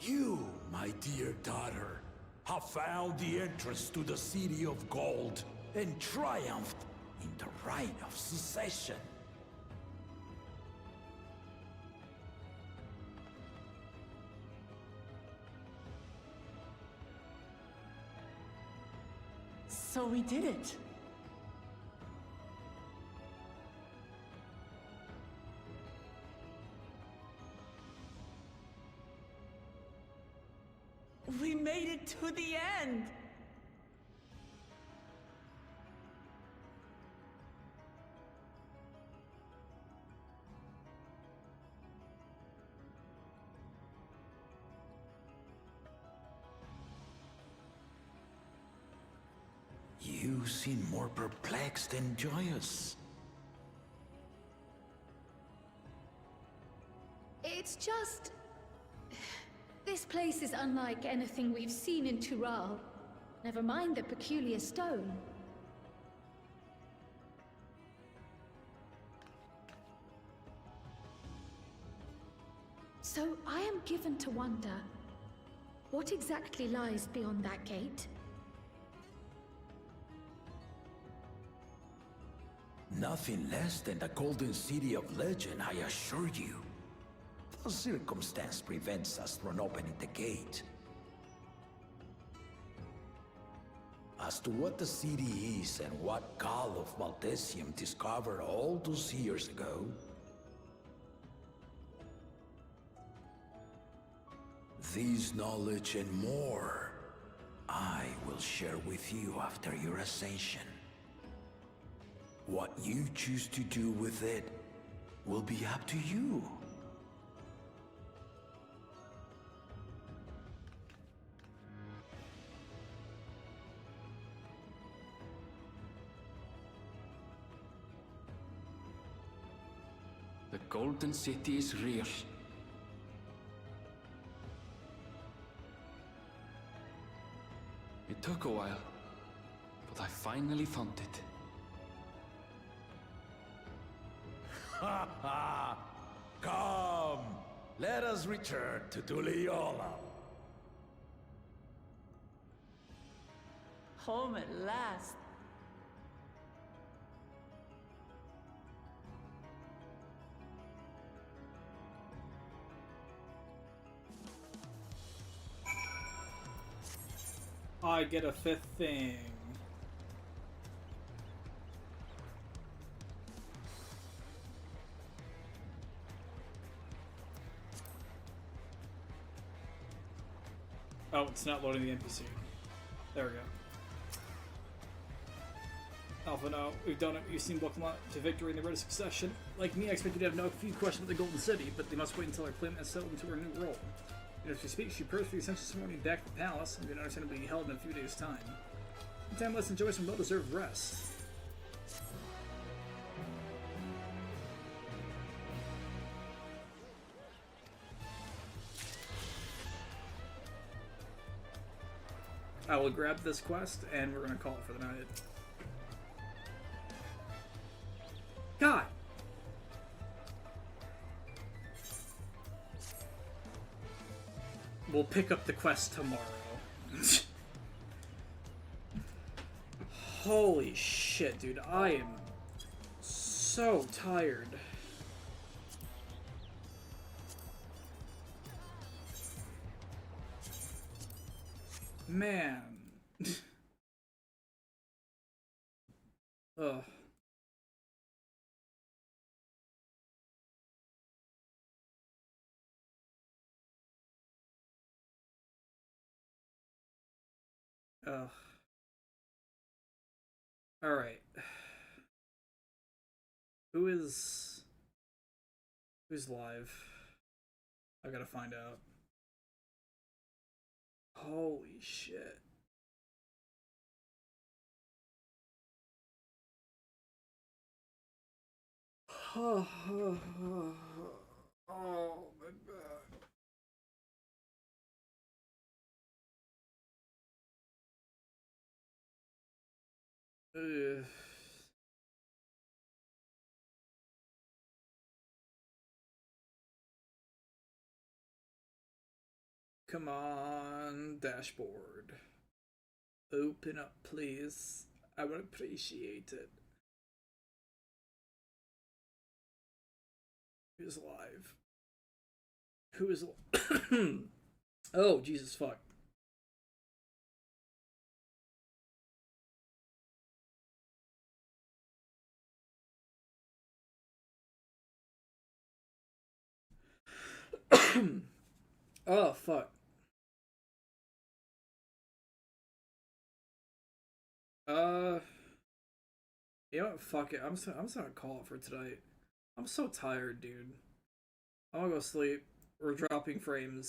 You, my dear daughter, have found the entrance to the City of Gold and triumphed in the right of secession. So we did it. We made it to the end! You seem more perplexed than joyous. It's just... This place is unlike anything we've seen in Tural. Never mind the peculiar stone. So I am given to wonder, what exactly lies beyond that gate? Nothing less than the Golden City of Legend, I assure you. The circumstance prevents us from opening the gate. As to what the city is and what Gal of Valdesium discovered all those years ago, this knowledge and more, I will share with you after your ascension. What you choose to do with it will be up to you. Golden City is real. It took a while, but I finally found it. Ha ha! Come! Let us return to Tuliola. Home at last. I get a 5th thing. Oh, it's not loading the NPC. There we go. Alpha, no, we've done it. You've seen welcome to victory in the Red Succession. Like me, I expect you to have no few questions about the Golden City, but they must wait until our claimant has settled into her new role. And as we speak, she prepares for the essential ceremony back at the palace, and we understand it will be held in a few days' time. Meantime, let's enjoy some well-deserved rest. I will grab this quest, and we're going to call it for the night. God! We'll pick up the quest tomorrow. Holy shit, dude. I am so tired. Man. Ugh. Ugh. Alright. Who's live? I gotta find out. Holy shit. Oh, my back. Ugh. Come on, dashboard. Open up, please. I would appreciate it. Who's alive? Who is alive? Oh, Jesus fuck. Oh, fuck. You know what? Fuck it. I'm just gonna call it for tonight. I'm so tired, dude. I'm gonna go sleep. We're dropping frames.